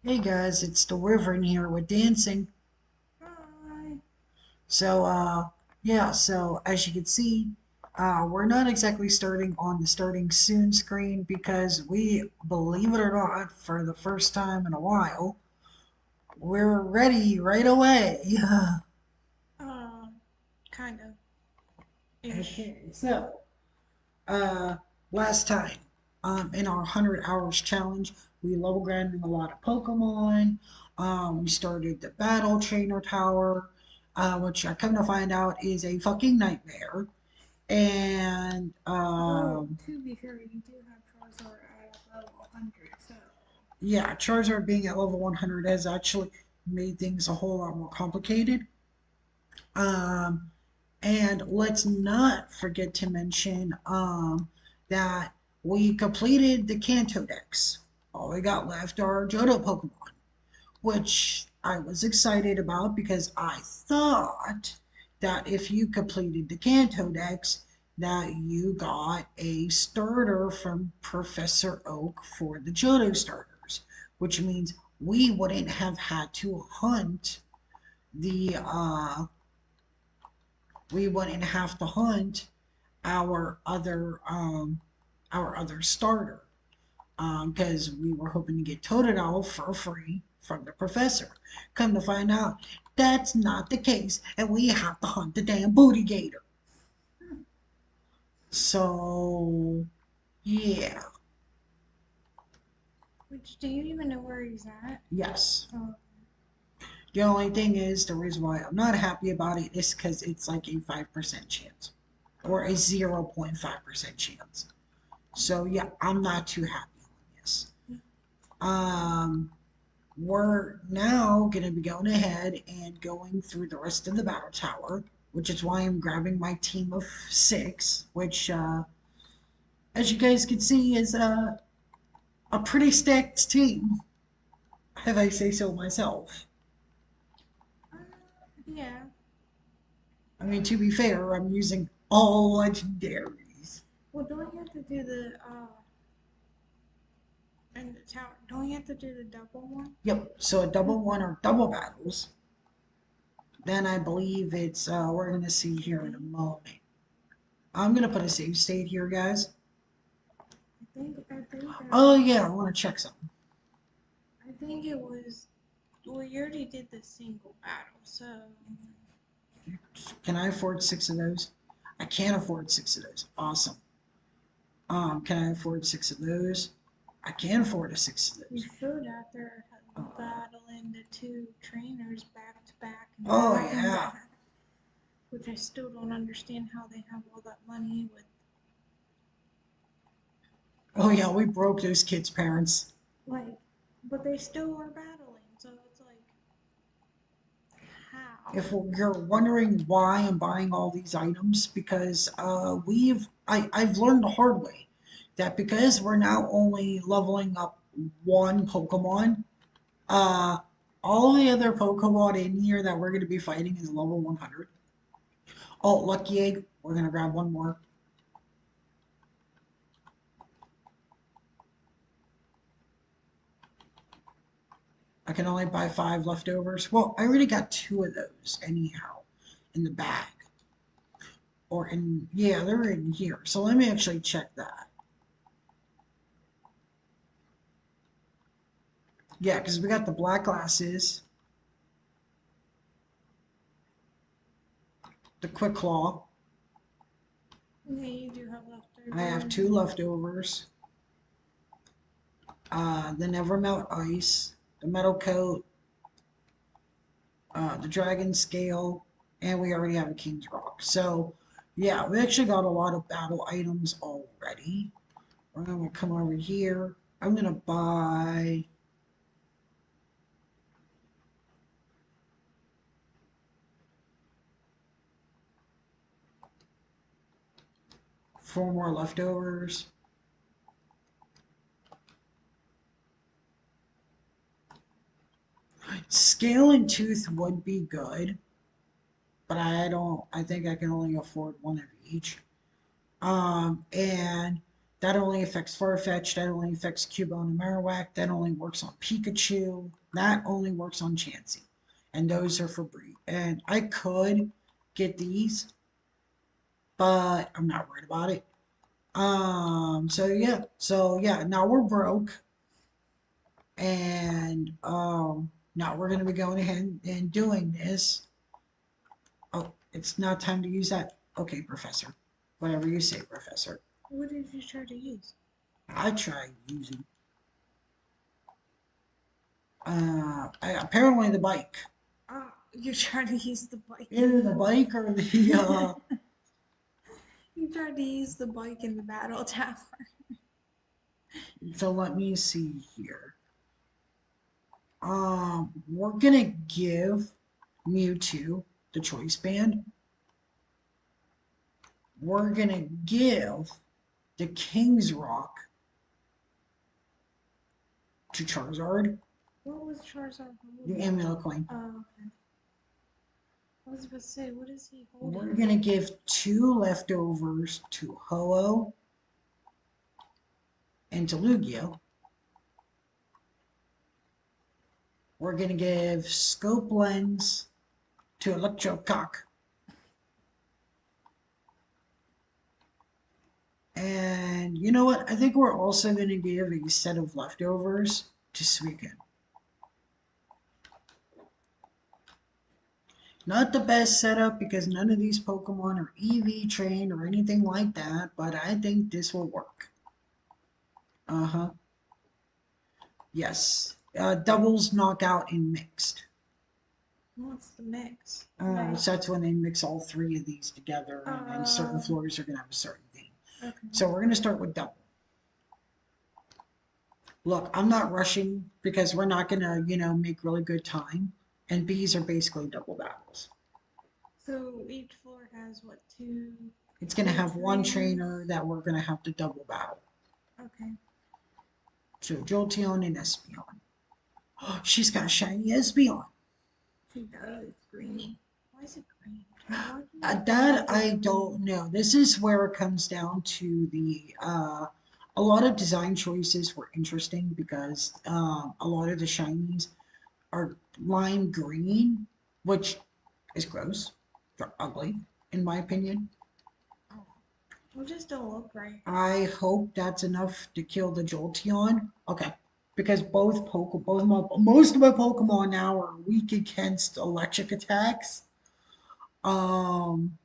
Hey guys, it's the Wyvern here with dancing. Hi. Yeah, so as you can see, we're not exactly starting on the starting soon screen because we, believe it or not, for the first time in a while, we're ready right away. Um, kind of ish. Okay, so, uh, last time, in our 100 hours challenge, we level grinded a lot of Pokemon. We started the Battle Trainer Tower, which I come to find out is a fucking nightmare. And Well, to be fair, you do have Charizard at level 100, so. yeah, Charizard being at level 100 has actually made things a whole lot more complicated. Um, and let's not forget to mention that we completed the Kanto decks. All we got left are Johto Pokemon, which I was excited about because I thought that if you completed the Kanto decks, that you got a starter from Professor Oak for the Johto starters, which means we wouldn't have had to hunt the we wouldn't have to hunt our other um our other starter because we were hoping to get Totodile for free from the professor. Come to find out, that's not the case, and we have to hunt the damn booty gator. So, yeah, Which, do you even know where he's at? yes. Um, The only thing is, the reason why I'm not happy about it is because it's like a 5% chance or a 0.5% chance. So, yeah, I'm not too happy on this. Um, we're now going to be going ahead and going through the rest of the battle tower, which is why I'm grabbing my team of six, which, as you guys can see, is a pretty stacked team, if I say so myself. uh, yeah. I mean, to be fair, I'm using all legendaries. Well, don't you have to do in the tower, don't you have to do the double one? Yep, so a double one or double battles. Then I believe it's, we're going to see here in a moment. I'm going to put a save state here, guys. Oh, yeah, I want to check something. I think it was, well, you already did the single battle, so. Can I afford six of those? I can afford six of those. Awesome. Can I afford six of those? I can afford a six of You those. should after Uh, battling the two trainers back to back and oh back and yeah. back. Which I still don't understand how they have all that money with, Oh yeah. We broke those kids' parents. like, but they still are battling, so it's like, how? If you're wondering why I'm buying all these items, because I've learned the hard way that because we're now only leveling up one Pokemon, uh, all the other Pokemon in here that we're going to be fighting is level 100. Oh, lucky egg. We're gonna grab one more. I can only buy five leftovers. Well, I already got two of those anyhow in the bag. Or in, yeah, they're in here. So let me actually check that. Yeah, because we got the black glasses, the quick claw. Yeah, you do have I have leftovers. two leftovers. The never melt ice, the metal coat, the dragon scale, and we already have a king's rock. So yeah, we actually got a lot of battle items already. We're gonna come over here. I'm gonna buy four more leftovers. Scale and tooth would be good, but I don't. I think I can only afford one of each. And That only affects Farfetch. That only affects Cubone and Marowak. That only works on Pikachu. That only works on Chansey. And those are for breed. And I could get these, but I'm not worried about it. So yeah, now we're broke, and now we're gonna be going ahead and doing this. Oh, it's not time to use that. Okay, Professor. Whatever you say, Professor. What did you try to use? I tried using apparently the bike. You tried to use the bike. Either the bike or the You tried to use the bike in the battle tower. so let me see here. We're gonna give Mewtwo the choice band. We're gonna give the King's Rock to Charizard, What was Charizard the holding? Amulet Coin. Oh, okay. I was about to say, what is he We're holding? gonna give 2 leftovers to Ho-Oh and to Lugia. We're gonna give Scope Lens to Electrocock. And you know what? I think we're also going to give a set of leftovers to Suicune. Not the best setup because none of these Pokemon are EV trained or anything like that, but I think this will work. Uh-huh. Yes. Doubles, knockout, and mixed. What's the mix? So that's when they mix all 3 of these together, and then certain Uh, floors are going to have a certain theme. okay. So we're going to start with double. Look, I'm not rushing because we're not going to, make really good time. And Bs are basically double battles. So each floor has what, two? It's going to have one trainers? trainer that we're going to have to double battle. Okay. So Jolteon and Espeon. Oh, she's got a shiny Espeon. She does. It's green. Why is it green? That I don't know. This is where it comes down to a lot of design choices were interesting because a lot of the shinies are lime green, which is gross. They're ugly, in my opinion. Oh, well, just don't look right. I hope that's enough to kill the Jolteon. Okay, because most of my Pokemon now are weak against electric attacks. Um,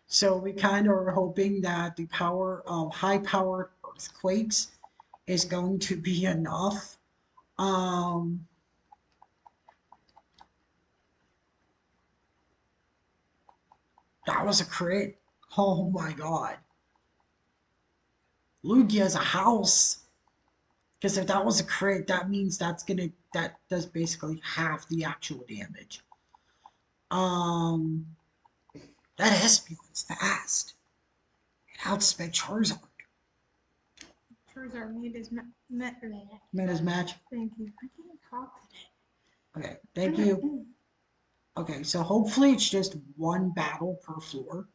so we kind of are hoping that the power of high-powered earthquakes is going to be enough. Um, that was a crit. Oh my god. Lugia's a house. Because if that was a crit, that means that does basically half the actual damage. Um, that Espeon's fast. It outsped Charizard. Charizard made his Meta's match. Thank you. I can't talk Okay, thank today. you. Okay, so hopefully it's just one battle per floor.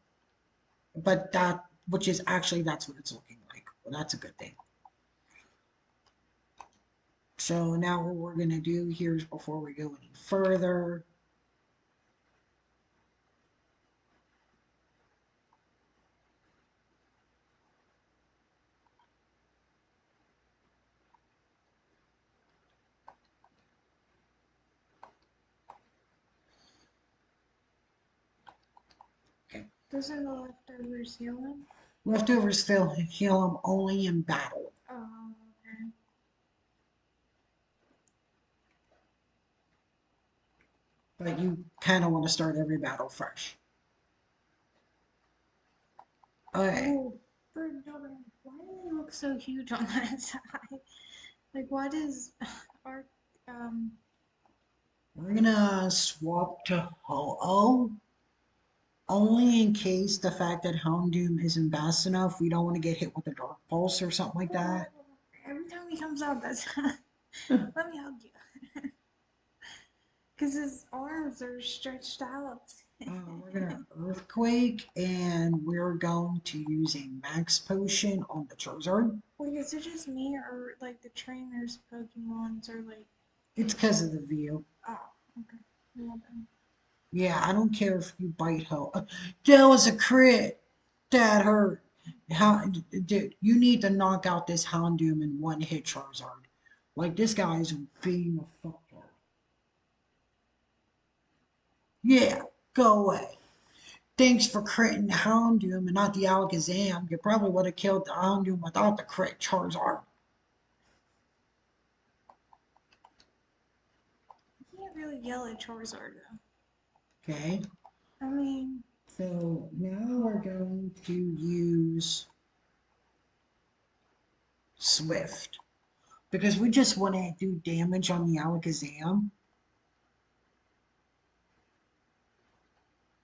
But which is actually, that's what it's looking like. Well, that's a good thing. So now what we're going to do here is before we go any further, okay, Doesn't the leftovers heal him? leftovers heal them only in battle. Oh, okay. But you kind of want to start every battle fresh. Okay, Oh, bird children. Why do they look so huge on that side? Like, why does our we're going to swap to Ho-Oh. Only in case the fact that Houndoom isn't fast enough, we don't want to get hit with a Dark Pulse or something like that. every time he comes out, that's let me hug you, because his arms are stretched out. We're gonna earthquake, and we're going to use a max potion on the Charizard. Wait, is it just me or like the trainers Pokemons are like, It's because of the view. oh, okay. Well then. Yeah, I don't care if you bite hell. That was a crit. That hurt. How, dude, you need to knock out this Houndoom in one hit, Charizard. Like, this guy's being a fucktard. Yeah, go away. Thanks for critting the Houndoom and not the Alakazam. You probably would have killed the Houndoom without the crit, Charizard. You can't really yell at Charizard though. Okay, I mean, so now we're going to use Swift. Because we just want to do damage on the Alakazam.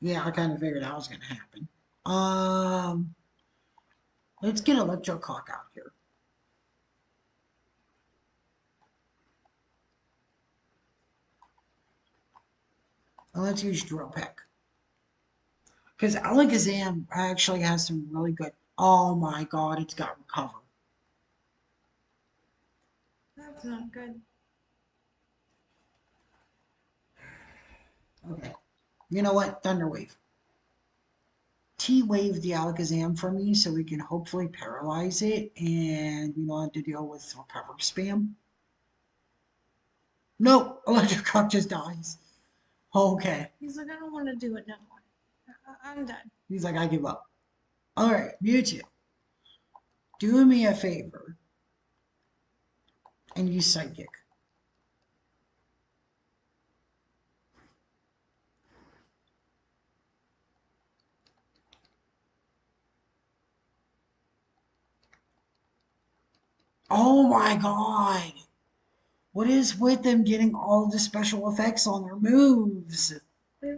Yeah, I kind of figured that was going to happen. Um, let's get Electroclock out here. And let's use Drill Peck. Because Alakazam actually has some really good. Oh my god, it's got Recover. that's not good. Okay. You know what? Thunder Wave. T-Wave the Alakazam for me so we can hopefully paralyze it and we don't have to deal with Recover spam. Nope, Electroclock just dies. Okay. He's like, I don't want to do it no more. I'm done. He's like, I give up. All right, Mewtwo, do me a favor and use Psychic. Oh my god. What is with them getting all the special effects on their moves? It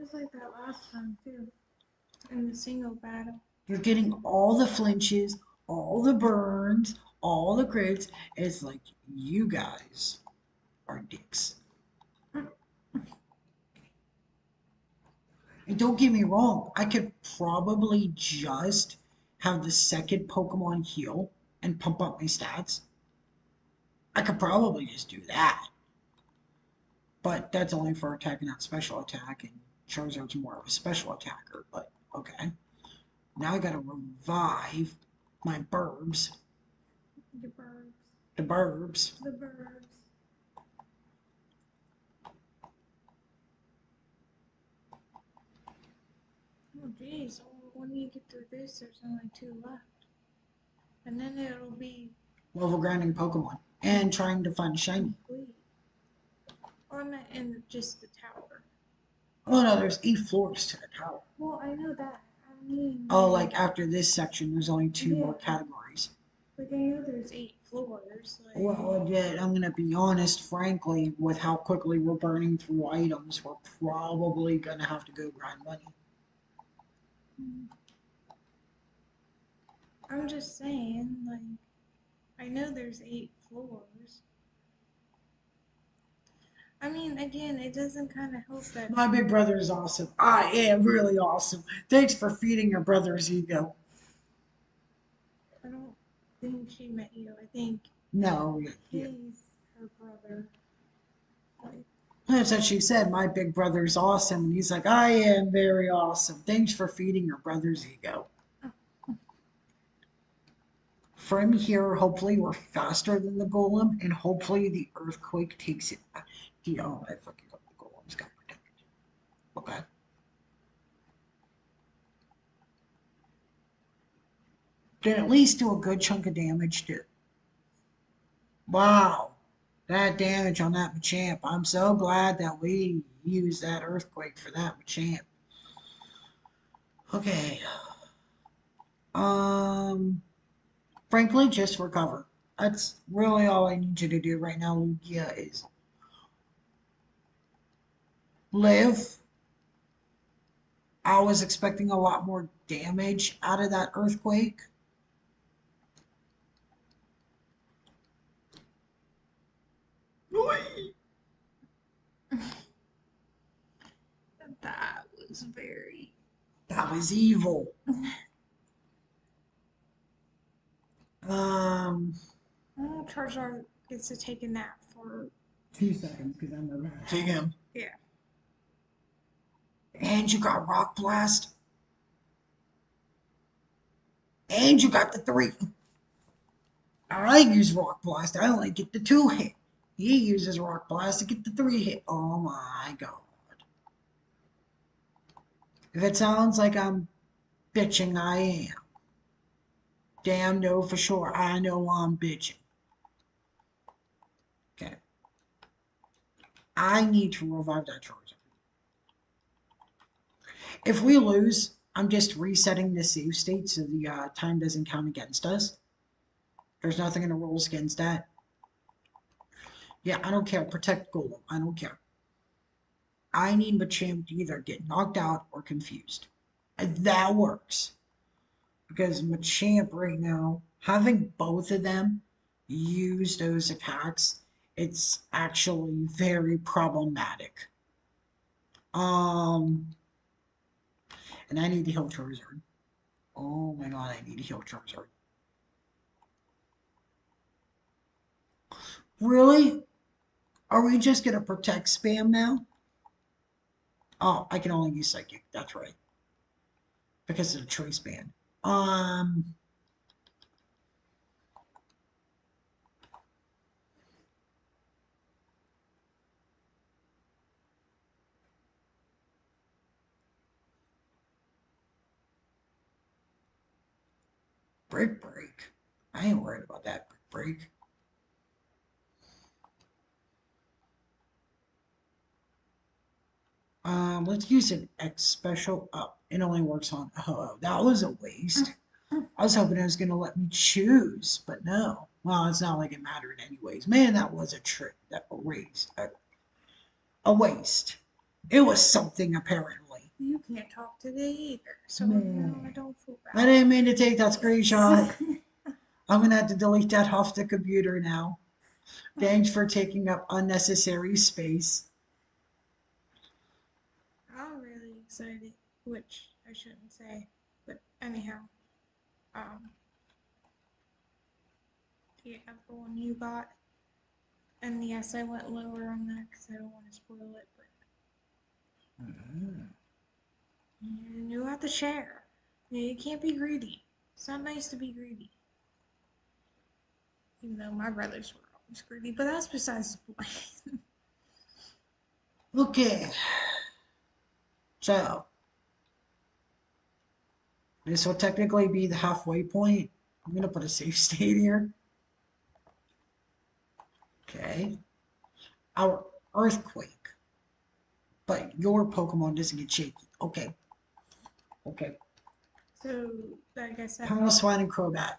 was like that last time too, in the single battle. You're getting all the flinches, all the burns, all the crits. It's like, you guys are dicks. And don't get me wrong, I could probably just have the second Pokemon heal and pump up my stats. I could probably just do that. But that's only for attack and not special attack, and Charizard's more of a special attacker, but okay. Now I gotta revive my burbs. The birds. The burbs. The birds. Oh geez, when you get through this, there's only two left. And then it'll be Level grinding Pokemon. And trying to find a shiny. complete. Well, I meant in just the tower. Oh no, there's 8 floors to the tower. Well, I know that. I mean, Oh, like after this section, there's only 2 yeah. more categories. Like I know there's 8 floors. Like, Well, yeah, I'm gonna be honest, frankly, with how quickly we're burning through items, we're probably gonna have to go grind money. I'm just saying, like, I know there's 8 floors. I mean, again, it doesn't kind of help that My big brother is awesome. I am really awesome. Thanks for feeding your brother's ego. I don't think she met you. I think No, yeah. he's her brother. Like, That's what she said. My big brother's awesome. And he's like, I am very awesome. Thanks for feeding your brother's ego. From here, hopefully, we're faster than the golem, and hopefully, the earthquake takes it. Oh, I fucking hope the golem's got protected. Okay. Can at least do a good chunk of damage to. Wow. That damage on that Machamp. I'm so glad that we used that earthquake for that Machamp. Okay. Um. Frankly, just recover. That's really all I need you to do right now, Lugia, is live. I was expecting a lot more damage out of that earthquake. that was was very. That was evil. Um, Oh, Charizard gets to take a nap for. 2 seconds because I'm never gonna take him. Yeah. And you got Rock Blast. And you got the 3. I use Rock Blast. I only get the 2 hit. He uses Rock Blast to get the 3 hit. Oh my god. If it sounds like I'm bitching, I am. Damn no for sure. I know I'm bitching. Okay. I need to revive that Charizard. If we lose, I'm just resetting the save state so the time doesn't count against us. There's nothing in the rules against that. Yeah, I don't care. Protect Golem. I don't care. I need Machamp to either get knocked out or confused. And that works. Because Machamp right now, having both of them use those attacks, it's actually very problematic. Um, and I need to heal Charizard. Oh my god, I need to heal Charizard. Really? Are we just gonna protect spam now? Oh, I can only use Psychic. That's right. Because of the choice band. Um, break. I ain't worried about that break. Let's use an X special. Oh, it only works on. Oh, that was a waste. I was hoping it was gonna let me choose, but no. Well, it's not like it mattered anyways. Man, that was a trick. That a waste. A waste. It was something apparently. You can't talk today either, so Man. no, I don't feel I bad. didn't mean to take that screenshot. I'm gonna have to delete that off the computer now. Thanks for taking up unnecessary space. I'm really excited, which I shouldn't say, but anyhow, um, yeah, the one you got, and yes, I went lower on that because I don't want to spoil it, but you knew how to share. You can't be greedy. It's not nice to be greedy, even though my brothers were always greedy, but that's besides the point. Okay, so this will technically be the halfway point. I'm gonna put a safe state here. Okay, our earthquake, but your Pokemon doesn't get shaky. Okay, okay. So I guess that Piloswine and Crobat.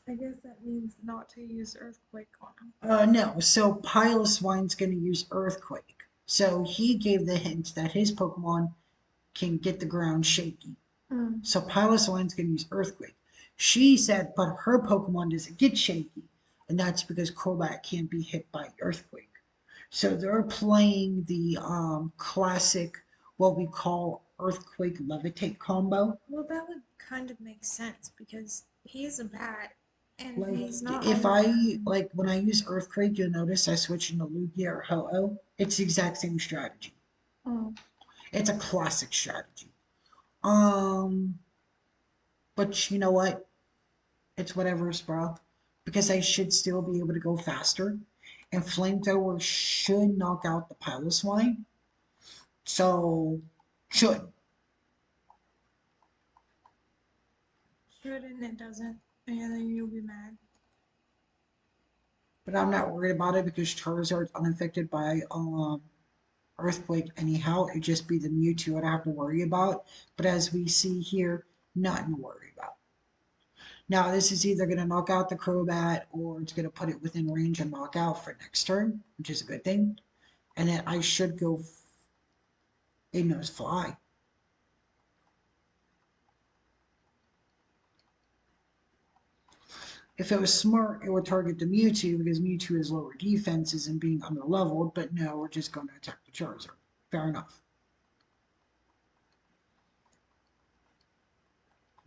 I guess that means not to use earthquake on him. No, so Piloswine's gonna use earthquake. So he gave the hint that his Pokemon can get the ground shaky. Mm. So Piloswine's gonna use earthquake. She said, but her Pokemon doesn't get shaky, and that's because Crobat can't be hit by earthquake. So they're playing the classic, what we call earthquake levitate combo. Well, that would kind of make sense because he is a bat and Like he's not if on the I ground. like when I use earthquake, you'll notice I switch into Lugia or Ho-Oh. It's the exact same strategy. Mm. It's a classic strategy. Um, but you know what? It's whatever, bro. Because I should still be able to go faster. And Flamethrower should knock out the Piloswine. So, should. Should and it doesn't, and then you'll be mad. But I'm not worried about it because Charizard's unaffected by Earthquake anyhow. It'd just be the Mewtwo I'd have to worry about. But as we see here, nothing to worry about. Now, this is either going to knock out the Crobat or it's going to put it within range and knock out for next turn, which is a good thing. And then I should go Ignos Fly. If it was smart, it would target the Mewtwo because Mewtwo has lower defenses and being underleveled, but no, we're just going to attack the Charizard. Fair enough.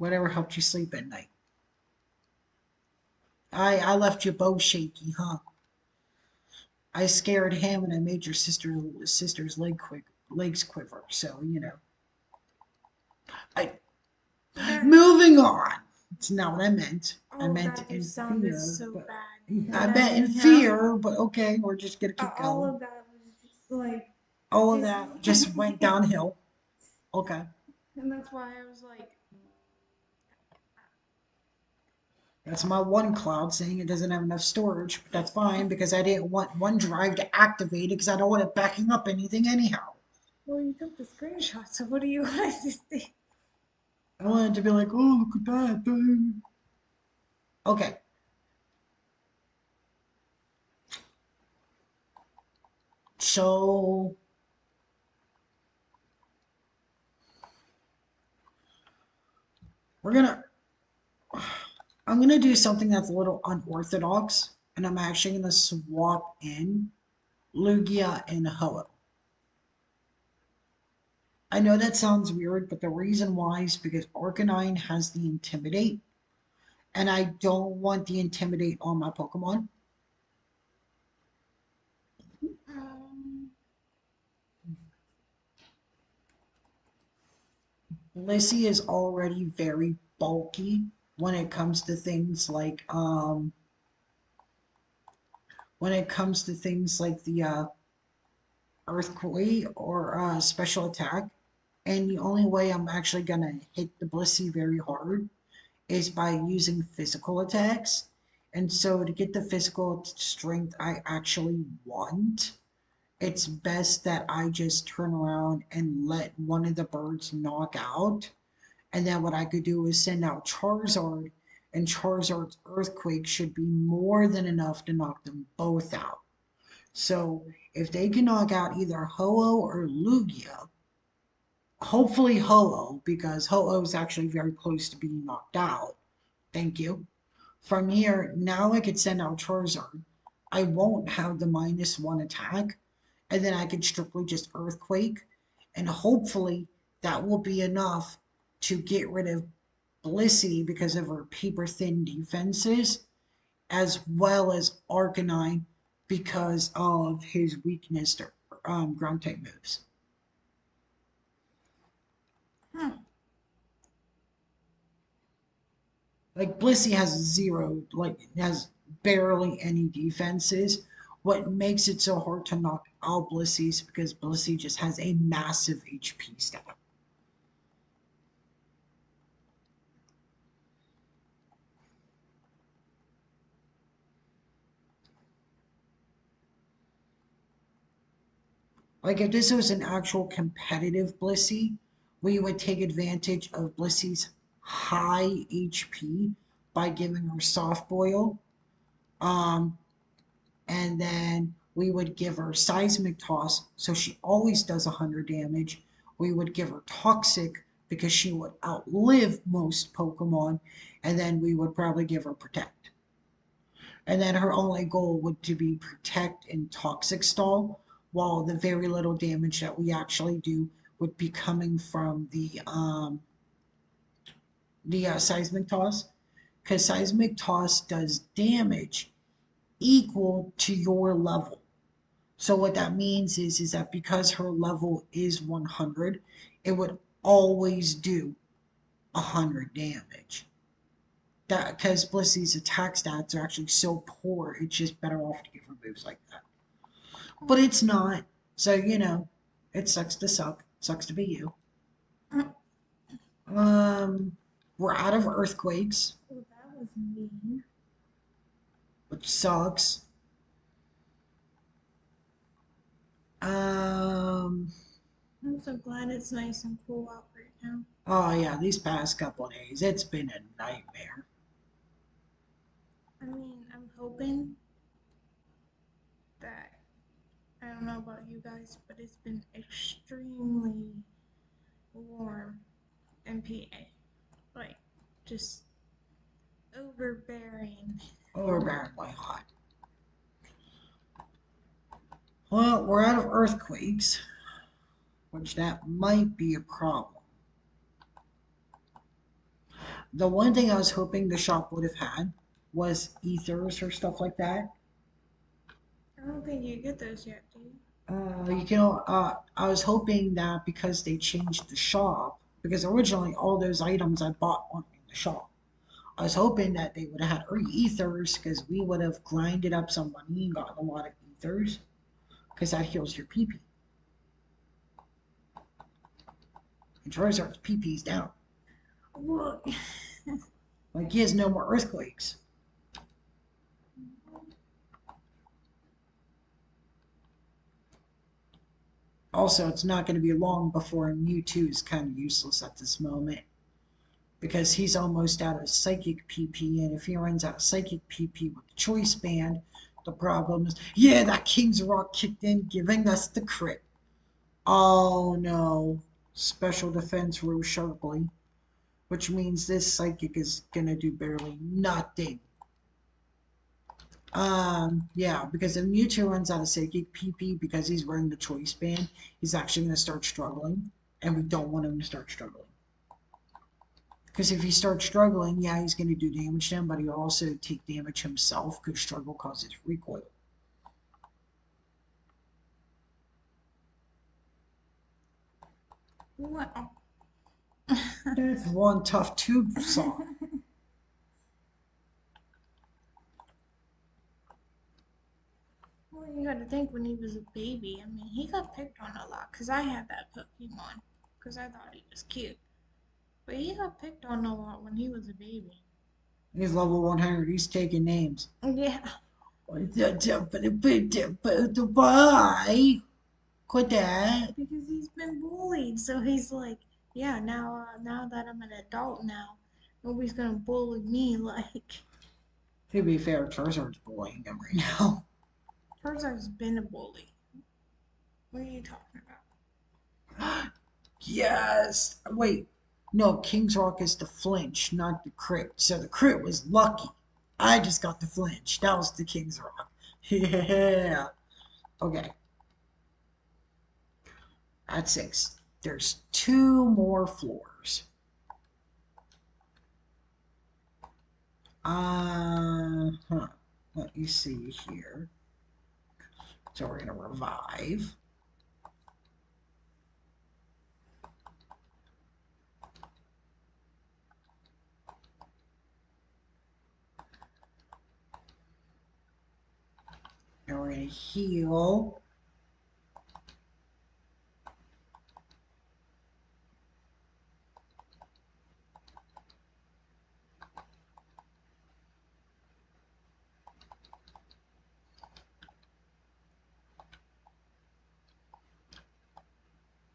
Whatever helped you sleep at night. I left your bow shaky, huh? I scared him and I made your sister's legs quiver. So I That, moving on. It's not what I meant. I oh, meant that in just sounded fear, so but bad. I And meant in anyhow, fear. But okay, we're just gonna keep all going. of that was just like, All of just, that just went downhill. Okay, and that's why I was like, that's my one cloud saying it doesn't have enough storage. But that's fine because I didn't want OneDrive to activate it because I don't want it backing up anything anyhow. well, you took the screenshot, so what do you want us to see? I wanted to be like, oh, look at that thing. Okay, so we're gonna I'm gonna do something that's a little unorthodox, and I'm actually gonna swap in Lugia and Ho. I know that sounds weird, but the reason why is because Arcanine has the Intimidate, and I don't want the Intimidate on my Pokemon. Um, Lissy is already very bulky when it comes to things like the Earthquake or special attack. And the only way I'm actually gonna hit the Blissey very hard is by using physical attacks. And so to get the physical strength I actually want, it's best that I just turn around and let one of the birds knock out. And then what I could do is send out Charizard, and Charizard's Earthquake should be more than enough to knock them both out. So if they can knock out either Ho-Oh or Lugia, hopefully Ho-Oh, because Ho-Oh is actually very close to being knocked out. Thank you. From here, now I could send out Charizard. I won't have the -1 attack, and then I could strictly just Earthquake, and hopefully that will be enough to get rid of Blissey because of her paper thin defenses, as well as Arcanine because of his weakness to ground type moves. hmm. Like Blissey has zero, like has barely any defenses. What makes it so hard to knock out Blissey is because Blissey just has a massive HP stat. Like if this was an actual competitive Blissey, we would take advantage of Blissey's high HP by giving her soft boil. Um, and then we would give her seismic toss, so she always does 100 damage. We would give her toxic because she would outlive most Pokemon, and then we would probably give her protect. And then her only goal would to be protect and toxic stall, while the very little damage that we actually do would be coming from the seismic toss, because seismic toss does damage equal to your level. So what that means is that because her level is 100, it would always do 100 damage. That because Blissey's attack stats are actually so poor, it's just better off to give her moves like that. But it's not. So it sucks to suck. Sucks to be you. Um, we're out of earthquakes, Well, that was mean. which sucks. Um, I'm so glad it's nice and cool out right now. oh yeah, these past couple of days, it's been a nightmare. I mean, I'm hoping that, I don't know about you guys, but it's been extremely warm in PA. Like, just overbearing. Overbearingly hot. Well, we're out of earthquakes, which that might be a problem. The one thing I was hoping the shop would have had was ethers or stuff like that. I don't think you get those yet, do you? I was hoping that because they changed the shop, because originally all those items I bought weren't in the shop. I was hoping that they would have had ethers because we would have grinded up some money and gotten a lot of ethers because that heals your PP. And Charizard's PP's down. Well, Like he has no more earthquakes. Also, it's not going to be long before Mewtwo is kind of useless at this moment because he's almost out of Psychic PP, and if he runs out of Psychic PP with the Choice Band, the problem is, yeah, that King's Rock kicked in, giving us the crit. Oh no. Special defense rose sharply, which means this Psychic is going to do barely nothing. Yeah, because if Mewtwo runs out of Psychic PP because he's wearing the Choice Band, he's actually going to start struggling, and we don't want him to start struggling. Because if he starts struggling, yeah, he's going to do damage to him, but he'll also take damage himself because struggle causes recoil. well. That's one tough tube saw. Well, you gotta think when he was a baby. I mean, he got picked on a lot because I had that Pokemon because I thought he was cute. But he got picked on a lot when he was a baby. He's level 100. He's taking names. Yeah, Bye. Quit that. because he's been bullied. So he's like, yeah, now that I'm an adult now, nobody's gonna bully me like To be fair, Charizard's bullying him right now. Charizard's been a bully. What are you talking about? Yes. Wait. No, King's Rock is the flinch, not the crit. So the crit was lucky. I just got the flinch. That was the King's Rock. Yeah. Okay. That's 6. There's 2 more floors. Huh. Let me see here. So we're gonna revive. And we're gonna heal.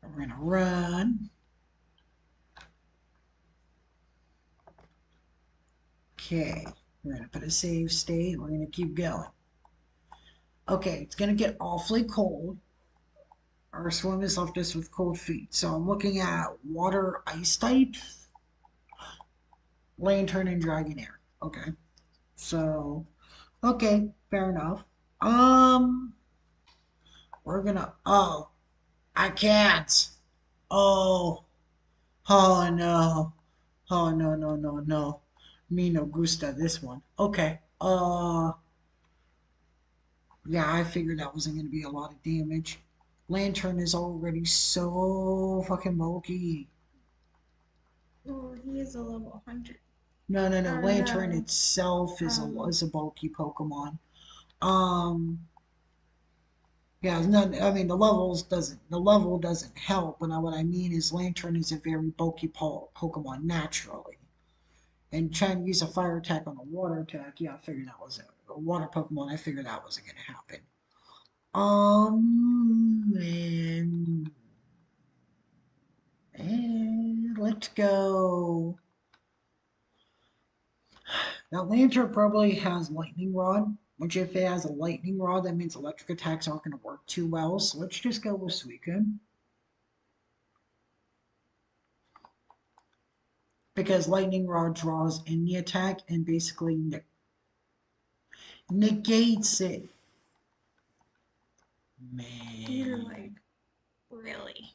We're gonna run. Okay. We're gonna put a save state. We're gonna keep going. Okay, it's gonna get awfully cold. Our swim has left us with cold feet. So I'm looking at water ice type, lantern, and dragonair. Okay. So, okay, fair enough. Um, we're gonna, oh, I can't. Oh, oh no. Oh no, no, no, no. Me no gusta this one. Okay. Yeah, I figured that wasn't gonna be a lot of damage. Lantern is already so fucking bulky. Well, he is a level 100. No, no, no. Or Lantern no. itself Um, is a bulky Pokemon. Um, yeah, no, I mean the level doesn't help, but what I mean is Lantern is a very bulky Pokemon naturally, and trying to use a fire attack on a water attack, yeah, I figured that was a water Pokemon. I figured that wasn't gonna happen. And let's go. Now, Lantern probably has Lightning Rod, which if it has a Lightning Rod, that means electric attacks aren't going to work too well. So let's just go with Suicune. Because Lightning Rod draws in the attack and basically negates it. you're Man. like, really?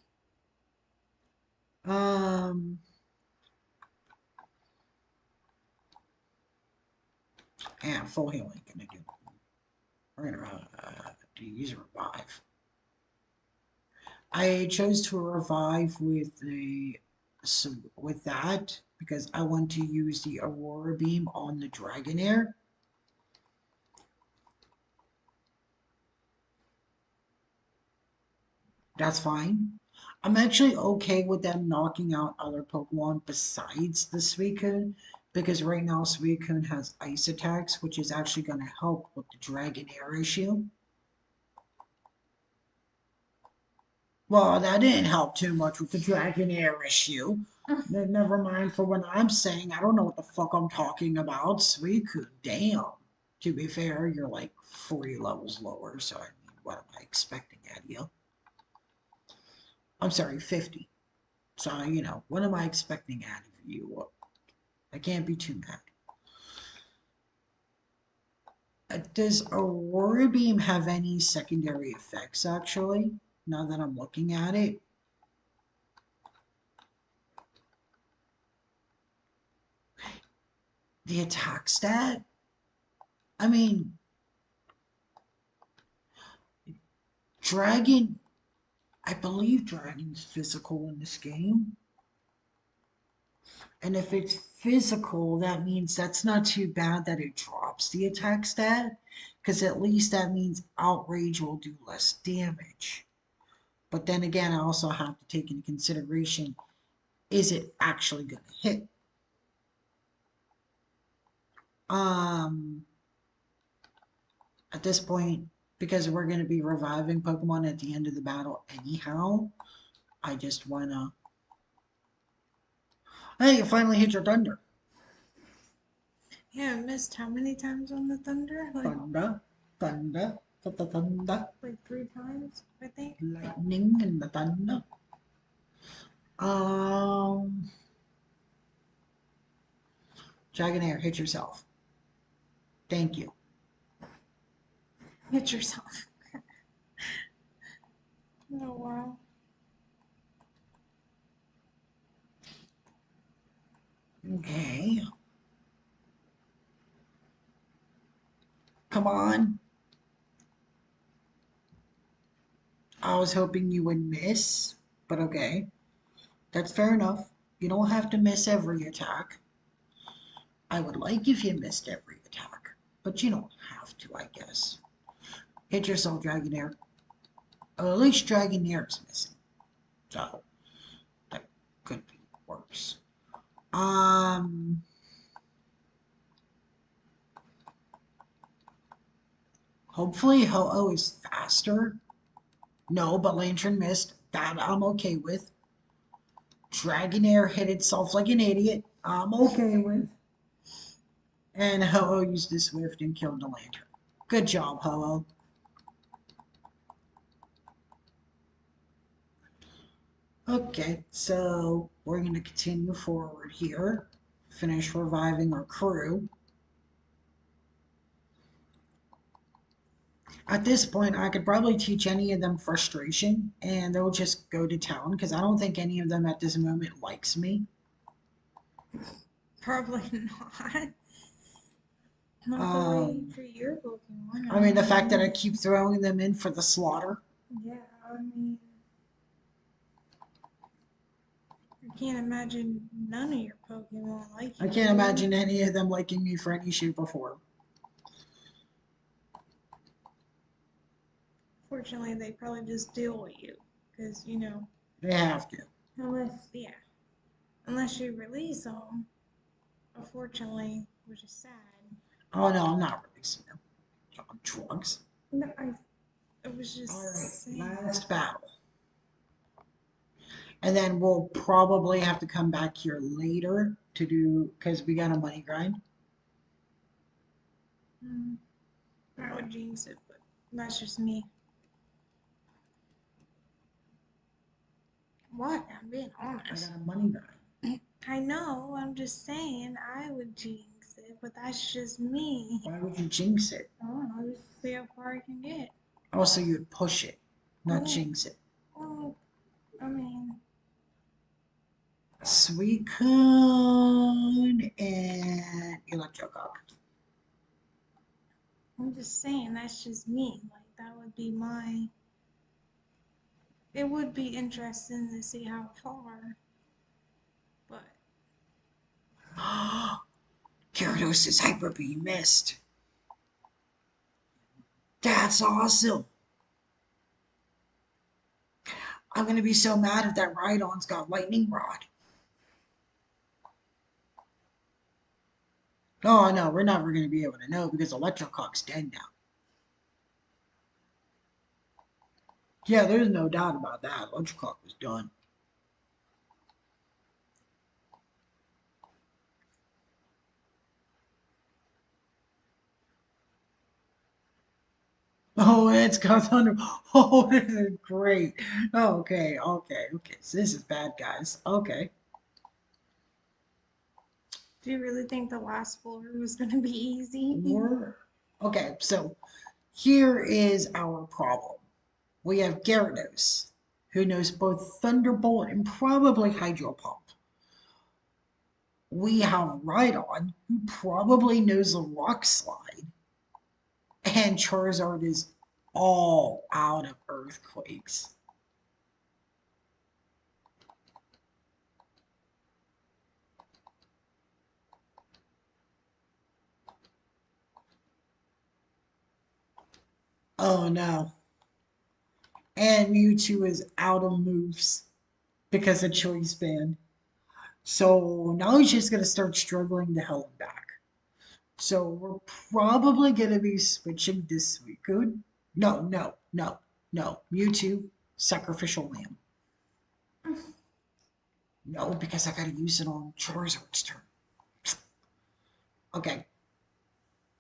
Um, And full healing gonna do. We're gonna use a revive. I chose to revive with that because I want to use the Aurora Beam on the Dragonair. That's fine. I'm actually okay with them knocking out other Pokemon besides the Suicune because right now Suicune has ice attacks, which is actually going to help with the Dragonair issue. Well, that didn't help too much with the Dragonair issue. Never mind for what I'm saying. I don't know what the fuck I'm talking about. Suicune, damn. To be fair, you're like 40 levels lower, so I mean, what am I expecting out of you? I'm sorry, 50. So, what am I expecting out of you? I can't be too mad. Does Aurora Beam have any secondary effects, actually? Now that I'm looking at it. The attack stat? I mean, Dragon, I believe Dragon's physical in this game. And if it's physical, that means that's not too bad that it drops the attack stat. Because at least that means Outrage will do less damage. But then again, I also have to take into consideration, is it actually going to hit? Um, at this point, because we're going to be reviving Pokemon at the end of the battle anyhow, I just want to... Hey, you finally hit your thunder. Yeah, I missed how many times on the thunder? Thunder, thunder, thunder. Like 3 times, I think. Lightning and the thunder. Um, Dragonair, hit yourself. Thank you. Hit yourself. Oh, wow. Okay. Come on. I was hoping you would miss, but okay. That's fair enough. You don't have to miss every attack. I would like if you missed every attack, but you don't have to, I guess. Hit yourself, Dragonair. At least Dragonair is missing, so that could be worse. Um, Hopefully Ho-Oh is faster. No, but Lantern missed. That I'm okay with. Dragonair hit itself like an idiot. I'm okay with. And Ho-Oh used his Swift and killed the Lantern. Good job, Ho-Oh. Okay, so we're going to continue forward here. Finish reviving our crew. At this point, I could probably teach any of them frustration, and they'll just go to town, because I don't think any of them at this moment likes me. Probably not. Not the way you Um, treat your Pokemon. I mean, the fact that I keep throwing them in for the slaughter. Yeah, I mean, I can't imagine none of your Pokemon liking I you. can't imagine any of them liking me for any shape or form. Fortunately, they probably just deal with you. Because, They have to. unless you release them, unfortunately, which is sad. Oh no, I'm not releasing them. On drugs. No, I was just Alright, saying. last battle. And then we'll probably have to come back here later to do, because we got a money grind. I would jinx it, but that's just me. What? I'm being I honest. got a money grind. I know, I'm just saying I would jinx it, but that's just me. Why would you jinx it? Oh, I'll just see how far I can get. Also, you'd push it, not Oh, jinx it. well, I mean, Suicune and Electrocock. I'm just saying that's just me. Like that would be my. It would be interesting to see how far, but Gyarados is Hyper Beam missed. That's awesome. I'm gonna be so mad if that Rhydon's got Lightning Rod. Oh no, we're never gonna be able to know because Electrocock's dead now. Yeah, there's no doubt about that. Electrocock was done. Oh, it's got thunder. Oh, this is great. Okay, okay, okay. So this is bad, guys. Okay. do you really think the last floor was gonna be easy? We're okay, so here is our problem. We have Gyarados, who knows both Thunderbolt and probably Hydro Pump. We have Rhydon, who probably knows the Rock Slide, and Charizard is all out of Earthquakes. Oh no. And Mewtwo is out of moves because of Choice Band. So now he's just going to start struggling to hell him back. So we're probably going to be switching this Suicune. No, no, no, no. Mewtwo, Sacrificial Lamb. No, because I got to use it on Charizard's turn. Okay.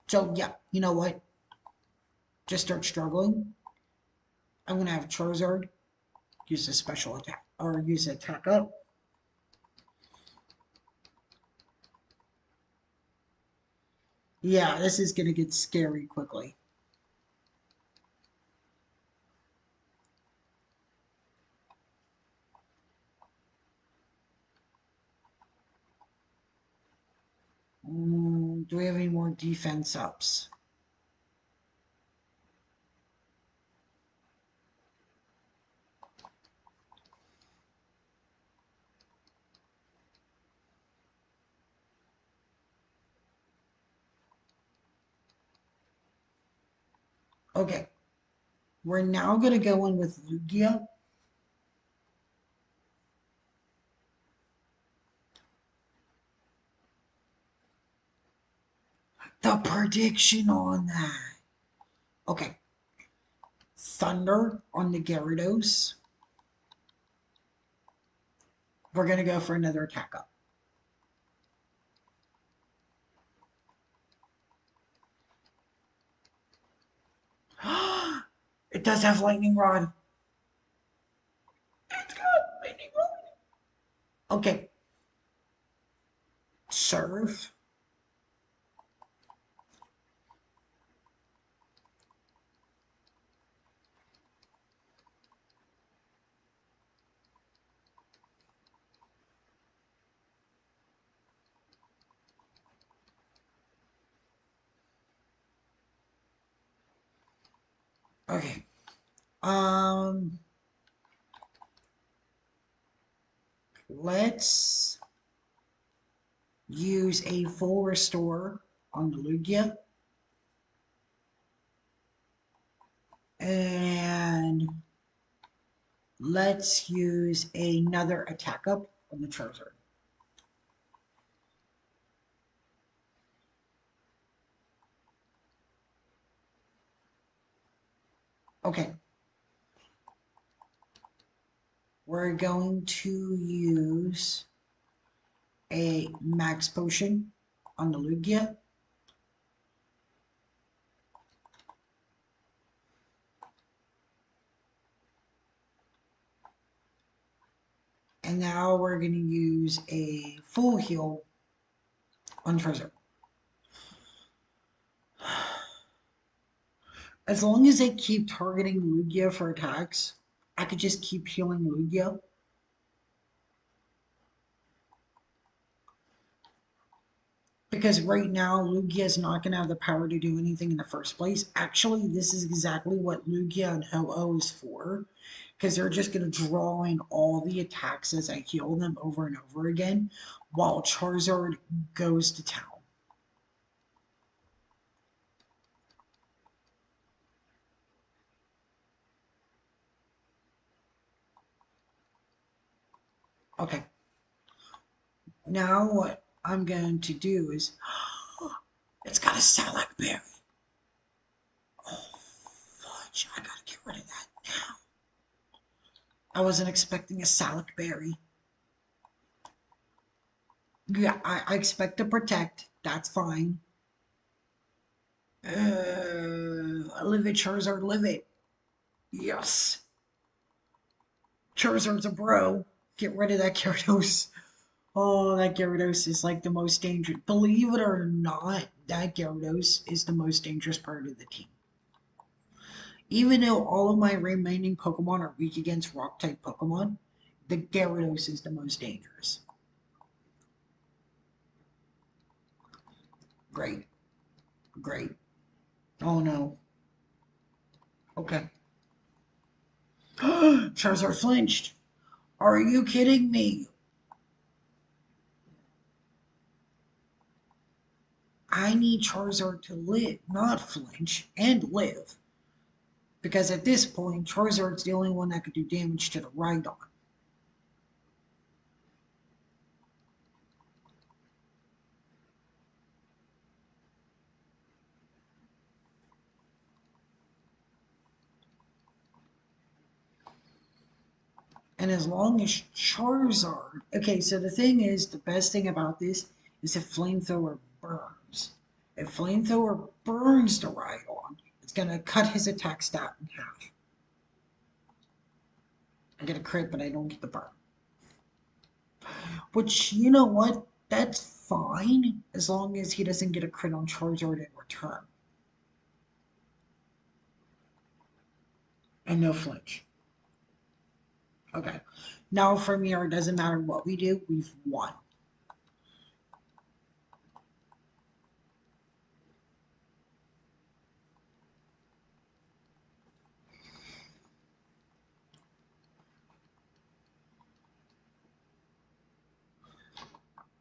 So yeah, you know what? Just start struggling. I'm going to have Charizard use a special attack or use attack up. Yeah, this is going to get scary quickly. Do we have any more defense ups? Okay, we're now going to go in with Lugia. The prediction on that. Okay, Thunder on the Gyarados. We're going to go for another attack up. It does have Lightning Rod. It's got Lightning Rod. Okay, Serve. Okay. Let's use a full restore on the Lugia. And let's use another attack up on the Charizard. Okay. We're going to use a Max Potion on the Lugia. And now we're going to use a full heal on Charizard. As long as they keep targeting Lugia for attacks, I could just keep healing Lugia. Because right now, Lugia is not going to have the power to do anything in the first place. Actually, this is exactly what Lugia and Ho-Oh is for. Because they're just going to draw in all the attacks as I heal them over and over again, while Charizard goes to town. Okay, now what I'm going to do is, it's got a Salac Berry. Oh, fudge, I gotta get rid of that now. I wasn't expecting a Salac Berry. Yeah, I expect to protect. That's fine. Live it, Charizard, live it. Yes. Charizard's a bro. Get rid of that Gyarados. Oh, that Gyarados is like the most dangerous. Believe it or not, that Gyarados is the most dangerous part of the team. Even though all of my remaining Pokemon are weak against rock type Pokemon, the Gyarados is the most dangerous. Great. Great. Oh no. Okay. Charizard flinched. Are you kidding me? I need Charizard to live, not flinch, and live. Because at this point, Charizard's the only one that could do damage to the Rhydon. And as long as Charizard. Okay, so the thing is, the best thing about this is if Flamethrower burns. If Flamethrower burns the Rhydon, it's going to cut his attack stat in half. I get a crit, but I don't get the burn. Which, you know what? That's fine as long as he doesn't get a crit on Charizard in return. And no flinch. Okay. Now from here, it doesn't matter what we do, we've won.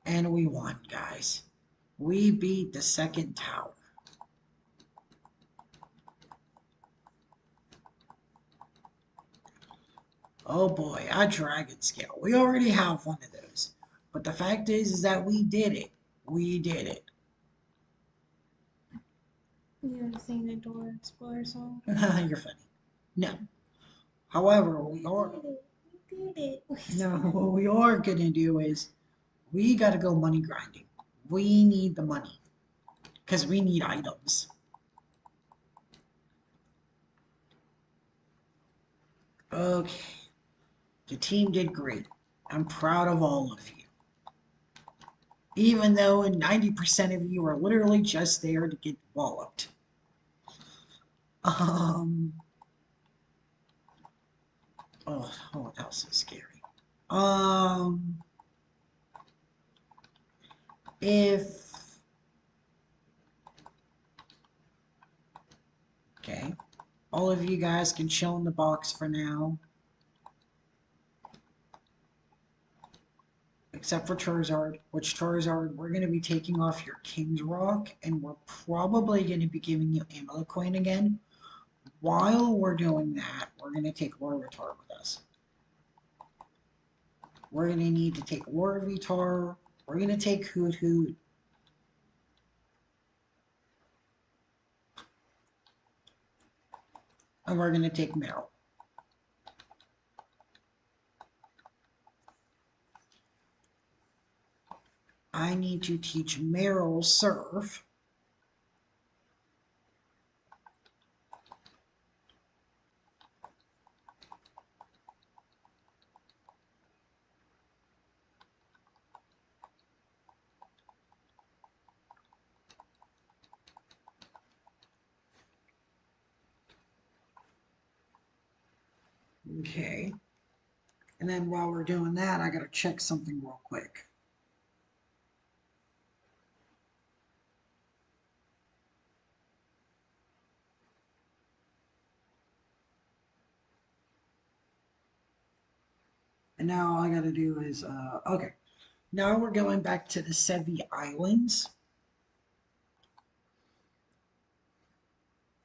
And we won, guys. We beat the second tower. Oh boy, a dragon scale. We already have one of those. But the fact is that we did it. We did it. You haven't seen the Dora Explorer song? You're funny. No. However, we are. We did it. No, what we are gonna do is we gotta go money grinding. We need the money. Because we need items. Okay. The team did great. I'm proud of all of you. Even though 90% of you are literally just there to get walloped. Um. Oh, that was so scary. Um. If. Okay. All of you guys can chill in the box for now. Except for Charizard, which Charizard, we're going to be taking off your King's Rock, and we're probably going to be giving you Amulet Coin again. While we're doing that, we're going to take Larvitar with us. We're going to need to take Larvitar. We're going to take Hoot Hoot. And we're going to take Meryl. I need to teach Meryl Surf. Okay. And then while we're doing that, I got to check something real quick. And now all I gotta do is, okay. Now we're going back to the Sevi Islands.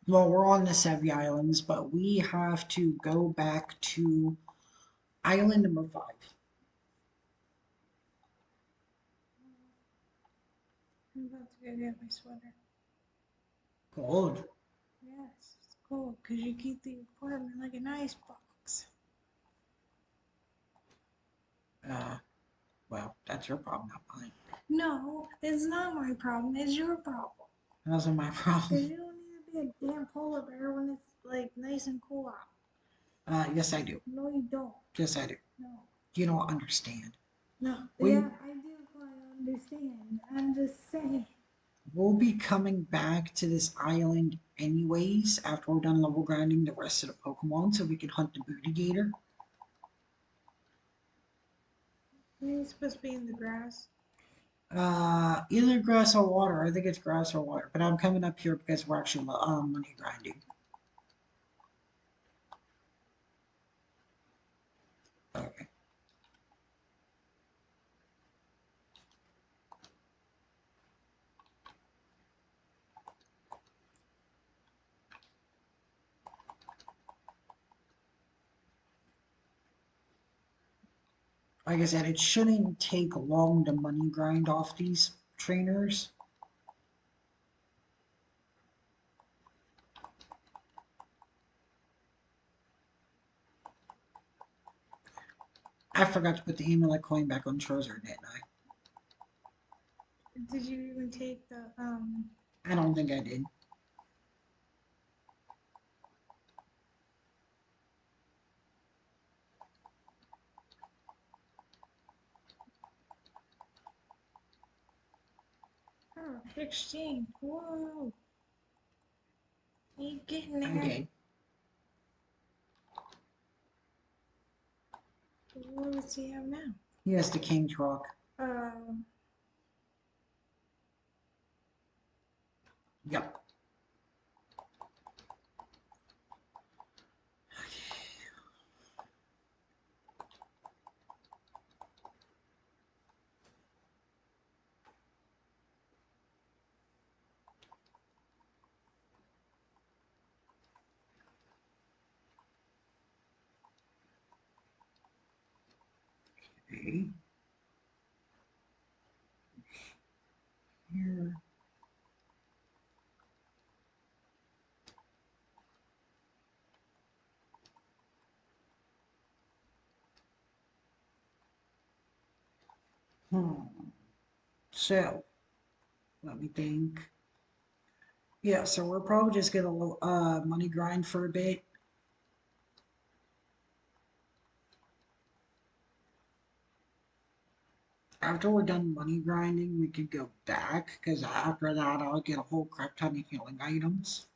Well, we're on the Sevi Islands, but we have to go back to island number 5. I'm about to go get my sweater. Gold. Yes, it's cool because you keep the apartment like an ice box. Uh, well, that's your problem, not mine. No, it's not my problem. It's your problem. That wasn't my problem. Because you don't need to be a damn polar bear when it's like nice and cool out. Yes, I do. No, you don't. Yes, I do. No. You don't understand. No. We Yeah, I do quite understand. I'm just saying. will be coming back to this island anyways after we're done level grinding the rest of the Pokemon so we can hunt the Booty Gator. You're supposed to be in the grass. Either grass or water. I think it's grass or water. But I'm coming up here because we're actually money grinding. Okay. Like I said, it shouldn't take long to money grind off these trainers. I forgot to put the amulet coin back on Charizard, didn't I? Did you even take the I don't think I did. Oh, 16. Whoa. You getting I there? did. What does he have now? He has the King's Rock. Um, Yep. Okay. Here. So, let me think. Yeah, so we're probably just gonna money grind for a bit. After we're done money grinding, we could go back, because after that I'll get a whole crap ton of healing items.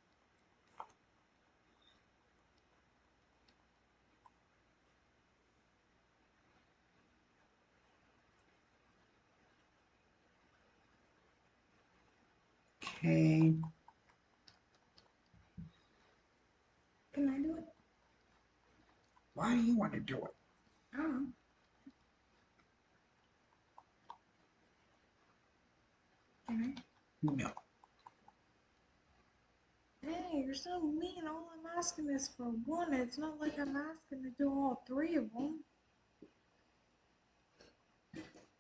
Okay. can I do it? Why do you want to do it? I don't know. Can I? No. Hey, you're so mean. All I'm asking is for one. It's not like I'm asking to do all three of them.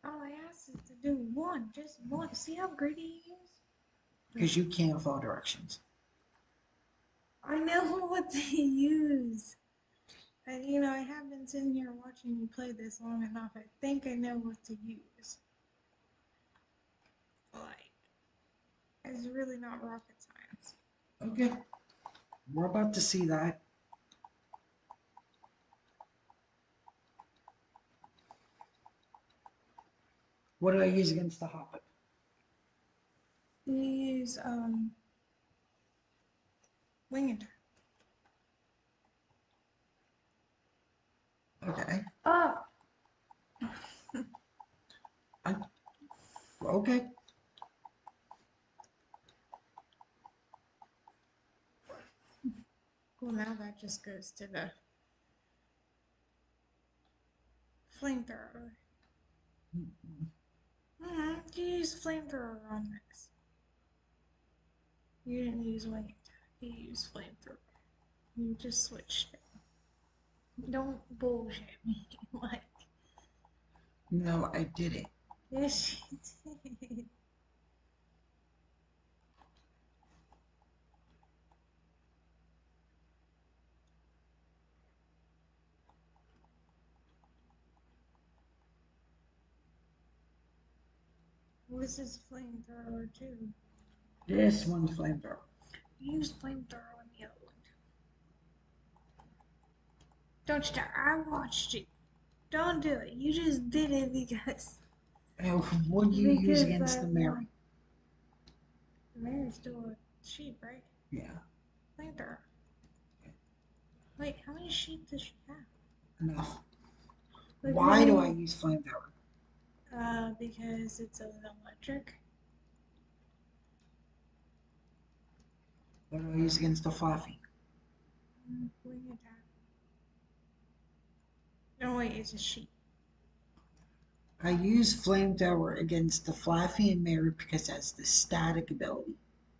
All I asked is to do one. Just one. See how greedy he is? Because you can't follow directions. I know what to use. And I have been sitting here watching you play this long enough. I think I know what to use. Like, it's really not rocket science. Okay. We're about to see that. What do I use against the Hoppip? You use wing attack. Okay. Oh, I, okay. well now that just goes to the flamethrower. You used flamethrower on this. You didn't use wing attack. You used flamethrower. You just switched it. Don't bullshit me. Like, No, I didn't. yes, you did. This is flamethrower too. This one's flamethrower. Use flamethrower on the other one too. Don't you dare! I watched you. Don't do it. You just did it because What do you use because against I the want. Mary? Mary's still a sheep, right? Yeah, Flamethrower. Wait, how many sheep does she have? enough. Like, Why do I use flamethrower? Because it's an electric. What do I use against the Fluffy? Wing attack. No, wait, it's a sheep. I use flamethrower against the Fluffy and Mary because it has the static ability.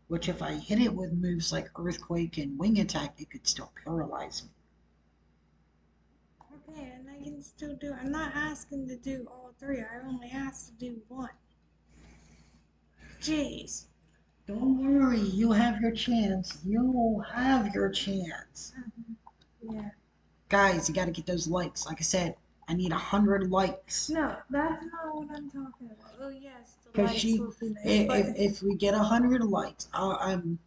Which if I hit it with moves like Earthquake and Wing Attack, it could still paralyze me. Okay, and I can still do. I'm not asking to do all three. I only asked to do one. Jeez. Don't worry, you have your chance. You will have your chance. Yeah. Guys, you gotta get those likes. Like I said, I need 100 likes. No, that's not what I'm talking about. Oh yes, the Because lights she, would be nice, if we get 100 likes, I'm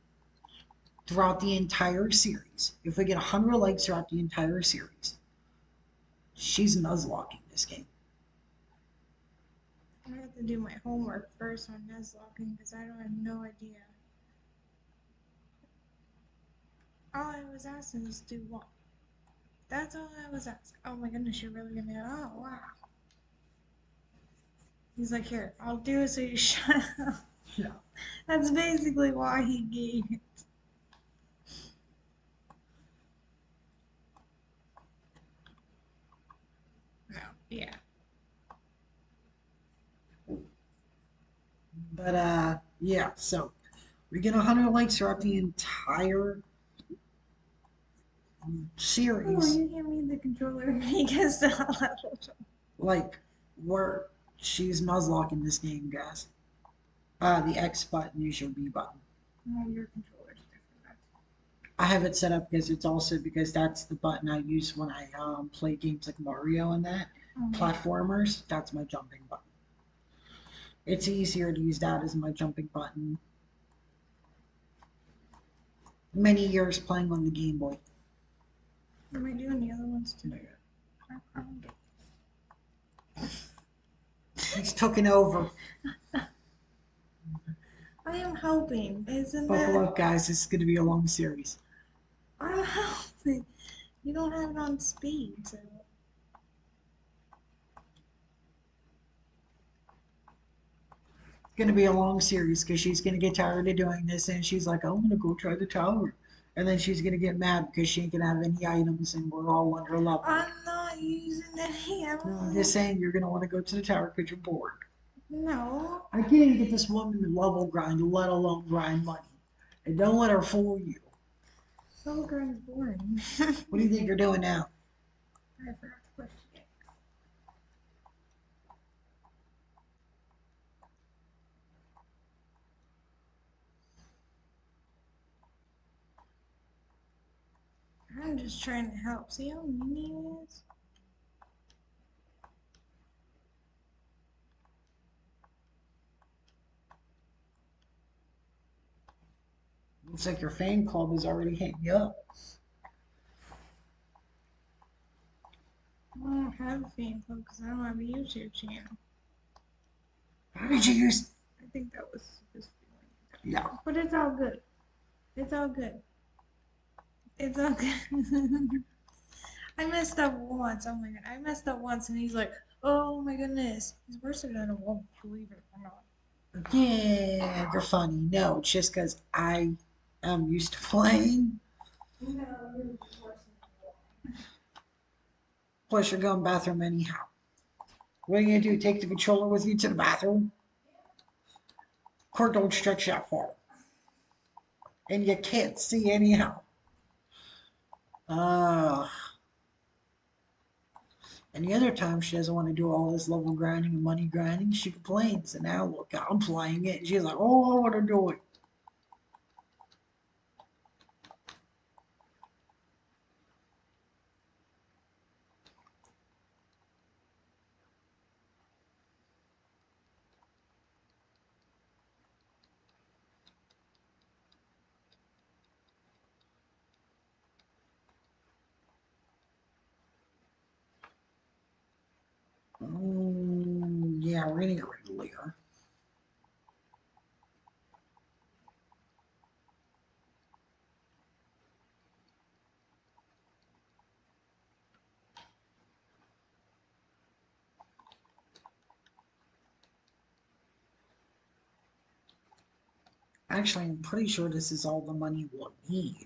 throughout the entire series. If we get 100 likes throughout the entire series, she's nuzlocking this game. I have to do my homework first on nuzlocking because I don't have no idea. All I was asking is do one. That's all I was asking. Oh my goodness, you're really gonna. Oh wow. He's like, here, I'll do it so you shut up. Yeah. That's basically why he gave it. No, yeah. But yeah. So we get 100 likes throughout the entire Oh, series. you gave me the controller because the level. Like where she's nuzlocking this game, guys. The X button is your B button. Oh, your controller's different. I have it set up because it's also because that's the button I use when I play games like Mario and that platformers. That's my jumping button. It's easier to use that as my jumping button. Many years playing on the Game Boy. Am I doing the other ones too? He's taken over. I am hoping, isn't Buckle that? up, guys. This is going to be a long series. I'm hoping. You don't have it on speed, so. It's going to be a long series because she's going to get tired of doing this and she's like, I'm going to go try the tower. And then she's going to get mad because she ain't going to have any items and we're all under level. I'm not using any. No, I'm just saying you're going to want to go to the tower because you're bored. No. I can't even get this woman to level grind, let alone grind money. And don't let her fool you. Level grind's boring. What do you think you're doing now? I forgot to question it. I'm just trying to help. See how mean he is? Looks like your fan club is already hitting you up. I don't have a fan club because I don't have a YouTube channel. How did you use? I think that was supposed to be Yeah. But it's all good. It's all good. It's all good. I messed up once. Oh my god. I messed up once and he's like, oh my goodness. He's worse than a wolf, believe it or not. Yeah, you're funny. No, it's just because I am used to playing. No, you're just worse than a wolf. Plus, you're going bathroom anyhow. What are you gonna do? Take the controller with you to the bathroom? Cord don't stretch that far, and you can't see anyhow. Uh, and the other time she doesn't want to do all this level grinding and money grinding, she complains. And now look, I'm playing it, and she's like, "Oh, I want to do it." Yeah, we're gonna get rid of Lear. Actually, I'm pretty sure this is all the money we'll need.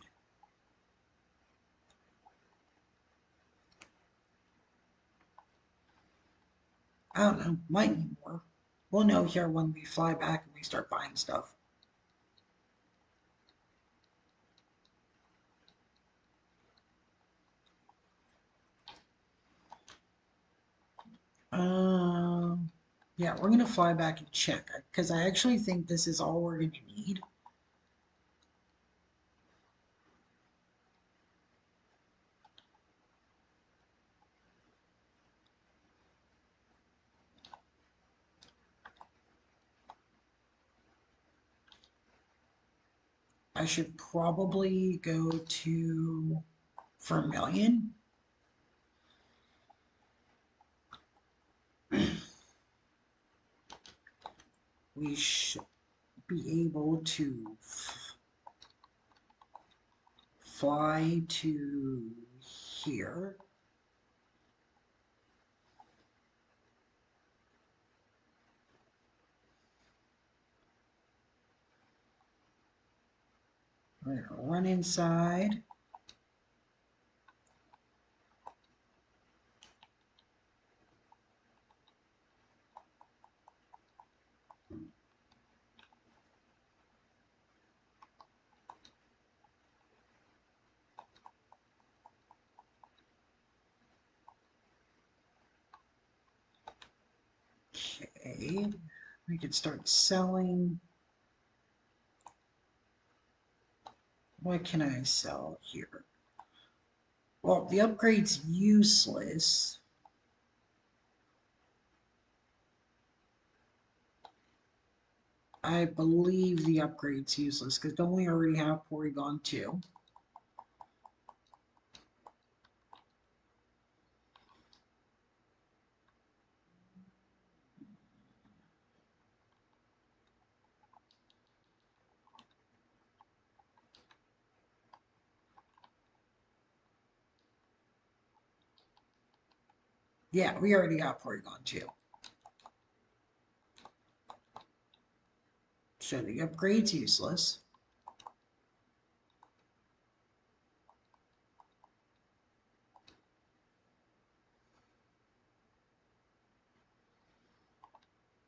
I don't know, might need more. We'll know here when we fly back and we start buying stuff. Um, yeah, we're gonna fly back and check because I actually think this is all we're gonna need. I should probably go to Vermilion. We should be able to fly to here. We're gonna run inside. Okay, we can start selling. What can I sell here? Well, the upgrade's useless. I believe the upgrade's useless because don't we already have Porygon 2? Yeah, we already got Porygon 2. So the upgrade's useless.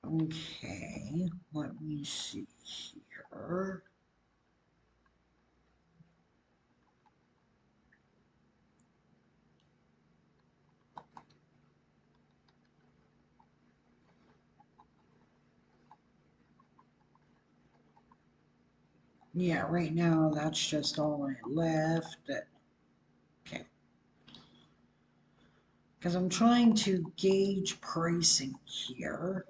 Okay, let me see here. Yeah, right now that's just all I left. Okay, because I'm trying to gauge pricing here.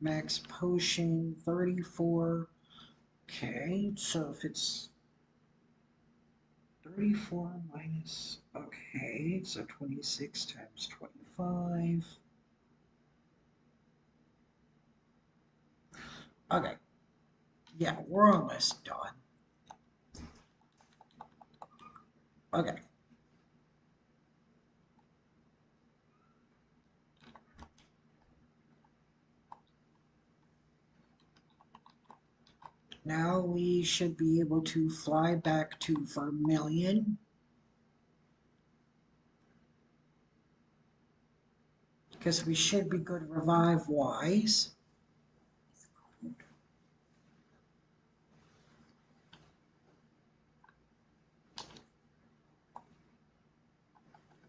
Max potion 34. Okay, so if it's 34 minus, okay, so 26 times 25. Okay, yeah, we're almost done. Okay, now we should be able to fly back to Vermilion. because we should be good revive wise.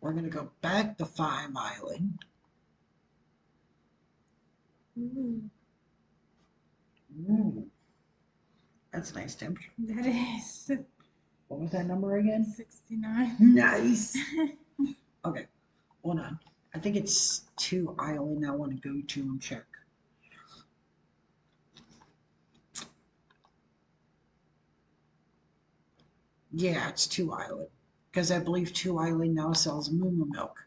We're going to go back to 5 Island. Ooh, Ooh, that's a nice temperature. that is What was that number again? 69. Nice. Okay, hold on. I think it's 2 Island I want to go to and check. Yeah, it's 2 Island. Because I believe 2 Island now sells moo milk.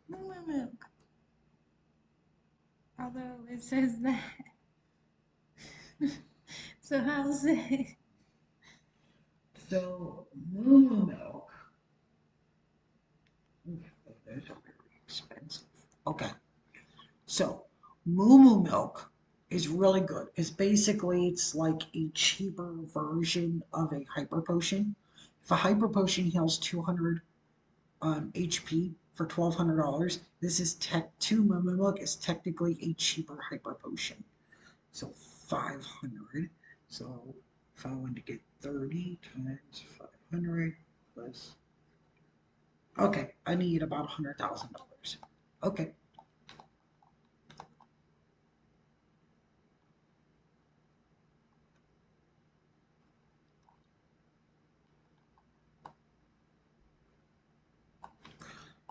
Moo milk. Although it says that. So how's it? So, moo milk. Oof, those are very expensive. Okay, so moo milk is really good because basically it's like a cheaper version of a hyper potion. If a hyper potion heals 200 HP for $1,200, this is tech 2 moo milk is technically a cheaper hyper potion. So 500. So if I wanted to get 30 times 500 plus. Okay, I need about $100,000. Okay.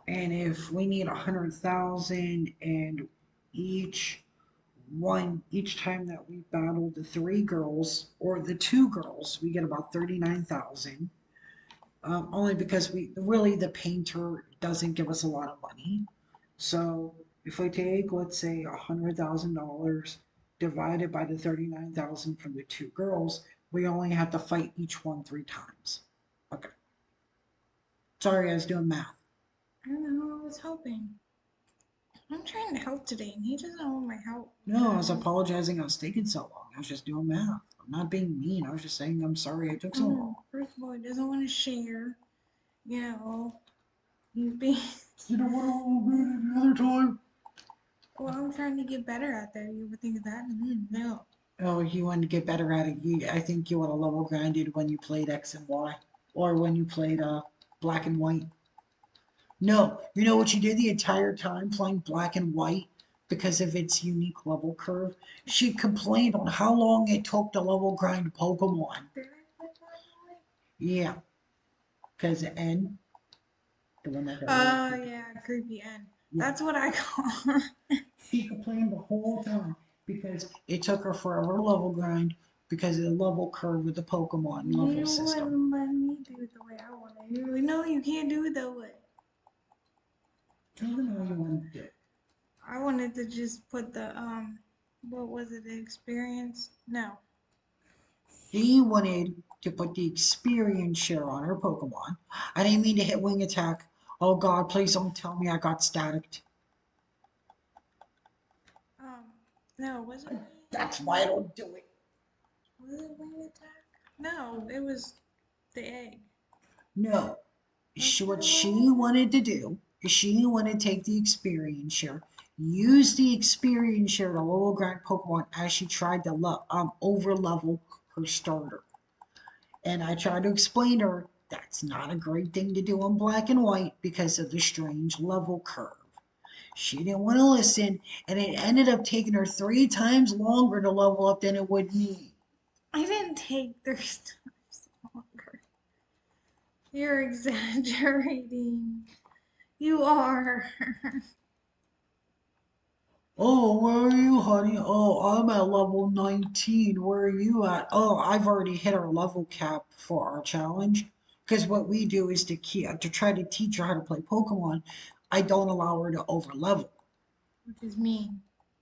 And if we need 100,000 and each each time that we battle the 3 girls or the 2 girls, we get about 39,000. Only because we really the painter doesn't give us a lot of money. So if we take, let's say, $100,000 divided by the 39,000 from the 2 girls, we only have to fight each one 3 times. Okay. Sorry, I was doing math. I don't know. I was helping. I'm trying to help today, and he doesn't want my help. No, I was apologizing. I was taking so long. I was just doing math. I'm not being mean. I was just saying I'm sorry I took so long. First of all, he doesn't want to share. You know, he's being. You know what I will do the other time? Well, I'm trying to get better at that. You ever think of that? No. Oh, you want to get better at it. I think you would have level grinded when you played X and Y, or when you played Black and White. No, you know what you did the entire time playing Black and White because of its unique level curve? She complained on how long it took to level grind Pokemon. Did I play Black and White? Yeah, because N, the one that got really Oh creepy. yeah, creepy end. Yeah, That's what I call. she complained the whole time because it took her forever to level grind because of the level curve with the Pokemon level You system. wouldn't let me do it the way I want it. You know you can't do it that way. Tell them how you want to do it. I wanted to just put the what was it? The experience? No. She wanted to put the experience share on her Pokemon. I didn't mean to hit wing attack. Oh god, please don't tell me I got staticked. Um, no, was it That's why I don't do it. was it wing attack? No, it was the egg. No. Was it What a she wing attack? wanted to do is she wanted to take the experience share, use the experience share to level grind Pokemon as she tried to over level her starter. And I tried to explain to her that's not a great thing to do on Black and White because of the strange level curve. She didn't want to listen, and it ended up taking her 3 times longer to level up than it would me. I didn't take 3 times longer. You're exaggerating. You are. Oh, where are you, honey? Oh, I'm at level 19. Where are you at? Oh, I've already hit our level cap for our challenge. Because what we do is to try to teach her how to play Pokemon. I don't allow her to over level Which is mean.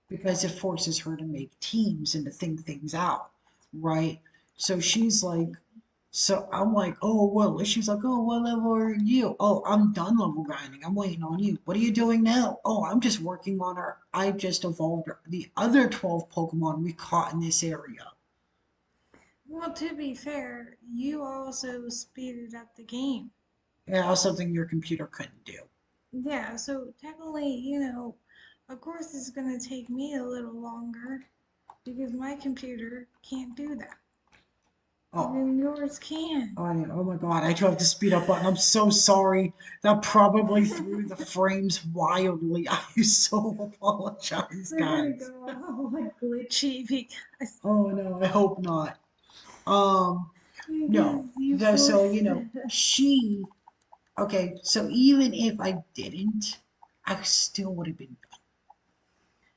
because it forces her to make teams and to think things out, right? So she's like, so I'm like, oh, well, she's like, oh, what level are you? Oh, I'm done level grinding. I'm waiting on you. What are you doing now? Oh, I'm just working on her. I just evolved the other 12 Pokemon we caught in this area. Well, to be fair, you also speeded up the game. Yeah, something your computer couldn't do. Yeah, so technically, Of course, it's gonna take me a little longer because my computer can't do that. And Oh, then yours can. oh my God, I do have the speed up button. I'm so sorry. That probably threw the frames wildly. I so apologize, They're gonna guys. go all like glitchy Oh no, I hope not. Um, because no. you So, forced it. okay, so even if I didn't, I still would have been.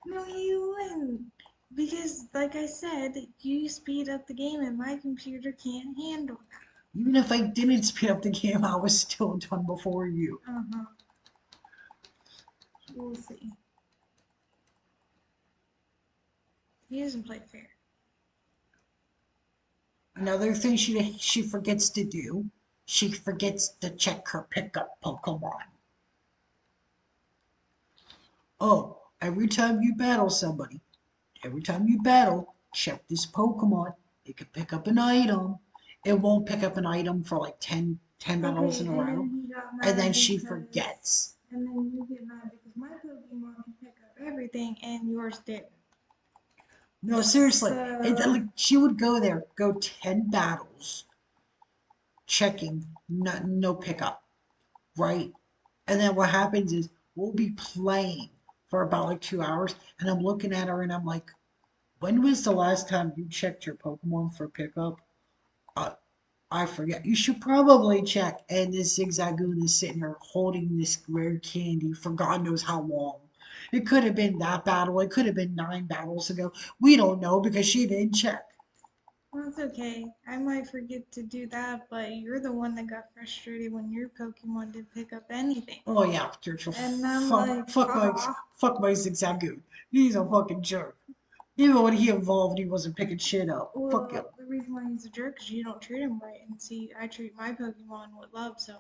No, you wouldn't. Because, like I said, you speed up the game and my computer can't handle Even if I didn't speed up the game, I was still done before you. that. Uh-huh. We'll see. He doesn't play fair. Another thing she forgets to do, she forgets to check her pickup Pokemon. Oh, every time you battle, check this Pokemon. It can pick up an item. It won't pick up an item for like ten battles in Okay, a and row. then he got And then mad she because, forgets. and then you get mad because my Pokemon can pick up everything and yours didn't. No, seriously. So, Like, she would go 10 battles, checking, no pickup, right? And then what happens is we'll be playing for about like 2 hours, and I'm looking at her and I'm like, when was the last time you checked your Pokemon for pickup? Uh, I forget. You should probably check. And this Zigzagoon is sitting here holding this rare candy for God knows how long. It could have been that battle. It could have been 9 battles ago. We don't know because she didn't check. well, it's okay. I might forget to do that, but you're the one that got frustrated when your Pokemon didn't pick up anything. Oh yeah, Churchill. And I'm like, ah. Fuck my Zigzagoon. He's a fucking jerk. Even when he evolved, he wasn't picking shit up. Fuck him. Well, the reason why he's a jerk is you don't treat him right. And see, I treat my Pokemon with love, so.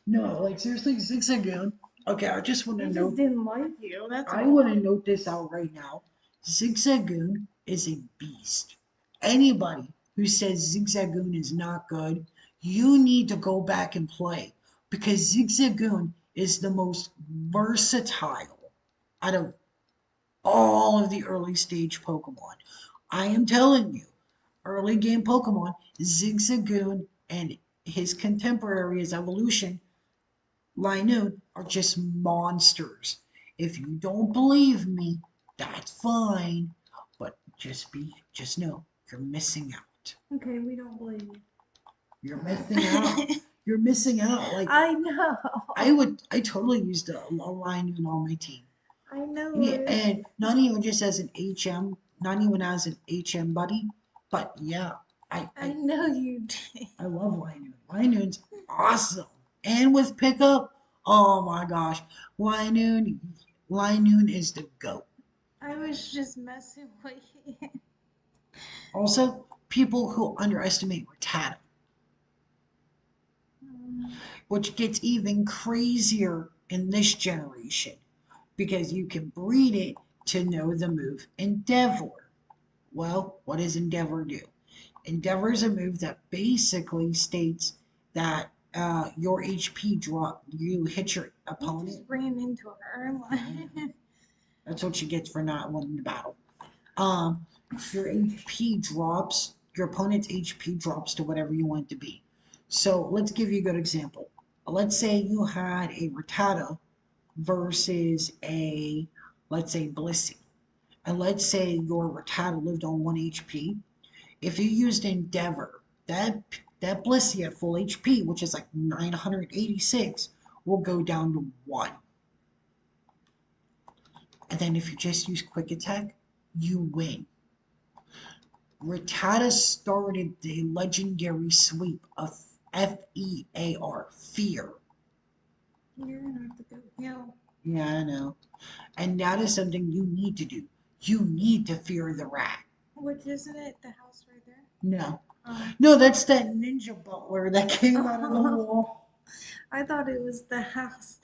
No, like seriously, Zigzagoon. Okay, I just want to He just note. didn't like you, that's I all. want to note this out right now. Zigzagoon is a beast. Anybody who says Zigzagoon is not good, you need to go back and play because Zigzagoon is the most versatile out of all of the early stage Pokemon. I am telling you, early game Pokemon, Zigzagoon and his contemporary, his evolution, Linoon, are just monsters. If you don't believe me, that's fine. But just know you're missing out. Okay, we don't believe you. You're missing out. You're missing out. Like I know. I totally used a Linoon on my team. I know Yeah, it. and not even just as an HM, not even as an HM buddy, but yeah, I I I, know you did. I love Linoon. Linoon's awesome. And with pickup, oh my gosh, Linoon Linoon is the GOAT. I was just messing with you. Also, people who underestimate Rattata, which gets even crazier in this generation because you can breed it to know the move Endeavor. Well, what does Endeavor do? Endeavor is a move that basically states that your HP drop. You hit your You just opponent. ran into her. I'm like, That's what she gets for not winning the battle. Um, your HP drops. Your opponent's HP drops to whatever you want it to be. So let's give you a good example. Let's say you had a Rattata versus a, let's say, Blissey. And let's say your Rattata lived on 1 HP. If you used Endeavor, that Blissey at full HP, which is like 986, will go down to 1. And then if you just use Quick Attack, you win. Rattata started the legendary sweep of FEAR, fear. you're gonna have to go heal. Yeah, I know. And that is something you need to do. You need to fear the rat. Which isn't it? The house right there? No. Oh. No, that's that ninja butler that came out of the Oh. wall. I thought it was the house.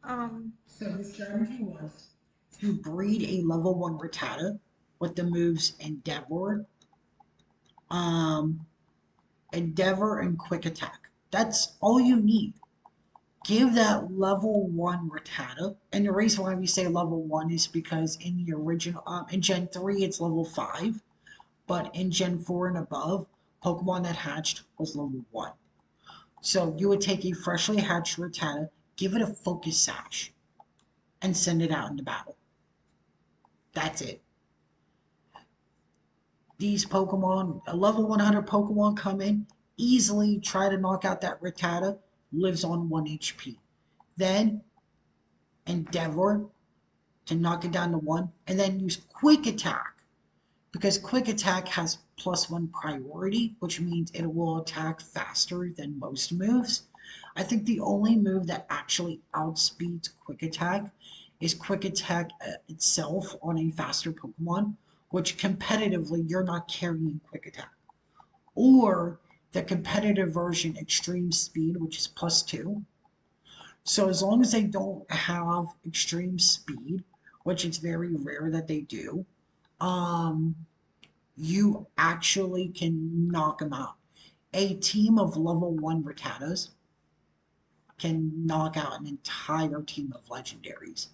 um, So the strategy was to breed a level 1 Rattata with the moves um, Endeavor and Quick Attack. That's all you need. give that level 1 Rattata. And the reason why we say level 1 is because in the original, in Gen 3, it's level 5. But in Gen 4 and above, Pokemon that hatched was level 1. So you would take a freshly hatched Rattata, give it a Focus Sash, and send it out into battle. That's it. These Pokemon, a level 100 Pokemon come in, easily try to knock out that Rattata, lives on 1 HP. Then Endeavor to knock it down to 1, and then use Quick Attack. Because Quick Attack has +1 priority, which means it will attack faster than most moves. I think the only move that actually outspeeds Quick Attack is Quick Attack itself on a faster Pokemon, which competitively you're not carrying Quick Attack. Or the competitive version Extreme Speed, which is +2. So as long as they don't have extreme speed, which it's very rare that they do, um, you actually can knock them out. A team of level 1 Rattatas can knock out an entire team of legendaries.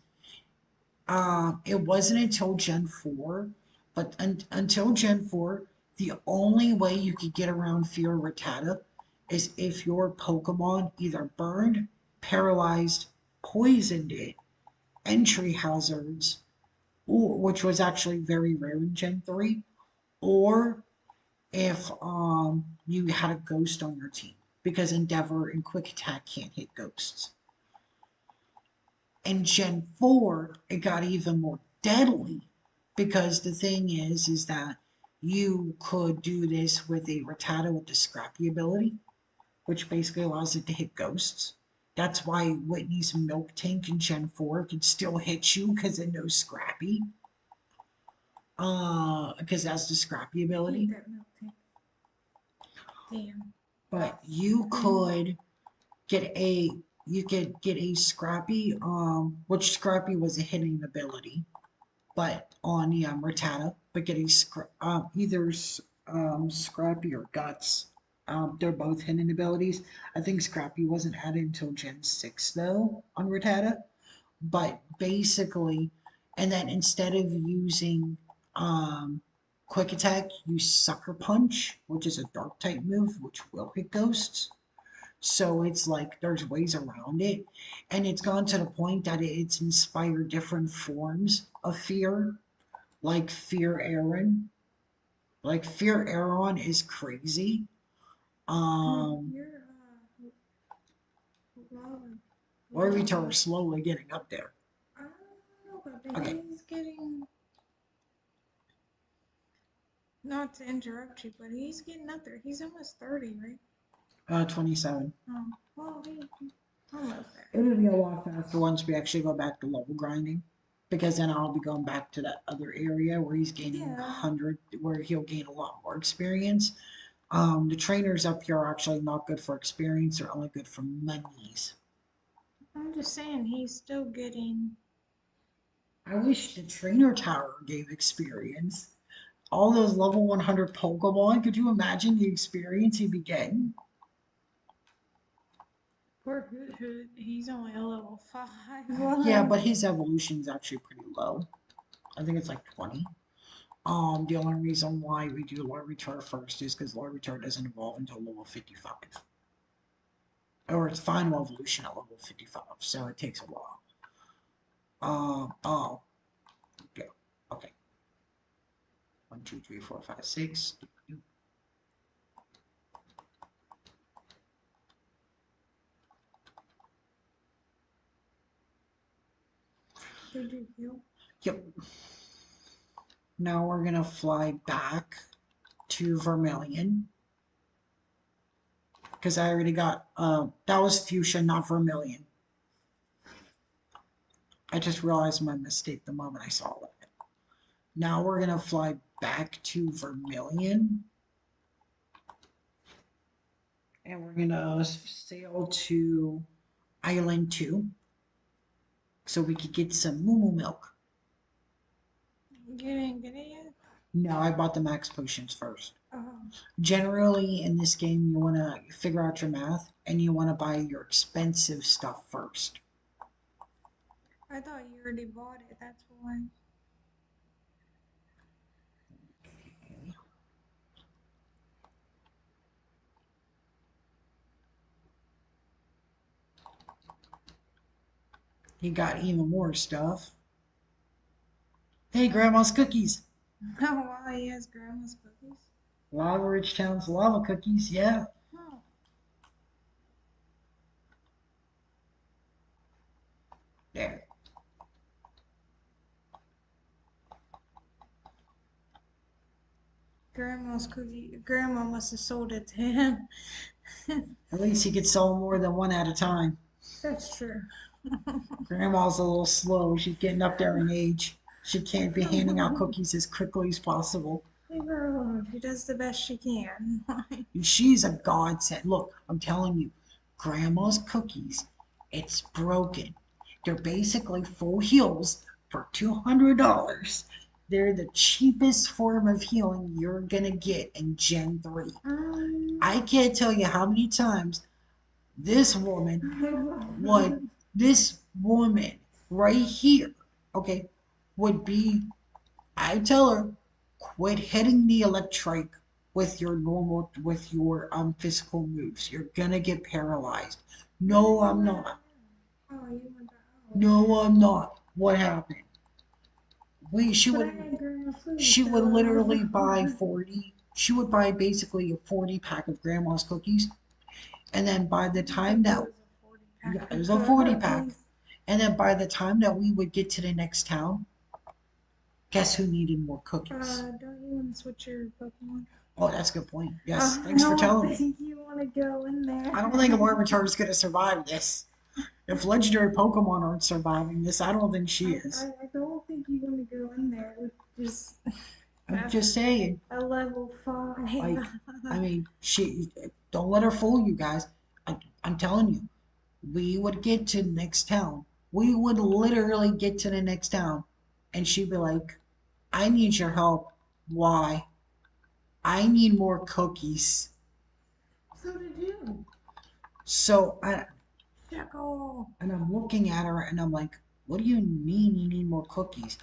It wasn't until Gen 4, but until Gen 4, the only way you could get around Fear Rattata is if your Pokemon either burned, paralyzed, poisoned it, entry hazards, or, which was actually very rare in Gen 3, or if you had a ghost on your team, because Endeavor and Quick Attack can't hit ghosts. In Gen 4, it got even more deadly because the thing is that you could do this with a Rattata with the Scrappy ability, which basically allows it to hit ghosts. That's why Whitney's Milk Tank in Gen 4 can still hit you because it knows Scrappy. Because that's the Scrappy ability. That milk tank. Damn. But you could get a Scrappy, which Scrappy was a hitting ability, but on the Rattata, but get a either Scrappy or Guts. They're both hitting abilities. I think Scrappy wasn't added until Gen 6 though on Rattata. But basically, and then instead of using Quick Attack, use Sucker Punch, which is a Dark type move, which will hit ghosts. So it's like there's ways around it. And it's gone to the point that it's inspired different forms of fear, like Fear Aaron. Like Fear Aaron is crazy. You're Larvitar are slowly getting up there. I don't know about that. Okay. He's getting. Not to interrupt you, but he's getting up there. He's almost 30, right? 27. Oh, well, he almost there. It'll be a lot faster once we actually go back to level grinding. Because then I'll be going back to that other area where he's gaining 100, where he'll gain a lot more experience. The trainers up here are actually not good for experience, they're only good for monies. I'm just saying he's still getting. I wish the trainer tower gave experience. All those level 100 Pokemon, could you imagine the experience he'd be getting? Poor Hoot Hoot. He's only a level 5. Yeah, but his evolution is actually pretty low. I think it's like 20. The only reason why we do Larvitar first is because Larvitar doesn't evolve until level 55. Or its final evolution at level 55, so it takes a while. Oh, yeah, okay. 1, 2, 3, 4, 5, 6. Did you heal? Yep. Now we're gonna fly back to Vermilion. Because I already got, that was Fuchsia, not Vermilion. I just realized my mistake the moment I saw that. Now we're gonna fly back to Vermilion. And we're gonna sail to Island 2. So we could get some moo milk. You didn't get it yet? No, I bought the max potions first. Oh, Generally, in this game, you want to figure out your math and you want to buy your expensive stuff first. I thought you already bought it. That's why. He got even more stuff. Hey, Grandma's cookies. Oh, wow, he has grandma's cookies. Lava Rich Town's lava cookies, yeah. Oh, There. grandma's cookie. Grandma must have sold it to him. At least he could sell more than one at a time. That's true. Grandma's a little slow. She's getting up there in age. She can't be handing out cookies as quickly as possible. Leave her alone. She does the best she can. And she's a godsend. Look, I'm telling you, Grandma's cookies, it's broken. They're basically full heals for $200. They're the cheapest form of healing you're gonna get in Gen 3. I can't tell you how many times this woman would, this woman right here, okay, would be, I tell her, quit hitting the electric with your physical moves. You're gonna get paralyzed. No, I'm not. Oh, you went to No, I'm not. What happened? We But I had grandma food, she would so literally buy 40. She would buy basically a 40 pack of grandma's cookies. And then by the time it that, was a 40 yeah, pack it of was a 40 pack. cookies. And then by the time that we would get to the next town, guess who needed more cookies? Don't you want to switch your Pokemon? Oh, that's a good point. Yes, I thanks for don't telling me. think you want to go in there. I don't think Larvitar is going to survive this. If legendary Pokemon aren't surviving this, I don't think she is. I don't think you want to go in there with just I'm just saying, a level 5. like, I mean, she don't let her fool you guys. I'm telling you, we would get to the next town. We would literally get to the next town, and she'd be like, "I need your help. Why? I need more cookies." So did you. So Shekel. and I'm looking at her, and I'm like, "What do you mean you need more cookies?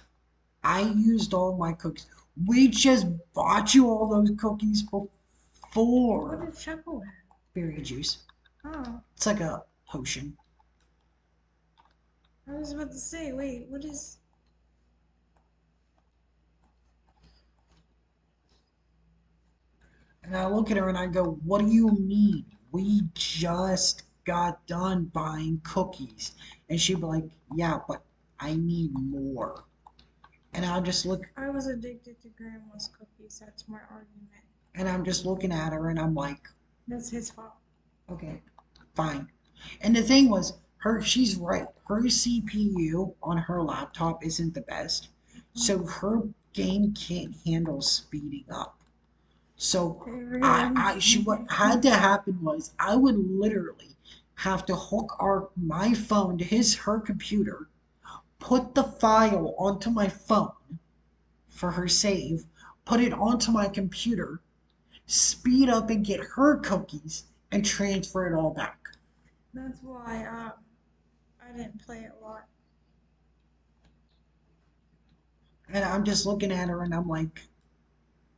I used all my cookies. We just bought you all those cookies What before." did Shekel have? Berry juice. Oh, It's like a potion. I was about to say, wait, what is. And I look at her and I go, "What do you mean? We just got done buying cookies." And she'd be like, "Yeah, but I need more." And I'll just look I was addicted to grandma's cookies. That's my argument. and I'm just looking at her and I'm like, That's his fault. "Okay, fine." And the thing was, she's right. Her CPU on her laptop isn't the best. So her game can't handle speeding up. So Really? what had to happen was I would literally have to hook my phone to her computer, put the file onto my phone for her save, put it onto my computer, speed up and get her cookies, and transfer it all back. That's why I didn't play it a lot. And I'm just looking at her and I'm like,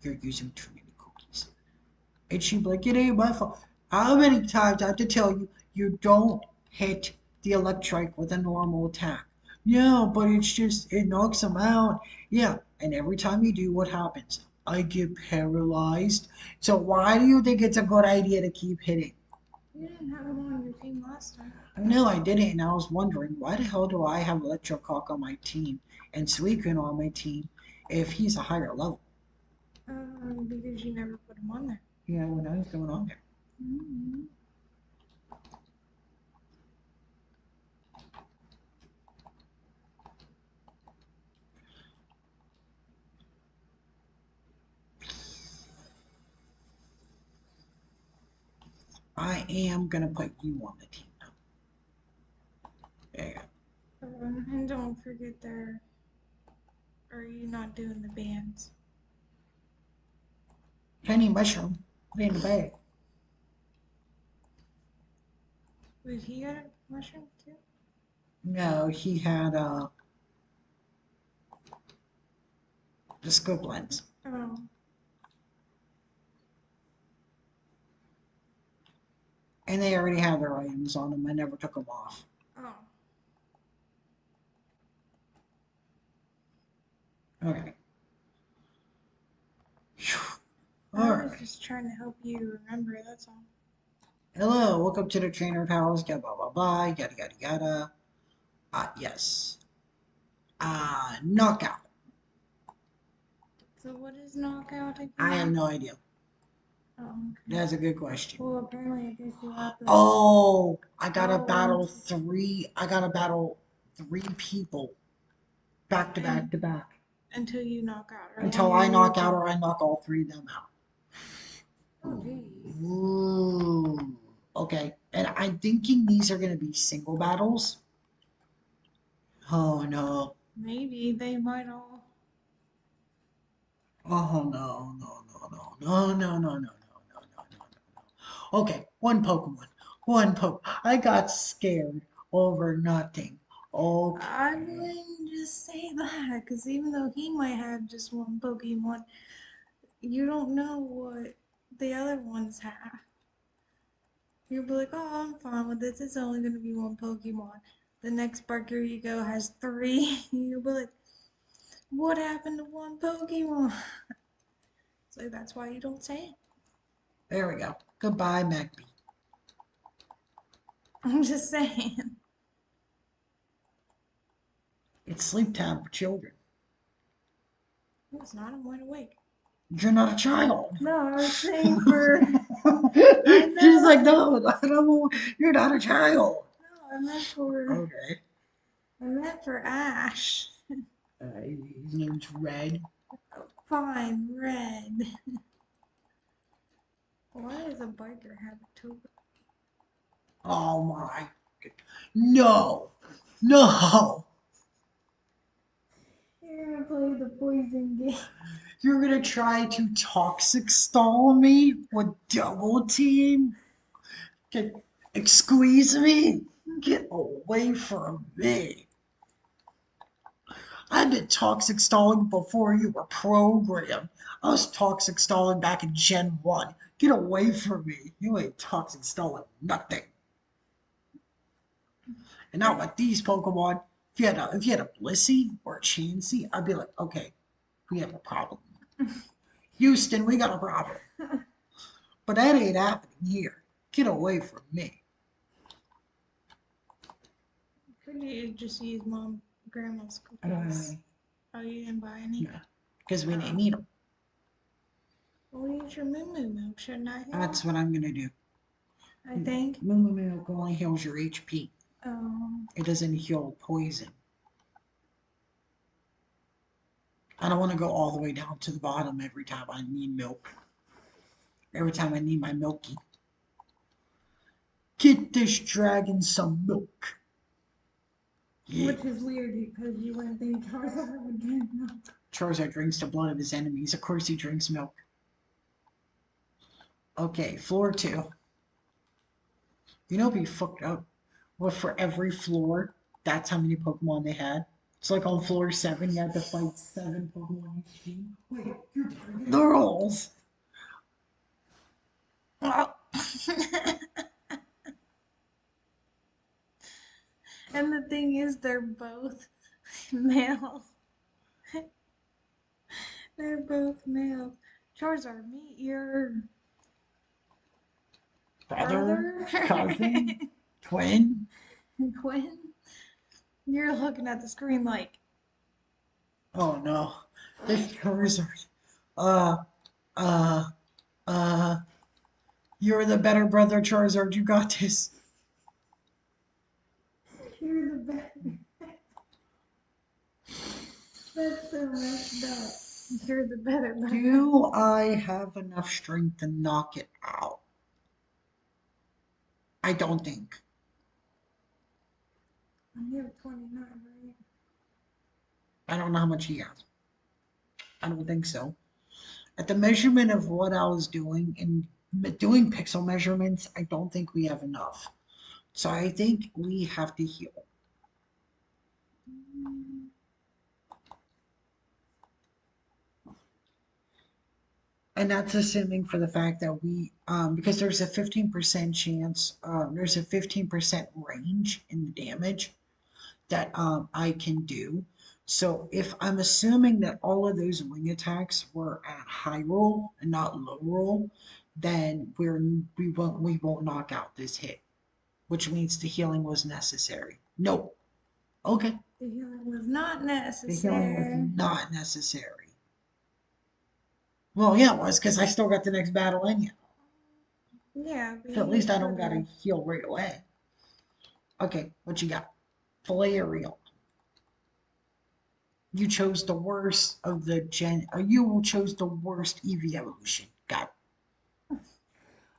"You're using too many cookies." And she'd be like, "It ain't my fault." How many times I have to tell you, you don't hit the electric with a normal attack? "Yeah, but it's just, it knocks them out." Yeah, and every time you do, what happens? I get paralyzed. So why do you think it's a good idea to keep hitting? You didn't have him on your team last time. I know I didn't, and I was wondering, why the hell do I have Electrocock on my team and Suicune on my team if he's a higher level? Because you never put him on there. Yeah, what is going on there? Mm-hmm. I am gonna put you on the team now. Yeah. And don't forget there. Are you not doing the bands? Tiny mushroom. Put it in the bag. Wait, he got a mushroom too? No, he had the scope lens. Oh. And they already had their items on them. I never took them off. Oh. Okay. I All was right. just trying to help you remember, that's all. Hello, welcome to the trainer house. Blah blah blah blah. Yada yada yada. Yes. Knockout. So what is knockout I have again? no idea. Oh, okay. That's a good question. Well, apparently I guess you have to Oh, I gotta go battle into three. I gotta battle three people back to back and to back until you knock out, or when until you're I near knock to. out or I knock all three of them out. Oh, geez. Ooh. Okay, and I'm thinking these are gonna be single battles. Oh no. Maybe they might all. Oh no no no no no no no no no no no no no. Okay, one Pokemon. One Poke. I got scared over nothing. I Okay. wouldn't just say that, because even though he might have just one Pokemon, you don't know what the other ones have. You'll be like, oh, I'm fine with this. It's only going to be one Pokemon. The next Barker you go has three. You'll be like, what happened to one Pokemon? So that's why you don't say it. There we go. Goodbye, Magpie. I'm just saying. It's sleep time for children. It's not. I'm wide awake. You're not a child. No, I was saying for. I She's like, know. no, I don't, you're not a child. No, I meant for. Okay. I meant for Ash. His name's Red. Fine, red. Why does a biker have a toga? Oh my. No. No. You're gonna play the poison game. You're gonna try to toxic stall me with double team? Get, squeeze me? Get away from me. I've been toxic stalling before you were programmed. I was toxic stalling back in Gen 1. Get away from me. You ain't toxic stalling nothing. And not with these Pokemon. If you had a Blissey or a Chansey, I'd be like, okay, we have a problem. Houston, we got a problem. But that ain't happening here. Get away from me. Could you just use mom, grandma's I don't have cookies? any. Oh, you didn't buy any? Yeah, because we didn't Oh. need them. Well, use your moo moo milk, shouldn't I? That's what I'm gonna do. I think. Moo Moo Milk only heals your HP. Oh. It doesn't heal poison. I don't want to go all the way down to the bottom every time I need milk. Every time I need my milky. Get this dragon some milk. Yeah. Which is weird because you wouldn't think Charizard would drink milk. Charizard drinks the blood of his enemies. Of course he drinks milk. Okay, floor 2. You know, be fucked up. Well, for every floor, that's how many Pokemon they had. It's like on floor 7, you had to fight 7 Pokemon each team. Wait, you're breaking the rules. And the thing is, they're both male. They're both male. Charizard, meet your Brother, brother. cousin, twin. Quinn. You're looking at the screen like, Oh no, this Charizard. Uh, uh, uh. You're the better brother, Charizard. You got this. you're the better. That's so messed up. You're the better brother. Do I have enough strength to knock it out? I don't think. You have 29, right? I don't know how much he has. I don't think so. At the measurement of what I was doing and doing pixel measurements, I don't think we have enough. So I think we have to heal. And that's assuming for the fact that because there's a 15% chance, there's a 15% range in the damage that I can do. So if I'm assuming that all of those wing attacks were at high roll and not low roll, then we won't knock out this hit, which means the healing was necessary. Nope. Okay. The healing was not The healing was necessary. not necessary. Well, yeah, it was because I still got the next battle in you. Yeah, but So at you least I don't could gotta have. heal right away. Okay, what you got? Flareal. You chose the worst of the gen. You chose the worst EV evolution. Got it.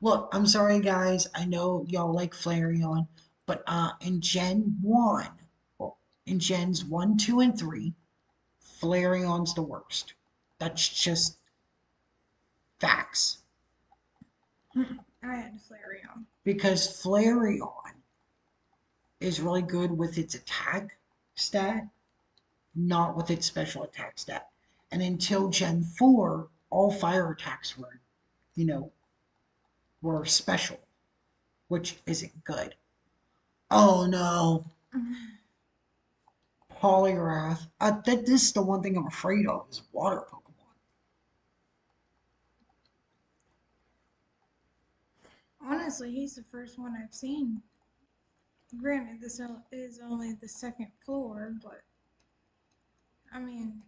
Look, I'm sorry, guys. I know y'all like Flareon, but in Gen 1, well, in Gens 1, 2, and 3, Flareon's the worst. That's just facts. I had Flareon. Because Flareon is really good with its attack stat, not with its special attack stat. And until Gen 4, all fire attacks you know, were special, which isn't good. Oh no, Polyrath. This is the one thing I'm afraid of is water Pokemon. Honestly, he's the first one I've seen. Granted, this is only the second floor, but I mean,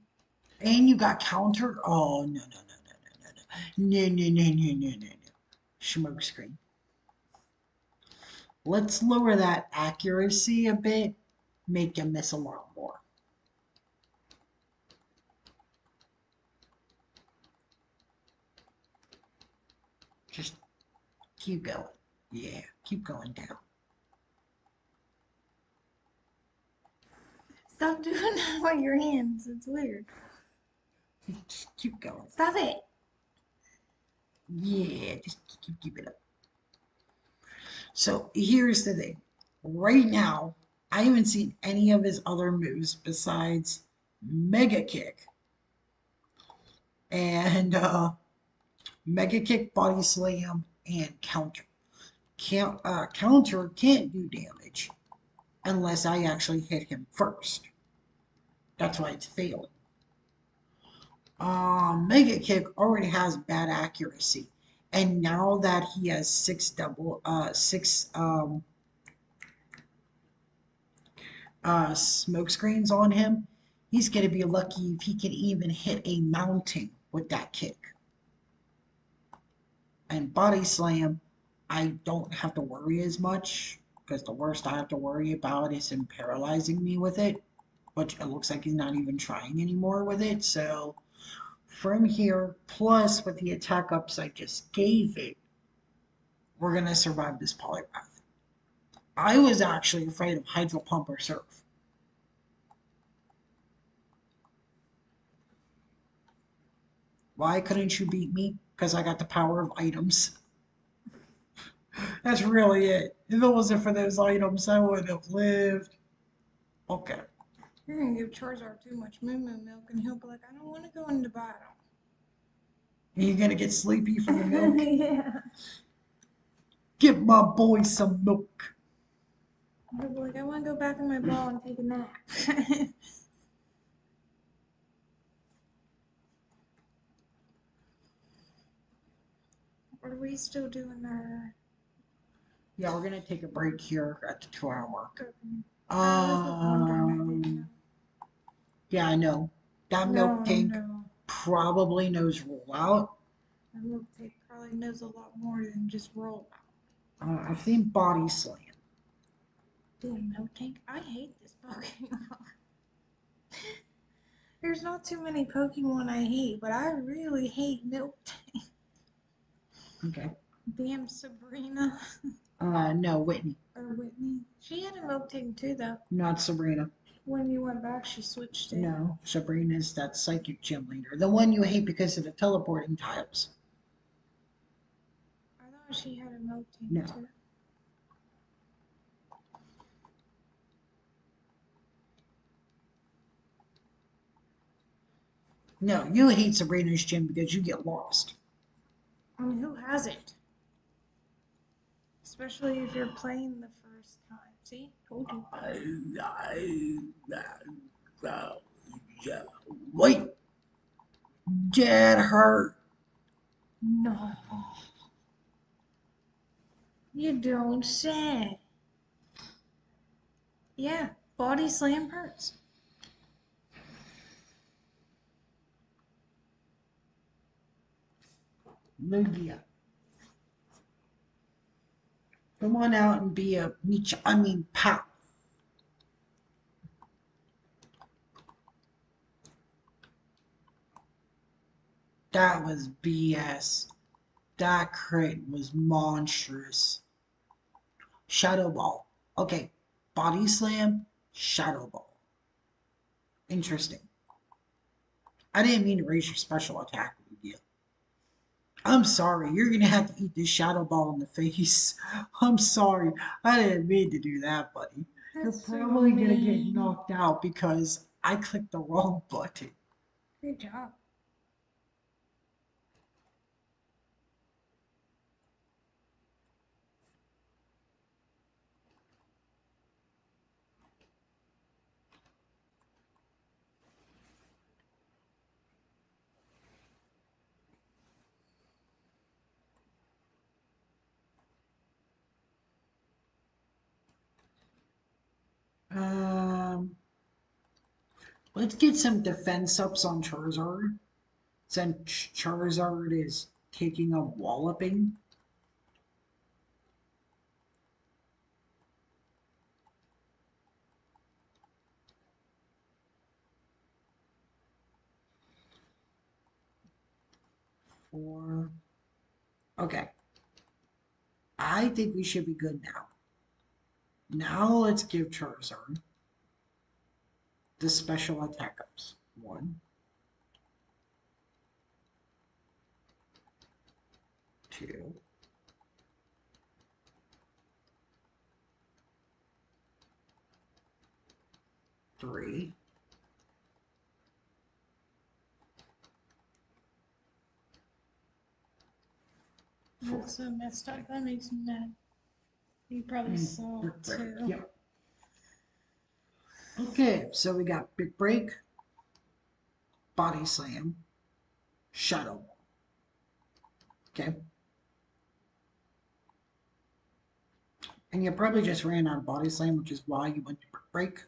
And you got counter. Oh no no no no no no no no no no no no no. Smoke screen. Let's lower that accuracy a bit. Make him miss a lot more. Just keep going. Yeah, keep going down. stop doing that with your hands. It's weird. Just keep going. Stop it. Yeah, just keep it up. So here's the thing. Right now, I haven't seen any of his other moves besides Mega Kick and Mega Kick, Body Slam, and Counter. Counter can't do damage unless I actually hit him first. That's why it's failing. Mega Kick already has bad accuracy, and now that he has six smoke screens on him, he's gonna be lucky if he can even hit a mounting with that kick. And body slam, I don't have to worry as much because the worst I have to worry about is him paralyzing me with it, which it looks like he's not even trying anymore with it. So from here, plus with the attack ups I just gave it, we're gonna survive this polypath. I was actually afraid of Hydro Pump or Surf. Why couldn't you beat me? Because I got the power of items. That's really it. If it wasn't for those items, I would have lived. Okay. You're gonna give Charizard too much moo moo milk, and he'll be like, I don't want to go into battle. You're gonna get sleepy from the milk? Yeah. Give my boy some milk. He'll be like, I want to go back in my ball and take a nap. Are we still doing our? Yeah, we're gonna take a break here at the 2 hour mark. I was just wondering. I didn't know. Um, yeah, I know. That milk No, tank no. probably knows rollout. Our milk tape probably knows a lot more than just roll out. I've seen body slam. Damn milk tank. I hate this Pokemon. There's not too many Pokemon I hate, but I really hate milk tank. Okay. Damn Sabrina No, Whitney. or Whitney. She had a milk tank too, though. Not Sabrina. When you went back, she switched it. No, Sabrina's that psychic gym leader. The one you hate because of the teleporting tiles. I thought she had a milk No. tank too. No, you hate Sabrina's gym because you get lost. I mean, who hasn't? Especially if you're playing the first time. See? Told you. Wait, Dad hurt. No. You don't say. Yeah, body slam hurts. Lugia. Come on out and be a pal. That was BS. That crit was monstrous. Shadow Ball. Okay, Body Slam, Shadow Ball. Interesting. I didn't mean to raise your special attack, Lugia. I'm sorry, you're gonna have to eat this Shadow Ball in the face. I'm sorry, I didn't mean to do that, buddy. You're That's so probably gonna get mean. knocked out because I clicked the wrong button. Good job. Um, let's get some defense ups on Charizard. Since Charizard is taking a walloping. Four. Okay. I think we should be good now. Now let's give Charizard the special attack ups. One, two, three, four. That's so messed up. That makes me mad. You probably And saw Brick it Break. too. Yep. Okay, so we got Big Break, Body Slam, Shadow Ball. Okay. And you probably just ran out of Body Slam, which is why you went to Brick Break.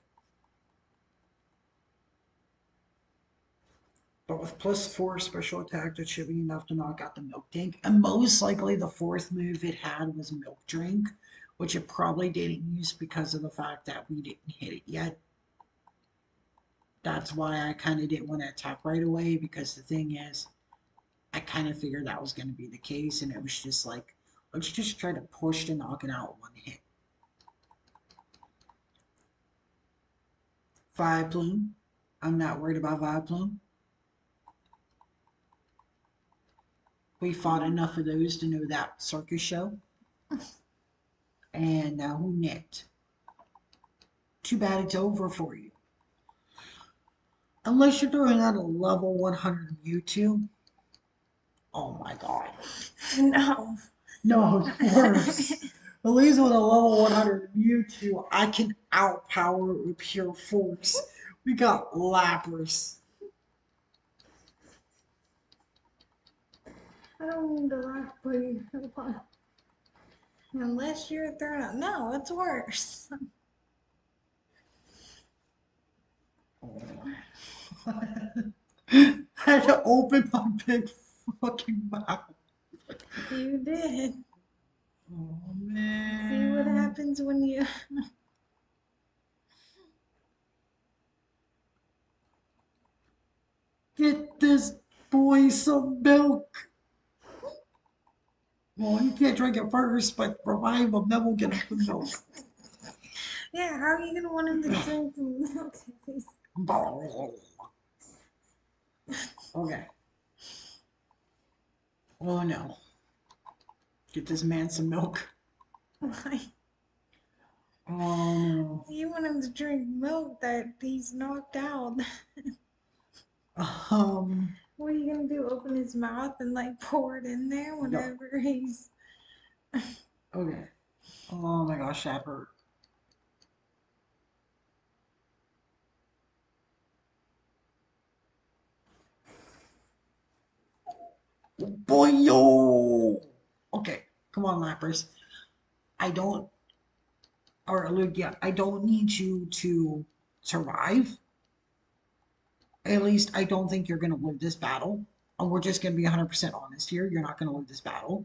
But with +4 special attack, that should be enough to knock out the Milk Tank. And most likely the fourth move it had was Milk Drink, which it probably didn't use because of the fact that we didn't hit it yet. That's why I kind of didn't want to attack right away, because the thing is, I kind of figured that was going to be the case, and it was just like, let's just try to push to knock it out one hit. Vileplume. I'm not worried about Vileplume. We fought enough of those to know that circus show. And now who nicked? Too bad it's over for you. Unless you're throwing out a level 100 Mewtwo. Oh my god. No. No, it's worse. At least with a level 100 Mewtwo, I can outpower it with pure force. We got Lapras. I don't mean to laugh, please. Unless you're throwing out. No, it's worse. I had to open my big fucking mouth. You did. Oh See what man. happens when you. Get this boy some milk. Well, you can't drink it first, but revive him, then we'll get him some milk. Yeah, how are you gonna want him to drink the milk if he's Okay. Oh no. Get this man some milk. like Oh no. you want him to drink milk that he's knocked out? Um, What are you gonna do? Open his mouth and like pour it in there no. whenever he's Okay. Oh my gosh, that hurt. Boy, yo. Okay. Come on, Lappers. I don't, or Lugia, I don't need you to survive. At least I don't think you're going to live this battle. And we're just going to be 100% honest here. You're not going to live this battle.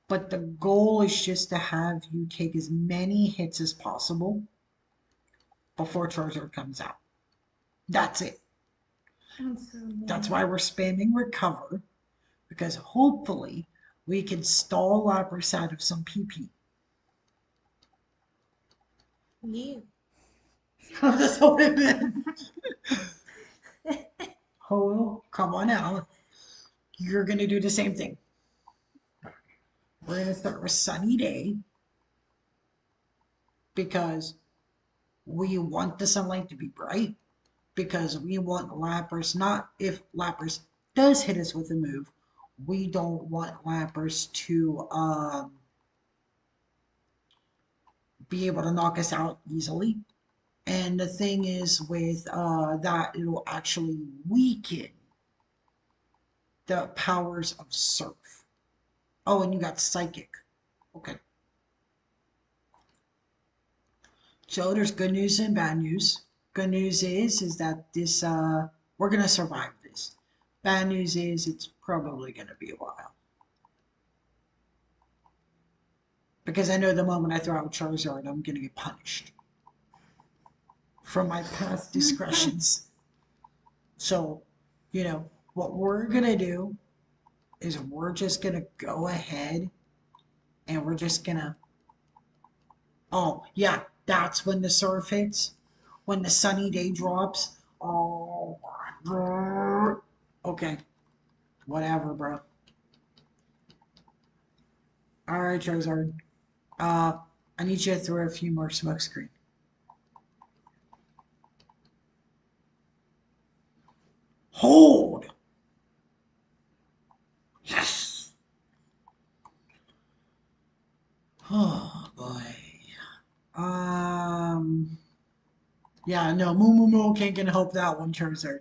But the goal is just to have you take as many hits as possible before Charizard comes out. That's it. I'm so That's mad. why we're spamming recover, because hopefully we can stall Lapras out of some PP. You. That's what it meant. Oh, come on now. You're going to do the same thing. We're going to start with Sunny Day because we want the sunlight to be bright, because we want Lapras, not if Lapras does hit us with a move, we don't want Lapras to be able to knock us out easily. And the thing is with that, it'll actually weaken the powers of Surf. Oh, and you got Psychic. Okay. So there's good news and bad news. Good news is that this we're gonna survive this. Bad news is it's probably gonna be a while. Because I know the moment I throw out Charizard, I'm gonna get punished from my past discretions. So, what we're gonna do is we're just gonna go ahead and we're just gonna. Oh, yeah, that's when the surf hits. When the sunny day drops. Oh, okay, whatever, bro. All right, Charizard. Uh, I need you to throw a few more smokescreen. Hold. Yes. Oh boy. Um. Yeah. No. Moo Moo Moo can't get help that one, Charizard.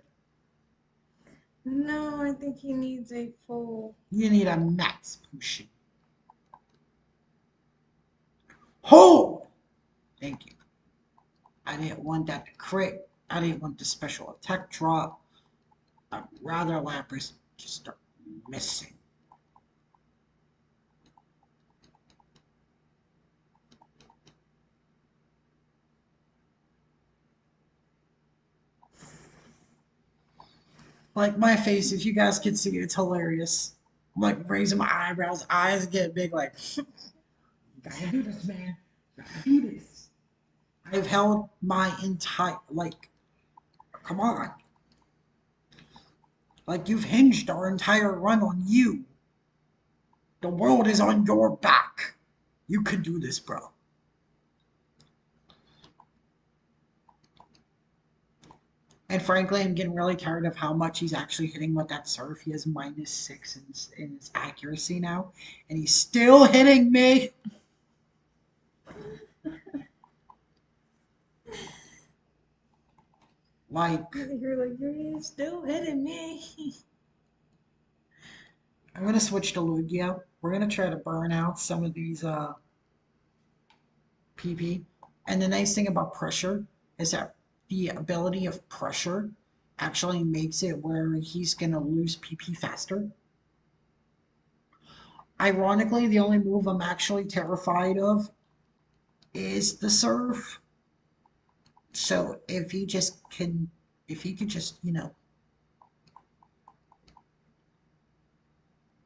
No, I think he needs a full. You need a max potion. Hold. Thank you. I didn't want that to crit. I didn't want the special attack drop. I'd rather Lapras just start missing. Like my face, if you guys can see it, it's hilarious. I'm like raising my eyebrows, eyes get big, like, you gotta do this, man. You gotta do this. I've held my entire, like, come on. Like, you've hinged our entire run on you. The world is on your back. You can do this, bro. And frankly, I'm getting really tired of how much he's actually hitting with that surf. He has -6 in his accuracy now, and he's still hitting me. Like, You're like, you're still hitting me. I'm gonna switch to Lugia. We're gonna try to burn out some of these PP. And the nice thing about pressure is that the ability of pressure actually makes it where he's gonna lose PP faster. Ironically, the only move I'm actually terrified of is the surf. So if he could just,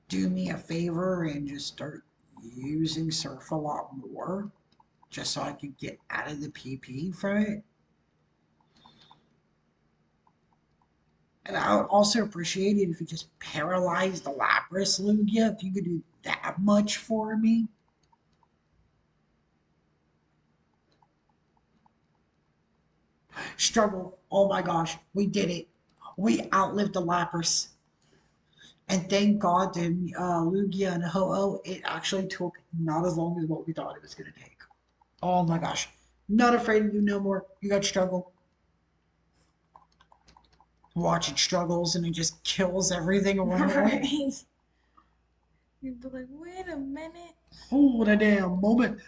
do me a favor and just start using surf a lot more, just so I could get out of the PP from it. And I would also appreciate it if you just paralyzed the Lapras Lugia, if you could do that much for me. Struggle. Oh my gosh, we did it. We outlived the Lapras. And thank God to Lugia and Ho-Oh, it actually took not as long as what we thought it was going to take. Oh my gosh. Not afraid of you no more. You got struggle. Watch it struggles and it just kills everything around it. Right. You'd be like, wait a minute. Hold a damn moment.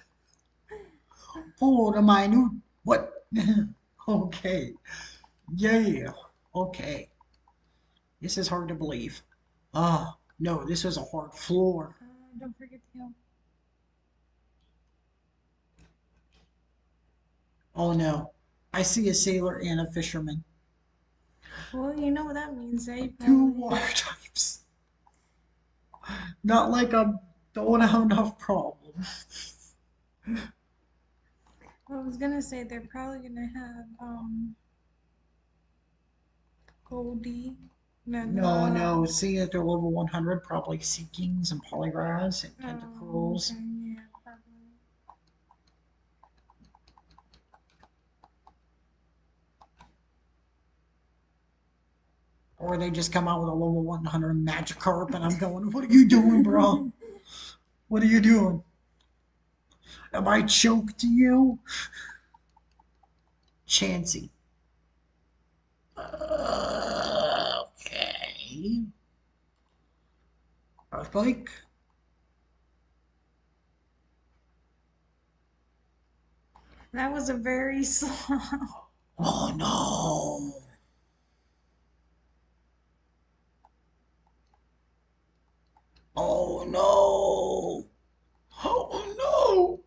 Hold a minute. What? Okay. Yeah. Okay. This is hard to believe. Ah, no, this was a hard floor. Don't forget to heal. Oh no. I see a sailor and a fisherman. Well, you know what that means, eh? Two Probably. water types. Not like I don't have enough problems. I was gonna say they're probably gonna have Goldie and No, no, seeing that they're level 100, probably Seekings and Polygraphs and oh, Tentacruels. okay, yeah, probably. Or they just come out with a level 100 Magikarp and I'm going, what are you doing, bro? What are you doing? Am I choked to you? Chansey. Okay. Earthquake? That was a very slow. Oh no. Oh no. Oh no.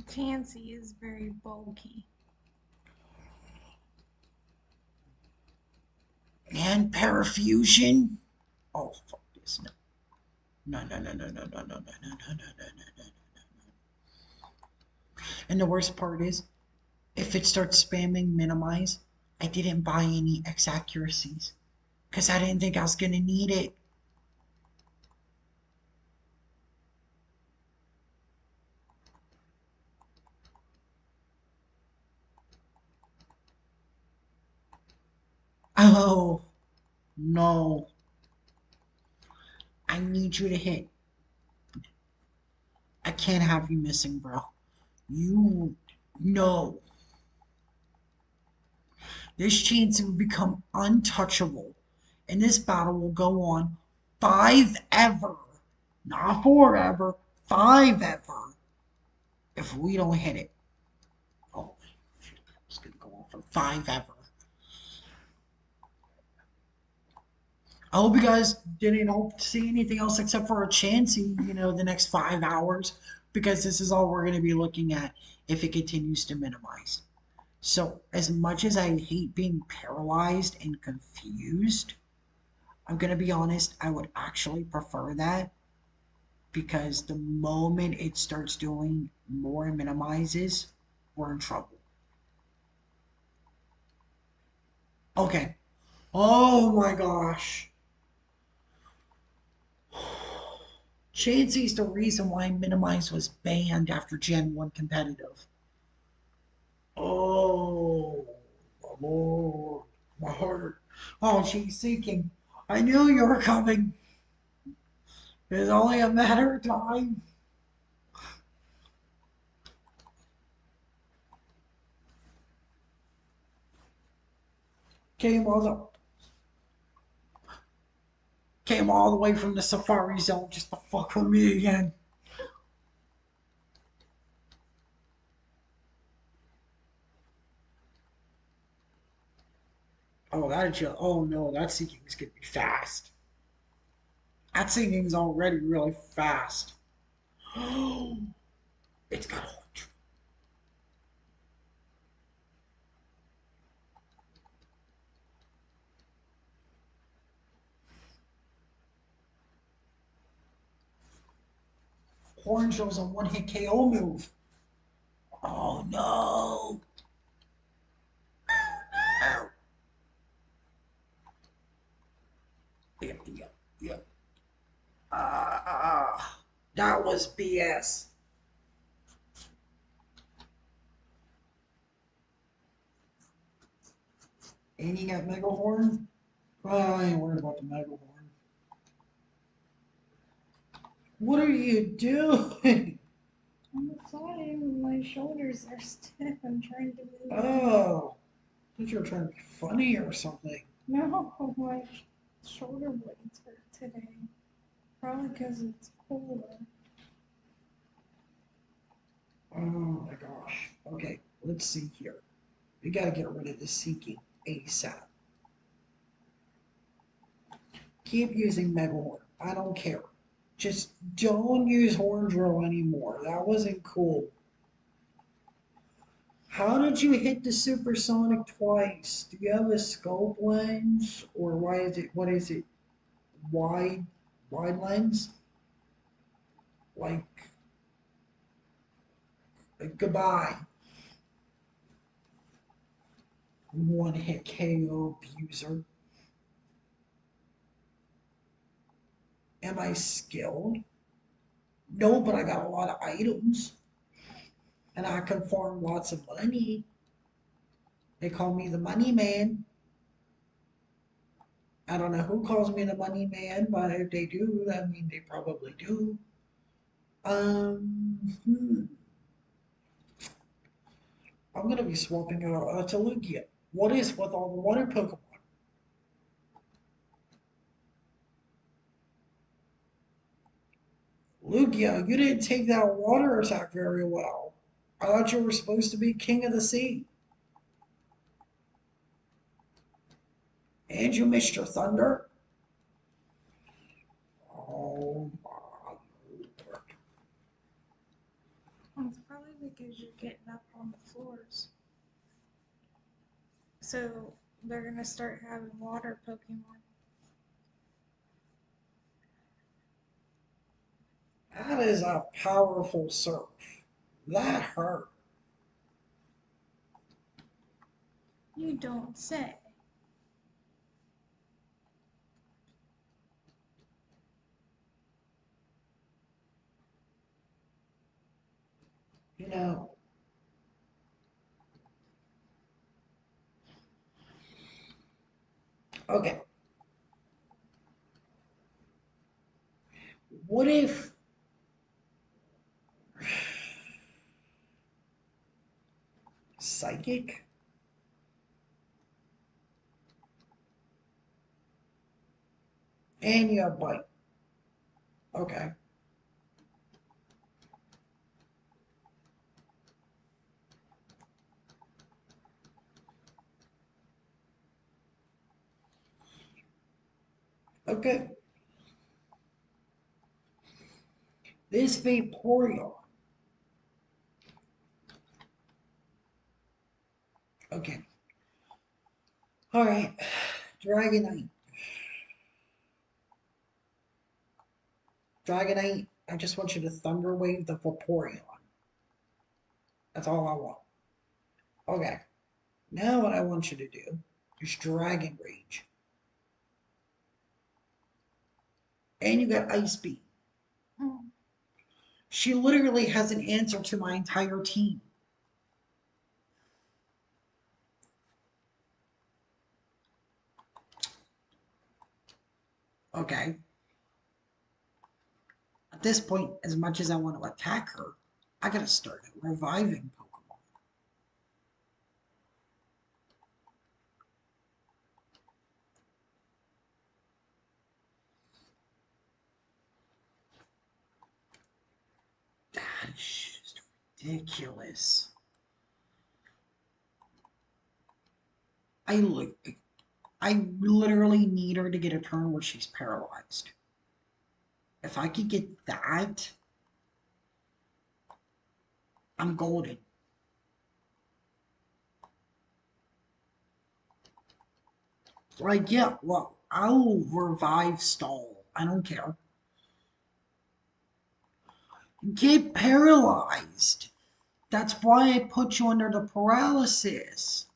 Chansey is very bulky. And Parafusion? Oh, fuck this. No. No, no, no, no, no, no, no, no, no, no, no, no, no. And the worst part is, if it starts spamming minimize, I didn't buy any X accuracies because I didn't think I was gonna need it. Oh no! I need you to hit. I can't have you missing, bro. You no. This chance will become untouchable, and this battle will go on five ever, not forever, five ever. If we don't hit it, oh, it's gonna go on for five ever. I hope you guys didn't hope to see anything else except for a Chansey, the next 5 hours, because this is all we're going to be looking at if it continues to minimize. So, as much as I hate being paralyzed and confused, I'm going to be honest, I would actually prefer that because the moment it starts doing more minimizes, we're in trouble. Okay. Oh my gosh. Chansey's the reason why Minimize was banned after Gen 1 competitive. Oh, my lord. My heart. Oh, she's sinking. I knew you were coming. It's only a matter of time. Came all the came all the way from the Safari Zone just to fuck with me again. Oh, oh no, that sinking's gonna be fast. That sinking's already really fast. It's got a Orange was a one-hit KO move. Oh no! Ow. Yeah, yeah, yeah. That was BS. And you got Megahorn? Well, I ain't worried about the Megahorn. What are you doing? I'm sorry, my shoulders are stiff. I'm trying to move. Oh, I thought you were trying to be funny or something. No, my shoulder blades hurt today. Probably because it's cooler. Oh my gosh. Okay, let's see here. We gotta get rid of the Seeking ASAP. Keep using Megahorn. I don't care. Just don't use Horn Drill anymore. That wasn't cool. How did you hit the supersonic twice? Do you have a scope lens? Or why is it, what is it? Wide, wide lens? Like, goodbye. One hit KO abuser. Am I skilled? No, but I got a lot of items. And I can farm lots of money. They call me the money man. I don't know who calls me the money man, but if they do, I mean, they probably do. Hmm. I'm going to be swapping out to Lugia. What is with all the water Pokemon? Lugia, you didn't take that water attack very well. I thought you were supposed to be king of the sea. And you missed your thunder? Oh my lord. It's probably because you're getting up on the floors. So they're gonna start having water Pokemon. That is a powerful surf. That hurt. You don't say. You know, okay. What if psychic? And you have bite. Okay. Okay. This Vaporeon. Okay. Alright. Dragonite. Dragonite, I just want you to Thunder Wave the Vaporeon. That's all I want. Okay. Now what I want you to do is Dragon Rage. And you got Ice Beam. Oh, She literally has an answer to my entire team. Okay. At this point, as much as I want to attack her, I gotta start reviving Pokemon. That is just ridiculous. I look. I literally need her to get a turn where she's paralyzed. If I could get that, I'm golden. Like, yeah, well, I'll revive stall. I don't care. Get paralyzed. That's why I put you under the paralysis.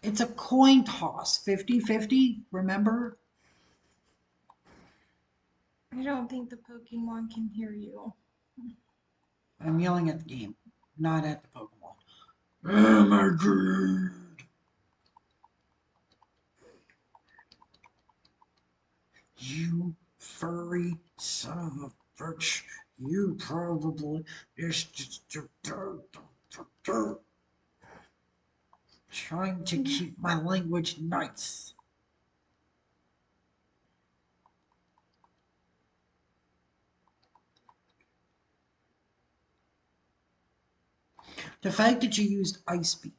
It's a coin toss, 50-50. Remember? I don't think the Pokemon can hear you. I'm yelling at the game, not at the Pokemon. Oh my god. You furry son of a bitch. You probably is just trying to keep my language nice. The fact that you used Ice Beam,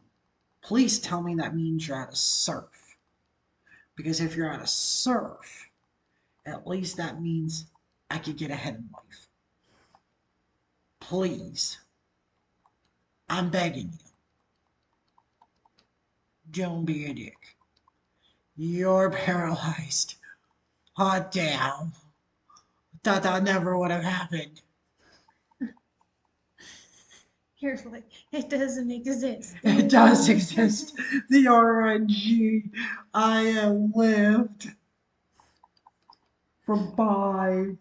please tell me that means you're out of surf. Because if you're out of surf, at least that means I could get ahead in life. Please. I'm begging you. Don't be a dick. You're paralyzed. Hot damn. Thought that never would have happened. You're like, it doesn't exist. It does exist. The RNG. I have lived. Revive.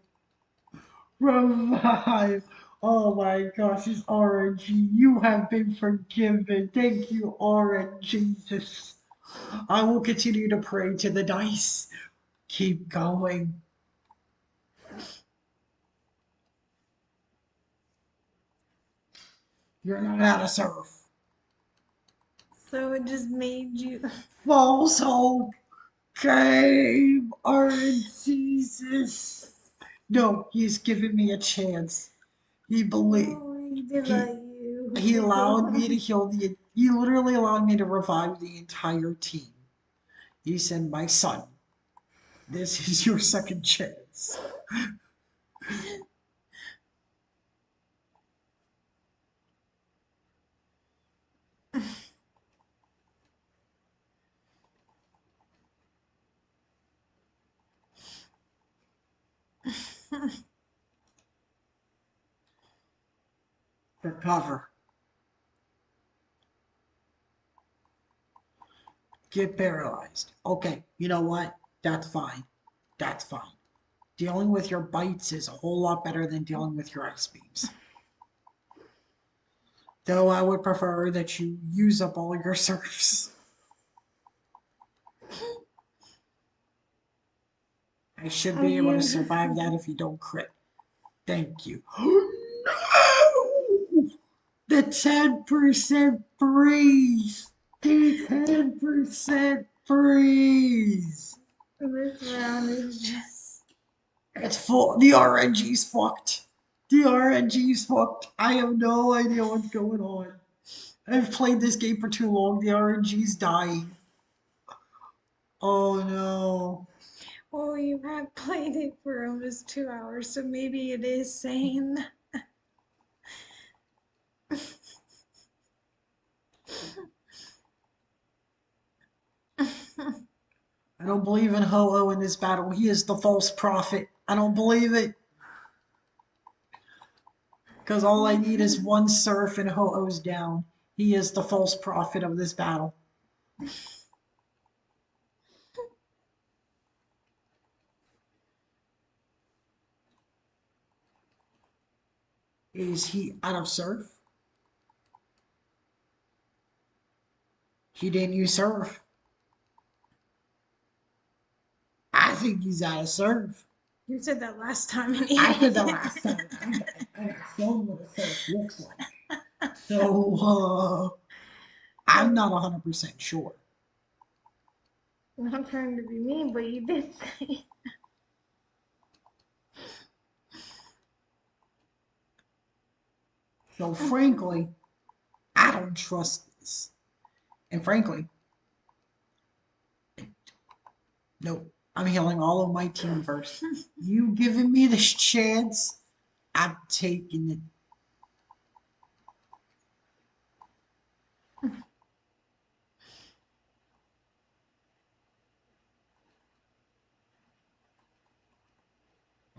Revive. Oh my gosh, it's RNG. You have been forgiven. Thank you, RNG. I will continue to pray to the dice. Keep going. You're not out of surf. So it just made you. False hope came. RNG. No, he's given me a chance. He believed. Oh, he did He let you. he allowed me to heal the. He literally allowed me to revive the entire team. He said, "My son, this is your second chance." Recover. Get paralyzed. Okay, you know what? That's fine. That's fine. Dealing with your bites is a whole lot better than dealing with your ice beams. Though I would prefer that you use up all your surfs. I should Oh, be able to you. survive that if you don't crit. Thank you. Oh no! The 10% freeze! The 10% freeze! This round is just. It's full. The RNG's fucked. The RNG's fucked. I have no idea what's going on. I've played this game for too long. The RNG's dying. Oh no. Well, you have played it for almost 2 hours, so maybe it is sane. I don't believe in Ho-Oh in this battle. He is the false prophet. I don't believe it. Because all I need is one surf and Ho-Oh's down. He is the false prophet of this battle. Is he out of surf? He didn't use surf. I think he's out of surf. You said that last time and he I said that didn't. last time. I got shown what a surf looks like. So I'm not 100% sure. I'm not trying to be mean, but you did say. So frankly, I don't trust this. And frankly, nope. I'm healing all of my team first. You giving me this chance? I'm taking it.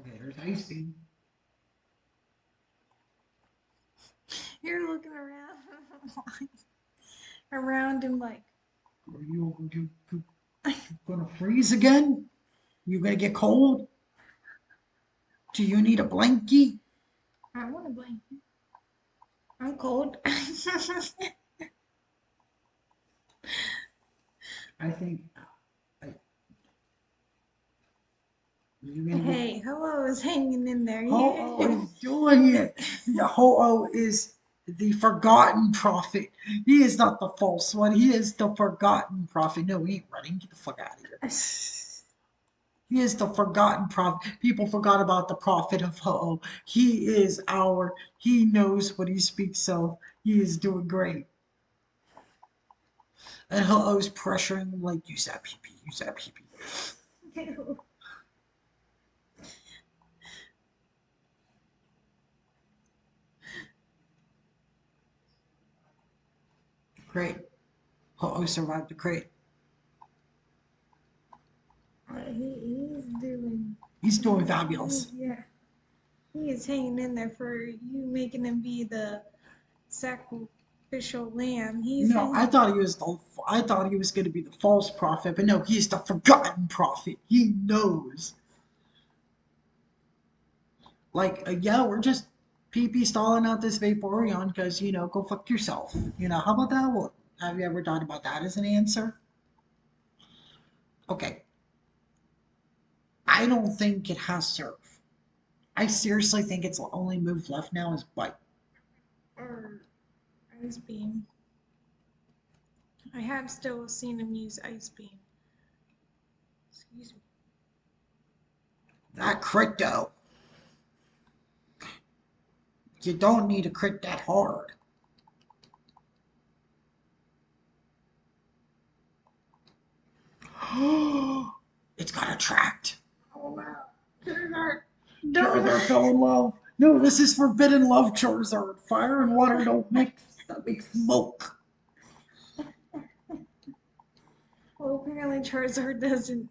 Okay, there's Ice Beam. looking around, around him like, Are you gonna freeze again? You gonna get cold? Do you need a blankie? I want a blanket. I'm cold. I think I, you gonna get. Hey, hello is hanging in there. Ho-Oh Yeah. is doing it. The Ho-Oh is the forgotten prophet. He is not the false one. He is the forgotten prophet. No, he ain't running. Get the fuck out of here. He is the forgotten prophet. People forgot about the prophet of Ho-Oh. He knows what he speaks of. He is doing great. And Ho-Oh's pressuring him like, use that pee-pee, use that pee-pee. Great. Ho-Oh survived the crate. He's doing. He's doing fabulous. Yeah. He is hanging in there for you, making him be the sacrificial lamb. He's No, I thought he was going to be the false prophet, but no, he's the forgotten prophet. He knows. Like, yeah, we're just pee stalling out this Vaporeon because, go fuck yourself. How about that? Well, have you ever thought about that as an answer? Okay, I don't think it has Surf. I seriously think its only move left now is Bite. or ice beam. I have still seen him use ice beam. Excuse me. That crit, though. You don't need to crit that hard. It's got attract. Oh wow. Charizard. Charizard No. fell in love. No, this is forbidden love, Charizard. Fire and water don't mix. That makes smoke. Well, apparently Charizard doesn't.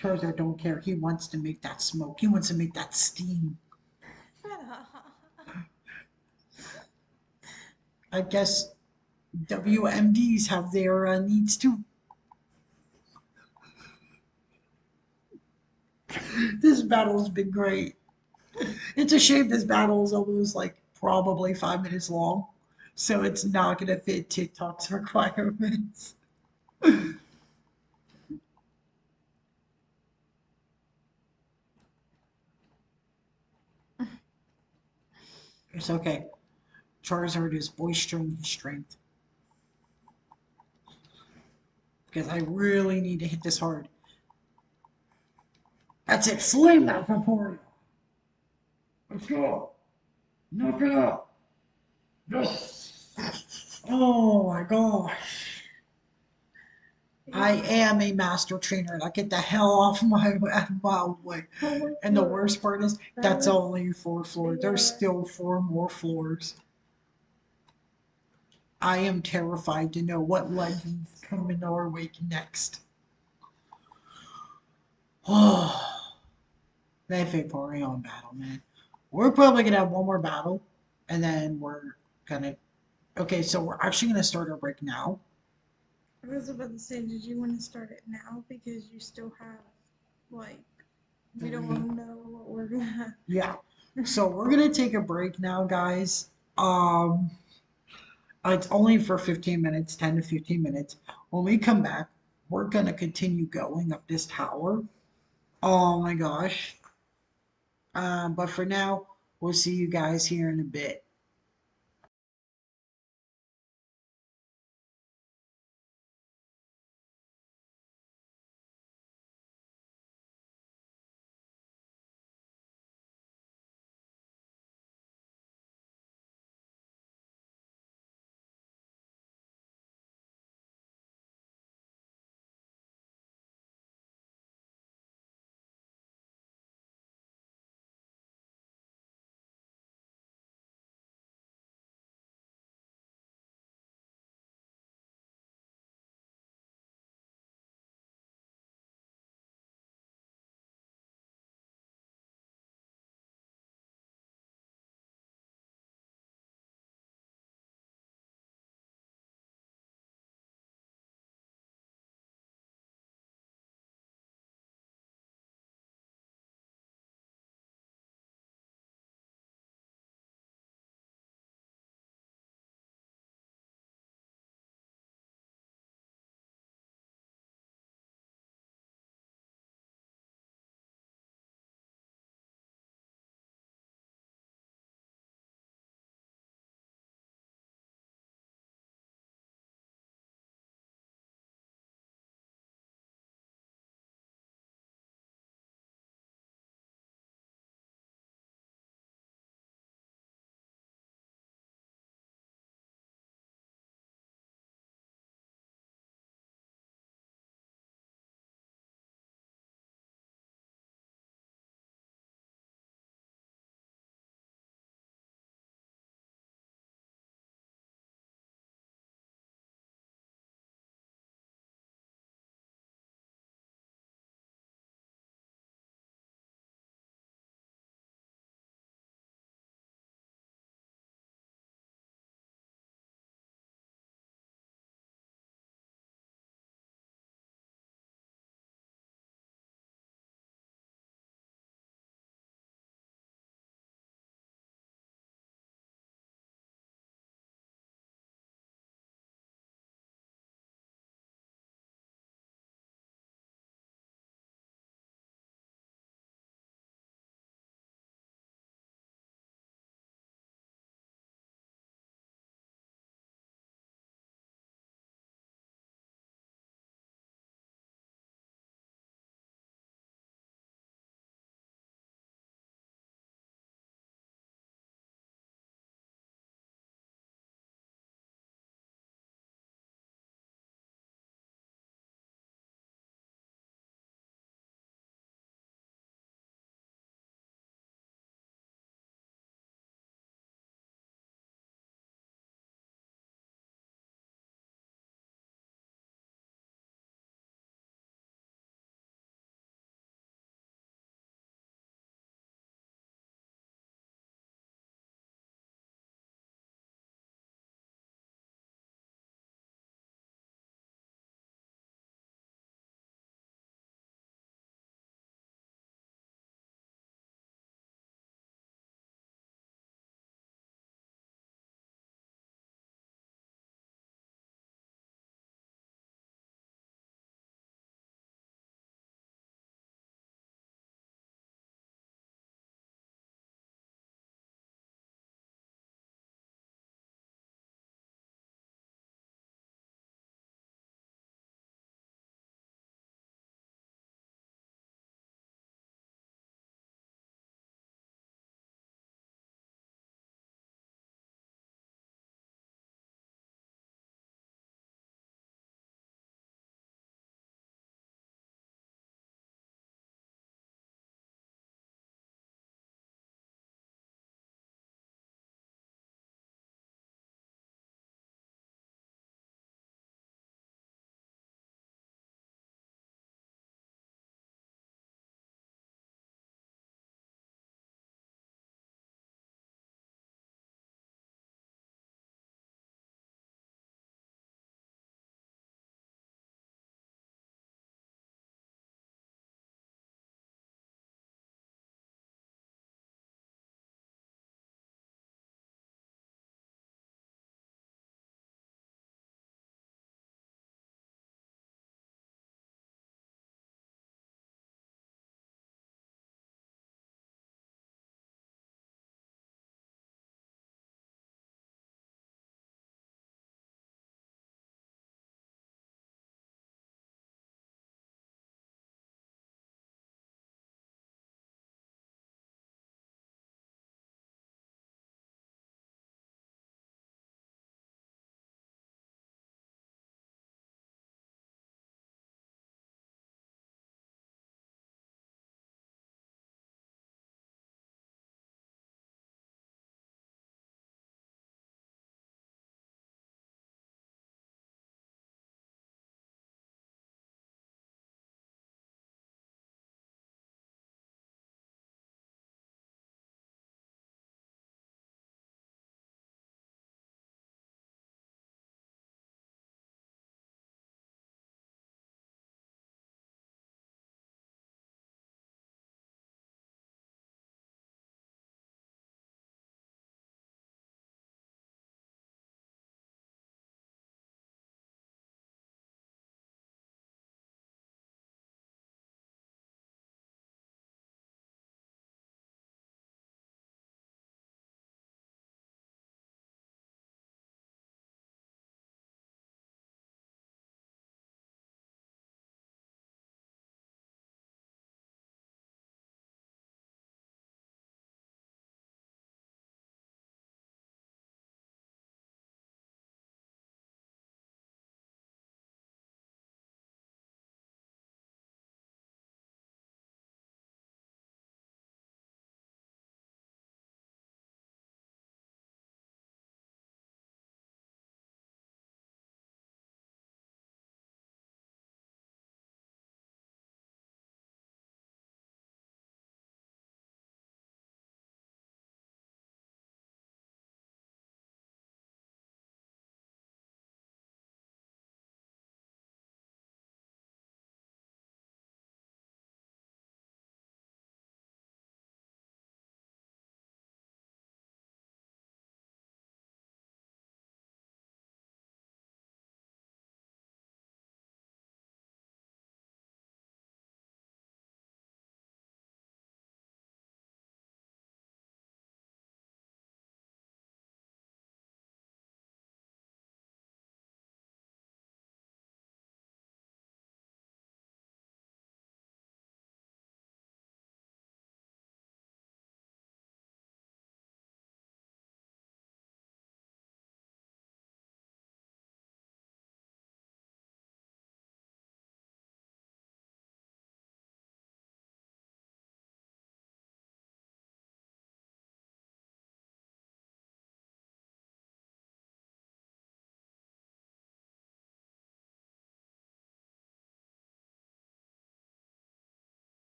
Charizard don't care. He wants to make that smoke. He wants to make that steam. Shut up. I guess WMDs have their needs too. This battle's been great. It's a shame this battle is almost like probably 5 minutes long. So it's not going to fit TikTok's requirements. It's okay. Charizard is bolstering his strength. Because I really need to hit this hard. That's it. Slam that Vaporeon. Let's go. Knock it out. Yes. Oh my gosh. I am a master trainer. Now get the hell off my way. And the worst part is that's only 4 floors. There's still 4 more floors. I am terrified to know what legends come in our wake next. Oh, that Vaporeon battle, man. We're probably gonna have one more battle, and then we're gonna. Okay, so we're actually gonna start our break now. I was about to say, did you want to start it now because you still have like we don't want to know what we're gonna. Yeah. So we're gonna take a break now, guys. Um, it's only for 15 minutes, 10 to 15 minutes. When we come back, we're gonna continue going up this tower. Oh my gosh. But for now, we'll see you guys here in a bit.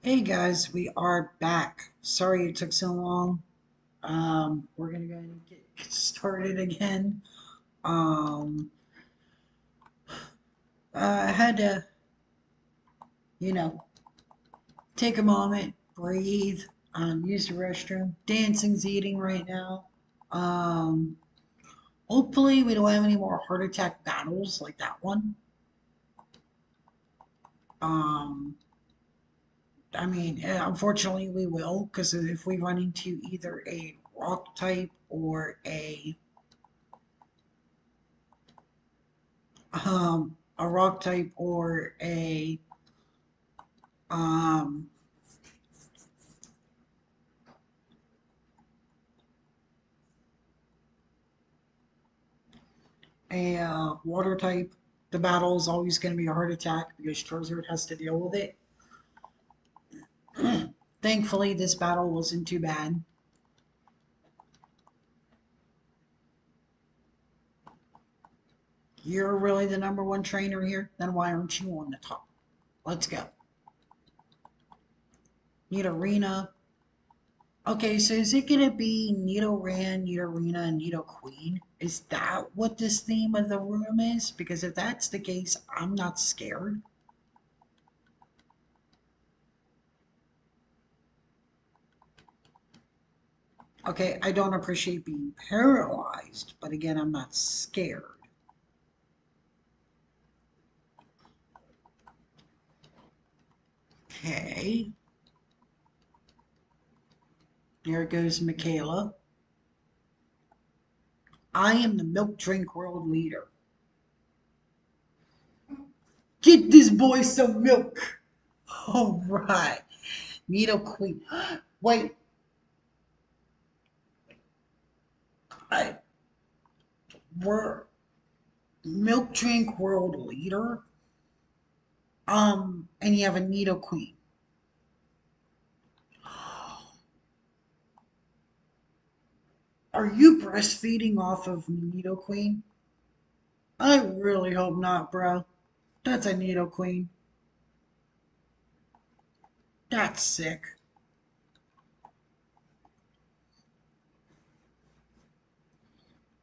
Hey guys, we are back. Sorry it took so long. We're gonna go ahead and get started again. Um, I had to, you know, take a moment, breathe, use the restroom. Dancing's eating right now. Um, Hopefully we don't have any more heart attack battles like that one. Um, Unfortunately we will, because if we run into either a rock type or a rock type or um, a water type, the battle is always going to be a heart attack because Charizard has to deal with it. Thankfully, this battle wasn't too bad. You're really the number one trainer here, then why aren't you on the top? Let's go. Need Arena. Okay, so is it gonna be Nidoran, Nidorina, and Nidoqueen? Is that what this theme of the room is? Because if that's the case, I'm not scared. Okay, I don't appreciate being paralyzed, but again, I'm not scared. Okay, there goes Michaela. I am the milk drink world leader. Get this boy some milk. All right, Nidoqueen. Wait, I we're milk drink world leader. And you have a Nidoqueen. Are you breastfeeding off of Nidoqueen? I really hope not, bro. That's a Nidoqueen. That's sick.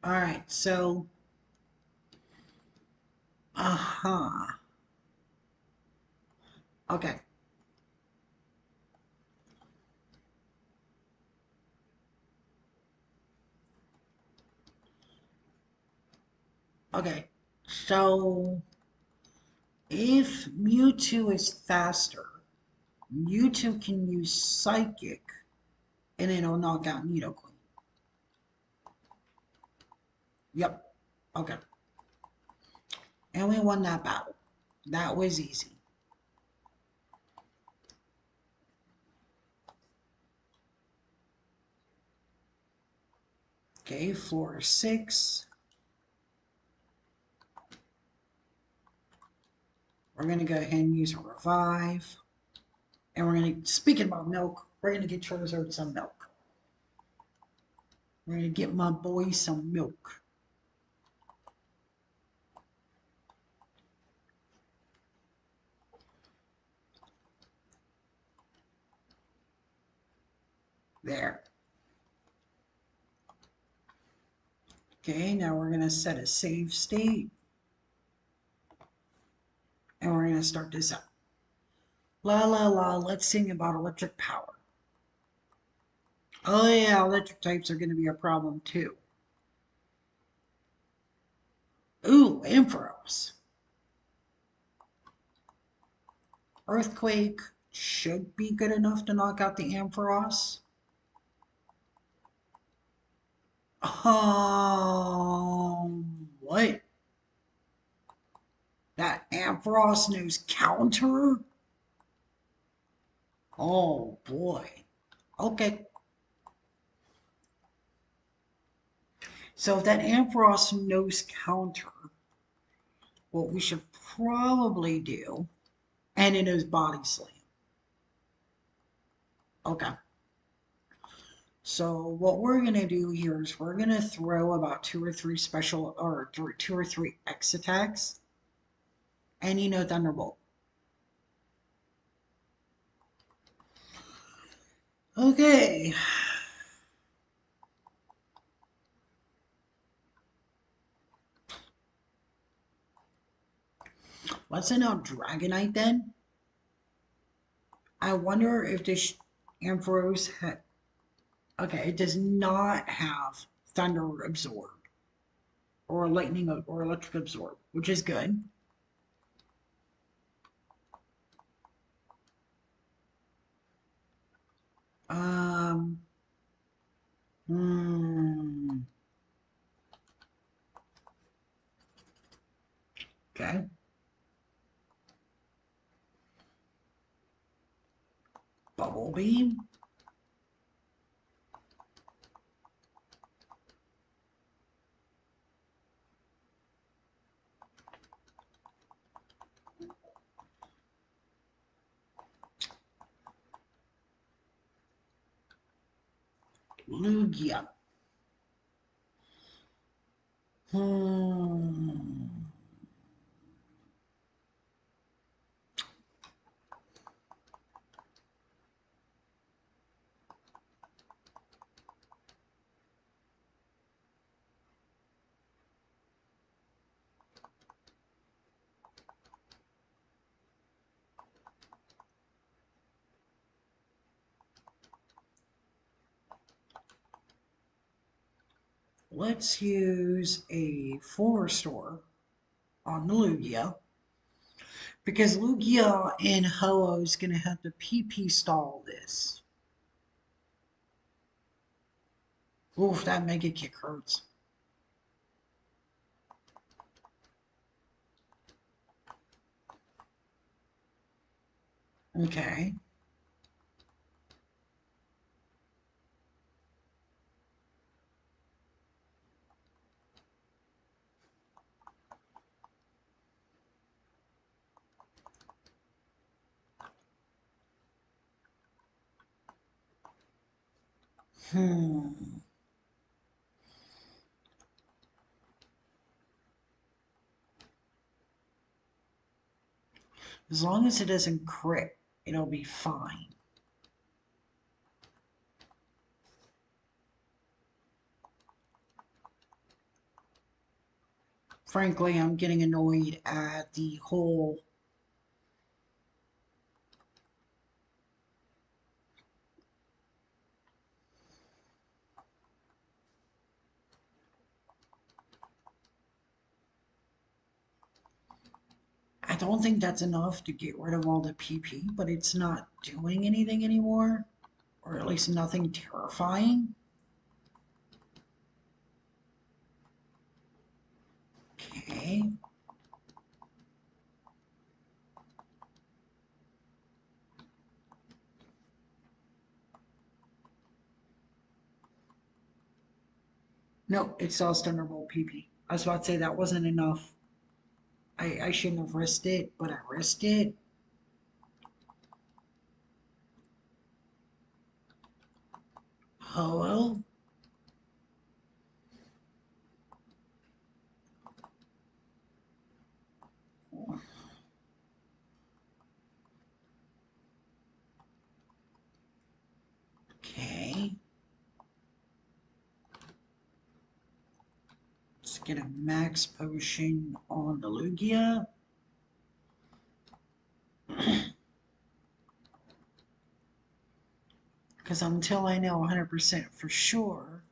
All right, so, uh-huh. Okay, okay. So, if Mewtwo is faster, Mewtwo can use Psychic, and it'll knock out Nidoqueen. Yep. Okay. And we won that battle. That was easy. Okay, floor 6. We're going to go ahead and use a revive. And we're going to, speaking about milk, we're going to get Charizard some milk. We're going to get my boy some milk. There. Okay, now we're going to set a save state. And we're going to start this up. La la la, let's sing about electric power. Oh yeah, electric types are going to be a problem too. Ooh, Ampharos. Earthquake should be good enough to knock out the Ampharos. What? That Ampharos knows counter? Oh boy. Okay. So if that Ampharos knows counter, what we should probably do, and it knows body slam. Okay. So what we're gonna do here is we're gonna throw about two or three special or two or three X attacks, and Thunderbolt. Okay. Let's send out Dragonite then. I wonder if this Ampharos okay, it does not have Thunder Absorb or Lightning or Electric Absorb, which is good. Um, hmm, okay. Bubble Beam. Lugia. Hmm. Let's use a full restore on the Lugia because Lugia and Ho-Oh is going to have to PP stall this. Oof, that Mega Kick hurts. Okay. Hmm. As long as it doesn't crit, it'll be fine. Frankly, I'm getting annoyed at the whole I don't think that's enough to get rid of all the PP, but it's not doing anything anymore, or at least nothing terrifying. Okay. No, it still has Thunderbolt PP. I was about to say that wasn't enough. I shouldn't have risked it, but I risked it. Oh well. Okay. Let's get a max potion on the Lugia. Because until I know 100% for sure,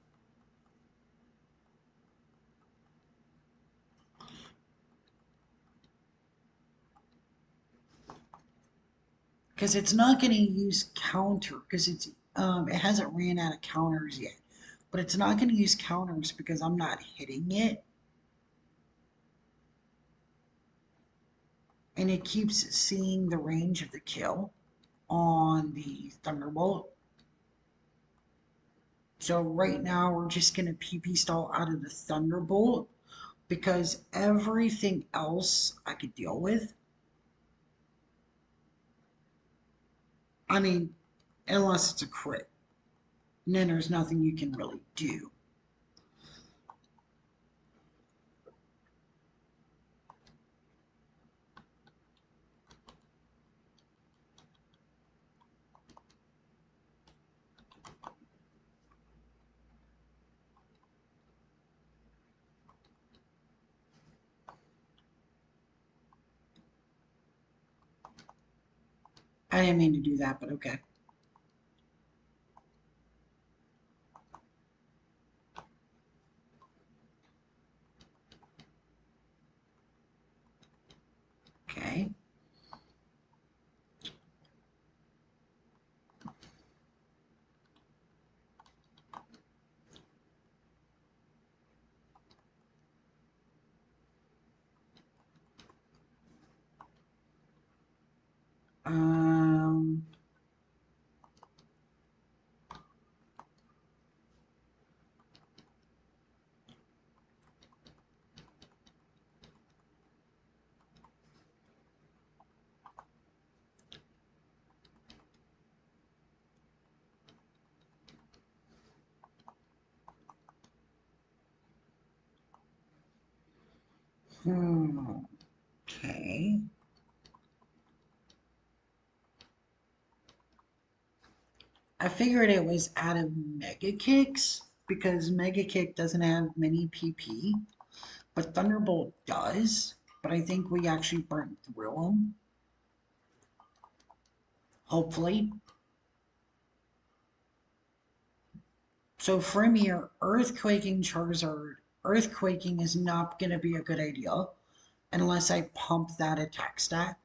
because it's not going to use counter, because it hasn't ran out of counters yet. But it's not going to use counters because I'm not hitting it. And it keeps seeing the range of the kill on the Thunderbolt. So right now we're just going to PP stall out of the Thunderbolt because everything else I could deal with. I mean, unless it's a crit. And then there's nothing you can really do. I didn't mean to do that, but okay. Okay. Um, okay. I figured it was out of Mega Kicks because Mega Kick doesn't have many PP, but Thunderbolt does. But I think we actually burnt through them. Hopefully. So from here, Earthquaking Charizard. Earthquaking is not going to be a good idea unless I pump that attack stat.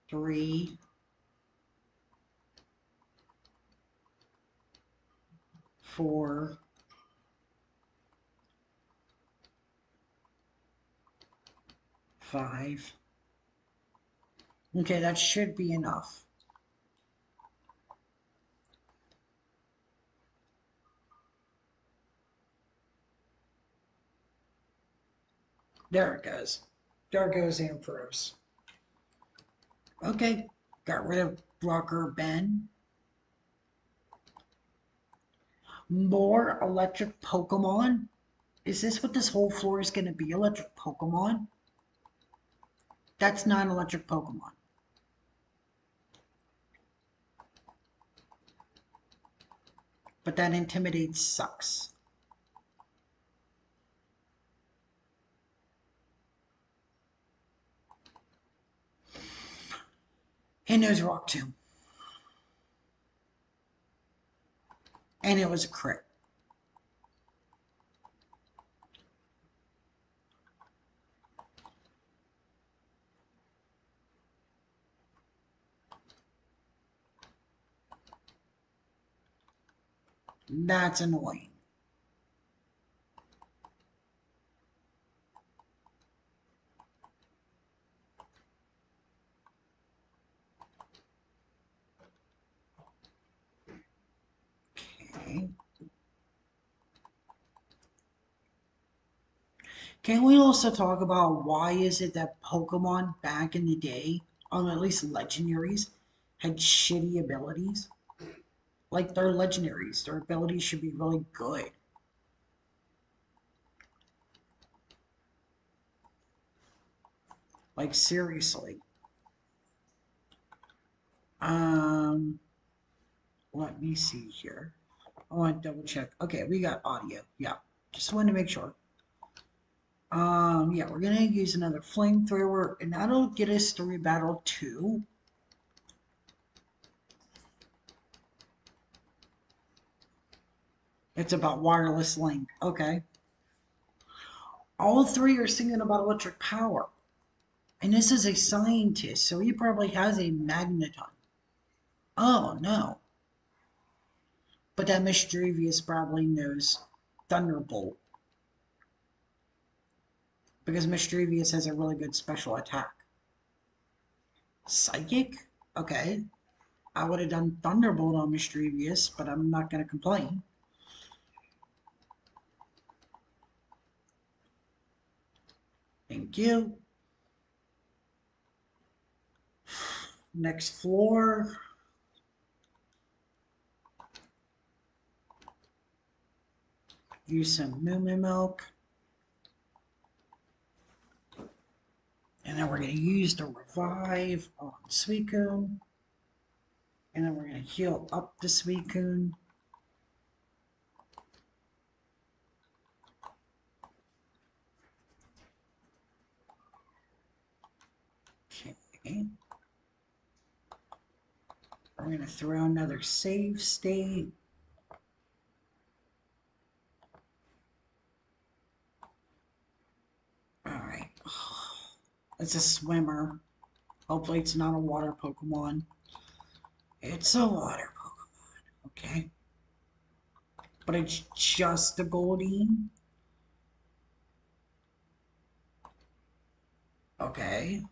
3, 4, 5. Okay, that should be enough. There it goes. There goes Ampharos. Okay, got rid of Rocker Ben. More electric Pokemon? Is this what this whole floor is going to be? Electric Pokemon? That's not electric Pokemon. But that Intimidate sucks. And there's Rock Tomb. And it was a crit. That's annoying. Okay. Can we also talk about why is it that Pokemon back in the day, at least legendaries, had shitty abilities? Like they're legendaries. Their abilities should be really good. Like seriously. Um, Let me see here. I want to double check. Okay, we got audio. Yeah, just wanted to make sure. Yeah, we're gonna use another flamethrower, and that'll get us through battle 2. It's about wireless link. Okay. All 3 are singing about electric power. And this is a scientist, so he probably has a magneton. Oh no. But that Mischievous probably knows Thunderbolt. Because Mischievous has a really good special attack. Psychic? Okay. I would have done Thunderbolt on Mischievous, but I'm not going to complain. Thank you. Next floor. Use some Moo Moo Milk. And then we're going to use the Revive on Suicune. And then we're going to heal up the Suicune. We're going to throw another save state. Alright. It's a swimmer. Hopefully it's not a water Pokemon. It's a water Pokemon, okay? But it's just a Goldeen. Okay.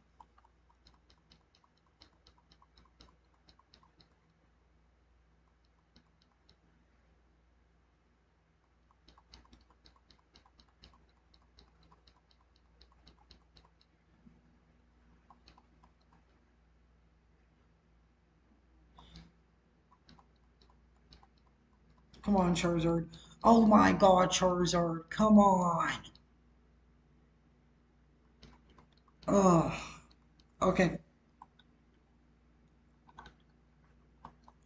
Come on, Charizard. Oh my god, Charizard. Come on. Ugh. Okay.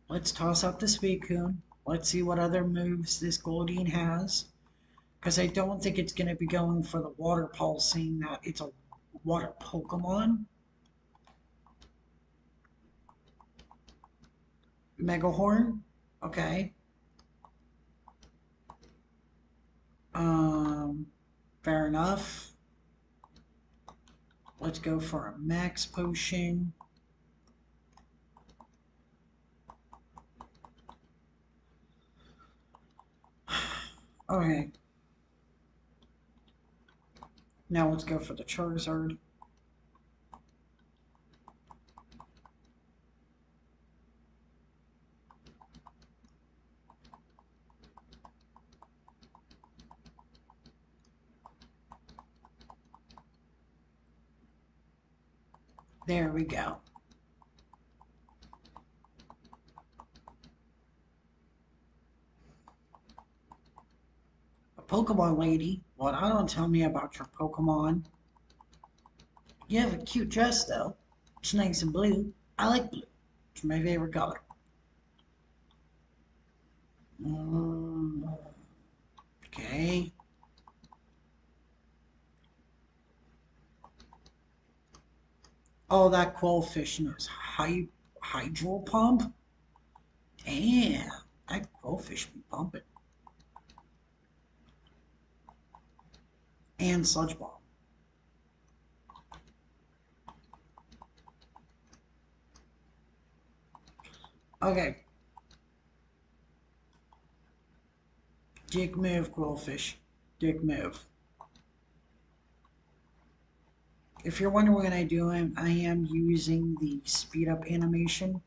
Let's toss out the Suicune. Let's see what other moves this Goldeen has. Because I don't think it's going to be going for the Water Pulse, seeing that it's a water Pokemon. Mega Horn. Okay. Um, fair enough. Let's go for a Max Potion. Okay. Now let's go for the Charizard. There we go. A Pokemon lady. Well, don't tell me about your Pokemon. You have a cute dress, though. It's nice and blue. I like blue. It's my favorite color. Mm, okay. Oh, that Quillfish knows Hydro Pump? Damn, that Quillfish be pumping. And Sludge Bomb. Okay. Dick move, Quillfish. Dick move. If you're wondering what I do, I am using the speed up animation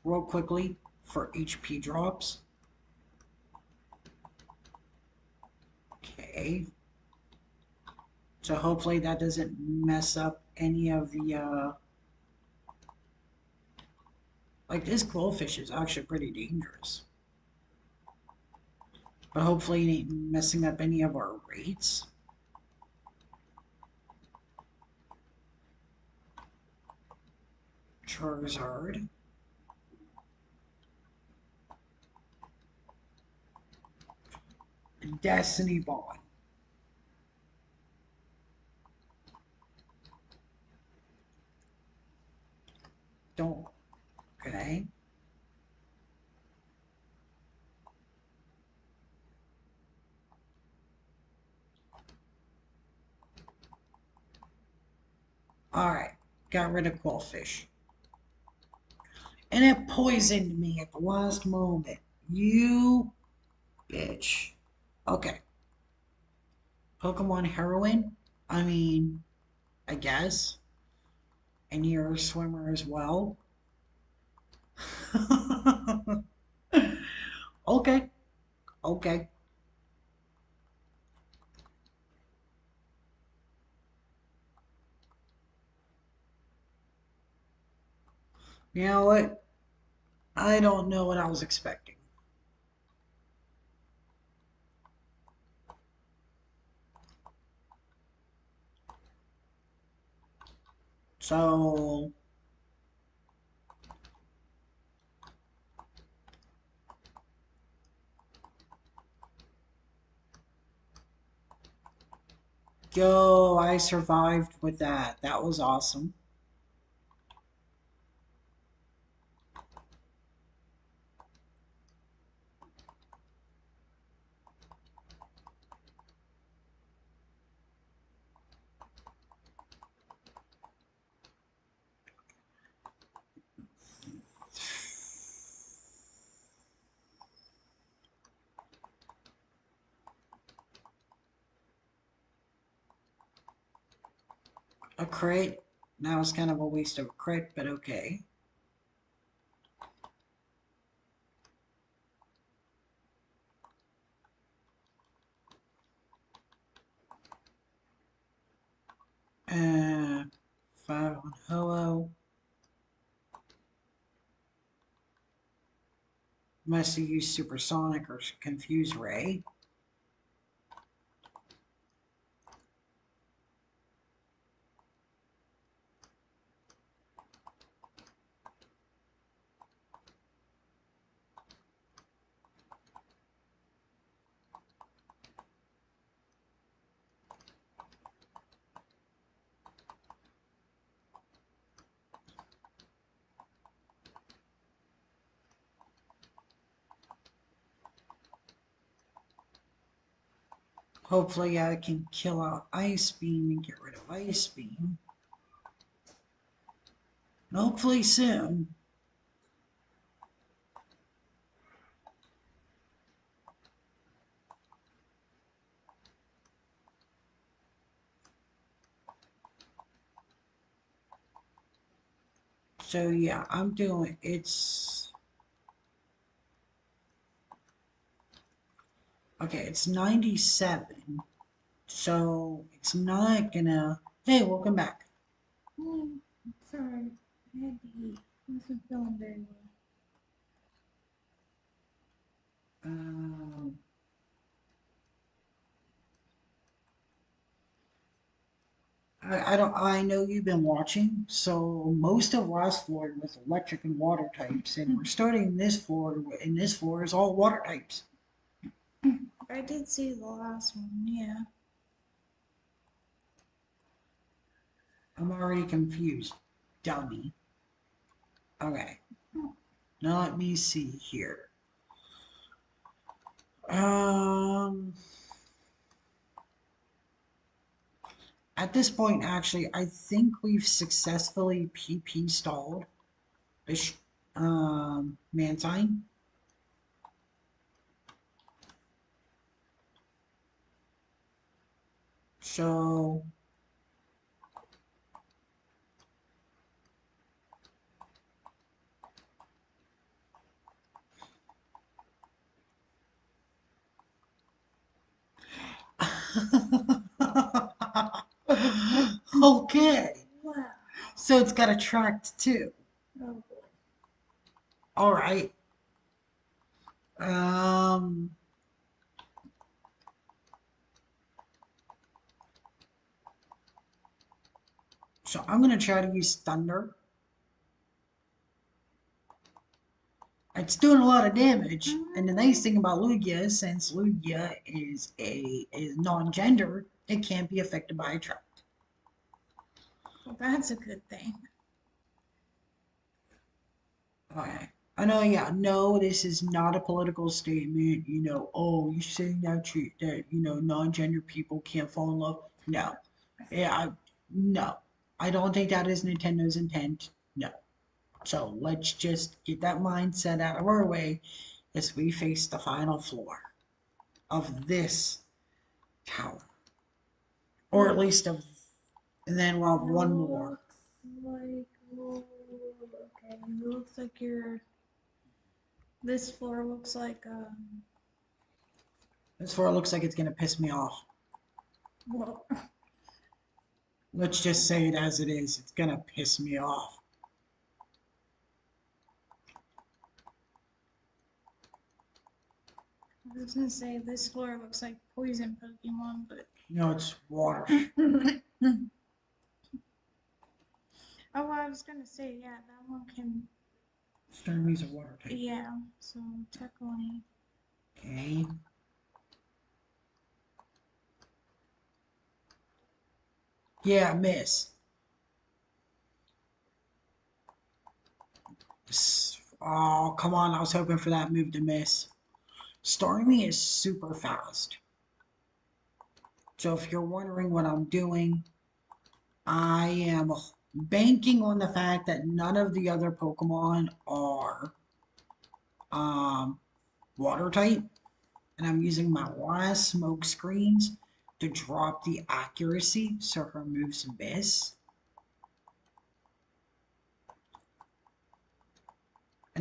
real quickly for HP drops. Okay. So hopefully that doesn't mess up any of the, like this Quillfish is actually pretty dangerous. But hopefully it ain't messing up any of our rates. Charizard. Destiny Bond. Don't. Okay. Alright. Got rid of Quillfish. And it poisoned me at the last moment. You bitch. Okay. Pokemon Heroine? I mean, I guess. And you're a swimmer as well. Okay. Okay. You know what? I don't know what I was expecting. So, yo, I survived with that. That was awesome. A crit. Now it's kind of a waste of a crit, but okay. Uh, 5 on Ho-Oh. Must have used Supersonic or Confuse Ray. Hopefully I can kill out Ice Beam and get rid of Ice Beam. And hopefully soon. So yeah, I'm doing it's okay, it's 97. So it's not gonna hey, welcome back. Sorry, I had to eat. I wasn't feeling very well. Um I know you've been watching, so most of last floor was electric and water types, and we're starting this floor, and this floor is all water types. I did see the last one, yeah. I'm already confused. Dummy. Okay. Now let me see here. Um at this point actually I think we've successfully PP stalled this man sign. So okay. Wow. So it's got a tract too. Oh boy. All right. Um, so I'm gonna try to use thunder. It's doing a lot of damage, and the nice thing about Lugia, since Lugia is non-gender, it can't be affected by a tract. Well, that's a good thing. Okay. I know, yeah, no, this is not a political statement. Oh, you're saying that non-gender people can't fall in love? No. Yeah, no. I don't think that is Nintendo's intent. No. So let's just get that mindset out of our way as we face the final floor of this tower. Or at least of, and then we'll have one more. Like, oh, okay, it looks like this floor looks like, This floor looks like it's gonna piss me off. well, Let's just say it as it is. It's gonna piss me off. I was gonna say this floor looks like poison Pokemon, but No, it's water. oh, I was gonna say, yeah, that one can, Starmie's a water type. yeah, so technically, Okay. Yeah, miss. Oh, come on. I was hoping for that move to miss. Starmie is super fast. So if you're wondering what I'm doing, I am banking on the fact that none of the other Pokemon are um, water type. And I'm using my last smoke screens to drop the accuracy so her moves miss.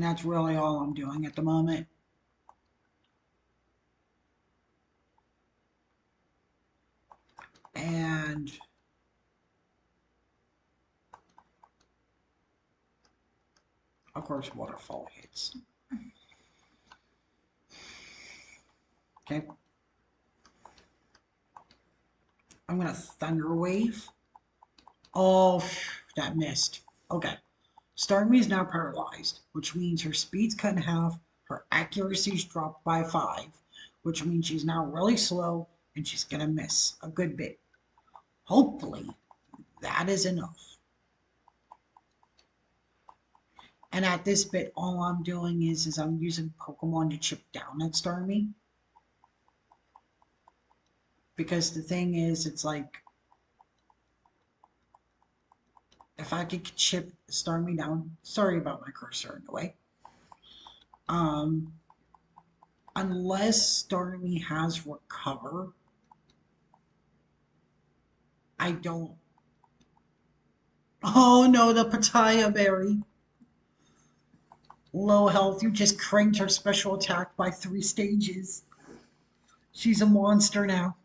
And that's really all I'm doing at the moment. And of course, waterfall hits. Okay. I'm going to thunder wave. Oh, that missed. Okay. Starmie is now paralyzed, which means her speed's cut in half, her accuracy's dropped by 5, which means she's now really slow and she's going to miss a good bit. Hopefully, that is enough. And at this bit, all I'm doing is I'm using Pokemon to chip down that Starmie. Because the thing is, it's like, if I could chip Starmie down, sorry about my cursor in the way. Um, unless Starmie has recover, I don't. Oh no, the Pataya berry. Low health, you just cranked her special attack by 3 stages. She's a monster now.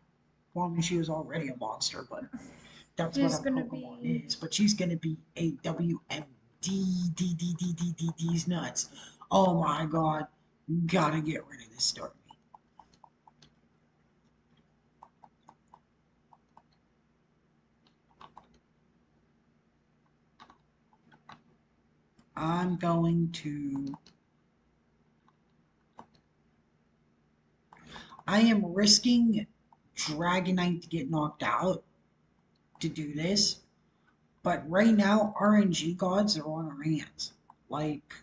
Well, I mean, she was already a monster, but that's what She's a gonna Pokemon be. is. But she's gonna be a WMD. D's nuts. Oh my god. Gotta get rid of this Starmie. I'm going to. I am risking Dragonite to get knocked out to do this. But right now, RNG gods are on our hands. Like,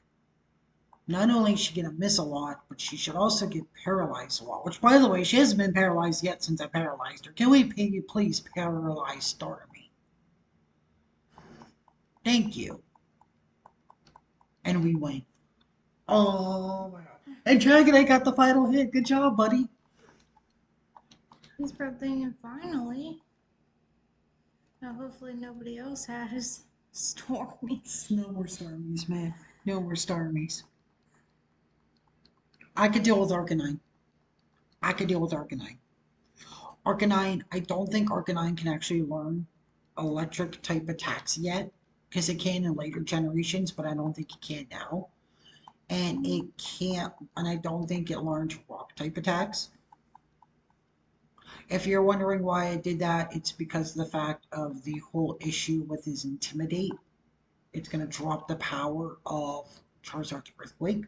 not only is she going to miss a lot, but she should also get paralyzed a lot. Which, by the way, she hasn't been paralyzed yet since I paralyzed her. Can we please paralyze Starmie? Thank you. And we win. Oh my god. And Dragonite got the final hit. Good job, buddy. He's probably thinking, finally. Now, hopefully, nobody else has Stormies. No more Starmies, man. No more Starmies. I could deal with Arcanine. I could deal with Arcanine. Arcanine, I don't think Arcanine can actually learn electric type attacks yet, because it can in later generations, but I don't think it can now. And it can't, and I don't think it learns rock type attacks. If you're wondering why I did that, it's because of the fact of the whole issue with his Intimidate. It's going to drop the power of Charizard's Earthquake.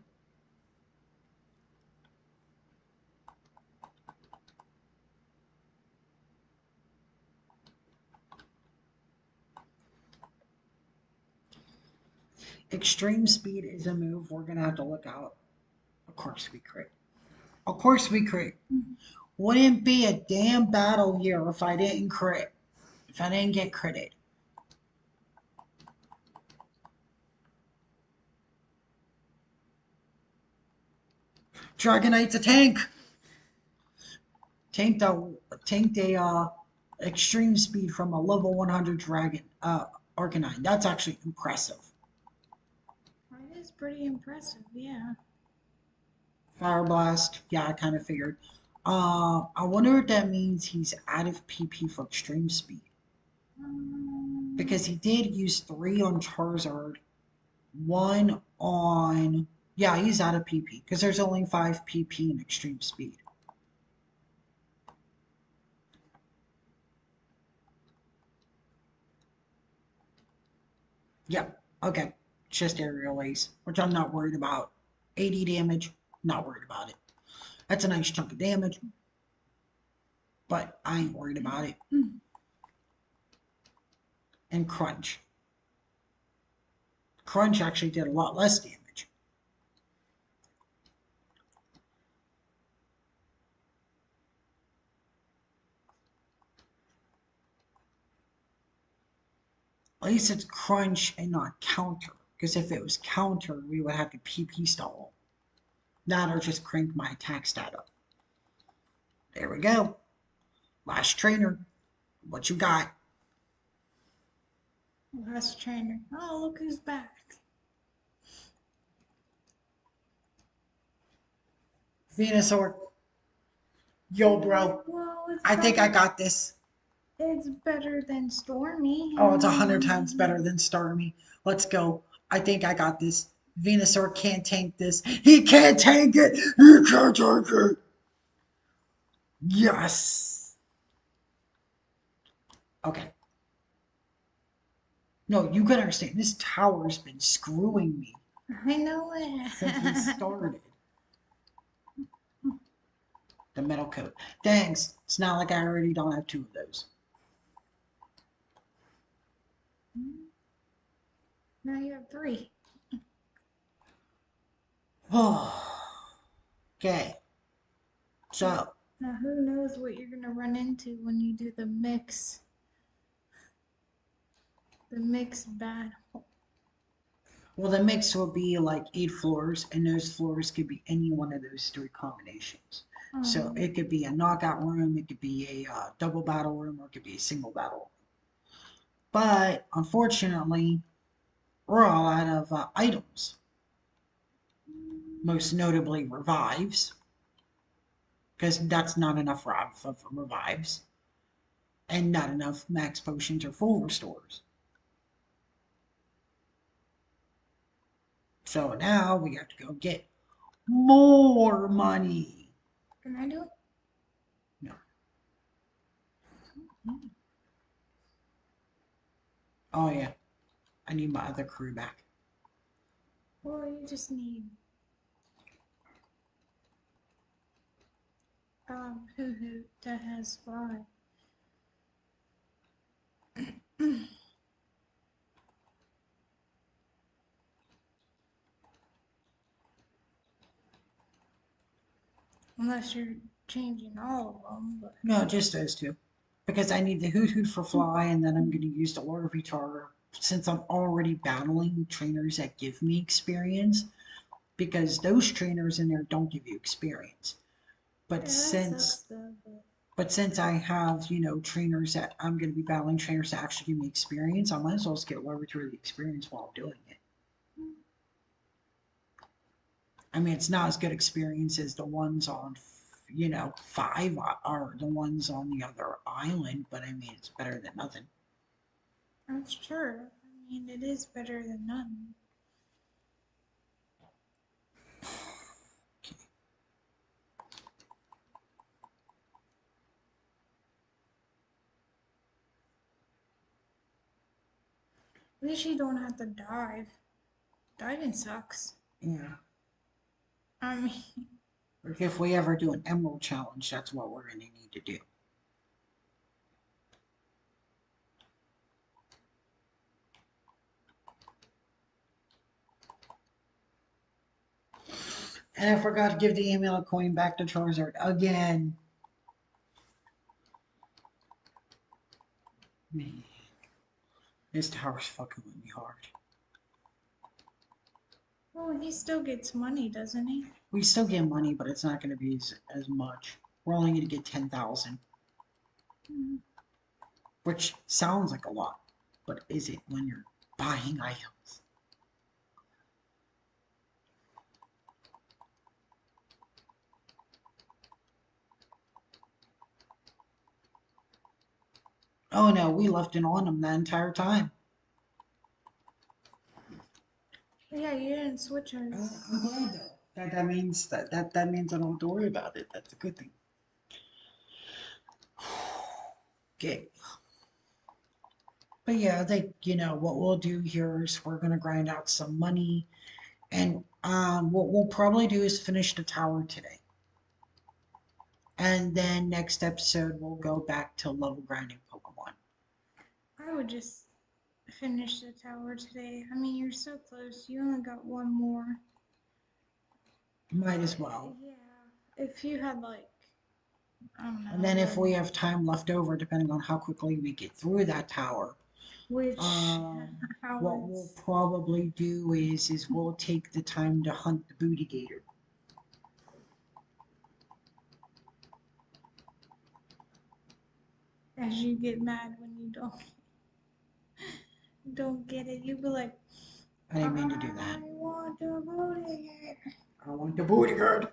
Extreme Speed is a move we're going to have to look out. Of course we crit. Of course we crit. Wouldn't be a damn battle here if I didn't crit. If I didn't get critted. Dragonite's a tank. Tanked a extreme speed from a level 100 dragon Arcanine. That's actually impressive. That is pretty impressive, yeah. Fire Blast, yeah, I kind of figured. I wonder if that means he's out of PP for extreme speed. Because he did use 3 on Charizard, 1 on. Yeah, he's out of PP because there's only 5 PP in extreme speed. Yep, okay. Just aerial ace, which I'm not worried about. 80 damage, not worried about it. That's a nice chunk of damage, but I ain't worried about it. And Crunch. Crunch actually did a lot less damage. At least it's Crunch and not Counter. Because if it was Counter, we would have to PP stall. That or just crank my attack stat up. There we go. Last trainer. What you got? Last trainer. Oh, look who's back. Venusaur. Yo, bro. Well, it's I think I better. got this. It's better than Stormy. Oh, it's 100 times better than Starmie. Let's go. I think I got this. Venusaur can't tank this. He can't tank it. He can't tank it. Yes. Okay. No, you gotta understand. This tower's been screwing me I know since we it. started. The metal coat. Thanks. It's not like I already don't have two of those. Now you have three. Okay. So, Now who knows what you're gonna run into when you do the mix battle. well, the mix will be like 8 floors, and those floors could be any one of those three combinations. So Um, it could be a knockout room, it could be a double battle room, or it could be a single battle. But unfortunately, we're all out of items, most notably revives, because that's not enough of revives, and not enough max potions or full restores. So now we have to go get more money. can I do it? No. Oh yeah, I need my other crew back. Well, you just need Hoo that has fly. Unless you're changing all of them, but No, just those two. Because I need the Hoot Hoot for Fly, and then I'm going to use the Lord Retarder since I'm already battling trainers that give me experience. Because those trainers in there don't give you experience. But yeah, that sucks since though. but since I have, trainers that I'm going to be battling trainers that actually give me experience, I might as well just get Lord Retarder the experience while I'm doing it. I mean, it's not as good experience as the ones on, five are the ones on the other island, but I mean, it's better than nothing. That's true. I mean, it is better than none. At least you don't have to dive. Diving sucks. Yeah. I mean, If we ever do an Emerald challenge, that's what we're going to need to do. And I forgot to give the amulet coin back to Charizard again. Man, this tower's fucking with me hard. well, he still gets money, doesn't he? We still get money, but it's not going to be as much. We're only going to get 10,000, Mm. which sounds like a lot, but is it when you're buying items? Oh no, we left it on him that entire time. Yeah, you didn't switch us. I'm glad though. That means that means I don't have to worry about it. That's a good thing. Okay. But yeah, what we'll do here is we're gonna grind out some money, and what we'll probably do is finish the tower today, and then next episode we'll go back to level grinding Pokemon. I would just finish the tower today. I mean, you're so close. You only got one more. Might as well. Yeah. If you had like, I don't And then if know, we have time left over, depending on how quickly we get through that tower, which what we'll hours probably do is we'll take the time to hunt the Booty Gator. as you get mad when you don't get it, you be like, I didn't mean to do I that. want to vote again. I want the Booty Gator.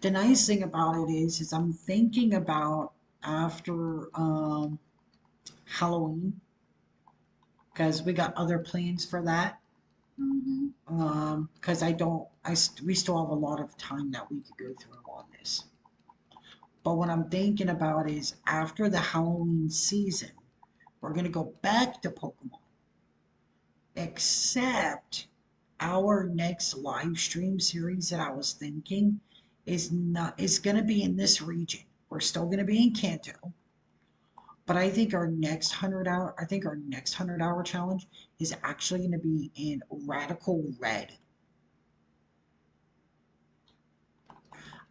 The nice thing about it is I'm thinking about after Halloween because we got other plans for that. Mm-hmm. Because we still have a lot of time that we could go through on this. But what I'm thinking about is after the Halloween season, we're gonna go back to Pokemon. Except our next live stream series that I was thinking is gonna be in this region. We're still gonna be in Kanto, but I think our next 100 hour challenge is actually gonna be in Radical Red.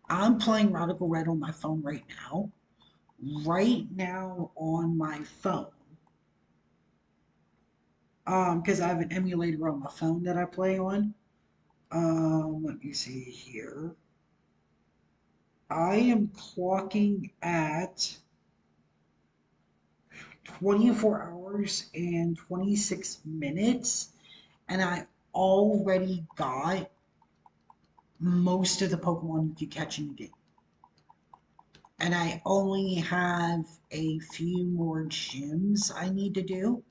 I'm playing Radical Red on my phone right now. Right now on my phone. Because I have an emulator on my phone that I play on. Let me see here. I am clocking at 24 hours and 26 minutes, and I already got most of the Pokemon you could catch in the game. And I only have a few more gyms I need to do.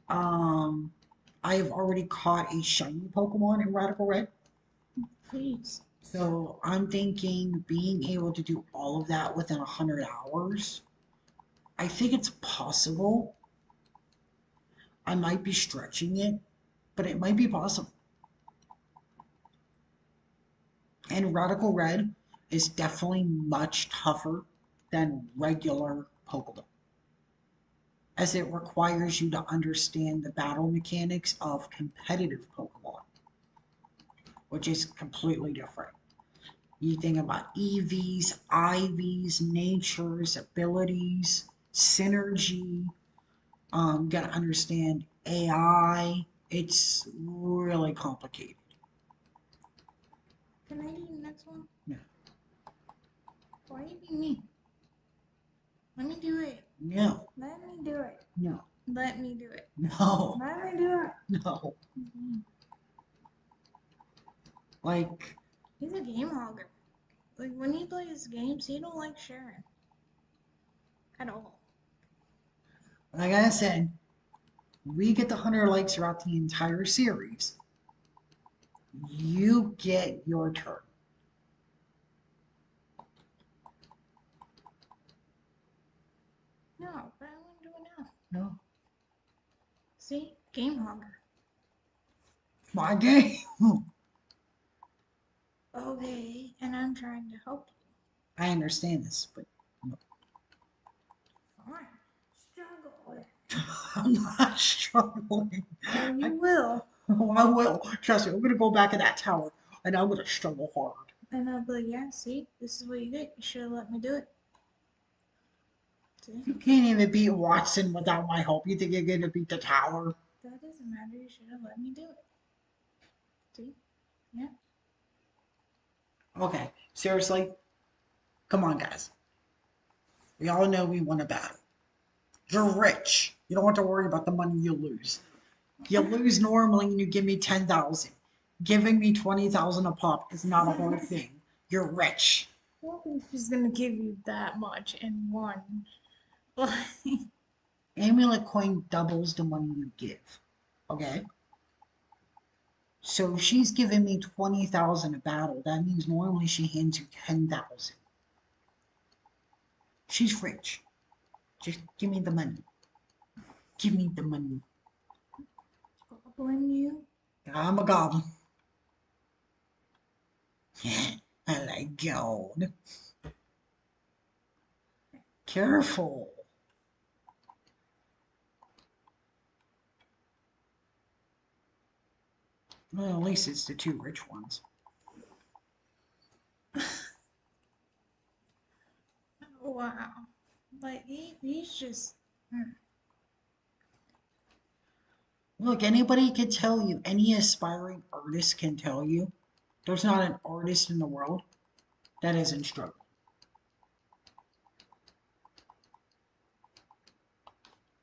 Um, I have already caught a shiny Pokemon in Radical Red. Please. So I'm thinking being able to do all of that within 100 hours, I think it's possible. I might be stretching it, but it might be possible. And Radical Red is definitely much tougher than regular Pokemon, as it requires you to understand the battle mechanics of competitive Pokemon, which is completely different. You think about EVs, IVs, natures, abilities, synergy. Gotta understand AI. It's really complicated. Can I do the next one? No, Why you being me? Let me do it. no, Let me do it. no, Let me do it. no, Let me do it. no. Mm-hmm. Like, He's a game hogger. Like when he plays games, he don't like sharing at all. like I said, we get the 100 likes throughout the entire series. You get your turn. No, but I want to do it now. No, See, game hogger. my game. Okay, and I'm trying to help I understand this, but no, you. Fine. Struggle. I'm not struggling. Oh, I, you will. oh, I will. Trust me, I'm gonna go back in that tower and I'm gonna struggle hard. And I'll be like, yeah, see, this is what you get. You should have let me do it. See? You can't even beat Watson without my help. You think you're gonna beat the tower? That doesn't matter. You should have let me do it. See? Yeah. Okay, seriously? Come on, guys. We all know we won a battle. You're rich. You don't have to worry about the money you lose. You lose normally and you give me 10,000. Giving me 20,000 a pop is not a hard thing. You're rich. I don't think she's gonna give you that much in one. Like, Amulet coin doubles the money you give. Okay? So if she's giving me 20,000 a battle, that means normally she hands you 10,000. She's rich. Just give me the money. Give me the money. goblin you. I'm a goblin. I like gold. Careful. Well, at least it's the two rich ones. Wow. Like, he's just. Look, anybody can tell you, any aspiring artist can tell you, there's not an artist in the world that isn't struggling.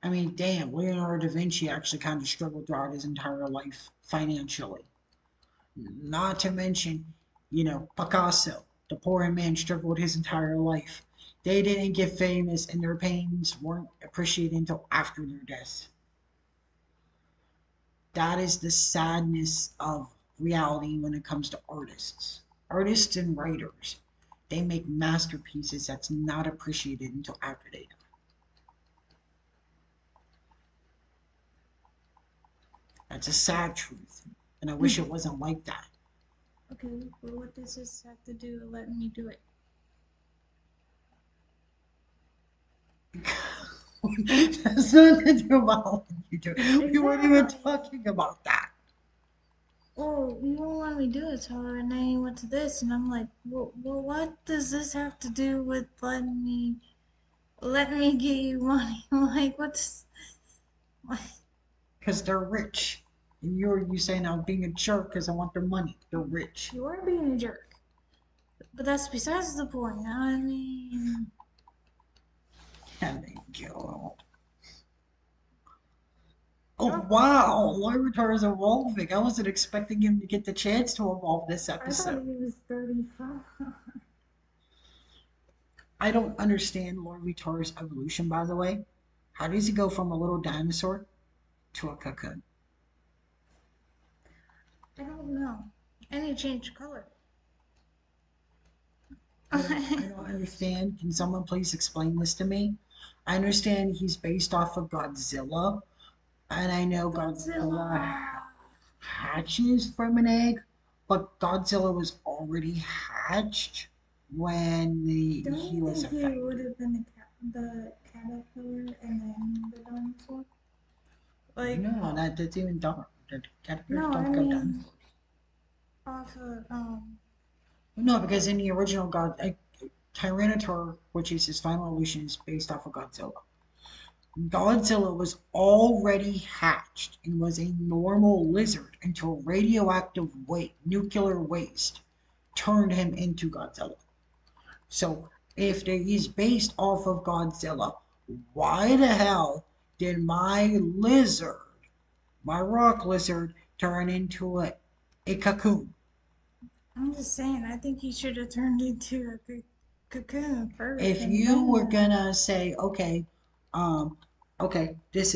I mean, damn, Leonardo da Vinci actually kind of struggled throughout his entire life financially. Not to mention, Picasso, the poor man struggled his entire life. They didn't get famous and their pains weren't appreciated until after their deaths. That is the sadness of reality when it comes to artists. Artists and writers, they make masterpieces that's not appreciated until after they die. That's a sad truth. And I wish it wasn't like that. Okay, but what does this have to do with letting me do it? That's nothing to do about what you do. We weren't even Exactly. talking about that. Oh, you won't let me do it, so and then you went to this, and I'm like, well, what does this have to do with letting me get you money? I'm like, what? Because they're rich. And you saying I'm being a jerk because I want their money. They're rich. You are being a jerk, but that's besides the point. I mean, And they go. Oh wow, Larvitar is evolving. I wasn't expecting him to get the chance to evolve this I thought episode. he was 35. I don't understand Larvitar's evolution, by the way. How does he go from a little dinosaur to a cocoon? I don't know. And he changed color. I don't understand. Can someone please explain this to me? I understand he's based off of Godzilla, and I know Godzilla. Godzilla hatches from an egg, but Godzilla was already hatched when Don't he you was think he would affected. have been the caterpillar and then the dinosaur? Like, No, that's even dumber. The caterpillars no, I don't go mean dinosaurs. off of No, because in the original Tyranitar, which is his final evolution, is based off of Godzilla. Godzilla was already hatched and was a normal lizard until radioactive nuclear waste turned him into Godzilla. So if he's based off of Godzilla, why the hell did my rock lizard, turn into a cocoon? I'm just saying, I think he should have turned into a cocoon first If and you then were gonna say, um, this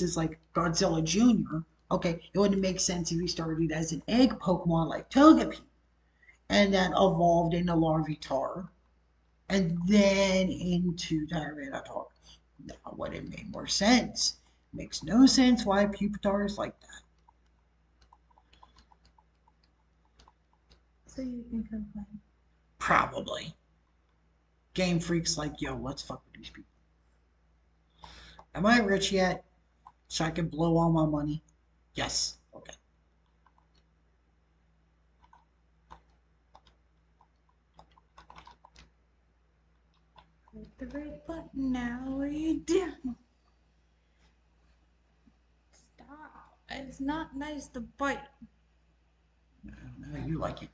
is like Godzilla Jr., okay, it wouldn't make sense if he started as an egg Pokemon like Togepi and then evolved into Larvitar and then into Tyranitar. That would have made more sense. Makes no sense why Pupitar is like that. so you can complain. Probably. Game Freak's like, yo, let's fuck with these people. Am I rich yet? So I can blow all my money? Yes. Okay. Click the red button now. What are you doing? Stop. It's not nice to bite. No, you like it.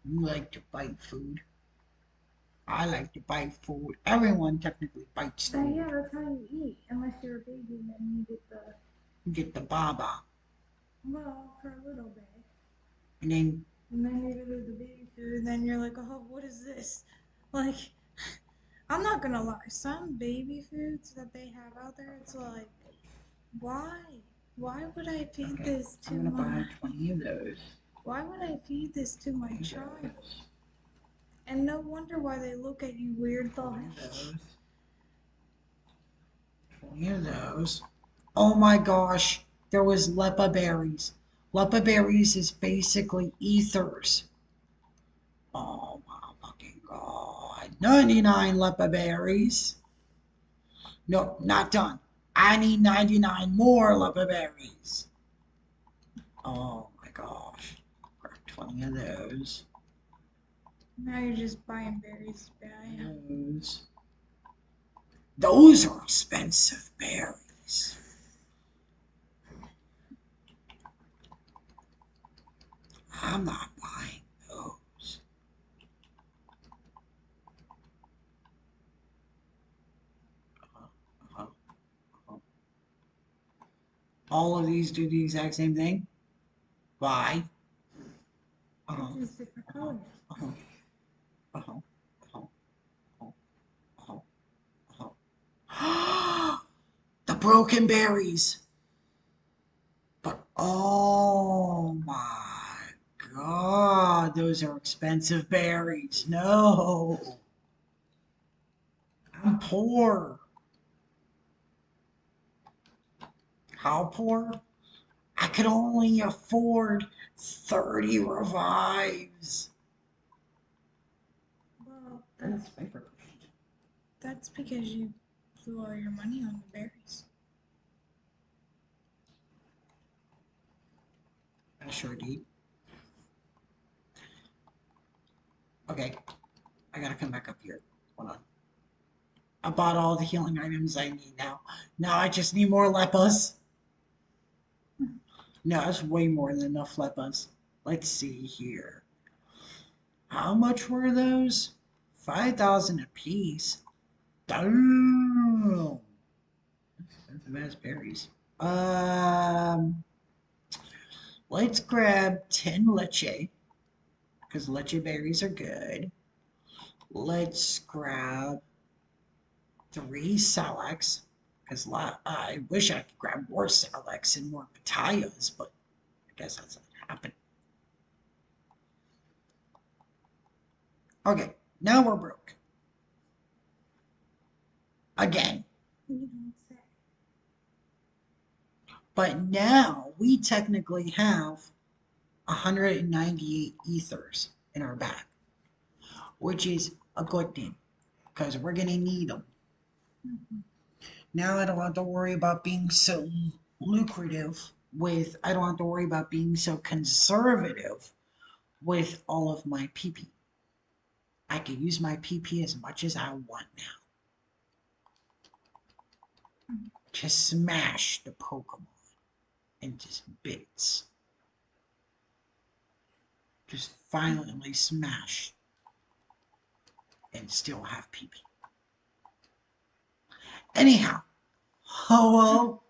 You like to bite food. I like to bite food. Everyone technically bites So yeah, food. that's how you eat. Unless you're a baby and then you get the, You get the baba. well, for a little bit. And then And then you go to the baby food and then you're like, oh, what is this? Like, I'm not gonna lie, some baby foods that they have out there, it's like, why? Why would I feed okay, this to I'm gonna my buy 20 of those. why would I feed this to my 20 of child? those. And no wonder why they look at you weird 20 thought. of those. 20 of those. Oh my gosh, there was lepa berries. Lepa berries is basically ethers. Oh my fucking god. 99 lepa berries. No, not done. I need 99 more lepa berries. Oh my gosh. Grab 20 of those. Now you're just buying berries, yeah. Those. Those are expensive berries. I'm not buying those. Uh, uh, All of these do the exact same thing. Why? It's Uh-huh. just different Uh-huh. colors. Uh-huh. Uh-huh. Uh-huh. Uh-huh. Uh-huh. The broken berries. But oh my God, those are expensive berries. No, I'm poor. How poor? I could only afford 30 revives. Well, That's paper. that's because you blew all your money on the berries. I sure did. Okay, I gotta come back up here. Hold on. I bought all the healing items I need now. Now I just need more lepus. No, that's way more than enough lepus. Let's see here. How much were those? 5,000 apiece. Damn. Expensive ass berries. Let's grab 10 leche, because leche berries are good. Let's grab 3 salax, because I wish I could grab more salax and more pitayas, but I guess that's not happening. Okay, now we're broke. Again. You don't say. But now we technically have 198 ethers in our bag, which is a good thing because we're going to need them. Mhm. Now I don't have to worry about being so lucrative I don't have to worry about being so conservative with all of my PP. I can use my PP as much as I want now to smash the Pokemon into bits. Just violently smash and still have PP. Anyhow, hello,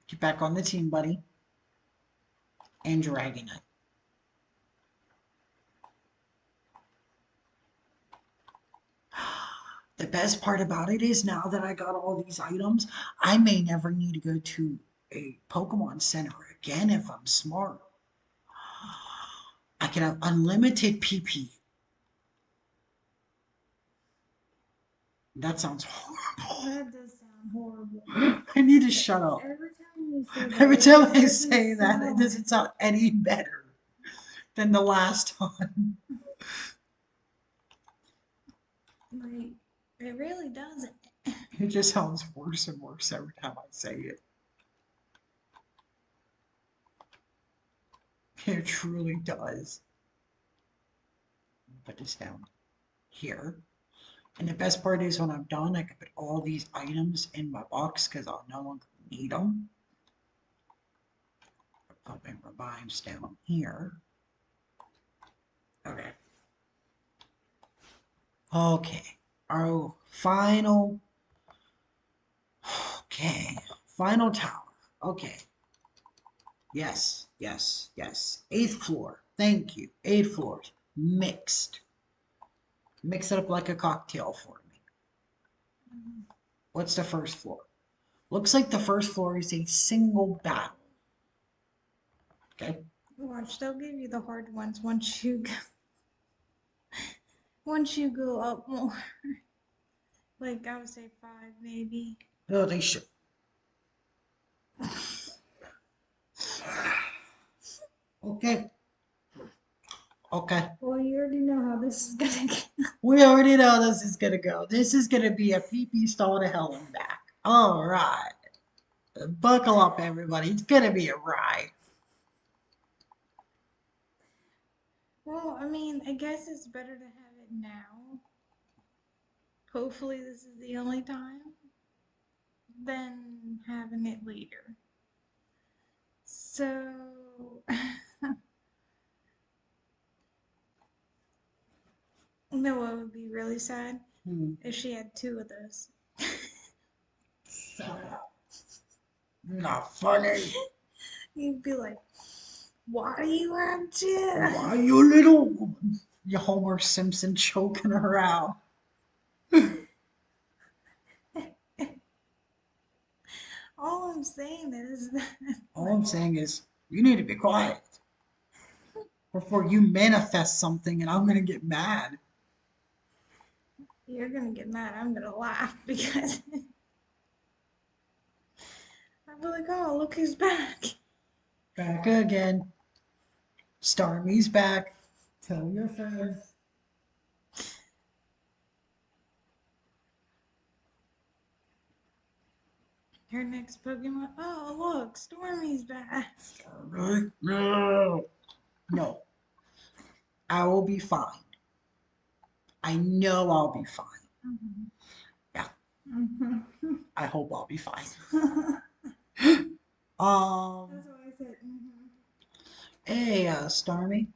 get back on the team, buddy. And Dragonite. The best part about it is now that I got all these items, I may never need to go to a Pokemon Center again if I'm smart. I can have unlimited PP. That sounds horrible. That does sound horrible. I need to shut up. Every time you say that, Every it time just I doesn't say that, it sound doesn't sound any better than the last time. like it really doesn't. It just sounds worse and worse every time I say it. It truly does. Put this down here. And the best part is when I'm done, I can put all these items in my box because I'll no longer need them. Put my revives down here. Okay. Okay. Our final. Okay. Final tower. Okay. Yes, yes, yes. 8th floor. Thank you. 8 floors. Mixed. Mix it up like a cocktail for me. What's the first floor? Looks like the first floor is a single battle. Okay. Watch, they'll give you the hard ones once you go up more. Like I would say 5 maybe. No, they should. Okay. Okay. Well, you already know how this is gonna get. We already know this is gonna go. This is gonna be a pee-pee stall to hell and back. All right. Buckle up, everybody. It's gonna be a ride. Well, I mean, I guess it's better to have it now. Hopefully, this is the only time than having it later. So, you know what would be really sad? Hmm. If she had 2 of those. So, not funny. You'd be like, Why do you have to? Why, you little woman? You Homer Simpson choking her out. All I'm saying is that, All I'm saying is, you need to be quiet before you manifest something and I'm gonna get mad. you're gonna get mad. I'm gonna laugh because I'll be like, oh, look who's back. Back again. Starmie's back. Tell your friends. Your next Pokemon. Oh, look, Stormy's back. Starmie? No. No. I will be fine. I know I'll be fine. Mhm. Yeah, Mhm. I hope I'll be fine. That's what I said. Hey, Starmie,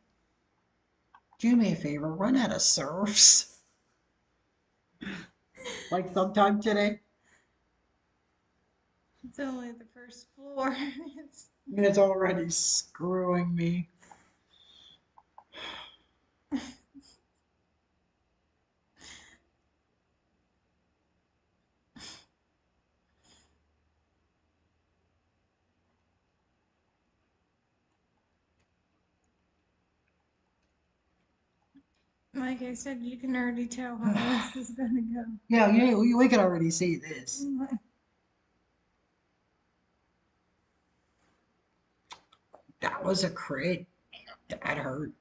do me a favor, run out of surfs. Like sometime today. It's only the first floor. It's It's already screwing me. like I said, you can already tell how this is gonna go. Yeah, we can already see this. That was a crit. That hurt.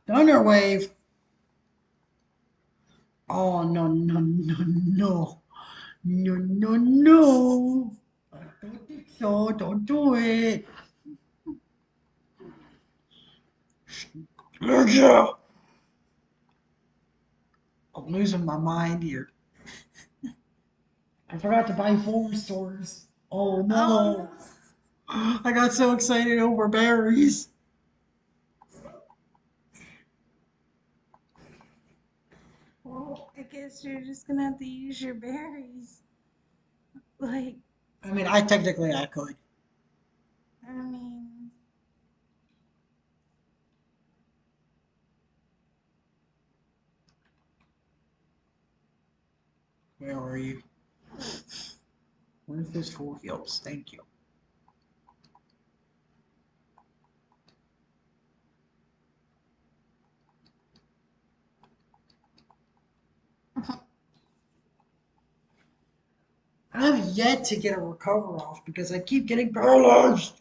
Thunder wave. Oh no no no no no no no! I don't think so. Don't do it. Yeah. I'm losing my mind here. I forgot to buy four stores. Oh Oh no! I got so excited over berries. no. Well, I guess you're just gonna have to use your berries. Like, I mean, I could. I mean, Where are you? Where's this four fields? Thank you. I have yet to get a recover off because I keep getting paralyzed.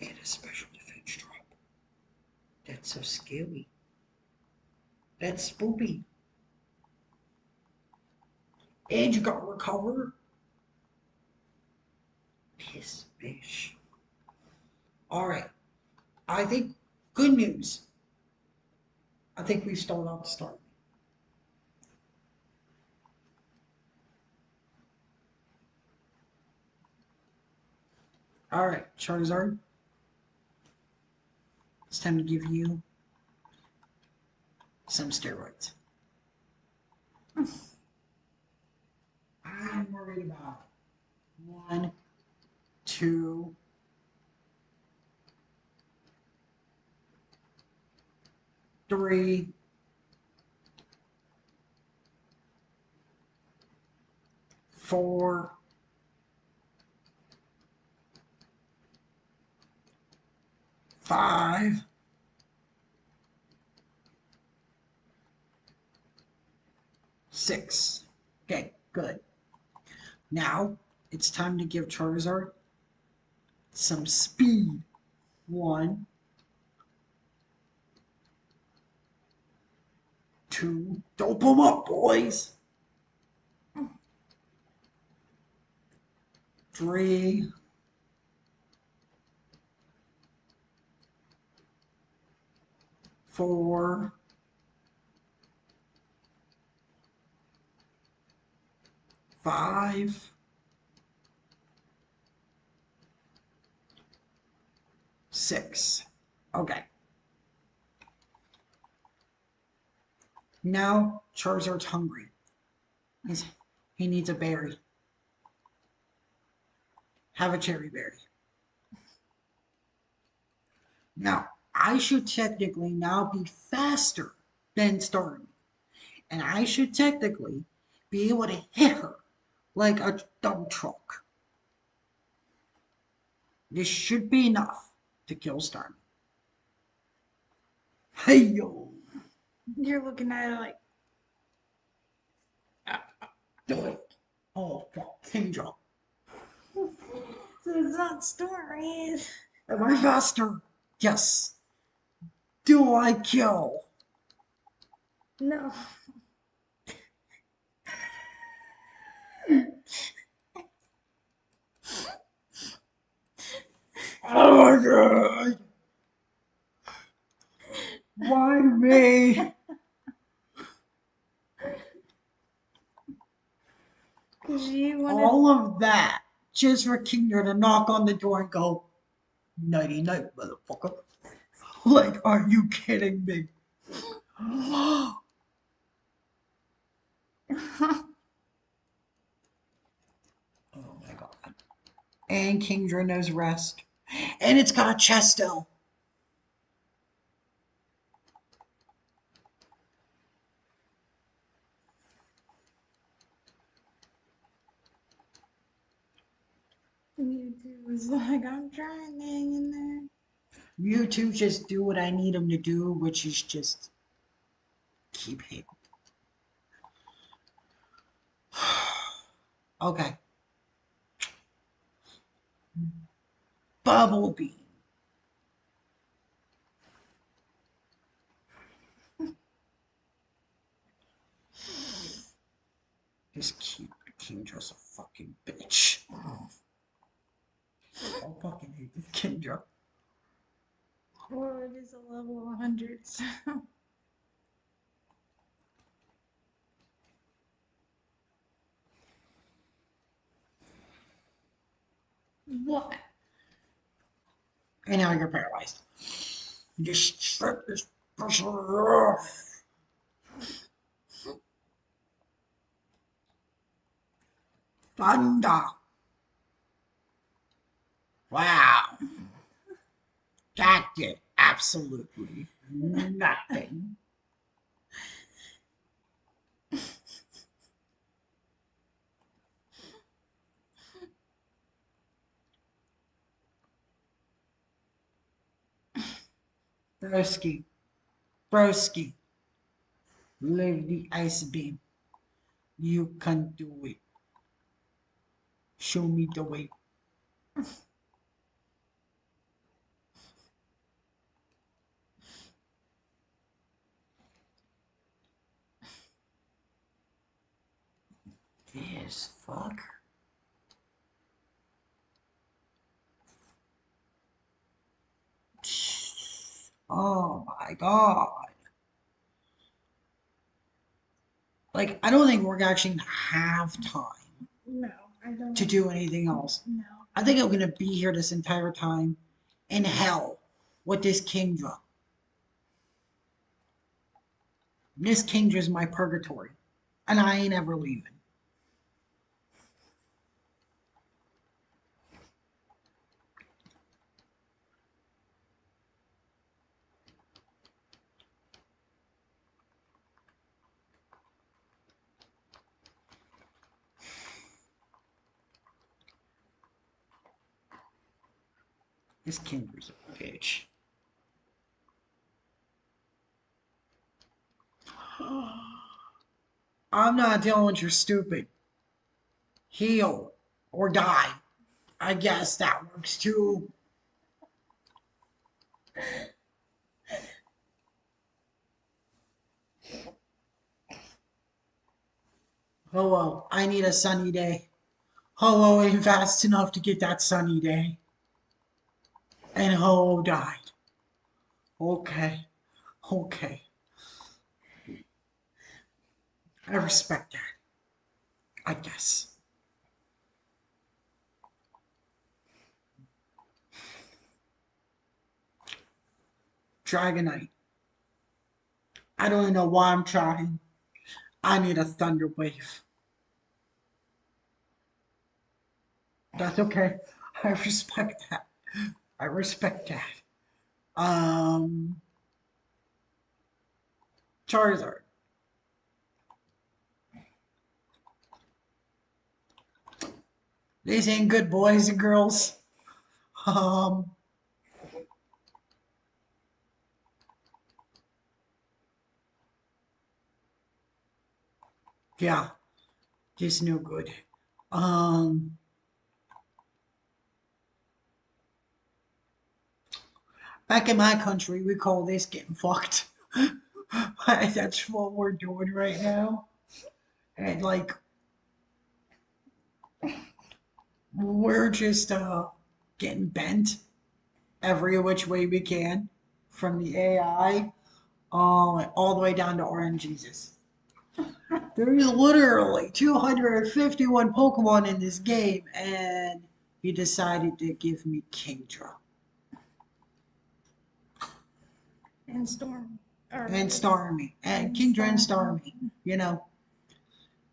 And a special defense drop. That's so scary. That's spoopy. And you got recover. Piss fish. All right. I think good news. I think we start off the start. All right, Charizard. It's time to give you some steroids. I'm worried about one, two, three, four, five, six. Okay, good. Now it's time to give Charizard some speed. One, two. Dope them up, boys. Three, four, five, 6. Okay. Now Charizard's hungry. He's, he needs a berry. Have a cherry berry. Now, I should technically now be faster than Starmie. And I should technically be able to hit her like a dump truck. This should be enough to kill Starmie. Hey yo! You're looking at it like, Do it! Oh fuck, Kingdra. so it's not stories. Am I faster? Yes. Do I kill? No. Oh my god! Why me? Because you wanted. All of that just for Kingdra to knock on the door and go, nighty night, motherfucker. Like, are you kidding me? Oh my god. And Kingdra knows rest. And it's got a Chesto. Mewtwo was like, I'm trying to hang in there. You two just do what I need them to do, which is just keep hitting. Okay. Bubble Beam. Just keep Kindra's a fucking bitch. I fucking hate this Kindra. Well, it is a level 100, so. What? And now you're paralyzed. Just strip this person off. Thunder. Wow. That did absolutely nothing. Broski. Broski. Live the ice beam. You can do it. Show me the way. This fuck. Oh my god. Like, I don't think we're actually gonna have time No, I don't. to do anything else. No. I think I'm gonna be here this entire time in hell with this Kingdra. This Kingdra's my purgatory. And I ain't ever leaving. This Kinder's a bitch. I'm not dealing with your stupid. Heal or die. I guess that works too. Oh well, I need a sunny day. Ho-Oh ain't fast enough to get that sunny day. And Ho-Oh died. Okay. Okay. I respect that. I guess. Dragonite. I don't even know why I'm trying. I need a thunder wave. That's okay. I respect that. I respect that. Um, Charizard. These ain't good, boys and girls. Um, yeah, just no good. Um, Back in my country, we call this getting fucked. That's what we're doing right now. And like, we're just getting bent every which way we can, from the AI all the way down to RNGesus. There's literally 251 Pokemon in this game, and he decided to give me Kingdra And Storm. Or and Starmie, and and Kingdra and Storm. Starmie. You know,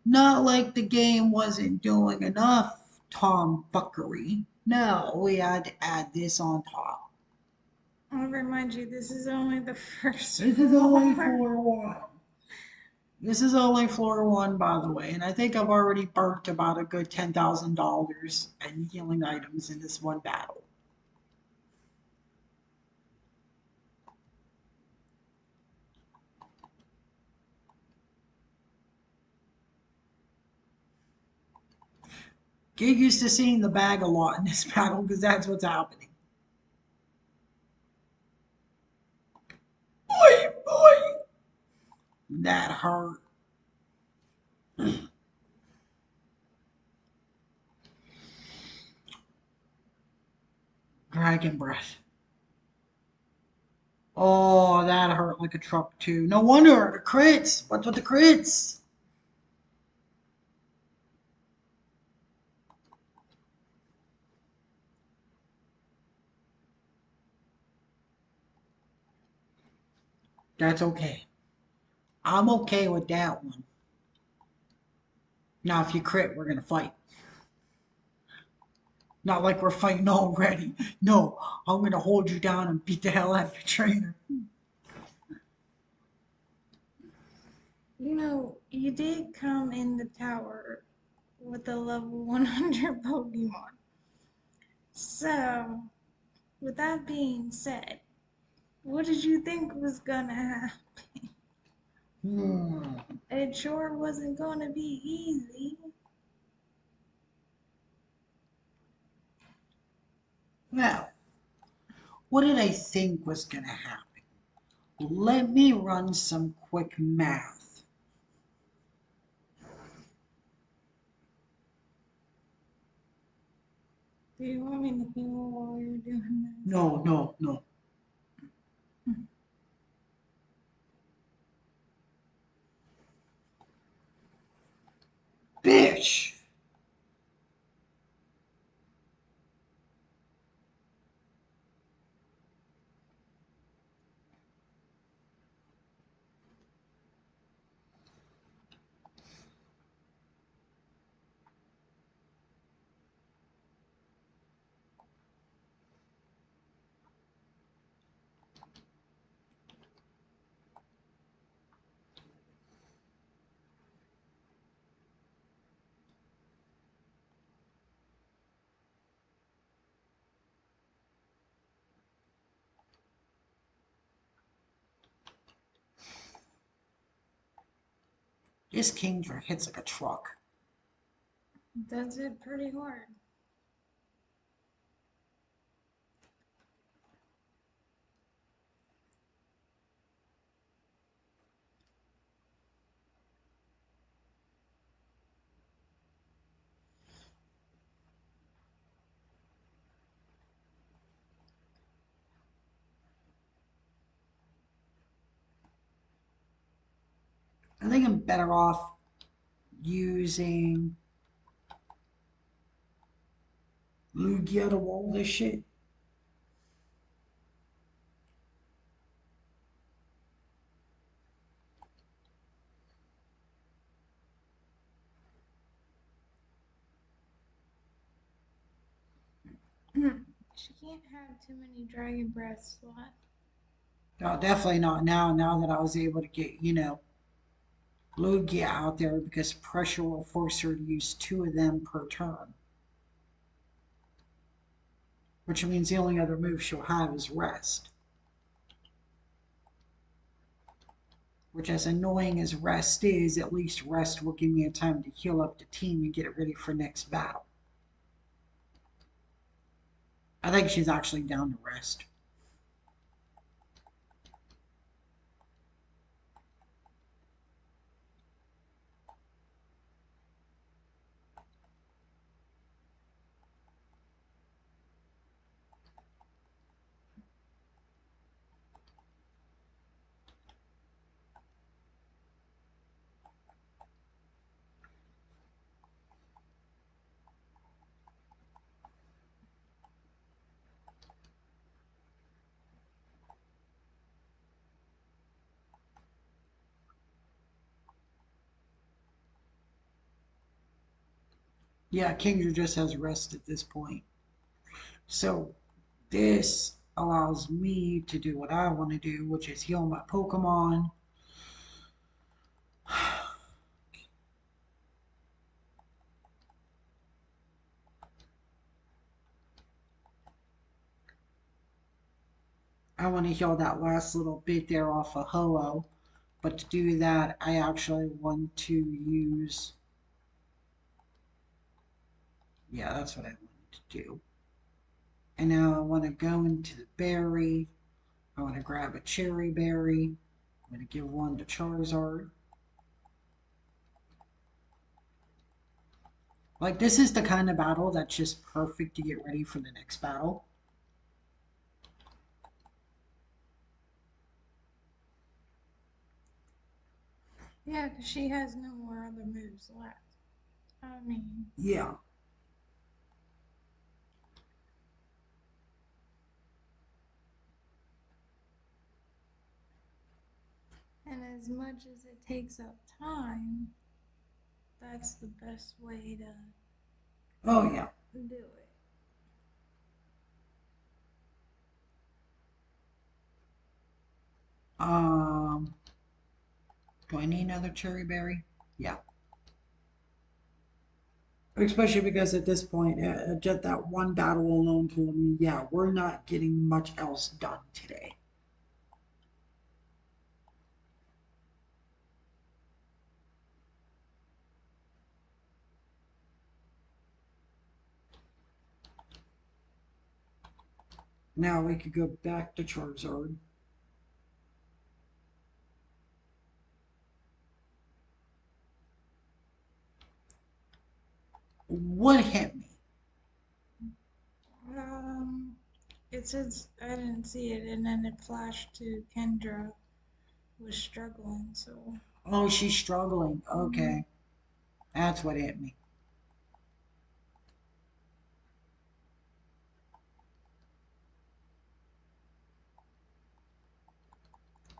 not like the game wasn't doing enough tomfuckery. No, we had to add this on top. I'll remind you, this is only the first This is only floor. floor one. This is only floor one, by the way, and I think I've already burnt about a good $10,000 in healing items in this one battle. Get used to seeing the bag a lot in this battle because that's what's happening. Boy, boy, that hurt. Dragon breath. Oh, that hurt like a truck too. No wonder the crits. What's with the crits? That's okay. I'm okay with that one. Now, if you crit, we're gonna fight. Not like we're fighting already. No, I'm gonna hold you down and beat the hell out of your trainer. You know, you did come in the tower with a level 100 Pokemon. So, with that being said, what did you think was gonna happen? Hmm. It sure wasn't gonna be easy. Now, what did I think was gonna happen? Let me run some quick math. Do you want me to heal while you're doing this? No, no, no. Bitch! This Kingdra hits like a truck. Does it pretty hard. I think I'm better off using Lugia to wall this shit. She can't have too many dragon breaths left. No, definitely not now. Now that I was able to get, Lugia out there because pressure will force her to use two of them per turn. Which means the only other move she'll have is rest. Which, as annoying as rest is, at least rest will give me a time to heal up the team and get it ready for next battle. I think she's actually down to rest. Yeah, Kingdra just has rest at this point. So this allows me to do what I want to do, which is heal my Pokemon. I want to heal that last little bit there off of Ho-Oh. But to do that, I actually want to use... Yeah, that's what I wanted to do. And now I want to go into the berry. I want to grab a cherry berry. I'm going to give one to Charizard. Like, this is the kind of battle that's just perfect to get ready for the next battle. Yeah, because she has no more other moves left. I mean, Yeah. and as much as it takes up time, that's the best way to Oh, yeah. do it. Um, do I need another cherry berry? Yeah. Especially because at this point, just that one battle alone told me, yeah, we're not getting much else done today. Now we could go back to Charizard. What hit me? Um, it says I didn't see it, and then it flashed to Kendra was struggling. So, Oh, she's struggling. mhm. Okay. That's what hit me.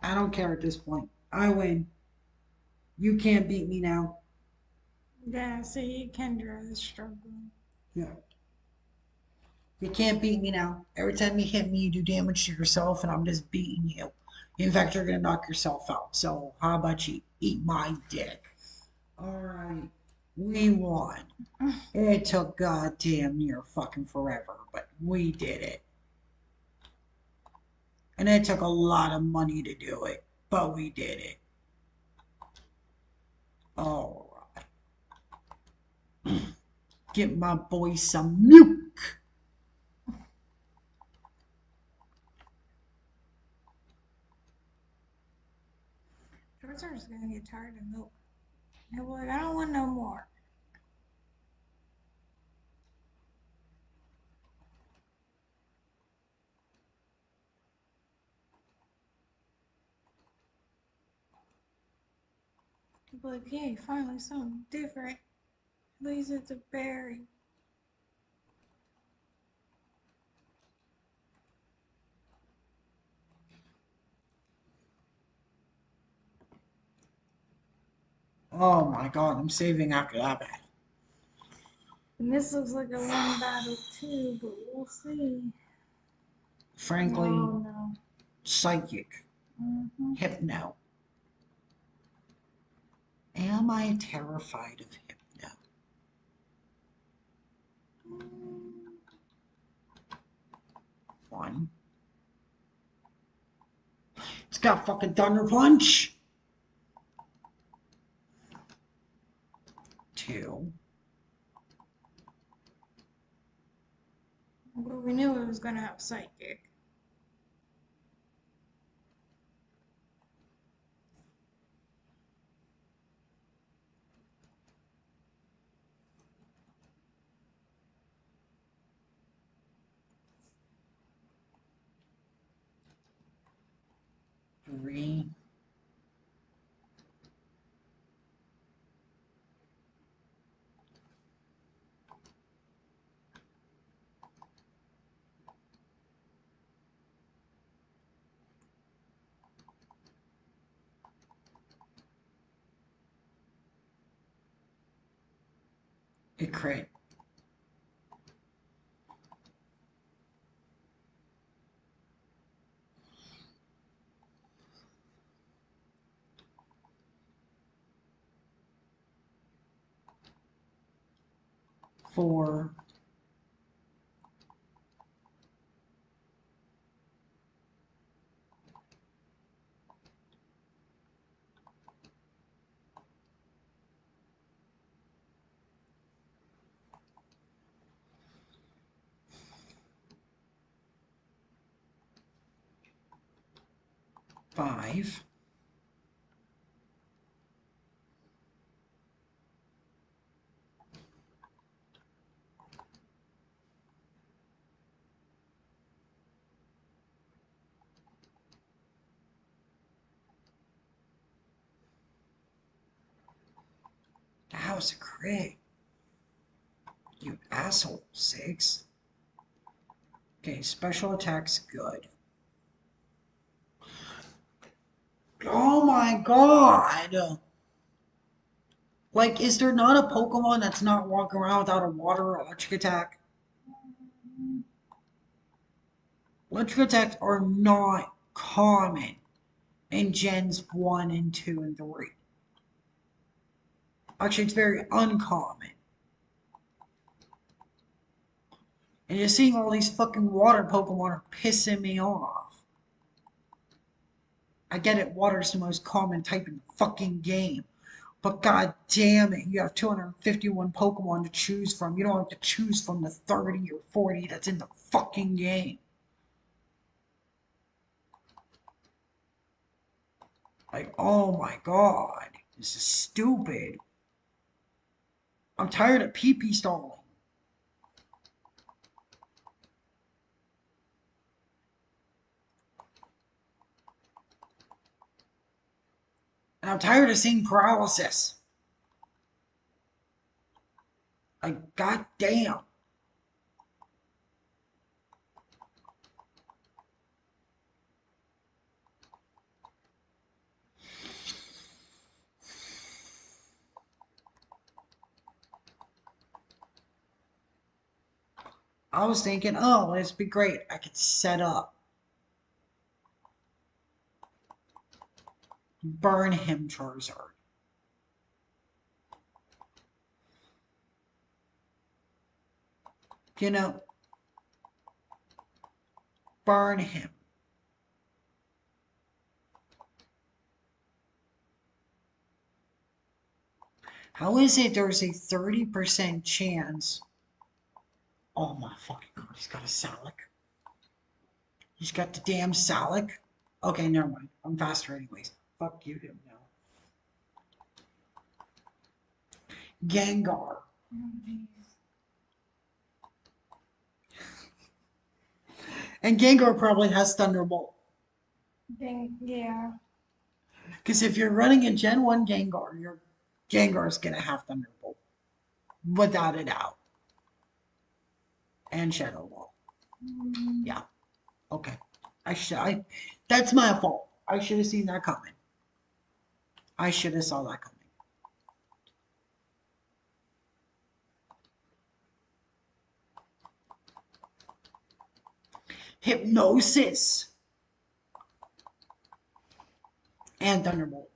I don't care at this point. I win. You can't beat me now. Yeah, see, Kendra is struggling. Yeah. You can't beat me now. Every time you hit me, you do damage to yourself, and I'm just beating you. In fact, you're going to knock yourself out. So, how about you eat my dick? Alright. We won. It took goddamn near fucking forever, but we did it. And it took a lot of money to do it, but we did it. Alright. Get my boy some milk. Georgia's gonna get tired of milk. They're like, I don't want no more. They're like, yay, finally something different. At least it's a berry. Oh my god, I'm saving after that battle. And this looks like a one battle too, but we'll see. Frankly, Oh no. psychic, hypno. Am I terrified of hypno? One. It's got fucking thunder punch. Two. Well, we knew it was gonna have psychic. Three. A crit. Four. Five. That was a crit. You asshole. Six. Okay, special attack's good. Oh my god! Like, is there not a Pokemon that's not walking around without a water or electric attack? Electric attacks are not common in Gens 1 and 2 and 3. Actually, it's very uncommon. And just seeing all these fucking water Pokemon are pissing me off. I get it, water's the most common type in the fucking game. But god damn it, you have 251 Pokemon to choose from. You don't have to choose from the 30 or 40 that's in the fucking game. Like, oh my god, this is stupid. I'm tired of pee-pee stalling. And I'm tired of seeing paralysis. Like, god damn. I was thinking, oh, it'd be great. I could set up. Burn him, Charizard. You know, burn him. How is it there's a 30% chance? Oh my fucking god, he's got a Salic. He's got the damn Salic. Okay, never mind. I'm faster anyways. Fuck you, him now. Gengar. And Gengar probably has Thunderbolt. Yeah. Because if you're running a Gen 1 Gengar, your Gengar's going to have Thunderbolt. Without a doubt. And Shadow Ball. Yeah. Okay. That's my fault. I should have seen that coming. I should have saw that coming. hypnosis, and thunderbolt.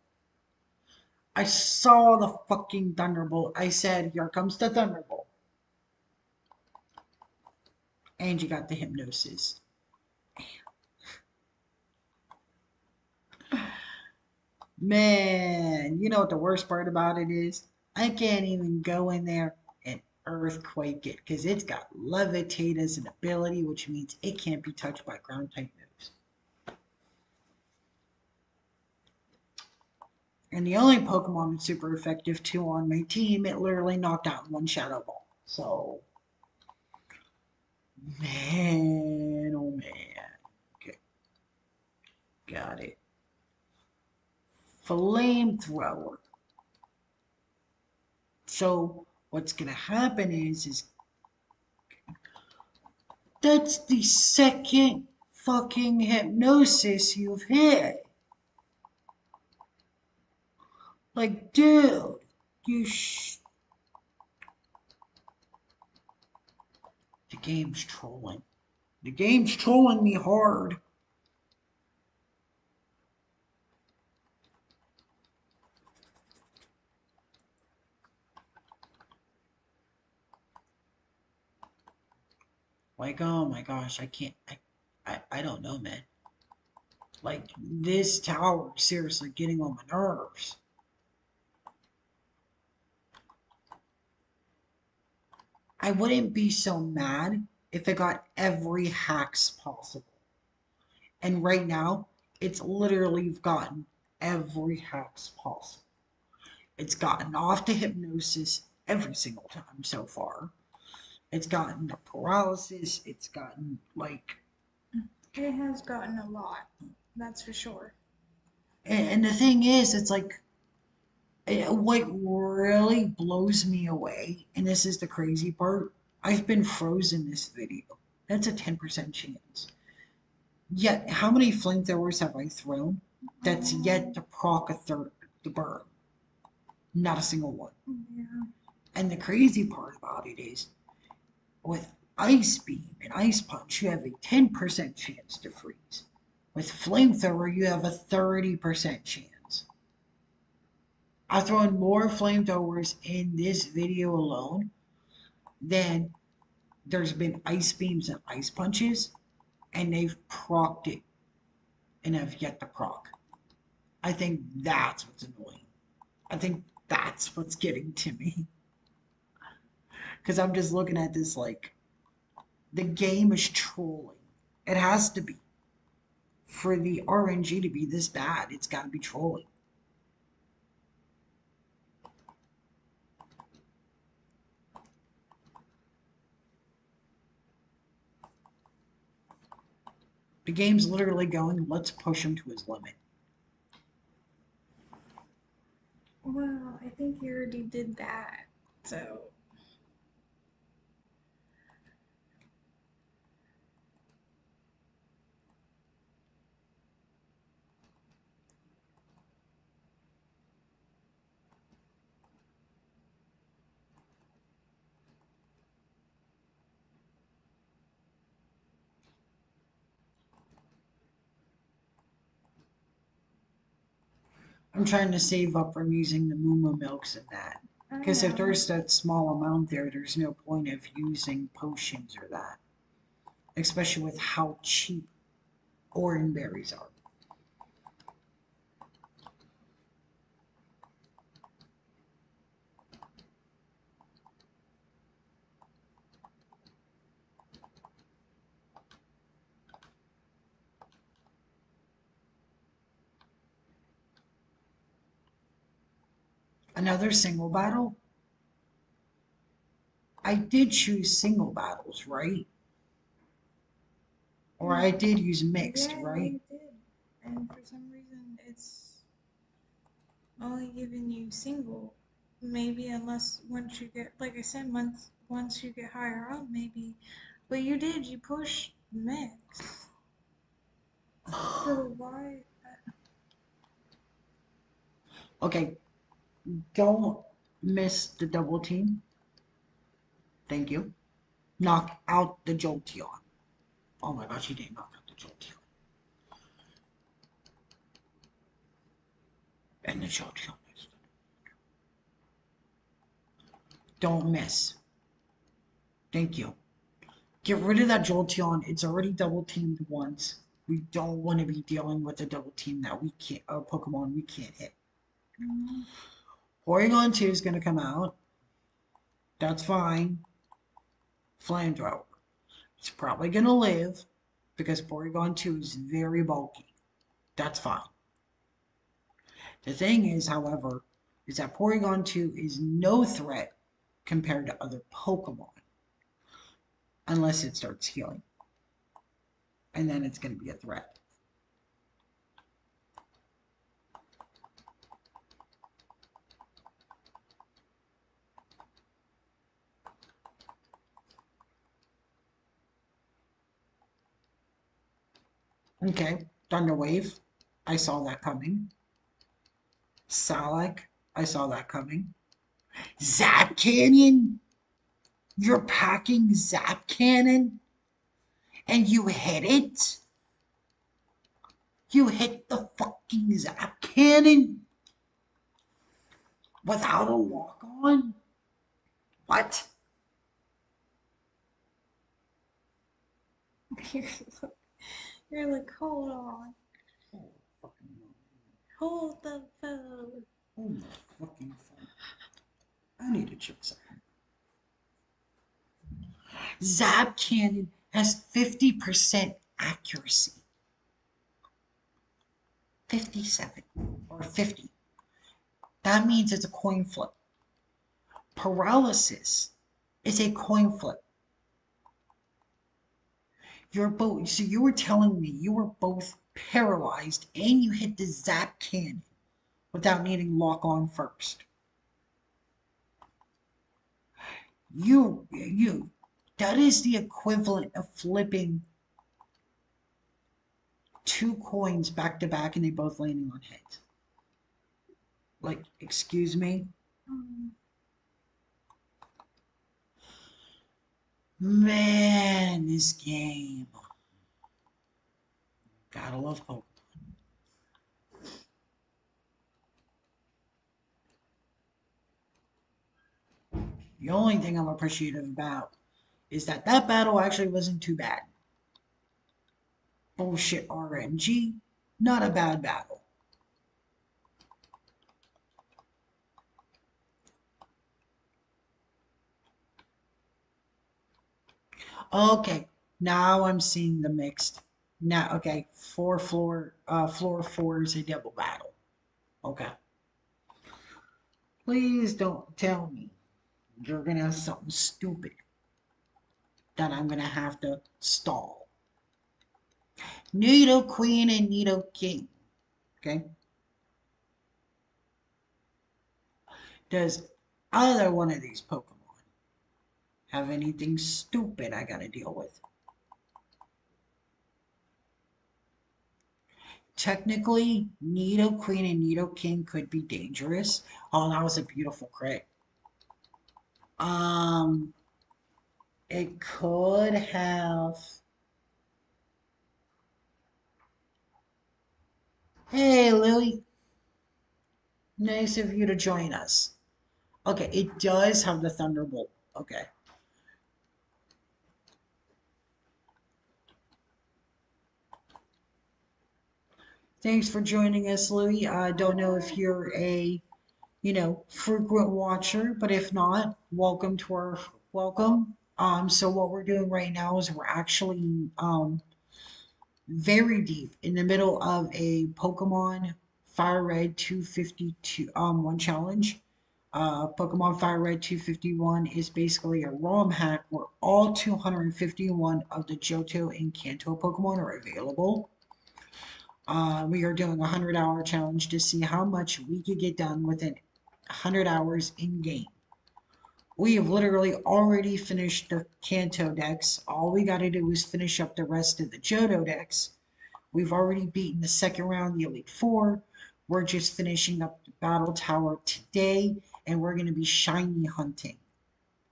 I saw the fucking thunderbolt. I said, here comes the thunderbolt. And you got the hypnosis. Man, you know what the worst part about it is? I can't even go in there and earthquake it because it's got levitate as an ability, which means it can't be touched by ground type moves. And the only Pokemon that's super effective too on my team, it literally knocked out one Shadow Ball. So, man, oh man. Okay, got it. Flamethrower. So, what's gonna happen is that's the second fucking hypnosis you've hit. Like, dude, you the game's trolling. The game's trolling me hard. Like, oh my gosh, I can't. I don't know, man. Like, this tower is seriously getting on my nerves. I wouldn't be so mad if it got every hacks possible. And right now, it's literally gotten every hacks possible. It's gotten off to hypnosis every single time so far. It's gotten the paralysis. It's gotten like, It has gotten a lot, that's for sure. and the thing is, it's like what really blows me away, and this is the crazy part. I've been frozen this video. That's a 10% chance. Yet, how many flamethrowers have I thrown that's yet to proc a third the burn? Not a single one. Yeah. And the crazy part about it is, with Ice Beam and Ice Punch, you have a 10% chance to freeze. With Flamethrower, you have a 30% chance. I've thrown more flamethrowers in this video alone than there's been ice beams and ice punches, and they've procced it and have yet to proc. I think that's what's annoying. I think that's what's getting to me. Because I'm just looking at this like the game is trolling. It has to be. For the RNG to be this bad, it's got to be trolling. The game's literally going, let's push him to his limit. Well, I think you already did that, so. I'm trying to save up from using the Moo Milks and that. I Because if know. there's that small amount there, there's no point of using potions or that. Especially with how cheap orange berries are. Another single battle? I did choose single battles, right? Or I did use mixed, Yeah, right? you did. And for some reason, it's only giving you single. Maybe unless once you get, like I said, once you get higher up, maybe. But you did. You pushed mix. So why? Okay, don't miss the double team. Thank you. Knock out the Jolteon. Oh my gosh, he didn't knock out the Jolteon. And the Jolteon missed. Don't miss. Thank you. Get rid of that Jolteon. It's already double teamed once. We don't want to be dealing with a double team that we can't, a Pokemon we can't hit. Mm. Porygon 2 is going to come out. That's fine. Flamethrower. It's probably going to live because Porygon 2 is very bulky. That's fine. The thing is, however, is that Porygon 2 is no threat compared to other Pokemon unless it starts healing. And then it's going to be a threat. Okay, Thunder Wave. I saw that coming. Salak. I saw that coming. Zap Cannon. You're packing Zap Cannon and you hit it. You hit the fucking Zap Cannon without a lock on. What? You're like, hold on. Oh, fucking no. Hold the phone. Oh my fucking phone. I need to check something. Zap Cannon has 50% accuracy. 57 or 50. That means it's a coin flip. Paralysis is a coin flip. You're both, so you were telling me you were both paralyzed and you hit the Zap Cannon without needing lock on first. You, that is the equivalent of flipping two coins back to back and they both landing on heads. Like, excuse me? Um, Man, this game. Gotta love Pokemon. The only thing I'm appreciative about is that that battle actually wasn't too bad. Bullshit RNG, not a bad battle. Okay, now I'm seeing the mixed. Now, okay, floor four is a double battle. Okay, please don't tell me you're gonna have something stupid that I'm gonna have to stall. Nido Queen and Nido King. Okay, does either one of these Pokemon have anything stupid I gotta deal with? Technically, Nido Queen and Nido King could be dangerous. Oh, that was a beautiful crit. Um, it could have. Hey, Louie. Nice of you to join us. Okay, it does have the Thunderbolt. Okay. Thanks for joining us, Louie. I don't know if you're a, frequent watcher, but if not, welcome to our welcome. So what we're doing right now is we're actually very deep in the middle of a Pokemon FireRed 252 one challenge. Pokemon FireRed 251 is basically a ROM hack where all 251 of the Johto and Kanto Pokemon are available. We are doing a 100-hour challenge to see how much we could get done within 100 hours in game. We have literally already finished the Kanto decks. All we got to do is finish up the rest of the Johto decks. We've already beaten the second round, the Elite Four. We're just finishing up the Battle Tower today, and we're going to be shiny hunting.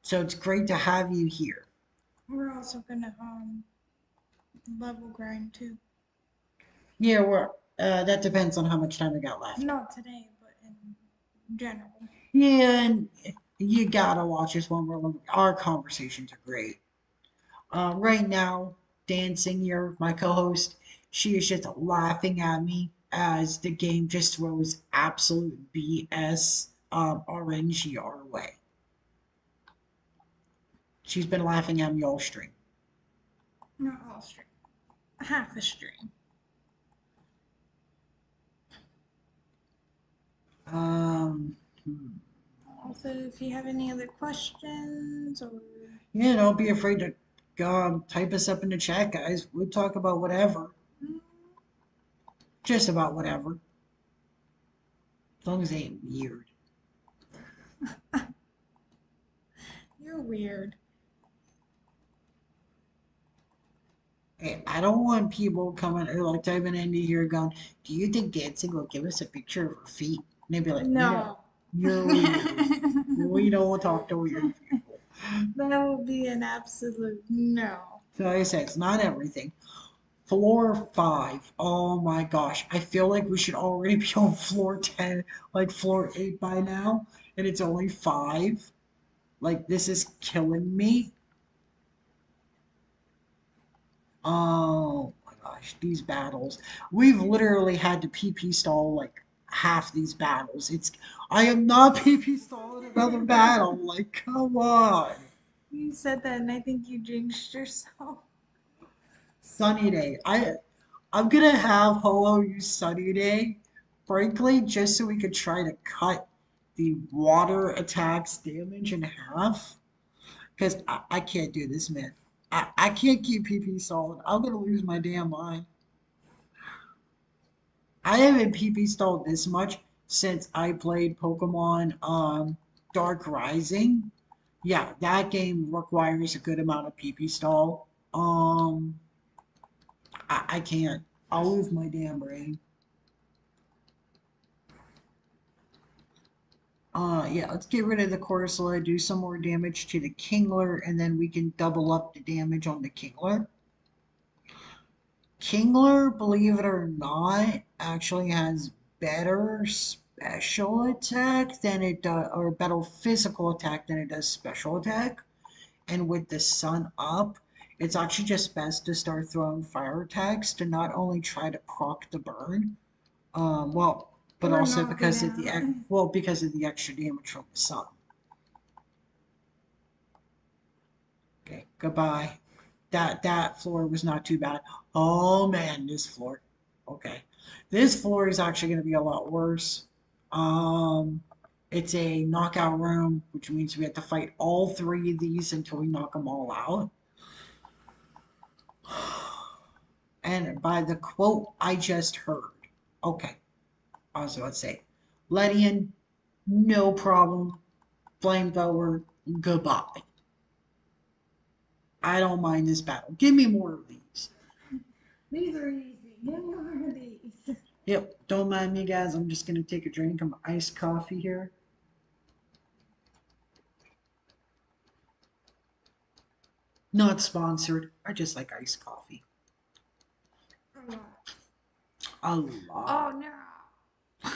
So it's great to have you here. we're also gonna level grind too. Yeah, that depends on how much time we got left. Not today, but in general. Yeah, and you gotta watch us when our conversations are great. Right now, dancing here, my co-host, she is just laughing at me as the game just throws absolute BS RNG our way. She's been laughing at me all stream. Not all stream. Half a stream. Hmm. Also, if you have any other questions or Yeah, don't be afraid to type us up in the chat, guys. We'll talk about whatever, mm, just about whatever, as long as they ain't weird. you're weird. Hey, I don't want people coming or like typing into here going, "Do you think dancing will give us a picture of her feet?" And they'd be like, "No, No. you're weird. We That don't talk to weird people." would be an absolute no. So like I said, it's not everything. Floor 5. Oh my gosh. I feel like we should already be on floor 10, like floor 8 by now, and it's only 5. Like, this is killing me. Oh my gosh, these battles. We've literally had to PP stall like half these battles. I am not PP stalling another battle. Like, come on. You said that and I think you jinxed yourself. Sunny day. I'm gonna have Holo use Sunny Day, frankly, just so we could try to cut the water attacks damage in half. Because I can't do this, man. I can't keep PP solid. I'm gonna lose my damn mind. I haven't PP stalled this much since I played Pokemon Dark Rising. Yeah, that game requires a good amount of PP stall. I can't. I'll lose my damn brain. Yeah, let's get rid of the Corsola, do some more damage to the Kingler, and then we can double up the damage on the Kingler. Kingler, believe it or not, actually has better special attack than it does, or better physical attack than it does special attack. And with the sun up, it's actually just best to start throwing fire attacks to not only try to proc the burn, well, but Or also knock it because of out. because of the extra damage from the sun. Okay, goodbye. That floor was not too bad. Oh man, this floor. Okay. This floor is actually going to be a lot worse. Um, it's a knockout room, which means we have to fight all 3 of these until we knock them all out. And by the quote I just heard, okay, I was about to say, Ledian, no problem. Flamethrower, goodbye. I don't mind this battle. Give me more of these. These are easy. Give me one of these. Yep, don't mind me, guys. I'm just gonna take a drink of iced coffee here. Not sponsored. I just like iced coffee. A lot. Oh no.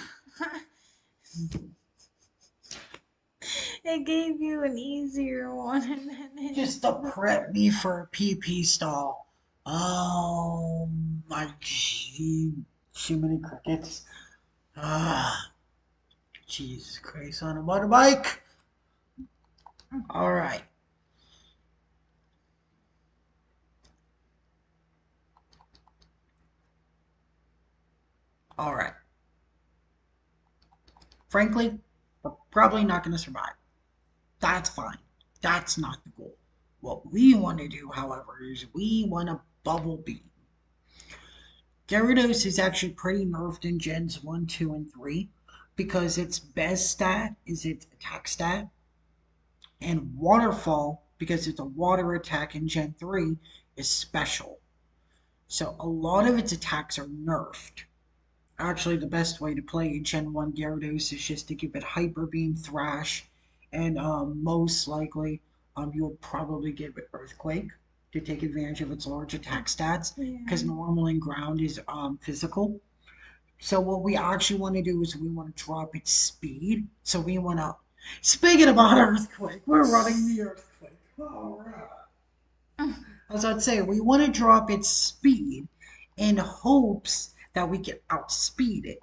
It gave you an easier one and then Just to prep me for a PP stall. Oh my gee. Too many crickets. Ah, Jesus Christ on a motorbike. Alright. Alright. Frankly, we're probably not gonna survive. That's fine. That's not the goal. What we want to do, however, is we want to bubble beam. Gyarados is actually pretty nerfed in Gens 1, 2, and 3 because its best stat is its attack stat, and Waterfall, because it's a water attack in Gen 3, is special. So a lot of its attacks are nerfed. Actually, the best way to play Gen 1 Gyarados is just to give it Hyper Beam, Thrash, and most likely you'll probably give it Earthquake to take advantage of its large attack stats because Yeah. normal and ground is physical. So what we actually want to do is we want to drop its speed. So we want to. Speaking about earthquake, we're running the earthquake. All right. As I'd say, we want to drop its speed in hopes that we can outspeed it.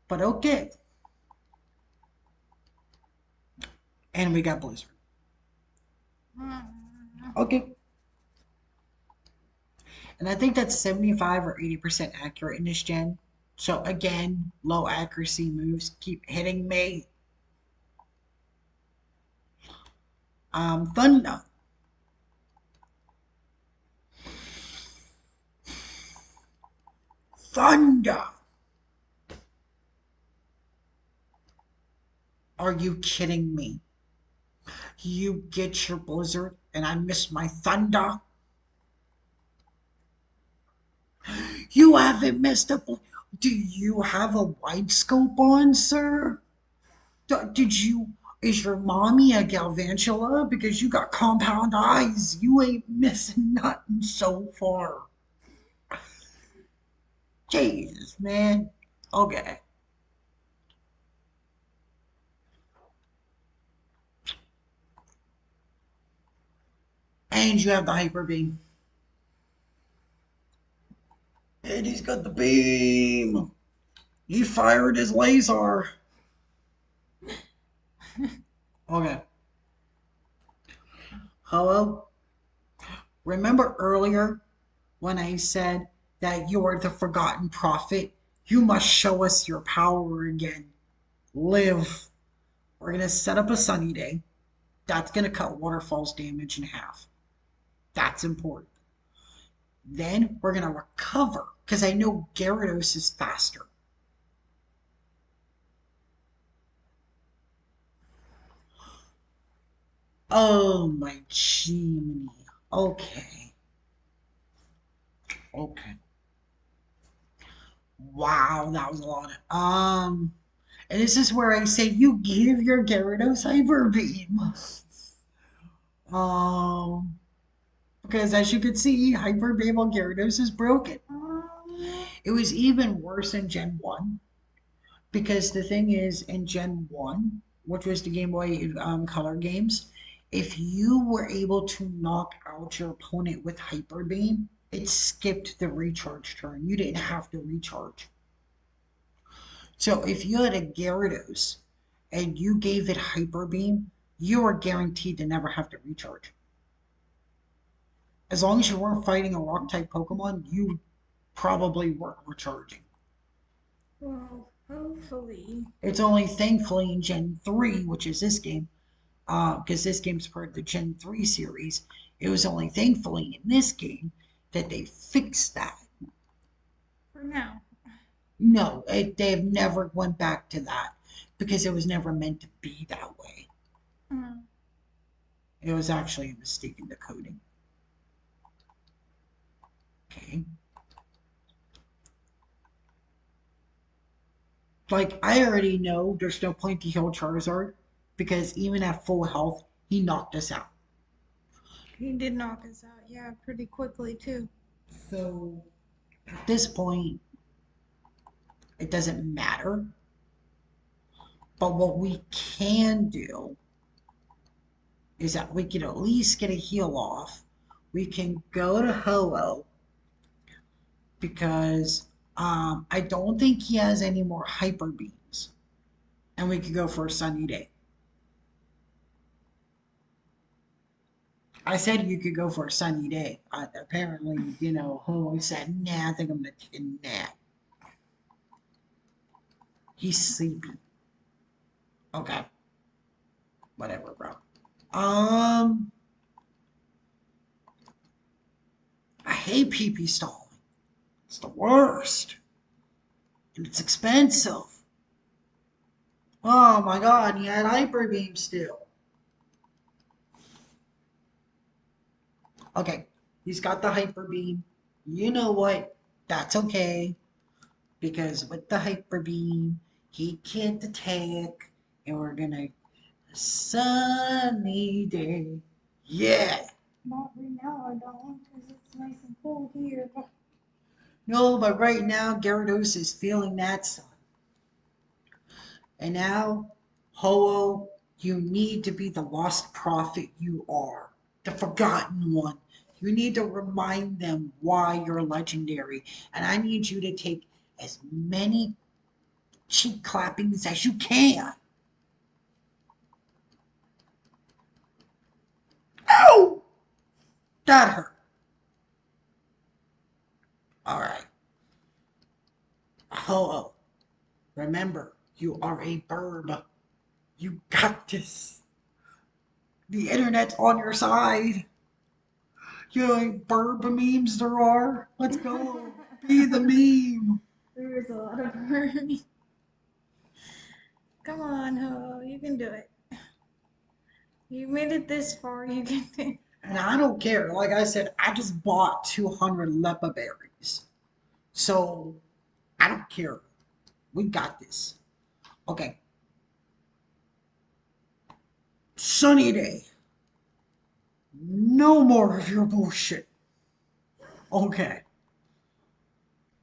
But okay. And we got Blizzard. Okay. And I think that's 75 or 80% accurate in this gen. So again, low accuracy moves keep hitting me. Thunder. Thunder. Are you kidding me? You get your blizzard and I miss my thunder. You haven't missed a. Do you have a wide scope on, sir? Did you? Is your mommy a Galvantula? Because you got compound eyes. You ain't missing nothing so far. Jesus, man. Okay. And you have the hyper beam. And he's got the beam. He fired his laser. Okay. Hello? Remember earlier when I said that you are the forgotten prophet? You must show us your power again. Live. We're going to set up a sunny day. That's going to cut Waterfall's damage in half. That's important. Then we're going to recover because I know Gyarados is faster. Oh my Jiminy. Okay. Okay. Wow, that was a lot. And this is where I say you give your Gyarados Hyper Beam. Um, because as you can see, Hyper Beam on Gyarados is broken. It was even worse in Gen 1 because the thing is, in Gen 1, which was the Game Boy Color games, if you were able to knock out your opponent with Hyper Beam, it skipped the recharge turn. You didn't have to recharge. So if you had a Gyarados and you gave it Hyper Beam, you are guaranteed to never have to recharge. As long as you weren't fighting a rock type Pokemon, you probably weren't recharging. Well, hopefully. It's only thankfully in Gen 3, which is this game, because this game's part of the Gen 3 series, it was only thankfully in this game that they fixed that. For now. No, they have never went back to that because it was never meant to be that way. Mm. It was actually a mistake in the coding. Okay. Like, I already know there's no point to heal Charizard because even at full health, he knocked us out. He did knock us out, yeah, pretty quickly too. So at this point, it doesn't matter. But what we can do is that we can at least get a heal off. We can go to Ho-Oh because I don't think he has any more hyper beams. And we could go for a sunny day. I said you could go for a sunny day. Apparently, Ho said, nah, I think I'm going to take a nap. He's sleepy. Okay. Whatever, bro. Um, I hate PP stalling. It's the worst. And it's expensive. Oh my god, he had Hyper Beam still. Okay, he's got the Hyper Beam. You know what? That's okay. Because with the Hyper Beam, he can't attack. And we're gonna sunny day. Yeah. Not right now, I don't, because it's nice and cold here. No, but right now, Gyarados is feeling that sun. And now, Ho-Oh, you need to be the lost prophet you are, the forgotten one. You need to remind them why you're legendary. And I need you to take as many cheek clappings as you can. Ow! That hurt. All right. Ho-Oh, remember, you are a bird. You got this. The internet's on your side. You know, like bird memes there are. Let's go. Be the meme. There is a lot of hurry. Come on, Ho, you can do it. You made it this far, you can do it. And I don't care. Like I said, I just bought 200 Lepa berries. So I don't care. We got this. Okay. Sunny day. No more of your bullshit. Okay.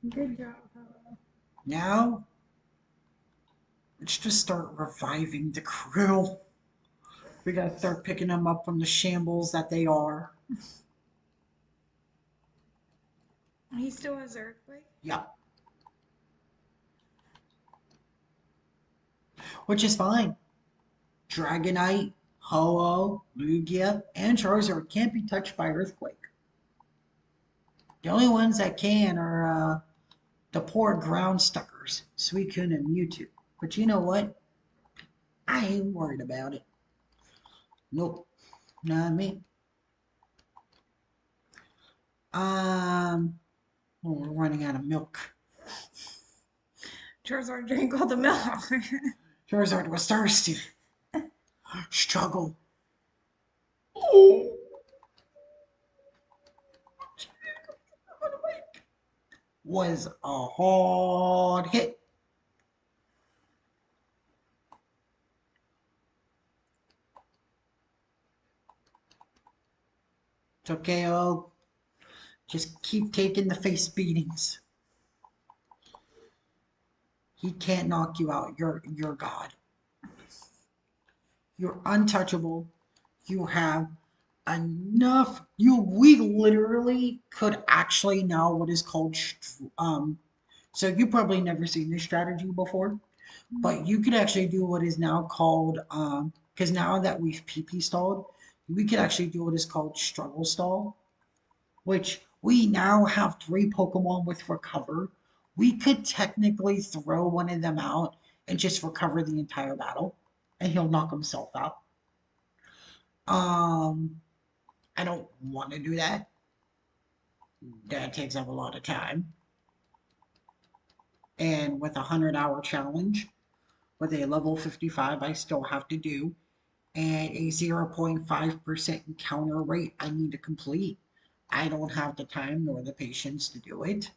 Good job, Ho. Now, let's just start reviving the crew. We gotta start picking them up from the shambles that they are. He still has earthquake? Yep. Which is fine. Dragonite, Ho-Oh, Lugia, and Charizard can't be touched by Earthquake. The only ones that can are the poor ground stuckers, Suicune and Mewtwo. But you know what? I ain't worried about it. Nope, not me. Oh, we're running out of milk. Charizard drank all the milk. Charizard was thirsty. Struggle. Oh, was a hard hit. It's okay, oh. Just keep taking the face beatings. He can't knock you out. You're God. You're untouchable. You have enough. We literally could actually now what is called so you probably never seen this strategy before, but you could actually do what is now called because now that we've PP stalled, we could actually do what is called struggle stall, which we now have three Pokemon with recover. We could technically throw one of them out and just recover the entire battle, and he'll knock himself out. Um, I don't want to do that. That takes up a lot of time. And with a 100-hour challenge, with a level 55 I still have to do, and a 0.5% encounter rate I need to complete, I don't have the time nor the patience to do it.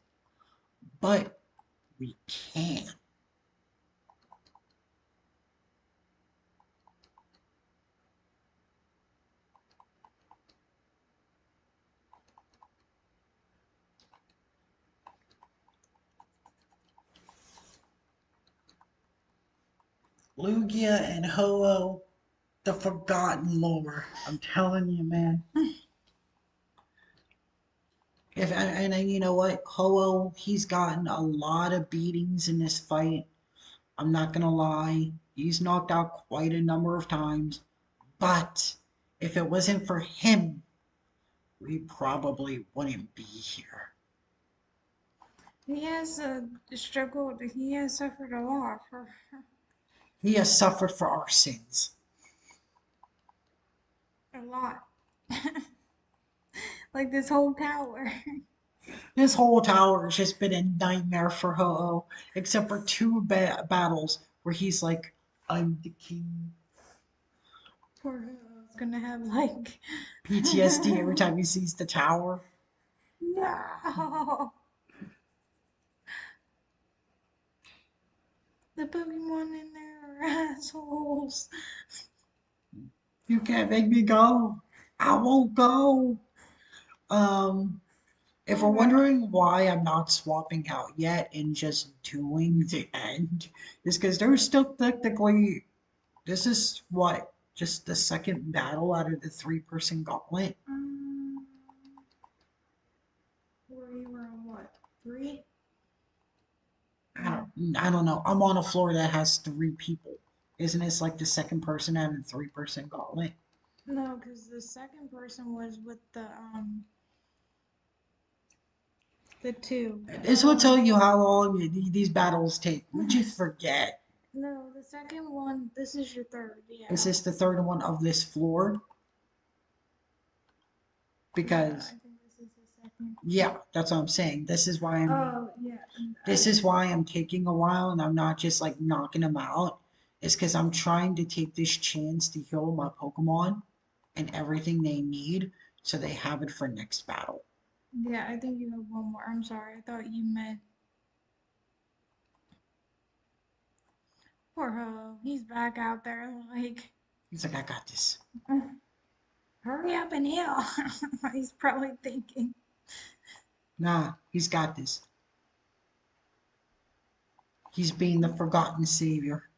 But we can. Lugia and Ho-Oh, the forgotten lore. I'm telling you, man. And you know what, Ho-Oh, he's gotten a lot of beatings in this fight. I'm not gonna lie, he's knocked out quite a number of times. But if it wasn't for him, we probably wouldn't be here. He has struggled, he has suffered a lot for He has suffered for our sins. a lot. Like this whole tower. This whole tower has just been a nightmare for Ho-Oh, except for two battles where he's like, I'm the king. Poor Ho's gonna have like PTSD every time he sees the tower. no. The Pokemon in there are assholes. You can't make me go. I won't go. Um, if we're Okay. wondering why I'm not swapping out yet and just doing the end, is because there's still technically, this is what, just the second battle out of the three-person gauntlet. Um, where you were on what? Three? Or I don't know. I'm on a floor that has three people. Isn't this like the second person out of the three-person gauntlet? no, because the second person was with the two. This will tell you how long these battles take. We just forget. No, the second one. This is your third. Is Yeah. this the third one of this floor? Yeah, I Because think this is the second. yeah, that's what I'm saying. This is why I'm being. Oh yeah. This is why I'm taking a while and I'm not just like knocking them out. It's because I'm trying to take this chance to heal my Pokemon and everything they need so they have it for next battle. Yeah, I think you have one more. I'm sorry. I thought you meant poor Ho. He's back out there. Like, He's like, I got this. hurry up and heal. He's probably thinking. Nah, he's got this. He's being the forgotten savior.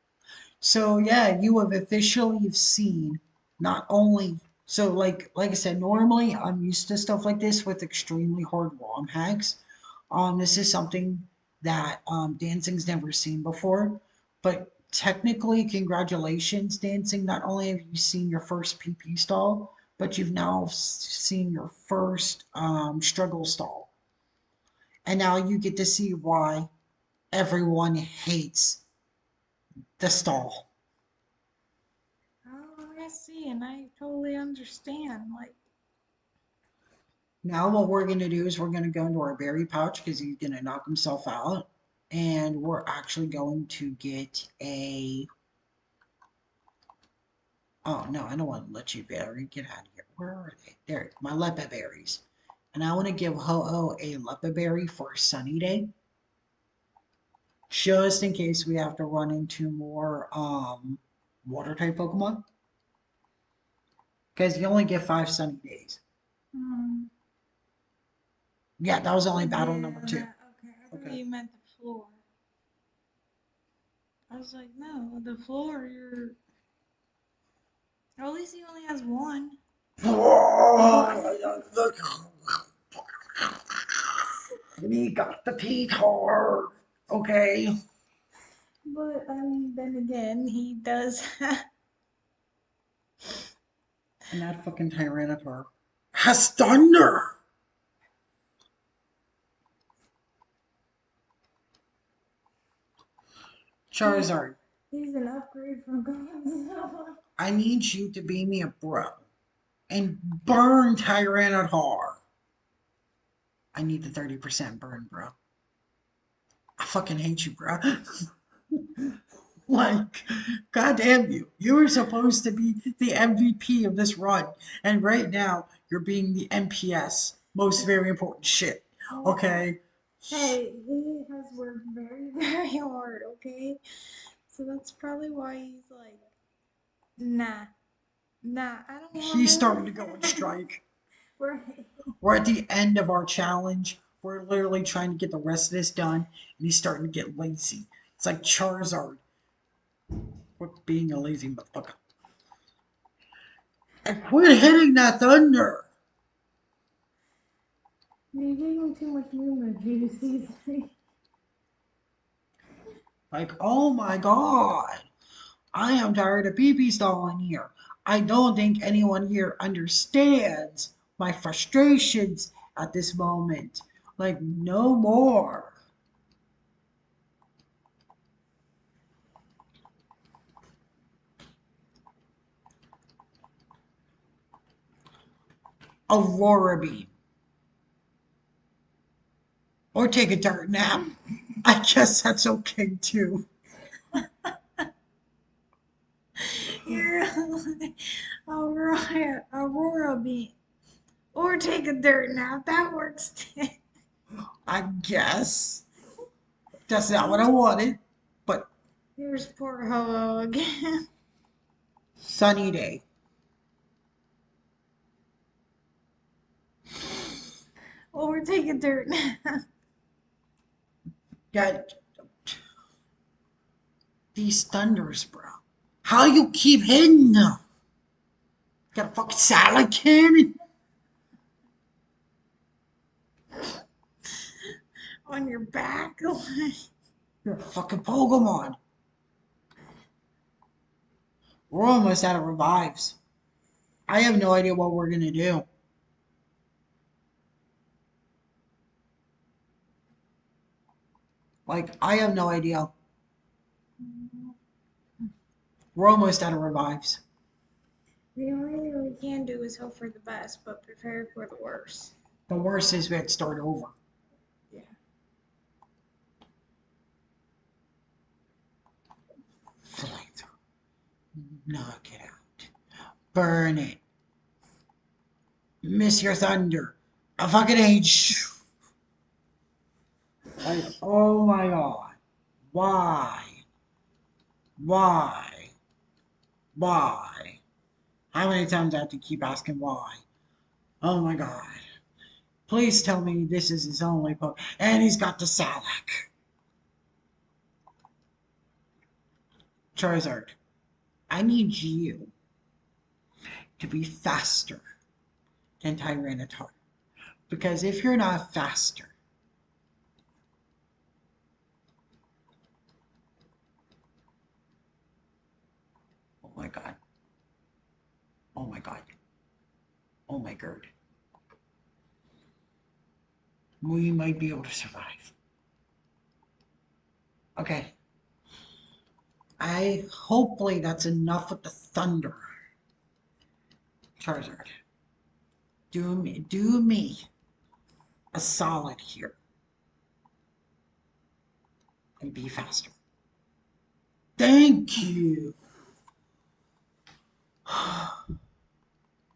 So yeah, you have officially seen not only so like I said, normally I'm used to stuff like this with extremely hard ROM hacks. This is something that Dancing's never seen before, but technically, congratulations, Dancing. Not only have you seen your first PP stall, but you've now seen your first struggle stall, and now you get to see why everyone hates the stall. Oh, I see, and I totally understand. Like, Now what we're gonna do is we're gonna go into our berry pouch because he's gonna knock himself out, and we're actually going to get a. Oh no, I don't want to let you berry. Get out of here. Where are they? There, my lepa berries, and I want to give Ho-Oh a lepa berry for a sunny day, just in case we have to run into more water type Pokemon, because you only get 5 sunny days. um, Yeah, that was only battle yeah, number two. okay. I thought Okay. you meant the floor. I was like, no, the floor. You're. Or at least he only has one. And he got the P-tar. Okay. But I mean, then again, he does. And that fucking Tyranitar has thunder. he's Charizard, he's an upgrade from Gonzo. I need you to be me a bro and burn Tyranitar. I need the 30% burn, bro. I fucking hate you, bro. Like, goddamn you. You were supposed to be the MVP of this run, and right now you're being the MPS. Most very important shit. Okay? Hey, he has worked very, very hard, okay? So that's probably why he's like, nah, nah, I don't He's starting to want go on to. strike. Right. We're at the end of our challenge. We're literally trying to get the rest of this done, and he's starting to get lazy. It's like Charizard. We're being a lazy motherfucker. And quit hitting that thunder! You gave him too much movement juice. Like, oh my god! I am tired of pee stalling here. I don't think anyone here understands my frustrations at this moment. Like, no more. Aurora Beam. Or take a dirt nap. I guess that's okay too. You're Aurora beam. Or take a dirt nap. That works too. I guess. That's not what I wanted. But Here's poor Ho again. sunny day. Well, we're taking dirt. Got these thunders, bro. How you keep hitting them? Got a fucking salad cannon? On your back. You're a fucking Pokemon. We're almost out of revives. I have no idea what we're gonna do. Like, I have no idea. We're almost out of revives. The only thing we can do is hope for the best, but prepare for the worst. The worst is we have to start over. Yeah. Flamethrower. Knock it out. Burn it. Miss your thunder. A fucking age. Like, oh my god. Why? Why? Why? How many times I have to keep asking why? Oh my god. Please tell me this is his only Pokemon. And he's got the Salak. Charizard, I need you to be faster than Tyranitar. Because if you're not faster, oh my god. Oh my god. Oh my god. We might be able to survive. Okay. Hopefully that's enough with the thunder. Charizard, do me a solid here and be faster. Thank you.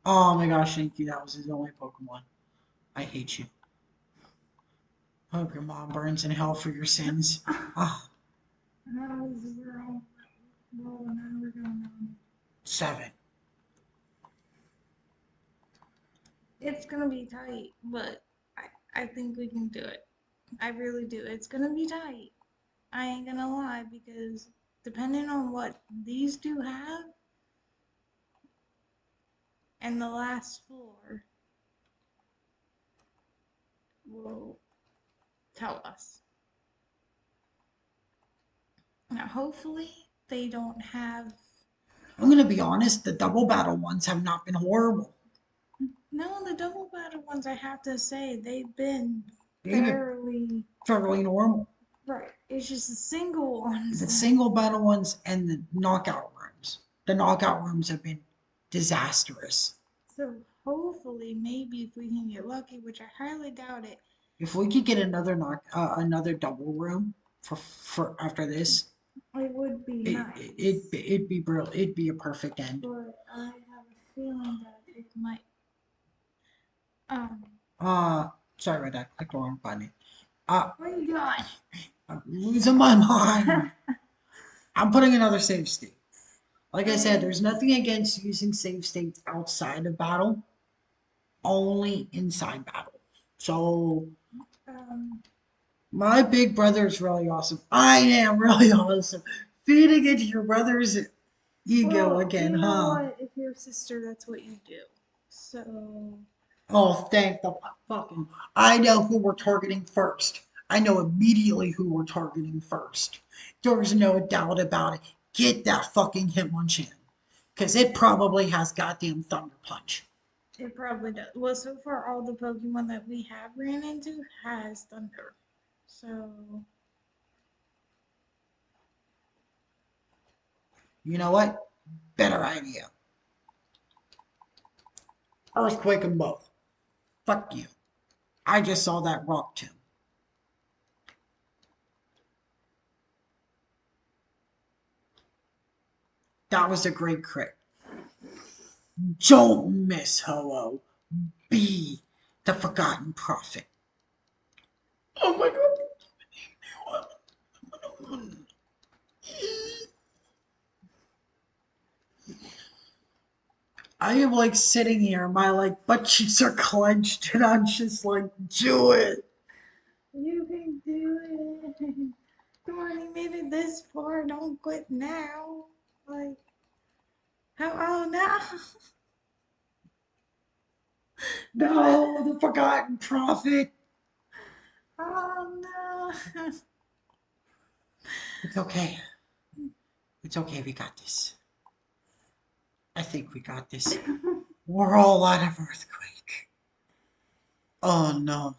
Oh my gosh, thank you. That was his only Pokemon. I hate you. Hope your mom burns in hell for your sins. Ah, We're all rolling and we're going on. 7. It's gonna be tight, but I think we can do it. I really do. It's gonna be tight. I ain't gonna lie because depending on what these two have and the last four will tell us. Now, hopefully, they don't have. I'm gonna be honest, the double battle ones have not been horrible. No, the double battle ones, I have to say, they've been They've been fairly. fairly normal. Right. It's just the single ones The that. single battle ones and the knockout rooms. The knockout rooms have been disastrous. So, hopefully, maybe if we can get lucky, which I highly doubt it, If we could get another double room for after this, it would be nice. it'd be brilliant. It'd be a perfect end. But I have a feeling that it might. Um, Sorry about that. Clicked the wrong button. what are you doing? I'm losing my mind. I'm putting another save state. Like I said, there's nothing against using save states outside of battle, only inside battle. So Um, my big brother is really awesome. I am really awesome. Feeding into your brother's ego well, again, you know huh? what? If you're a sister, that's what you do. So, Oh, thank the fucking. I know who we're targeting first. I know immediately who we're targeting first. There's no doubt about it. Get that fucking Hitmonchan. Because it probably has goddamn Thunder Punch. it probably does. Well, so far, all the Pokemon that we have ran into has Thunder. So, You know what? Better idea. Earthquake them both. Fuck you. I just saw that rock tomb. That was a great crit. Don't miss, Ho-Oh. Be the forgotten prophet. Oh my god. I am like sitting here, my like butt cheeks are clenched, and I'm just like, do it. You can do it. Come on, you made it this far. Don't quit now. Like, how? Oh no! No, the forgotten prophet. Oh no! It's okay. It's okay. We got this. I think we got this. We're all out of earthquake. Oh no.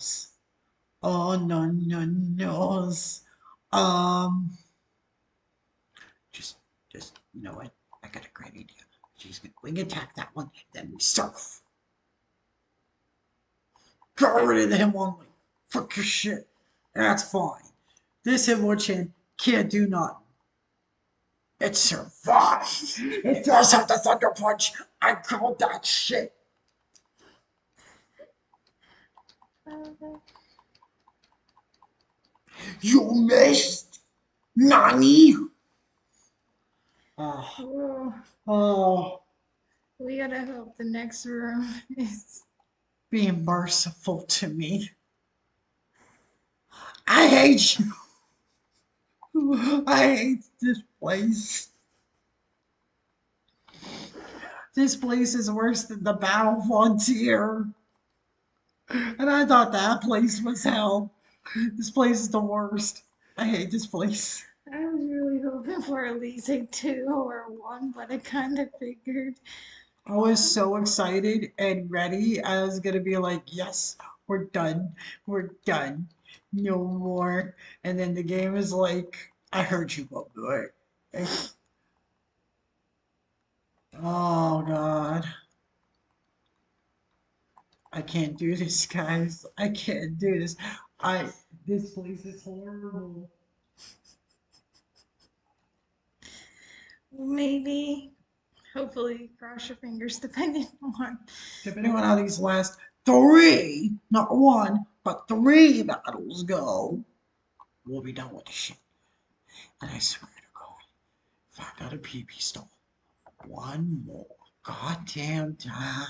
Oh no no no. Um, just you know what? I got a great idea. She's gonna wing attack that one, then we surf. Got rid of him only. Fuck your shit. That's fine. This Hitmonchan can't do nothing. It survived. It does have the Thunder Punch. I called that shit. You missed. Nani? Oh, Whoa. oh, We gotta hope the next room is. be merciful to me. I hate you. I hate this place. This place is worse than the Battle Frontier. And I thought that place was hell. This place is the worst. I hate this place. I was really hoping for at least a 2 or 1, but I kind of figured. I was so excited and ready. I was gonna be like, yes, we're done. We're done. No more. And then the game is like, I heard you won't do it. Oh God. I can't do this, guys. I can't do this. I this place is horrible. Maybe, hopefully, cross your fingers, depending on. Depending on how these last three, not one, but three battles go, we'll be done with this shit. And I swear to God, if I got a PP stall one more goddamn time,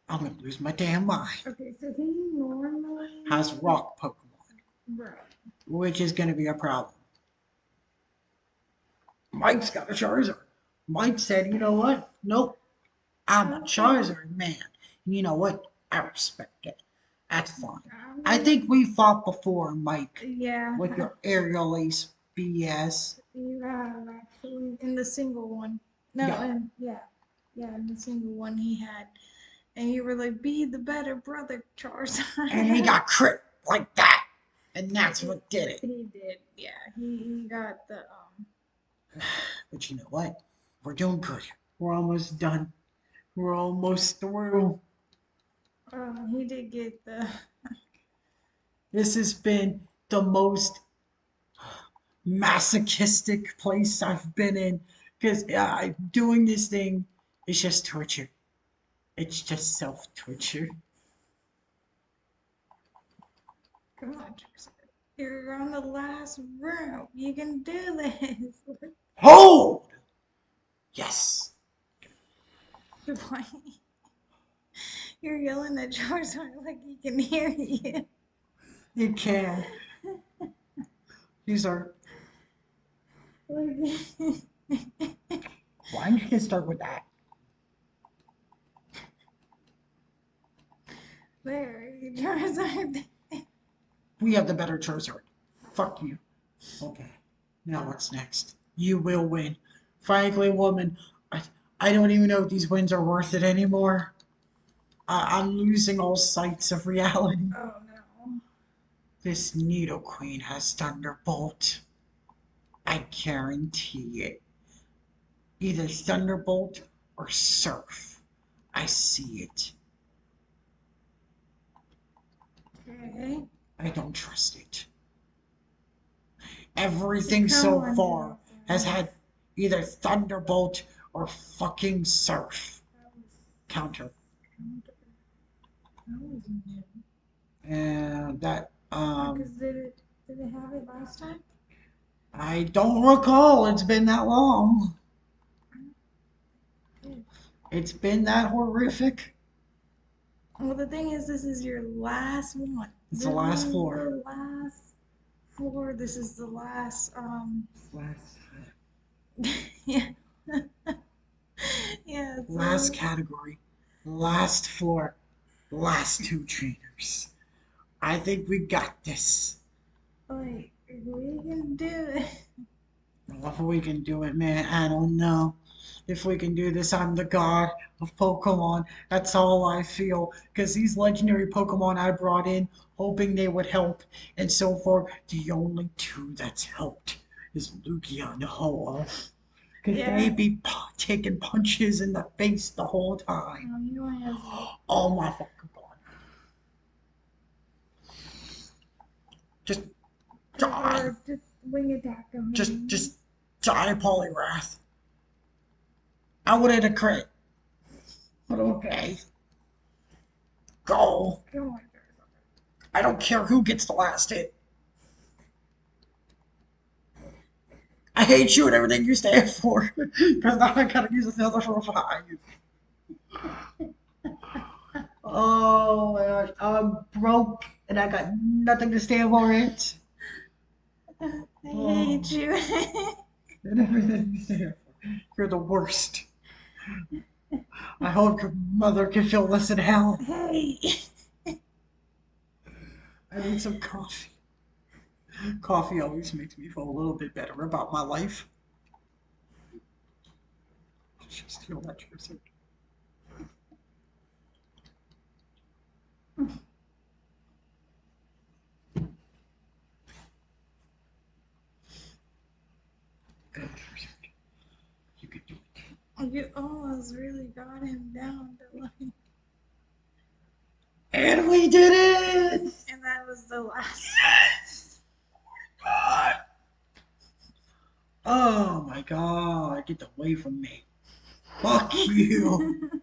I'm gonna lose my damn mind. Okay, so he normally. Has rock Pokemon, Right. which is gonna be a problem. Mike's got a Charizard. Mike said, you know what? Nope, I'm a Okay. Charizard man. And you know what? I respect it. That's fine. I'm I gonna. think we fought before, Mike, Yeah, with your aerial ace BS. you have actually in the single one. No, Yeah. and yeah, yeah, in the single one he had, and you were like, "Be the better brother, And he Charizard." got crit like that. And that's he, what did it. he did, yeah. He got the But you know what? We're doing good. We're almost done. We're almost through. he did get the. This has been the most masochistic place I've been in because doing this thing is just torture. It's just self torture. Come on, Charizard. You're on the last room. You can do this. Hold! Yes. Why? You're yelling at Charizard like he can hear you. You can. These are. Like, Why don't you start with that? there, Charizard. We have the better Charizard. Fuck you. Okay. Now what's next? You will win. Frankly, woman, I don't even know if these wins are worth it anymore. I'm losing all sights of reality. Oh no. This Needle Queen has Thunderbolt. I guarantee it. Either Thunderbolt or Surf. I see it. Okay. I don't trust it. Everything Come so on, far has Charizard. had either Thunderbolt or fucking Surf That was counter. counter. That was new. And that, Because did it have it last time? I don't recall. It's been that long. It's been that horrific. Well, the thing is, this is your last one. It's the This last is floor. the last floor. This is the last, Last time. yeah. Yeah, Last so, category. Last floor. Last two trainers. I think we got this. like, we can do it. Well, if we can do it, man, I don't know. If we can do this, I'm the god of Pokemon. That's all I feel. Because these legendary Pokemon I brought in, hoping they would help, and so far, the only two that's helped is Lugia and Ho-Oh. Because they Yeah. be taking punches in the face the whole time. You only have Oh my fucking god. Just die. or just wing attack Just him. die, Poliwrath. I would have a crit. But okay. Go. Come on, I don't care who gets the last hit. I hate you and everything you stand for. Because now I gotta use another revive. Oh my gosh. I'm broke and I got nothing to stand for it. I hate Oh, you. and everything you stand for. You're the worst. I hope your mother can feel this in hell. Hey. I need some coffee. Coffee always makes me feel a little bit better about my life. Just feel that truth. Good. You can do it. You almost really got him down to like, And we did it! and that was the last. Yes! God. Oh my god, get away from me. Fuck you.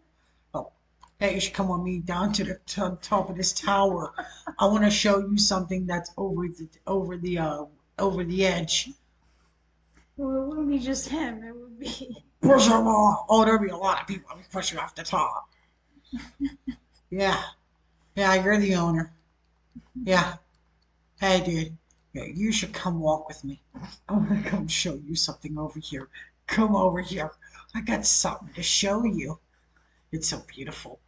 Oh, hey, you should come with me down to the top of this tower. I want to show you something that's over the edge. Well, it wouldn't be just him. It would be. Push them all. Oh, there'll be a lot of people pushing off the top. Yeah, yeah, you're the owner. Yeah. Hey, dude. Yeah, you should come walk with me. I want to come show you something over here. Come over here. I got something to show you. It's so beautiful.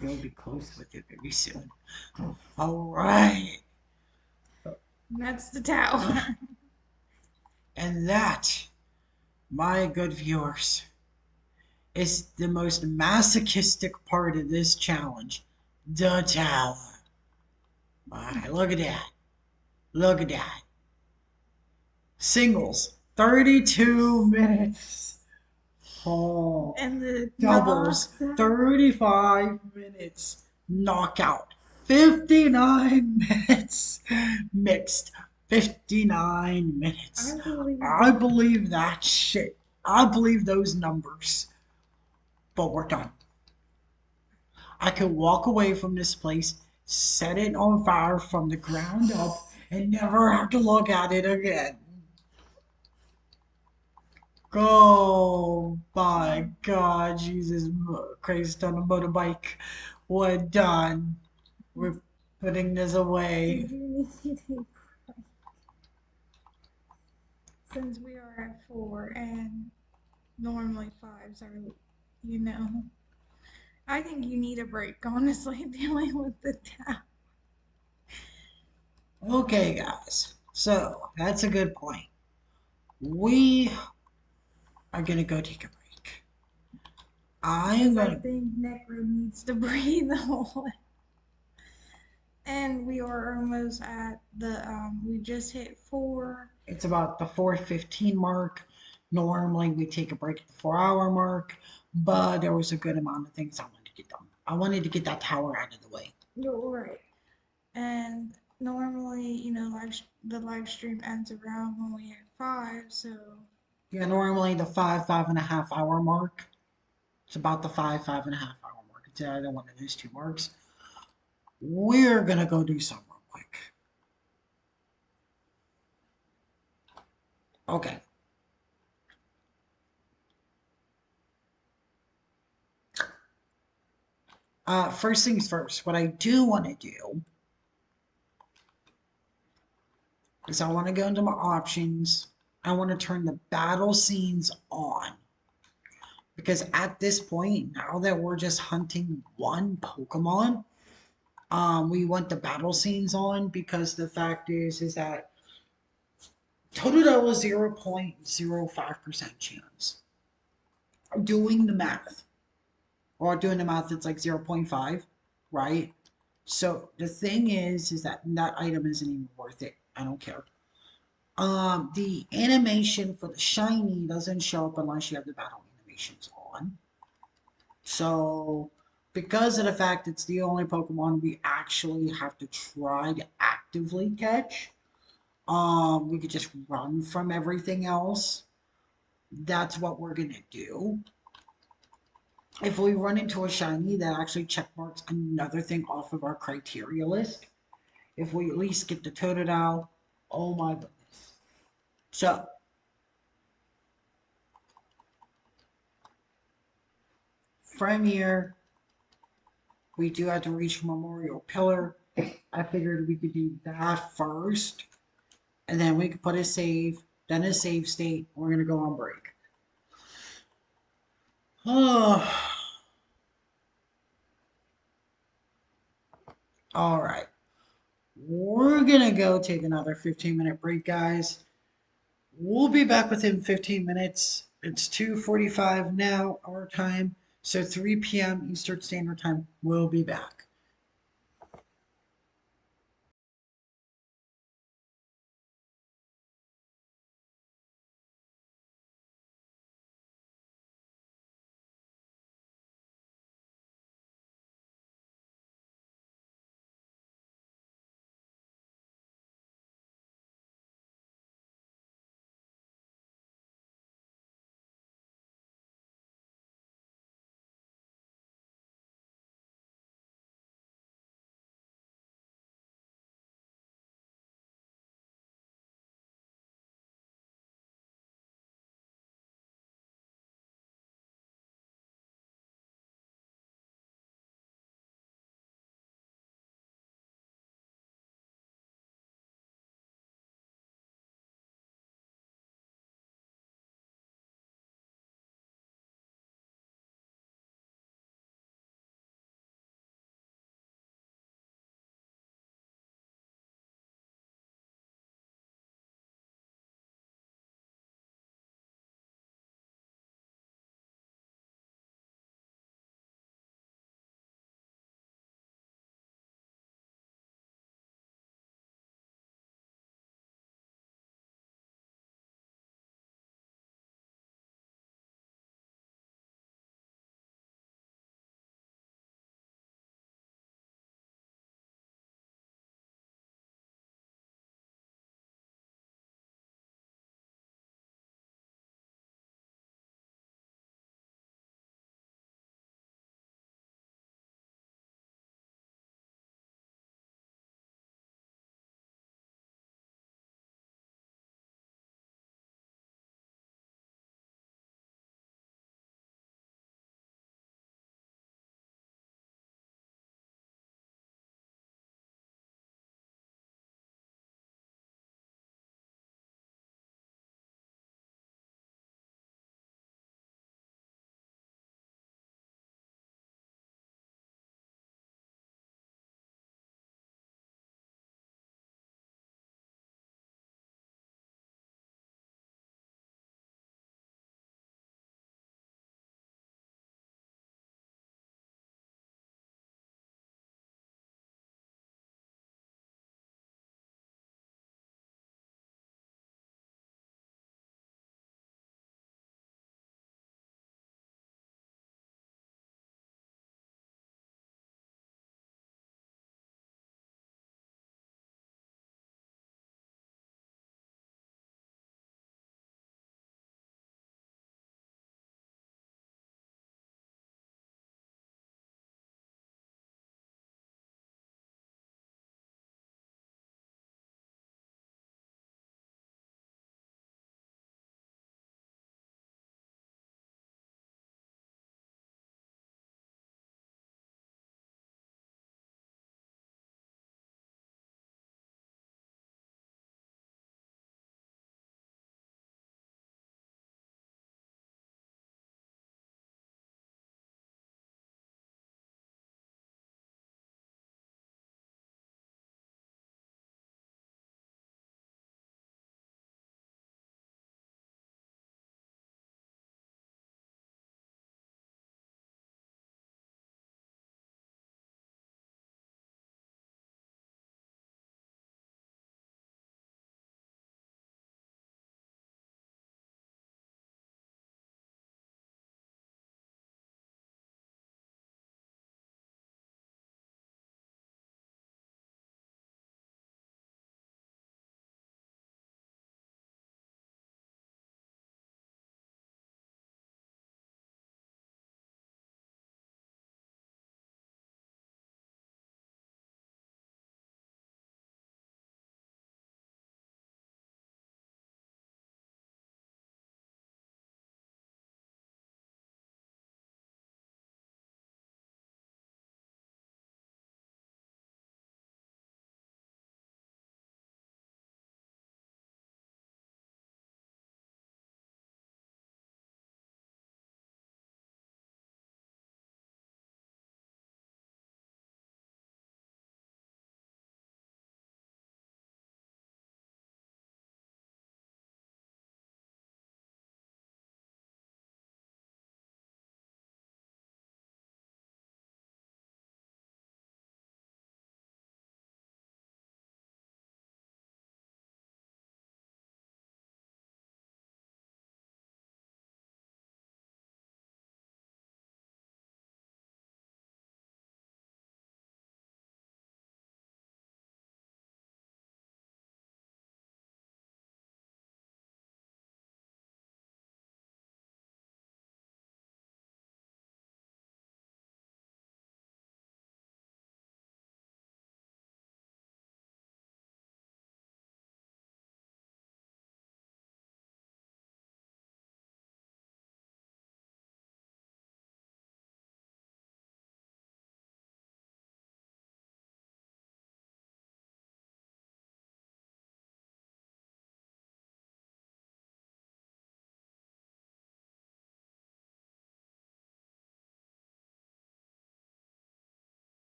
You'll be close with it very soon. All right. That's the tower. And that, my good viewers, is the most masochistic part of this challenge. The tower. All right, look at that. Look at that. Singles, 32 minutes. Oh, And the doubles, knocks. 35 minutes. Knockout, 59 minutes. Mixed, 59 minutes. I believe I it. believe that shit. I believe those numbers. But we're done. I could walk away from this place, set it on fire from the ground up, and never have to look at it again. Oh my God, Jesus Christ on a motorbike. We're done. We're putting this We away. do need to take break since we are at 4 and normally 5s are, you know. I think you need a break, honestly, dealing with the tower. Okay, guys. So that's a good point. We are gonna go take a break. I am Because I gonna. think Necro needs to breathe a whole. And we are almost at the, we just hit 4. It's about the 4:15 mark. Normally we take a break at the 4 hour mark, but there was a good amount of things I wanted to get done. I wanted to get that tower out of the way. You're right. And normally, you know, the live stream ends around when we hit 5, so Yeah, normally the 5.5 hour mark. It's about the 5.5 hour mark. It's either one of those two marks. We're gonna go do something real quick. Okay. First things first, what I do want to do is I want to go into my options. I want to turn the battle scenes on. Because at this point, now that we're just hunting one Pokemon, we want the battle scenes on because the fact is that Totodile is 0.05% chance. Doing the math, or doing the math, it's like zero point 0.5, right? So the thing is that that item isn't even worth it. I don't care. The animation for the shiny doesn't show up unless you have the battle animations on. So, because of the fact it's the only Pokemon we actually have to try to actively catch, we could just run from everything else. That's what we're gonna do. If we run into a shiny, that actually checkmarks another thing off of our criteria list. If we at least get the Totodile, oh my goodness. So, from here, we do have to reach Memorial Pillar. I figured we could do that first, and then we could put a save, then a save state. We're gonna go on break. Oh, all right. We're gonna go take another 15-minute break, guys. We'll be back within 15 minutes. It's 2:45 now, our time. So 3 p.m. Eastern Standard Time. We'll be back.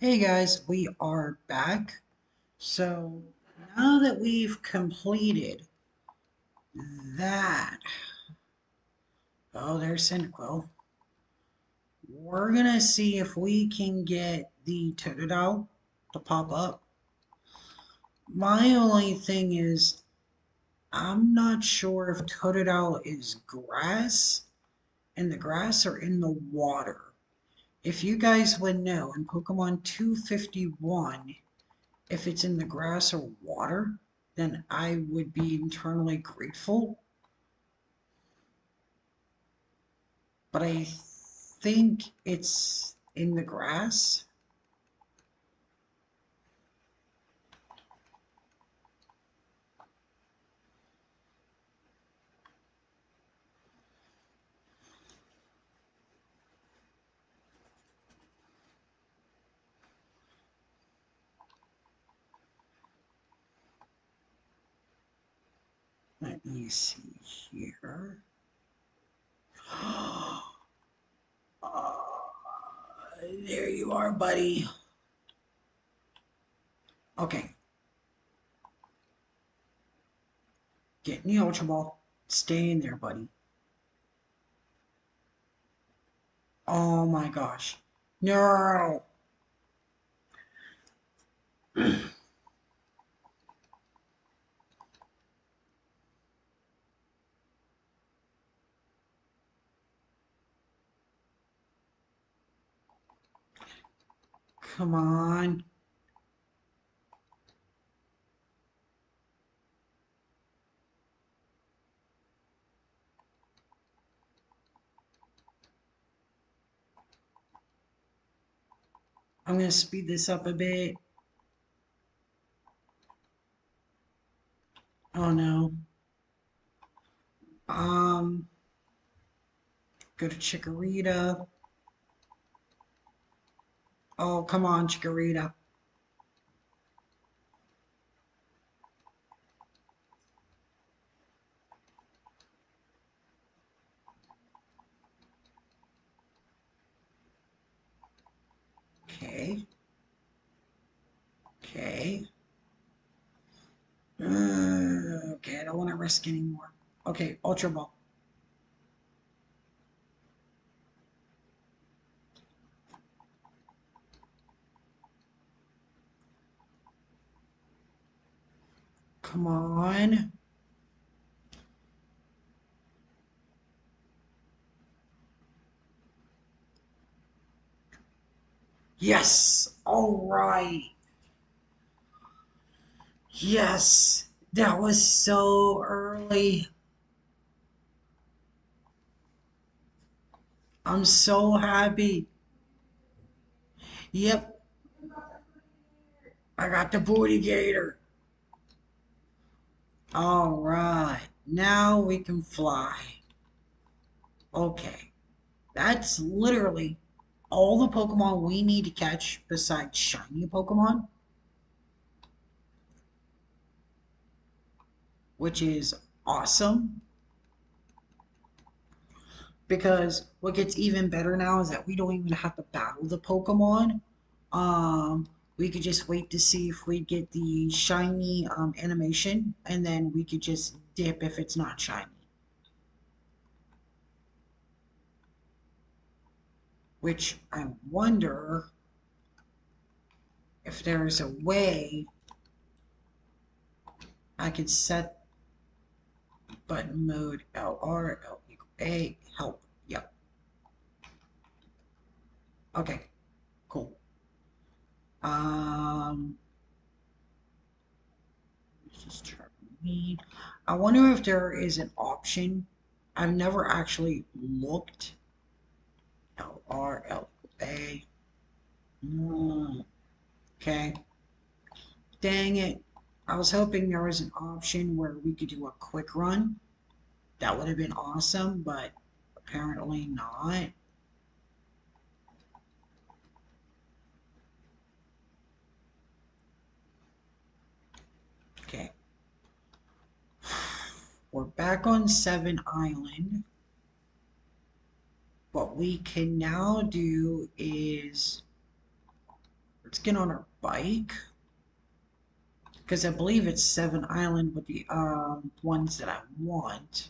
Hey guys, we are back. So now that we've completed that, oh, there's Cyndaquil. We're gonna see if we can get the Totodile to pop up. My only thing is, I'm not sure if Totodile is grass, in the grass or in the water. If you guys would know in Pokemon 251, if it's in the grass or water, then I would be internally grateful. But I think it's in the grass. Let me see here. There you are, buddy. Okay, get in the Ultra Ball. Stay in there, buddy. Oh my gosh. No! Come on. I'm going to speed this up a bit. Oh no. Um, Go to Chikorita. Oh, come on, Chikorita. Okay. Okay. Okay, I don't want to risk anymore. Okay, Ultra Ball. Come on. Yes. All right. Yes. That was so early. I'm so happy. Yep. I got the booty gator. All right. Now we can fly. Okay. That's literally all the Pokemon we need to catch besides shiny Pokemon, which is awesome. Because what gets even better now is that we don't even have to battle the Pokemon. We could just wait to see if we get the shiny animation, and then we could just dip if it's not shiny. Which I wonder if there's a way I could set button mode LR, L equal A, help. Yep. Okay, cool. Um, Just try read. I wonder if there is an option. I've never actually looked. LRLA. Okay. Dang it. I was hoping there was an option where we could do a quick run. That would have been awesome, but apparently not. Okay. We're back on Seven Island. What we can now do is Let's get on our bike. Because I believe it's 7 Island with the ones that I want.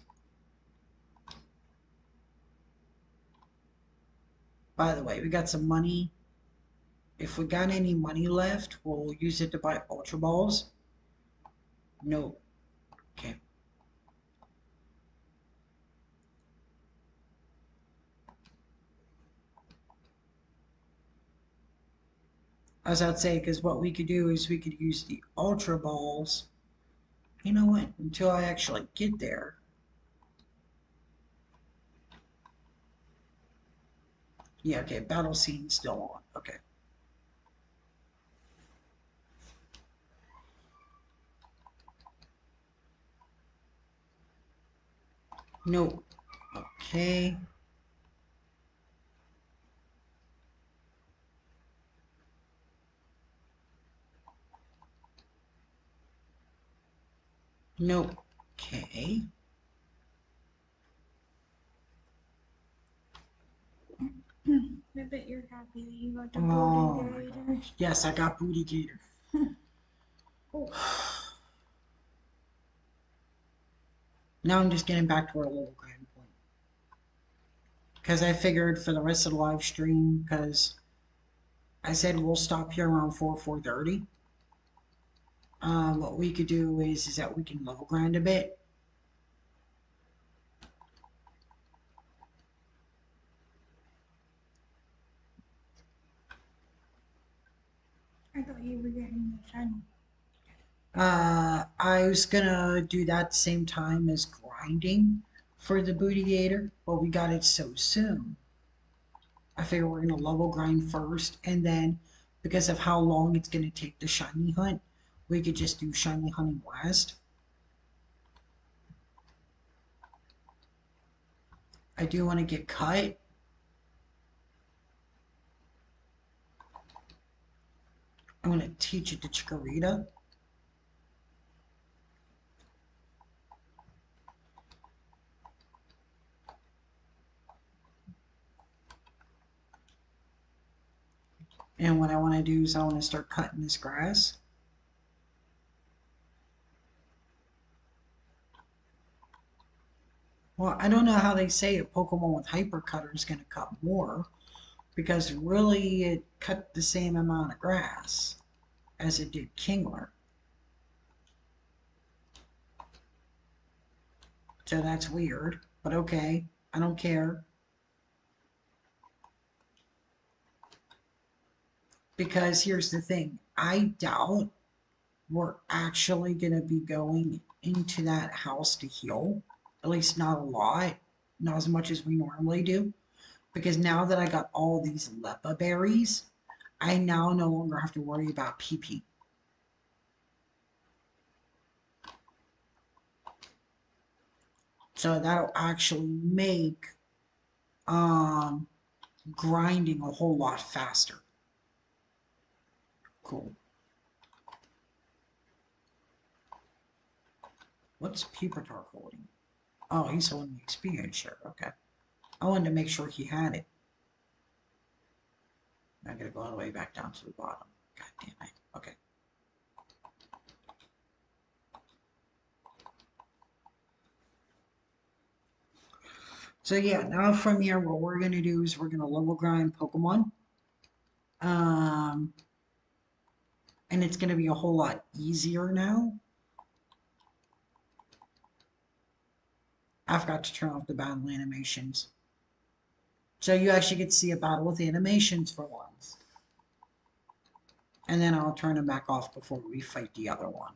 By the way, we got some money. If we got any money left, we'll use it to buy Ultra Balls. No. Okay. As I'd say, because what we could do is we could use the Ultra Balls. You know what? Until I actually get there. Yeah, okay. Battle scene still on. Okay. No. Okay. No. Okay. I bet you're happy that you got the booty Oh my gator. gosh. Yes, I got Booty Gator. Oh, Now I'm just getting back to our little grind point. Because I figured for the rest of the live stream, because I said we'll stop here around 4:30. What we could do is that we can level grind a bit. I thought you were getting the shiny. I was gonna do that same time as grinding for the Booty Gator, but we got it so soon. I figure we're gonna level grind first, and then because of how long it's gonna take the shiny hunt, we could just do shiny hunting last. I do want to get cut. I'm gonna teach it to Chikorita. And what I want to do is I want to start cutting this grass. Well, I don't know how they say a Pokemon with Hyper Cutter is going to cut more, because really it cut the same amount of grass as it did Kingler. So that's weird, but okay, I don't care. Because here's the thing, I doubt we're actually going to be going into that house to heal. At least not a lot, not as much as we normally do. Because now that I got all these Lepa berries, I now no longer have to worry about PP. So that'll actually make um, grinding a whole lot faster. Cool. What's Pupitar holding? Oh, he's holding the experience share. Okay. I wanted to make sure he had it. I gotta go all the way back down to the bottom. God damn it. Okay. So yeah, now from here, what we're gonna do is we're gonna level grind Pokemon. Um, and it's gonna be a whole lot easier now. I forgot to turn off the battle animations. So you actually get to see a battle with animations for once. And then I'll turn them back off before we fight the other one.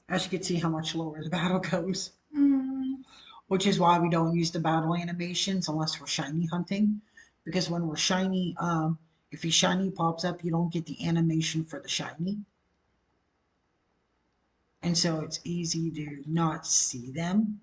As you can see how much lower the battle goes. Which is why we don't use the battle animations unless we're shiny hunting. Because when we're shiny, if a shiny pops up, you don't get the animation for the shiny. And so it's easy to not see them.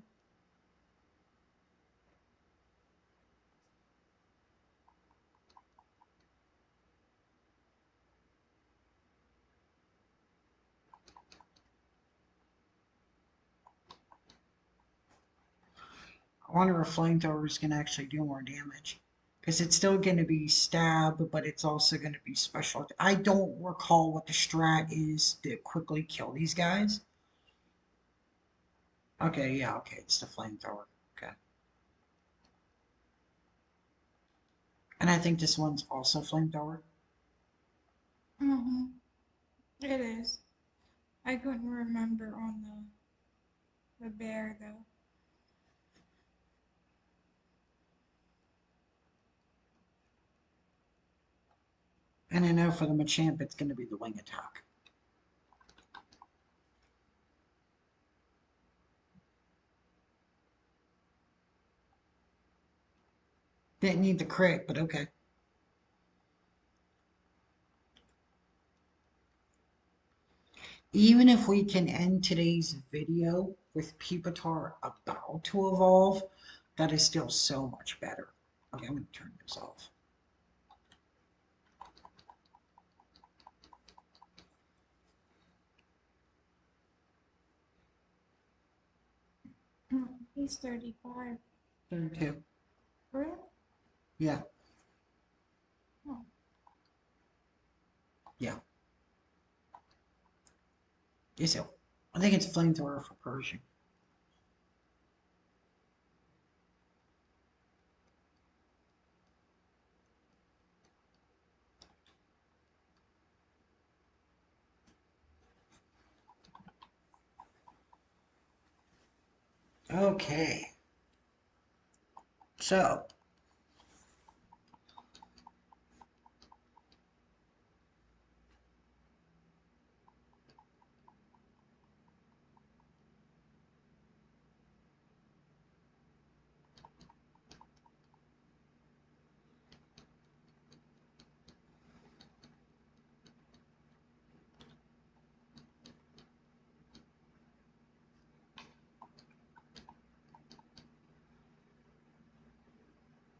wonder if flamethrower is going to actually do more damage. Because it's still going to be stab, but it's also going to be special. I don't recall what the strat is to quickly kill these guys. Okay, yeah, okay, it's the flamethrower. Okay. And I think this one's also flamethrower. Mm-hmm. It is. I couldn't remember on the bear though. And I know for the Machamp, it's going to be the wing attack. Didn't need the crit, but okay. Even if we can end today's video with Pupitar about to evolve, that is still so much better. Okay, I'm going to turn this off. He's 35. 32. Really? Yeah, Oh. yeah. Yes, I think it's flamethrower for Persian. Okay. So,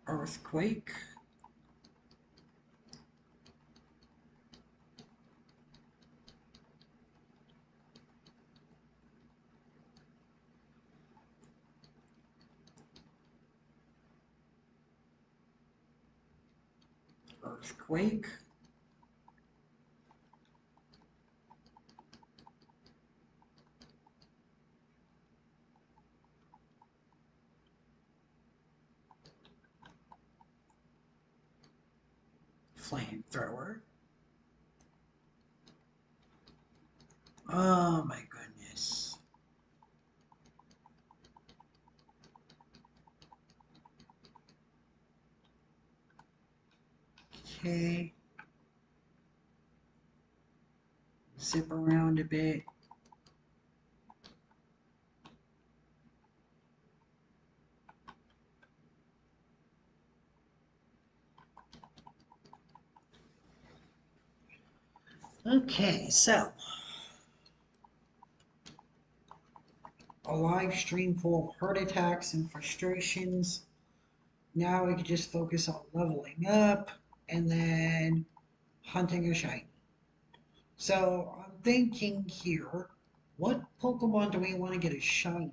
Earthquake. Earthquake. Flamethrower. Oh my goodness. Okay. Zip around a bit. Okay, so a live stream full of heart attacks and frustrations. Now we can just focus on leveling up and then hunting a shiny. So I'm thinking here, what Pokemon do we want to get a shiny?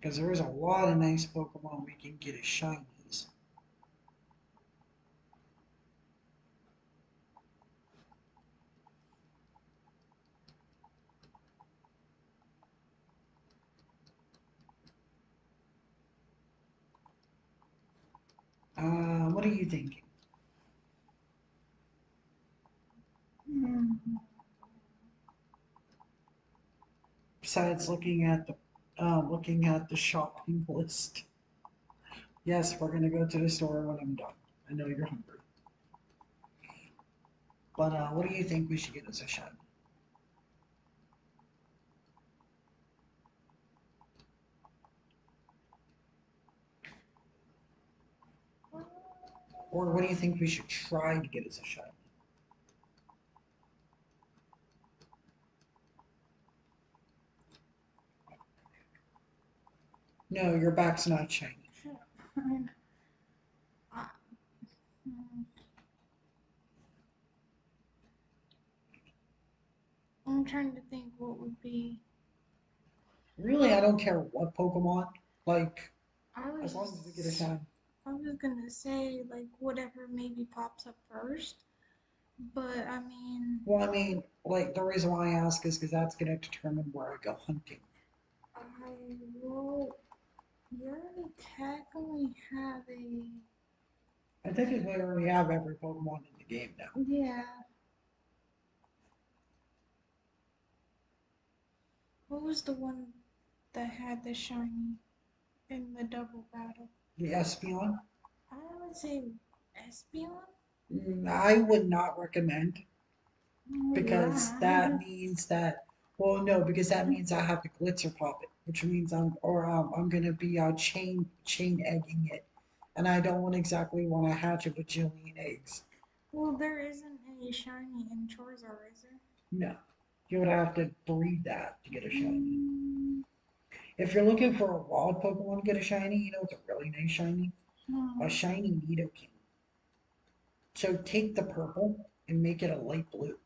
Because there is a lot of nice Pokemon we can get as shinies. What are you thinking? Mm-hmm. Besides looking at the shopping list. Yes, we're gonna go to the store when I'm done. I know you're hungry. But what do you think we should get as a shiny? Or what do you think we should try to get as a shiny? No, your back's not shiny. Uh, I'm trying to think what would be. Really, I don't care what Pokemon. Like, I as was long as we get a just, shiny. I was gonna say like whatever maybe pops up first, but I mean, Well, I mean, like, the reason why I ask is because that's going to determine where I go hunting. I will. You already technically have a. I think we already have every Pokemon in the game now. Yeah. What was the one that had the shiny in the double battle? The Espeon, I would say Espeon. I would not recommend because that Yeah. means that, well, no, because that means I have to glitzer pop it, which means I'm gonna be chain egging it, and I don't exactly want to hatch a bajillion eggs. Well, there isn't any shiny in Charizard, is there? No, you would have to breed that to get a shiny. Mm, If you're looking for a wild Pokemon to get a shiny, you know what's a really nice shiny? A hmm. shiny Nidoking. So take the purple and make it a light blue.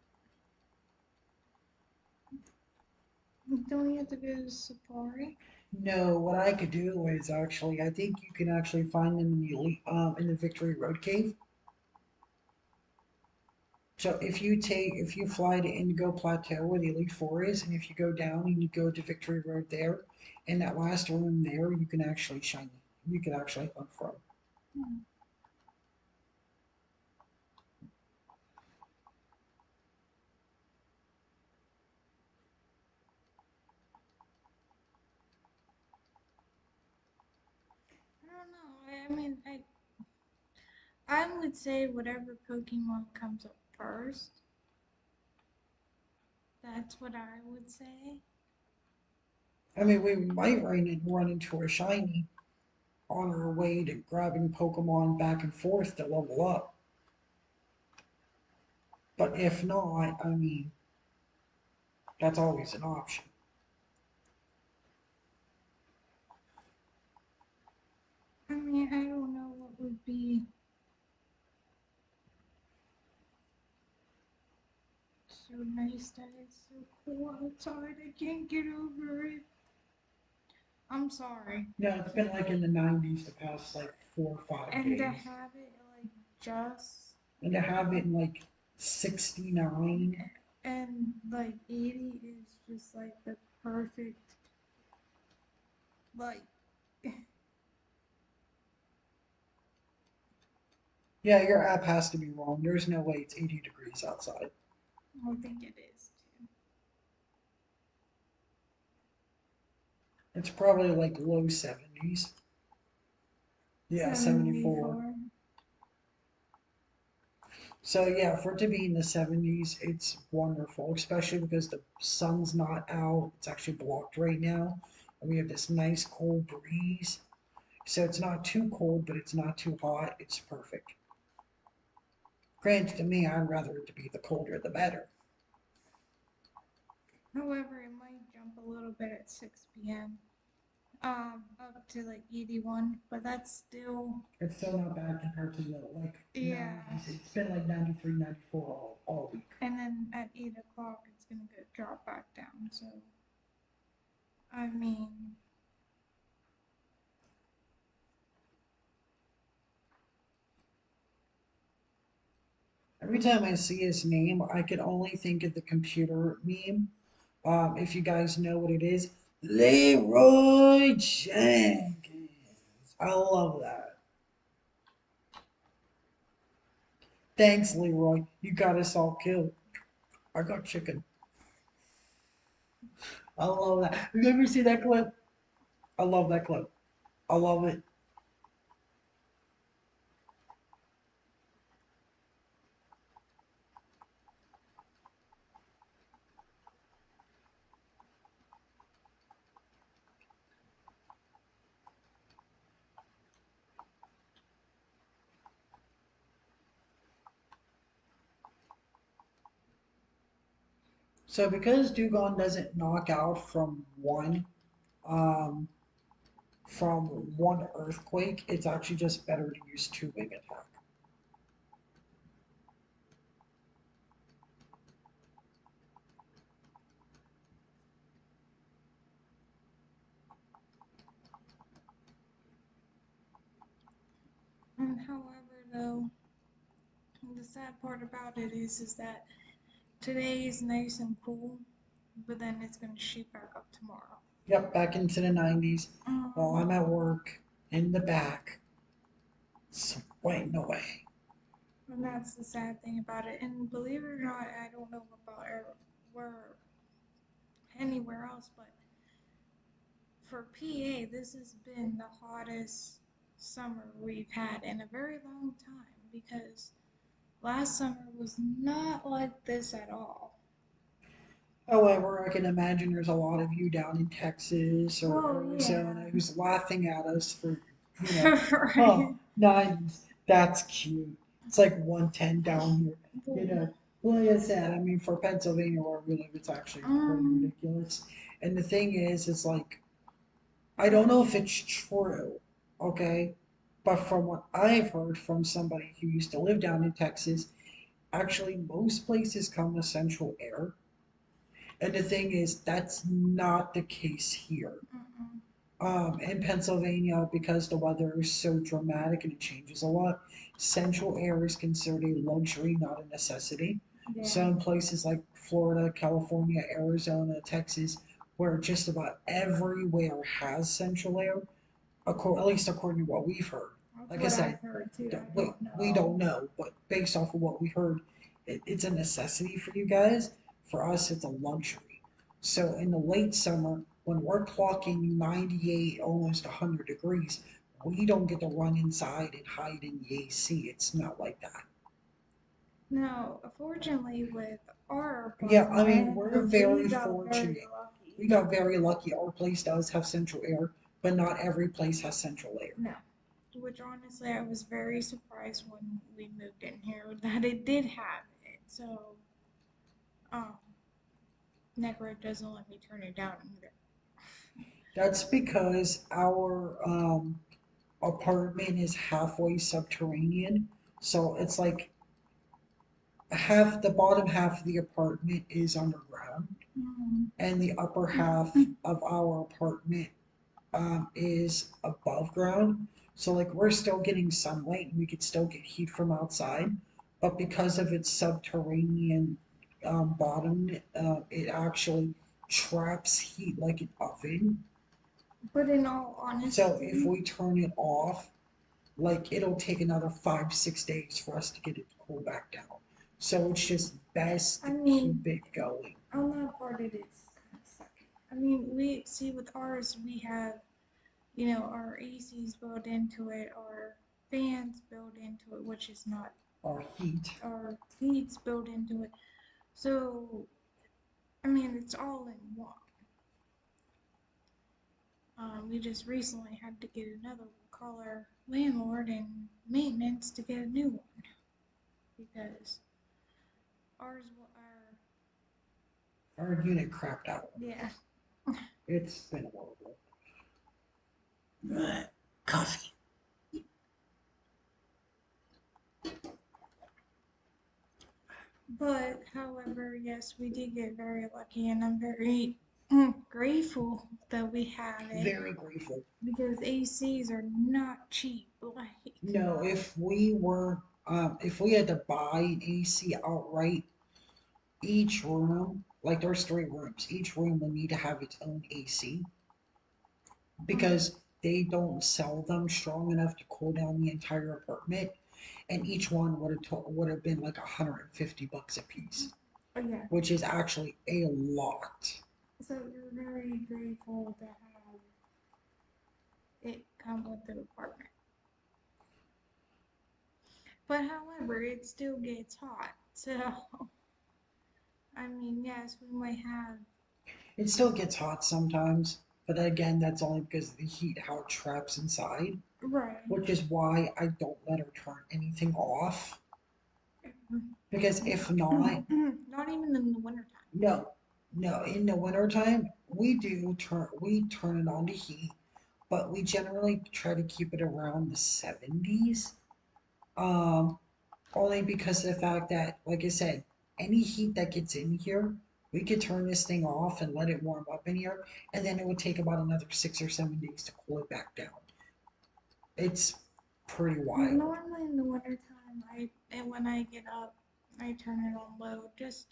Don't you have to go to Safari? No, what I could do is actually, I think you can actually find them in the in the Victory Road Cave. So if you fly to Indigo Plateau where the Elite Four is, and if you go down and you go to Victory Road there, in that last room there, you can actually shine. You can actually hunt from. Hmm. I don't know. I mean, I would say whatever Pokemon comes up first. That's what I would say. I mean, we might run into a shiny on our way to grabbing Pokemon back and forth to level up. But if not, I mean, that's always an option. I mean, I don't know what would be so nice that it's so cool outside. I can't get over it. I'm sorry. Yeah, it's been like in the 90s the past like 4 or 5 And to days. have it like just And to have it in like 69. and like 80 is just like the perfect like Yeah, your app has to be wrong. There's no way it's 80 degrees outside. I think it is too. It's probably like low 70s. Yeah, 74. 74. So yeah, for it to be in the 70s, it's wonderful, especially because the sun's not out. It's actually blocked right now. And we have this nice cold breeze. So it's not too cold, but it's not too hot. It's perfect. Granted, to me, I'd rather it to be the colder the better. However, it might jump a little bit at 6 p.m. Up to like 81, but that's still It's still not bad compared to the like yeah. 90s. It's been like 93, 94 all week. And then at 8 o'clock, it's gonna go drop back down. So I mean, Every time I see his name, I can only think of the computer meme. If you guys know what it is, Leroy Jenkins. I love that. Thanks, Leroy. You got us all killed. I got chicken. I love that. You ever see that clip? I love that clip. I love it. So because Dugon doesn't knock out um, from one earthquake, it's actually just better to use two wing attack. And however, though, the sad part about it is that today is nice and cool, but then it's gonna shoot back up tomorrow. Yep, back into the 90s while Um, I'm at work in the back, sweating away. and that's the sad thing about it. And believe it or not, I don't know about where anywhere else, but for PA, this has been the hottest summer we've had in a very long time because last summer was not like this at all. However, I can imagine there's a lot of you down in Texas or Well, yeah. Arizona who's laughing at us for, you know, oh, Right. 90s. That's cute. It's like 110 down here, you Well, know. Well, like I said, I mean, for Pennsylvania where we live, it's actually pretty um, ridiculous. And the thing is like, I don't know if it's true, okay? But from what I've heard from somebody who used to live down in Texas, actually most places come with central air. And the thing is, that's not the case here. mm-mm. In Pennsylvania, because the weather is so dramatic and it changes a lot, central air is considered a luxury, not a necessity. Yeah. So in places like Florida, California, Arizona, Texas, where just about everywhere has central air, at least according to what we've heard. That's Like I what said, I've heard too. I we, don't we know. don't know, but based off of what we heard, it's a necessity for you guys. For us, it's a luxury. So in the late summer, when we're clocking 98, almost 100 degrees, we don't get to run inside and hide in the AC. It's not like that. No, fortunately, with our Yeah, I mean, apartment, we're we very got very fortunate. lucky. We got very lucky. Our place does have central air, but not every place has central air. No, which honestly, I was very surprised when we moved in here that it did have it. So, um, Necro doesn't let me turn it down either. That's because our apartment is halfway subterranean. So it's like half the bottom half of the apartment is underground, Mm. and the upper half of our apartment is above ground. So like we're still getting sunlight and we could still get heat from outside, but because of its subterranean bottom, it actually traps heat like an oven. But in all So if honesty, we turn it off, like it'll take another 5, 6 days for us to get it to cool back down. So it's just best I to mean, keep it going. on that part, it is kind of sucky. I mean, we see with ours, we have, our ACs built into it, our fans built into it, which is not Our heat. our heat's built into it. So, I mean, it's all in one. We just recently had to get another call our landlord and maintenance to get a new one because our Our unit crapped out. yeah. It's been horrible. Coffee. But however, yes, we did get very lucky, and I'm very grateful that we have it Very grateful. because ACs are not cheap. Like, No, if we had to buy an AC outright, each room, like there's 3 rooms, each room will need to have its own AC um, because they don't sell them strong enough to cool down the entire apartment, and each one would have been like $150 a piece, but yeah, which is actually a lot. so we're very grateful to have it come with the apartment. But however, it still gets hot. So, I mean, yes, we might have. It still gets hot sometimes, but again, that's only because of the heat, how it traps inside, Right. which is why I don't let her turn anything off. Because if not, Not even in the wintertime. no, no, in the wintertime, we turn it on to heat, but we generally try to keep it around the 70s. Um, Only because of the fact that, like I said, any heat that gets in here, we could turn this thing off and let it warm up in here, and then it would take about another 6 or 7 days to cool it back down. It's pretty wild. Normally in the wintertime, and when I get up, I turn it on low just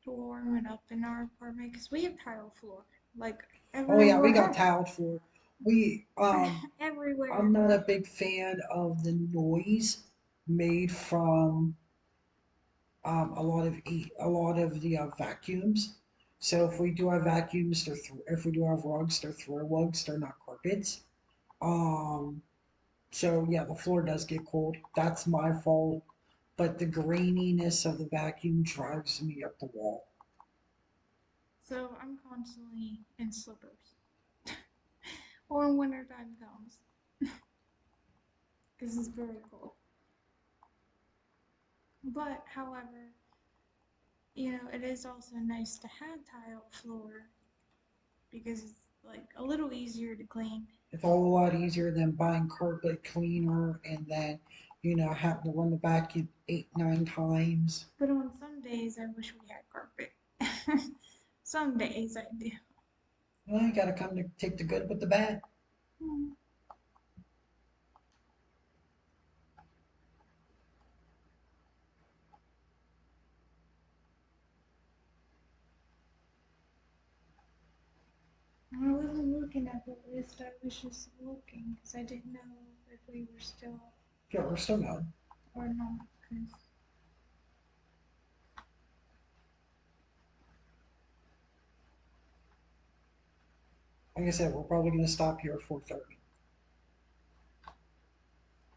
to warm it up in our apartment because we have tile floor, like Oh yeah, we got everywhere, tiled floor. We I'm everywhere. not a big fan of the noise made from a lot of the vacuums. So if we do have vacuums, if we do have rugs, they're throw rugs, they're not carpets. Um, so yeah, the floor does get cold. That's my fault. But the graininess of the vacuum drives me up the wall. So I'm constantly in slippers, or when winter time comes, because it's very cold. But however, it is also nice to have tile floor because it's like a little easier to clean. It's a whole lot easier than buying carpet cleaner and then, having to run the vacuum 8, 9 times. But on some days, I wish we had carpet. Some days I do. Well, you gotta come to take the good with the bad. Hmm. I wasn't looking at the list. I was just looking because I didn't know if we were still Yeah, we're still going. or not. Cause Like I said, we're probably gonna stop here at 4:30.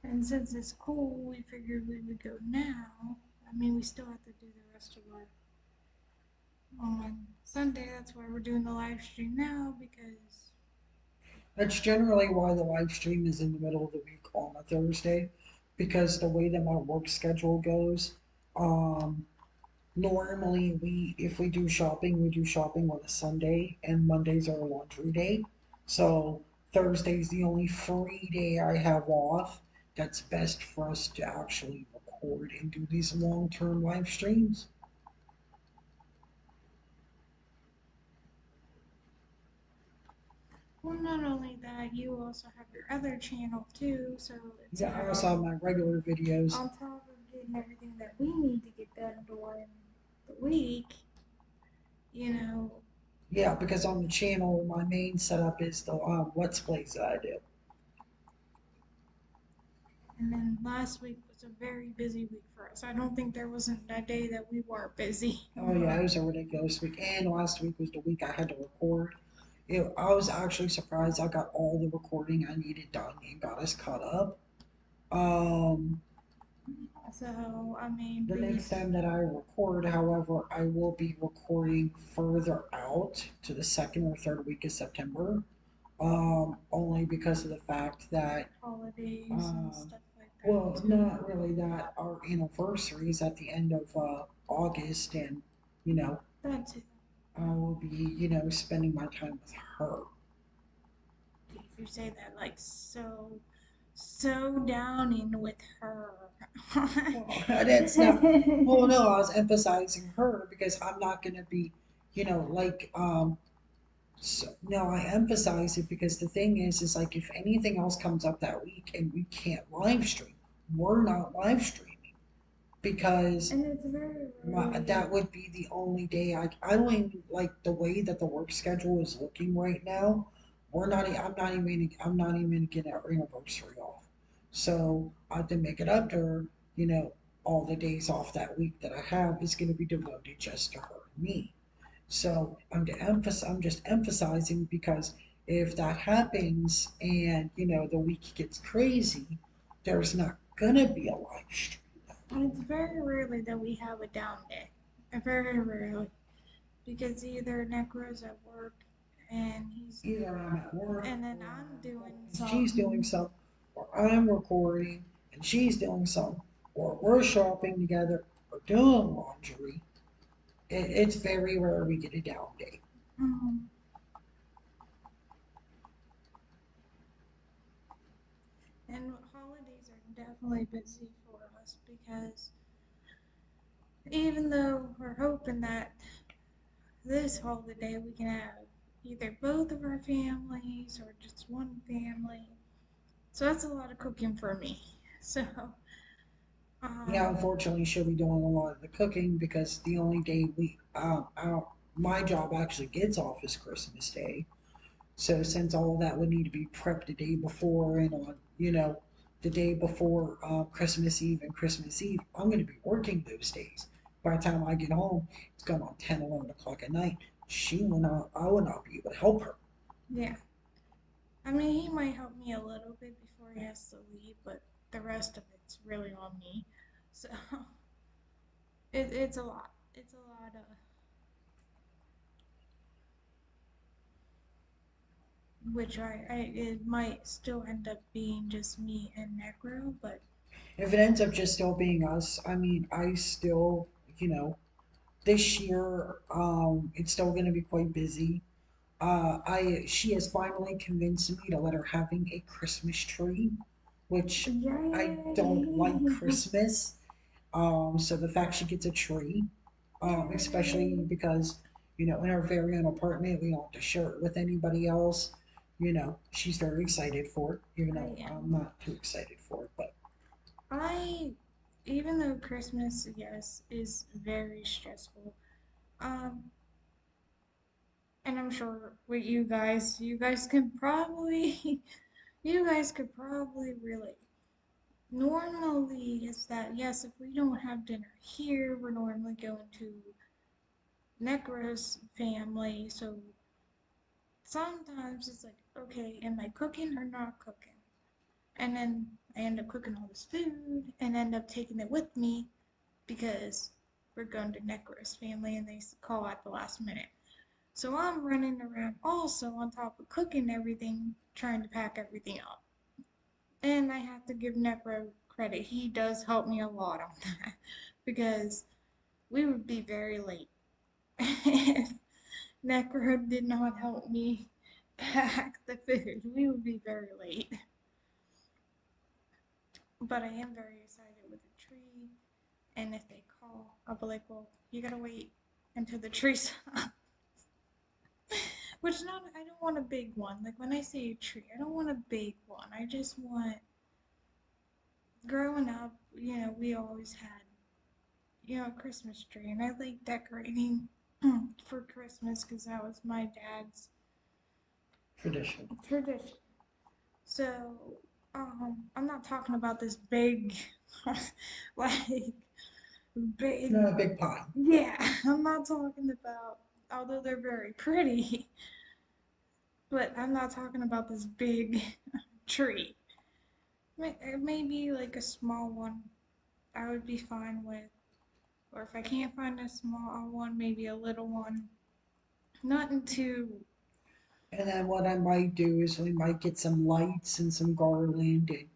and since it's cool, we figured we would go now. I mean, we still have to do the rest of our on Sunday. That's why we're doing the live stream now because That's generally why the live stream is in the middle of the week on a Thursday, because the way that my work schedule goes, um, normally if we do shopping on a Sunday, and Mondays are a laundry day. So Thursday's the only free day I have off. That's best for us to actually record and do these long-term live streams. well, not only that, you also have your other channel too. So it's Yeah, I also have my regular videos. on top of getting everything that we need to get done during the week, you know. Yeah, because on the channel, my main setup is the Let's Plays that I do. And then last week was a very busy week for us. I don't think there wasn't a day that we weren't busy. Oh yeah, it was a ridiculous week. And last week was the week I had to record. I was actually surprised I got all the recording I needed done and got us caught up. Um, So, I mean, the next these, time that I record, however, I will be recording further out to the second or third week of September. Only because of the fact that, holidays and um, stuff like well, that too. not really that our anniversary is at the end of August, and you know, That too. I will be, spending my time with her. If you say that like so downing with her. Well, that's not. Well, no, I was emphasizing her because I'm not going to be, like, so, no, I emphasize it because the thing is like if anything else comes up that week and we can't live stream, we're not live streaming because And it's very rarely. that would be the only day I don't even like the way that the work schedule is looking right now. I'm not even gonna get our anniversary off. So I have to make it up to her, you know, all the days off that week that I have is gonna be devoted just to her and me. So I'm just emphasizing because if that happens and the week gets crazy, there's not gonna be a live stream. And it's very rarely that we have a down day. Very rarely. Because either Necro's at work and he's Either I'm at work and then or I'm I'm at home doing and she's doing something. some, or I'm recording and she's doing some, or we're shopping together or doing laundry. It's very rare we get a down day. Um, and holidays are definitely busy for us because even though we're hoping that this holiday we can have either both of our families or just one family. So that's a lot of cooking for me. So, Yeah, um, unfortunately, she'll be doing a lot of the cooking because the only day my job actually gets off is Christmas Day. So since all of that would need to be prepped the day before and on, the day before Christmas Eve and Christmas Eve, I'm going to be working those days. By the time I get home, it's going on 10, 11 o'clock at night. I will not be able to help her. yeah. I mean, he might help me a little bit before he has to leave, but the rest of it's really on me. So, it's a lot. It's a lot of, which it might still end up being just me and Necro, but If it ends up just still being us, I mean, I still, you know, this year, it's still going to be quite busy. She has finally convinced me to let her having a Christmas tree, which I don't like yay! Christmas. So the fact she gets a tree, especially Yay! because, in our very own apartment, we don't have to share it with anybody else. She's very excited for it, even I though I'm am. not too excited for it. But I, even though Christmas, yes, is very stressful, um, and I'm sure with you guys can probably, you guys could probably relate. Normally, is that yes, if we don't have dinner here, we're normally going to Necra's family. So sometimes it's like, okay, am I cooking or not cooking? And then I end up cooking all this food and end up taking it with me because we're going to Necra's family and they call at the last minute. So I'm running around also on top of cooking everything, trying to pack everything up. And I have to give Necro credit. He does help me a lot on that because we would be very late if Necro did not help me pack the food. We would be very late. But I am very excited with the tree. And if they call, I'll be like, well, you gotta wait until the tree's up. Which not, I don't want a big one. Like when I say a tree, I don't want a big one. I just want, growing up, we always had, a Christmas tree. And I like decorating for Christmas because that was my dad's tradition, tradition. So, I'm not talking about this big, like, big, no, a big pie. yeah, I'm not talking about, although they're very pretty, but I'm not talking about this big tree. Maybe like a small one I would be fine with. Or if I can't find a small one, maybe a little one. Nothing too. And then what I might do is we might get some lights and some garland, and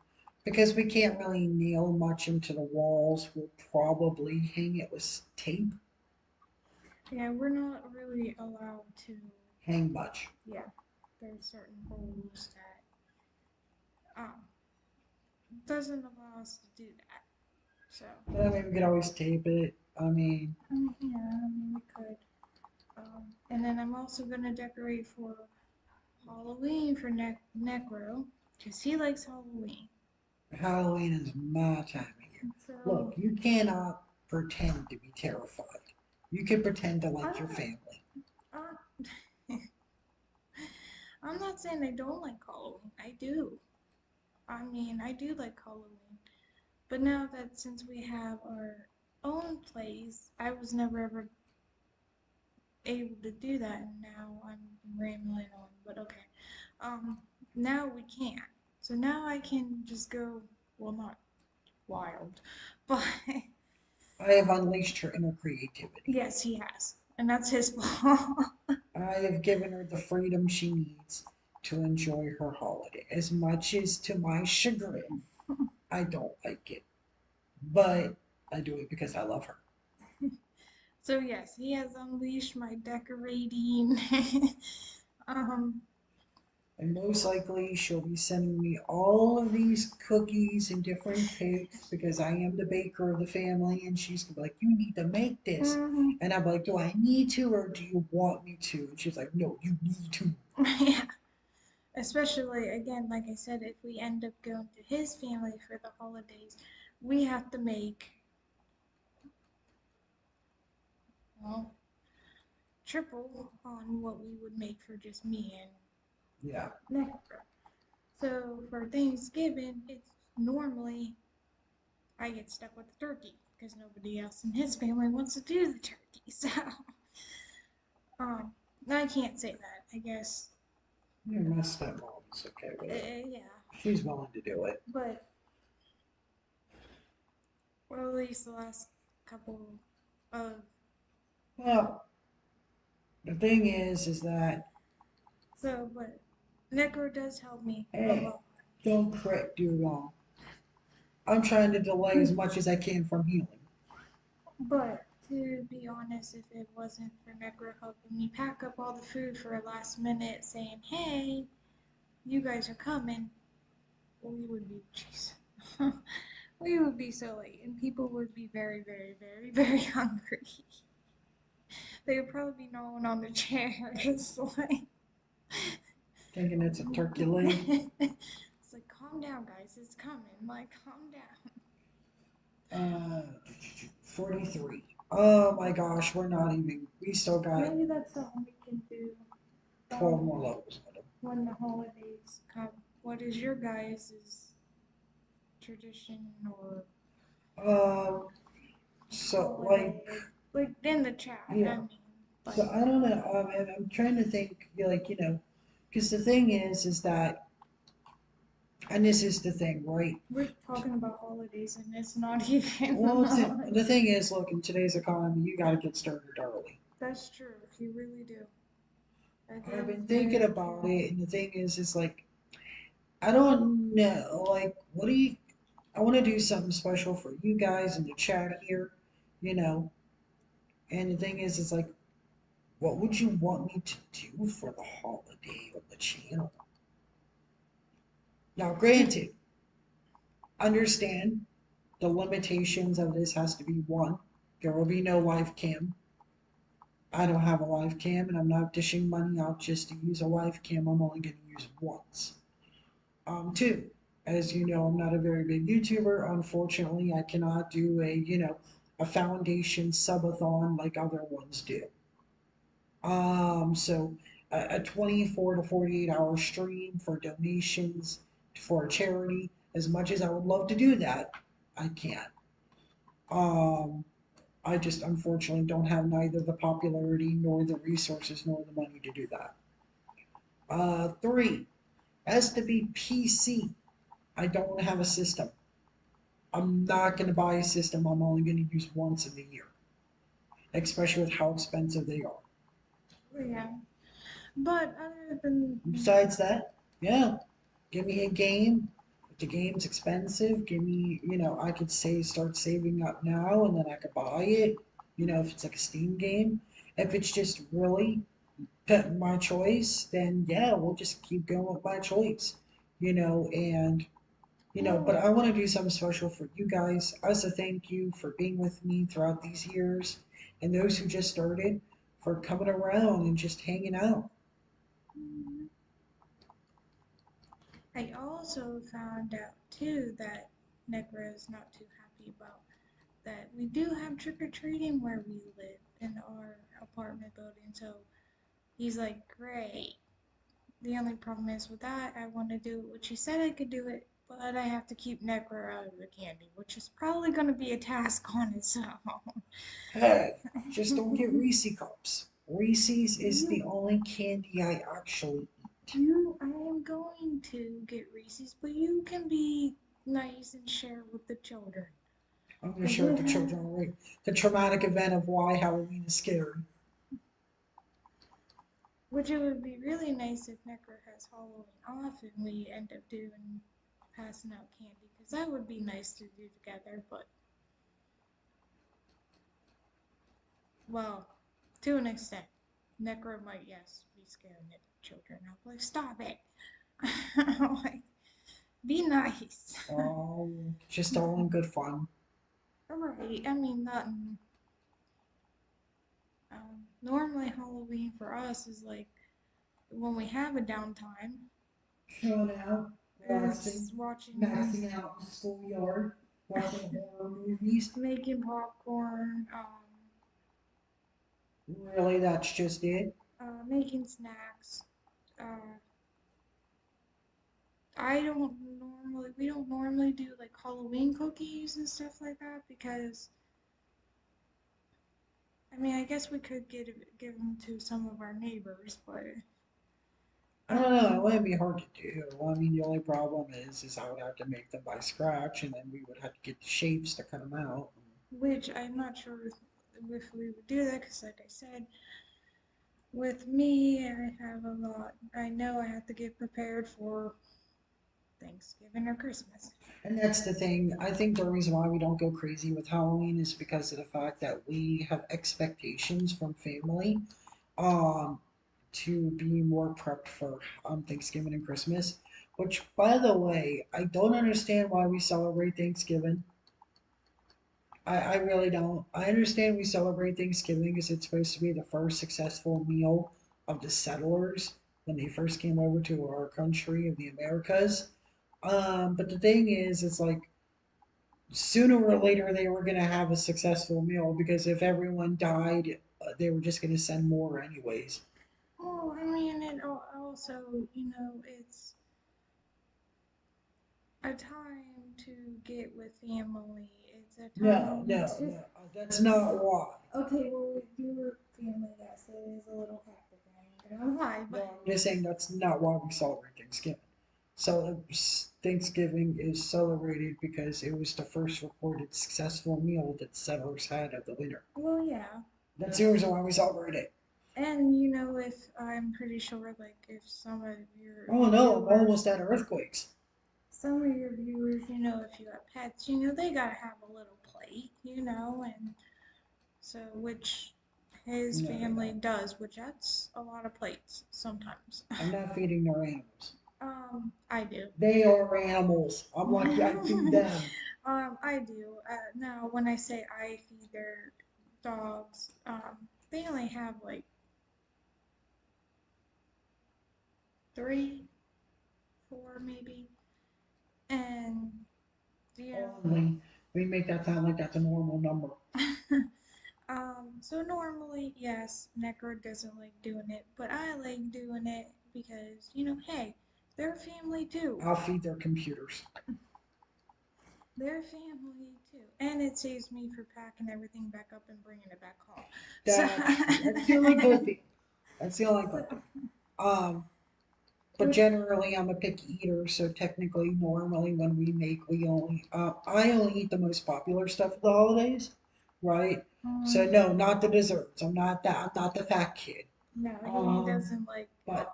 because we can't really nail much into the walls, we'll probably hang it with tape, Yeah, we're not really allowed to. hang much. Yeah, there's certain rules that doesn't allow us to do that. So, But I mean, we could always tape it. I mean, yeah, I mean, we could. And then I'm also gonna decorate for Halloween for Necro because he likes Halloween. Halloween is my time of year. So Look, you cannot pretend to be terrified. You can pretend to I'm like your not. family. Uh, I'm not saying I don't like Halloween. I do. I mean, I do like Halloween. But now that since we have our own place, I was never ever able to do that, and now I'm rambling on. But okay, um, now we can. So now I can just go. Well, not wild, but I have unleashed her inner creativity. yes, he has, and that's his fault. I have given her the freedom she needs to enjoy her holiday. As much as to my chagrin, I don't like it, but I do it because I love her. So yes, he has unleashed my decorating. um, And most likely she'll be sending me all of these cookies and different cakes because I am the baker of the family, and she's gonna be like, "You need to make this." mhm. And I'm like, "Do I need to or do you want me to?" And she's like, "No, you need to." Yeah. Especially, again, like I said, if we end up going to his family for the holidays, we have to make, well, triple on what we would make for just me and Yeah. Necro. So for Thanksgiving, it's normally I get stuck with the turkey because nobody else in his family wants to do the turkey. So, um, I can't say that. I guess, Yeah, my stepmom's okay with it. yeah. She's willing to do it. But, well, at least the last couple of, Well, the thing is that, so, but Necro does help me a hey, lot. don't correct you wrong. I'm trying to delay as much as I can from healing. But to be honest, if it wasn't for Necro helping me pack up all the food for a last minute, saying, "Hey, you guys are coming," we would be, jeez, we would be so late, and people would be very, very, very, very hungry. They would probably be gnawing on the chair. It's like, Thinking it's a turkey leg. it's like, calm down, guys. It's coming. Like, calm down. 43. Oh my gosh, we're not even, we still got Maybe that's something we can do 12 more levels on them. when the holidays come. What is your guys' tradition or Um, so holiday? Like in the chat, I yeah. mean, So like, I don't know. I'm trying to think, because the thing is that, and this is the thing, right? we're talking about holidays and it's not even Well, the the holiday. thing is, look, in today's economy, you got to get started early. That's true. You really do. That I've is been thinking very about true. it, and the thing is like, I don't know, like, what do you? I want to do something special for you guys in the chat here, you know. And the thing is, it's like, what would you want me to do for the holiday on the channel? Now, granted, understand the limitations of this has to be one. There will be no live cam. I don't have a live cam, and I'm not dishing money out just to use a live cam. I'm only going to use it once. Two, as you know, I'm not a very big YouTuber. Unfortunately, I cannot do a foundation subathon like other ones do. So a 24 to 48-hour stream for donations for a charity. As much as I would love to do that, I can't. Um, I just unfortunately don't have neither the popularity nor the resources nor the money to do that. Three, has to be PC. I don't have a system. I'm not going to buy a system I'm only going to use once in the year, especially with how expensive they are. Yeah. But other than Besides that, yeah, give me a game. If the game's expensive, give me, I could start saving up now and then I could buy it, if it's like a Steam game. If it's just really my choice, then yeah, we'll just keep going with my choice, and but well, I want to do something special for you guys as a thank you for being with me throughout these years and those who just started for coming around and just hanging out. I also found out too that Necro is not too happy about that we do have trick or treating where we live in our apartment building. So he's like, great. The only problem is with that, I want to do it, which he said I could do it, but I have to keep Necro out of the candy, which is probably going to be a task on its own. Hey, just don't get Reese cups. Reese's is the you, only candy I actually eat. I am going to get Reese's, but you can be nice and share with the children. I'm gonna Cause share with the children, right? The traumatic event of why Halloween is scary. which it would be really nice if Necro has Halloween off and we end up doing passing out candy, because that would be nice to do together. But well, to an extent, Necro might yes be scaring the children. I'm like, stop it. I'm like, be nice. Just all in good fun. Right. I mean, nothing. Normally Halloween for us is like when we have a downtime. chilling out, relaxing, Is watching, maxing out in the schoolyard, watching horror movies. making popcorn, Really, that's just it. making snacks. Uh, we don't normally do like Halloween cookies and stuff like that because, I mean, I guess we could give them to some of our neighbors, but, I don't know, it um, wouldn't be hard to do. I mean, the only problem is I would have to make them by scratch, and then we would have to get the shapes to cut them out. which I'm not sure if we would do that because, like I said, with me, I have a lot. I know I have to get prepared for Thanksgiving or Christmas. And that's the thing. I think the reason why we don't go crazy with Halloween is because of the fact that we have expectations from family um, to be more prepped for Thanksgiving and Christmas. Which, by the way, I don't understand why we celebrate Thanksgiving. I really don't. I understand we celebrate Thanksgiving because it's supposed to be the first successful meal of the settlers when they first came over to our country of the Americas. But the thing is, it's like sooner or later they were going to have a successful meal because if everyone died, they were just going to send more anyways. Well, I mean, also, it's a time to get with family. It's a No, time no, to. no. That's not why. Okay, well, with your family, yes, it is a little hectic. I ain't gonna lie, No, but I'm just saying that's not why we celebrate Thanksgiving. So Thanksgiving is celebrated because it was the first recorded successful meal that settlers had of the winter. well, yeah. That's the reason why we celebrate it. And if I'm pretty sure, like, if some of Oh your no, I'm viewers, almost at earthquakes. some of your viewers, if you have pets, they gotta have a little plate, and so which his No, no, no. family does, which that's a lot of plates sometimes. I'm not feeding their animals. I do. They are animals. I'm lucky I feed them. I do. Now, when I say I feed their dogs, they only have like three, four maybe, and you Only. We make that sound like that's a normal number. so normally, yes, Necro doesn't like doing it, but I like doing it because, hey, they're family too. I'll feed their computers. They're family too. And it saves me for packing everything back up and bringing it back home. So, That's true. That's the only good thing. That's the only good so thing. Um, but which, generally I'm a picky eater, so technically, normally when we make, I only eat the most popular stuff for the holidays, right? So um, no, not the desserts. I'm not the fat kid. no, he Um, doesn't like, but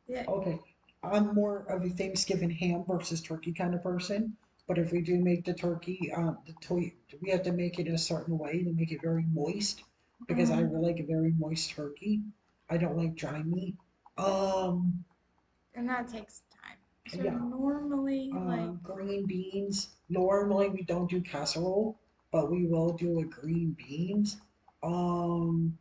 yeah. okay, I'm more of a Thanksgiving ham versus turkey kind of person. But if we do make the turkey, we have to make it a certain way to make it very moist because I Um, really like a very moist turkey. I don't like dry meat. Um, and that takes time. So yeah. normally, like, Green beans. Normally we don't do casserole, but we will do a green beans. Um,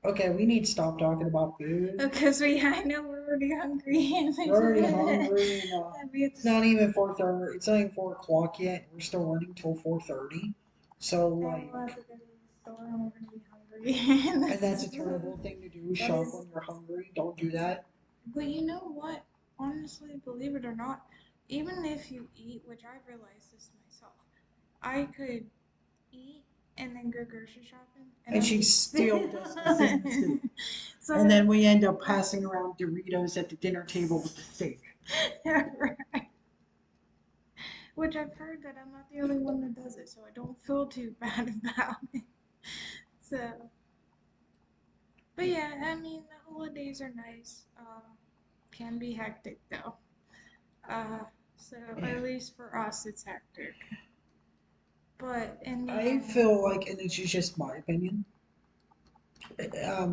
okay, we need to stop talking about food. because I know we're already hungry and We're already hungry, and we have to. it's not even 4:30. It's not even 4 o'clock yet. We're still running till 4:30. So And we'll have like, to go to the store and we're gonna be hungry. And and this that's is a terrible thing to do. that Shop is. when you're hungry. Don't do that. But you know what? Honestly, believe it or not, even if you eat, which I've realized this myself, I could eat and then go grocery shopping, and And I she would still does the same still. thing. And So, then we end up passing around Doritos at the dinner table with the steak. right. Which I've heard that I'm not the only one that does it, so I don't feel too bad about it. So, but yeah, I mean, the holidays are nice. Can be hectic though. Uh, so Yeah. at least for us, it's hectic. But in the I end, feel like, and this is just my opinion,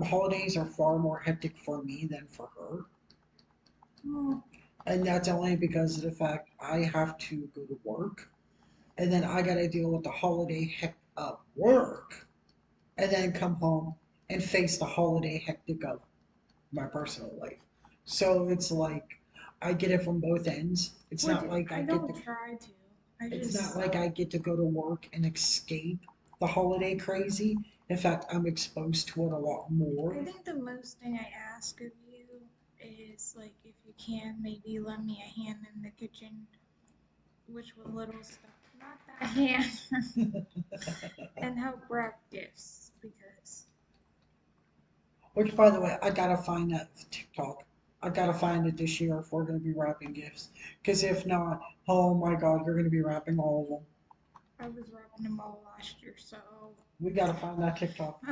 holidays are far more hectic for me than for her. well, And that's only because of the fact I have to go to work, and then I gotta deal with the holiday heck of work, and then come home and face the holiday hectic of my personal life. So it's like I get it from both ends. It's Which not like I don't try to. I it's not just like I get to go to work and escape the holiday crazy. In fact, I'm exposed to it a lot more. I think the most thing I ask of you is like if you can maybe lend me a hand in the kitchen, which with little stuff, not that hand, and help wrap gifts because Which, by the way, I gotta find that TikTok. I gotta find it this year if we're gonna be wrapping gifts. Because if not, oh my God, you're gonna be wrapping all of them. I was wrapping them all last year, so We gotta find that TikTok.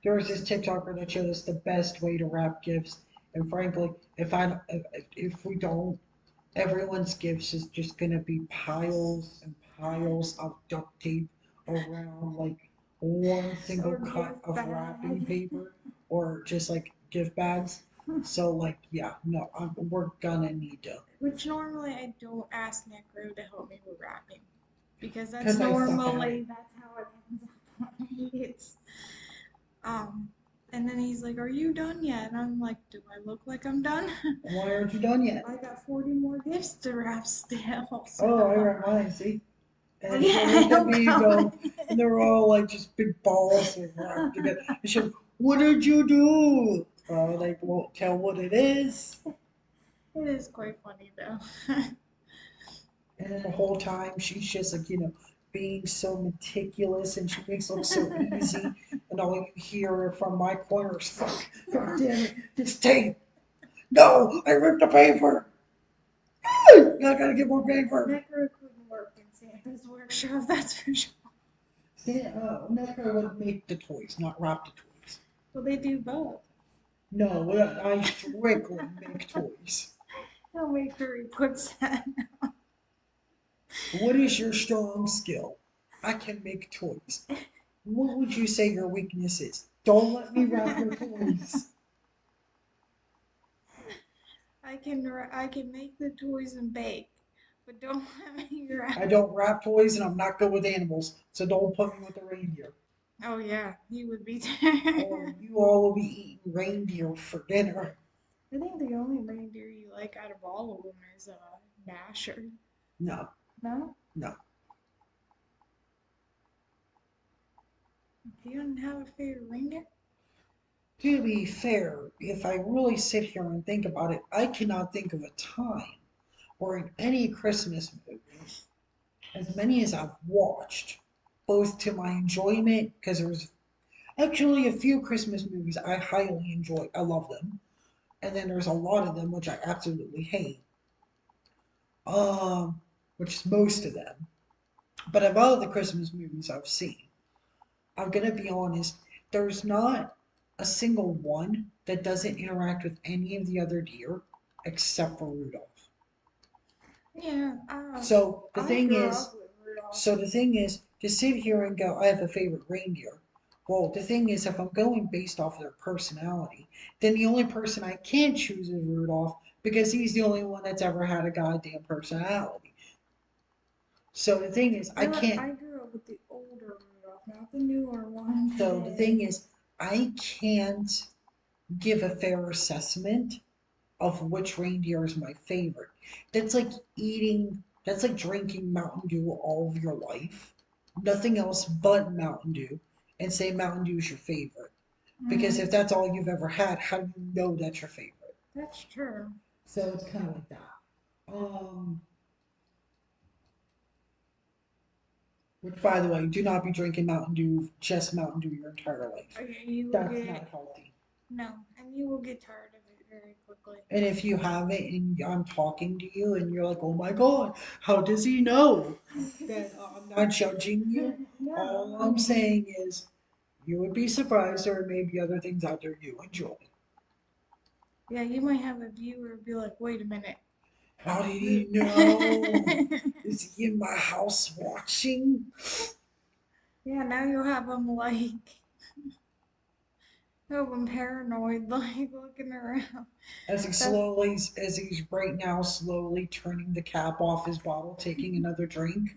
There was this TikToker that showed us the best way to wrap gifts, and frankly, if we don't, everyone's gifts is just gonna be piles and piles of duct tape around like one single or cut gift of wrapping bag. paper or just like gift bags. So like yeah, no, we're gonna need to Which normally I don't ask Necro to help me with wrapping because that's because I suck at normally it. that's how it ends up. It's um, and then he's like, "Are you done yet?" And I'm like, "Do I look like I'm done?" Why aren't you done yet? I got 40 more gifts to wrap still. Oh, I So got mine. See, oh and she'll yeah, look at he'll me and come. go, and they're all like just big balls of wrapped together. And she'll, what did you do? They won't tell what it is. It is quite funny though. And then the whole time she's just like, being so meticulous and she makes it look so easy. And all you hear from my corner is, fuck, god damn it, this tape. No, I ripped the paper. I gotta get more paper. Necro couldn't work in Santa's workshop, that's for sure. See, Necro would make the toys, not wrap the toys. Well, they do both. No, I strictly make toys. He'll make sure he puts that. What is your strong skill? I can make toys. What would you say your weakness is? Don't let me wrap your toys. I can make the toys and bake, but don't let me I wrap. don't wrap toys and I'm not good with animals, so don't put me with the reindeer. Oh yeah, he would be. Oh, you all will be eating reindeer for dinner. I think the only reindeer you like out of all of them is Dasher. No, No, no. do you have a favorite reindeer? To be fair, if I really sit here and think about it, I cannot think of a time or in any Christmas movie, as many as I've watched, both to my enjoyment, because there's actually a few Christmas movies I highly enjoy. I love them. And then there's a lot of them which I absolutely hate. Um, which is most of them. But of all the Christmas movies I've seen, I'm gonna be honest, there's not a single one that doesn't interact with any of the other deer except for Rudolph. Yeah, So the I thing grew is, up with Rudolph. so the thing is, to sit here and go, I have a favorite reindeer. Well, the thing is, if I'm going based off of their personality, then the only person I can choose is Rudolph because he's the only one that's ever had a goddamn personality. So the thing is, I can't. I grew up with the older Rudolph, not the newer one So the thing today. is, I can't give a fair assessment of which reindeer is my favorite. That's like that's like drinking Mountain Dew all of your life, nothing else but Mountain Dew, and say Mountain Dew is your favorite. Because Mm, if that's all you've ever had, how do you know that's your favorite? that's true. So it's kind of like that. Um, which, by the way, do not be drinking Mountain Dew, just Mountain Dew your entire life. Okay, you will That's not get healthy. no, and you will get tired of it very quickly. And if you have it and I'm talking to you and you're like, oh my God, how does he know? Then I'm not judging you. No, All I I'm mean, saying is you would be surprised there may be other things out there you enjoy. yeah, you might have a viewer be like, wait a minute. How did he Ru- know? Is he in my house watching? yeah, now you'll have them like, you'll have them paranoid, like looking around. That's As he's right now slowly turning the cap off his bottle, taking another drink.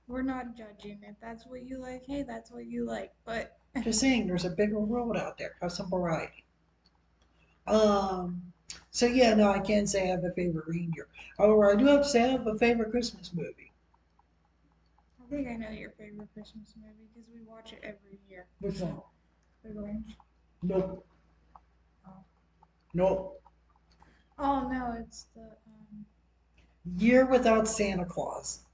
we're not judging. If that's what you like, hey, that's what you like. But Just saying, there's a bigger world out there. Have some variety. Um, So yeah, no, I can't say I have a favorite reindeer. However, I do have to say I have a favorite Christmas movie. I think I know your favorite Christmas movie because we watch it every year. Which one? The Grinch. Nope. Oh. Nope. Oh no, it's the Year Without Santa Claus.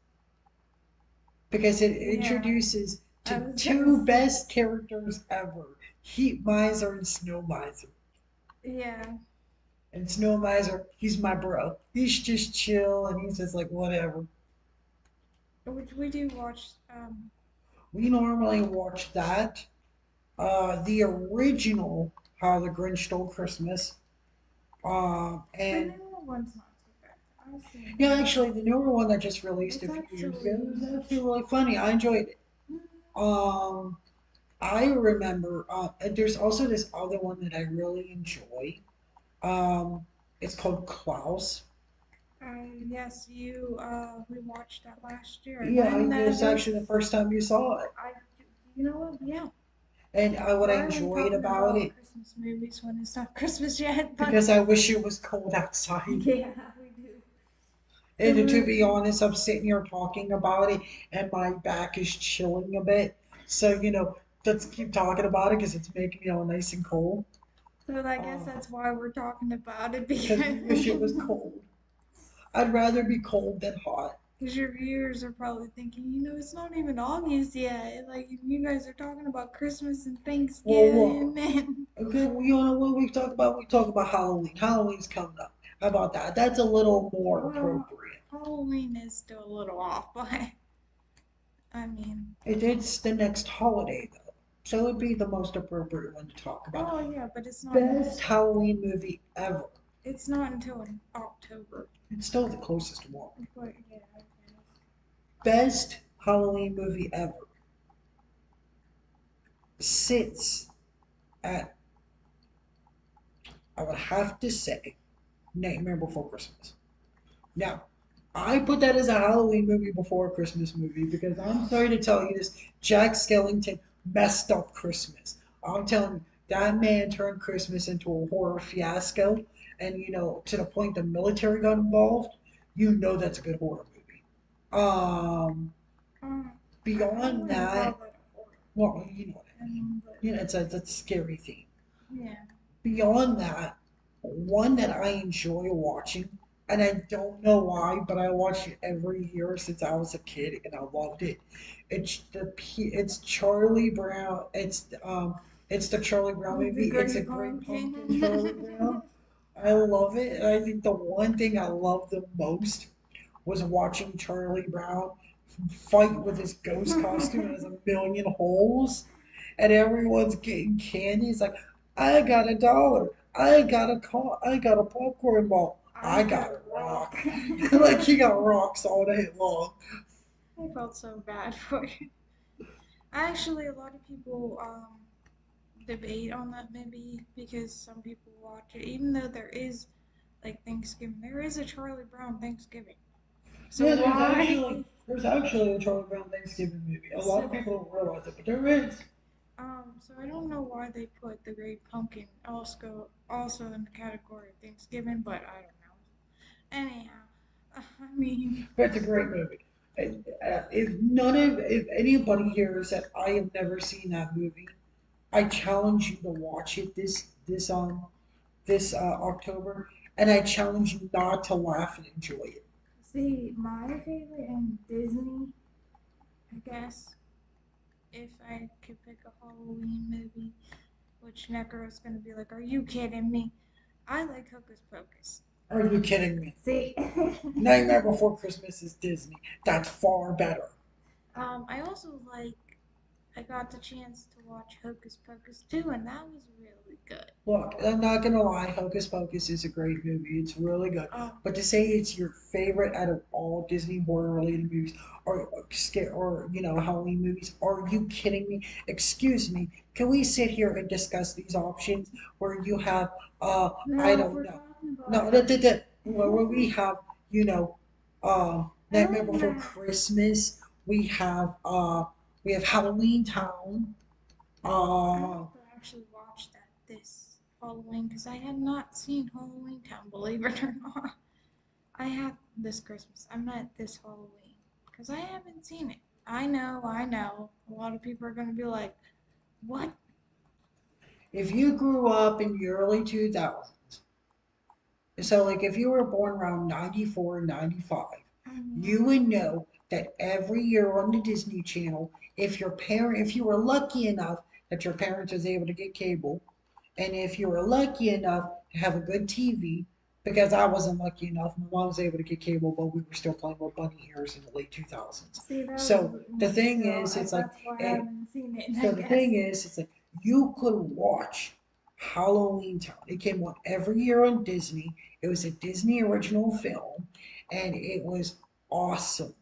Because it yeah. introduces I to was gonna two say best characters ever, Heat Miser and Snow Miser. yeah. And Snow Miser, he's my bro. He's just chill and he's just like, whatever. Which we do watch. We normally watch that. The original How the Grinch Stole Christmas. The And newer one's not too bad. I've seen the yeah, newer actually, one. the newer one that just released It's a few years ago actually was actually really funny. I enjoyed it. Um, I remember, there's also this other one that I really enjoy. Um, it's called Klaus. yes, you we watched that last year, and Yeah, I it was never. actually the first time you saw it. I you know what? Yeah. And what I Why are we enjoyed talking about about it, Christmas movies when it's not Christmas yet? But because I wish it was cold outside. yeah, we do. The And to be movie. honest, I'm sitting here talking about it, and my back is chilling a bit. So, let's keep talking about it because it's making me all nice and cold. So I guess that's why we're talking about it Because because we wish it was cold. I'd rather be cold than hot. because your viewers are probably thinking, it's not even August yet. Like you guys are talking about Christmas and Well, Thanksgiving, look, and okay, we all know what we talk about. We talk about Halloween. Halloween's coming up. How about that? That's a little more well, appropriate. Halloween is still a little off, but I mean, It's the next holiday, though. So it would be the most appropriate one to talk about. oh yeah, but it's not. Best Halloween movie ever. It's not until October. It's still the closest one. But yeah, I guess. Best Halloween movie ever sits at, I would have to say, Nightmare Before Christmas. Now, I put that as a Halloween movie before a Christmas movie because I'm sorry to tell you this, Jack Skellington messed up Christmas. I'm telling you, that man turned Christmas into a horror fiasco, and to the point the military got involved. That's a good horror movie. Um, Um, I Beyond wouldn't call that, that a horror. well, you know what I I mean. mean, but It's a scary theme. yeah. Beyond that, one that I enjoy watching, and I don't know why, but I watch it every year since I was a kid, and I loved it. It's Charlie Brown. It's the Charlie Brown The movie. It's a Great great pumpkin, Charlie Brown. Pumpkin. I love it, and I think the one thing I love the most was watching Charlie Brown fight with his ghost costume that has a million holes, and everyone's getting candy. It's like, I got $1. I got a popcorn ball. I I got got a a rock. rock. Like he got rocks all day long. I felt so bad for you. Actually, a lot of people debate on that movie because some people watch it, even though there is like Thanksgiving. There is a Charlie Brown Thanksgiving. So Yeah, why? there's actually a Charlie Brown Thanksgiving movie. A lot of So people don't realize it, but there is. so I don't know why they put the Great Pumpkin also in the category of Thanksgiving, but I don't know. Anyhow, I mean, But it's a great movie. If anybody here said I have never seen that movie, I challenge you to watch it this October, and I challenge you not to laugh and enjoy it. see, my favorite in Disney, I guess, if I could pick a Halloween movie, which Necro's gonna be like, "Are you kidding me?" I like Hocus Pocus. Are you kidding me? See, Nightmare Before Christmas is Disney. That's far better. I also I got the chance to watch Hocus Pocus too, and that was really good. Look, I'm not gonna lie, Hocus Pocus is a great movie. It's really good. Um, But to say it's your favorite out of all Disney horror related movies or Halloween movies, are you kidding me? Excuse me. Can we sit here and discuss these options where you have I no, if don't we're know. talking No, about, where we have, you know, I Nightmare don't Before know. Christmas, we have Halloween Town, I uh have to actually watch that this. Halloween because I had not seen Halloween Town, believe it or not. I have this Christmas. I meant this Halloween because I haven't seen it. I know, I know. A lot of people are going to be like, what? If you grew up in the early 2000s, so like if you were born around 94 and 95, I mean, you would know that every year on the Disney Channel, if you were lucky enough that your parents was able to get cable, and if you were lucky enough to have a good TV, because I wasn't lucky enough, my mom was able to get cable, but we were still playing with bunny ears in the late 2000s. see, that So was the me, thing so is, it's like, that's why I it, haven't seen it, I so the guess. thing is, it's like you could watch Halloween Town. It came on every year on Disney. It was a Disney original film, and it was awesome.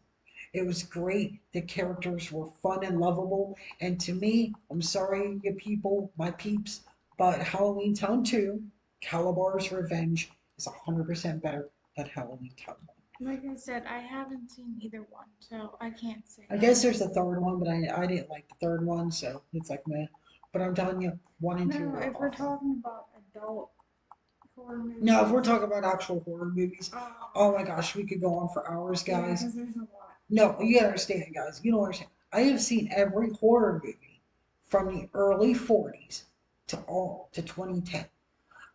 It was great. The characters were fun and lovable. And to me, I'm sorry, you people, my peeps, but Halloween Town 2, Calabar's Revenge, is 100% better than Halloween Town 1. Like I said, I haven't seen either one, so I can't say. I guess there's a third one, but I didn't like the third one, so it's like meh. But I'm telling you, 1 and 2 No, were if we're awesome. talking about adult horror Now, if we're movies, talking about actual horror movies, oh my gosh, we could go on for hours, yeah, guys. because there's a lot. No, you understand, guys. You don't understand. I have seen every horror movie from the early 40s to 2010.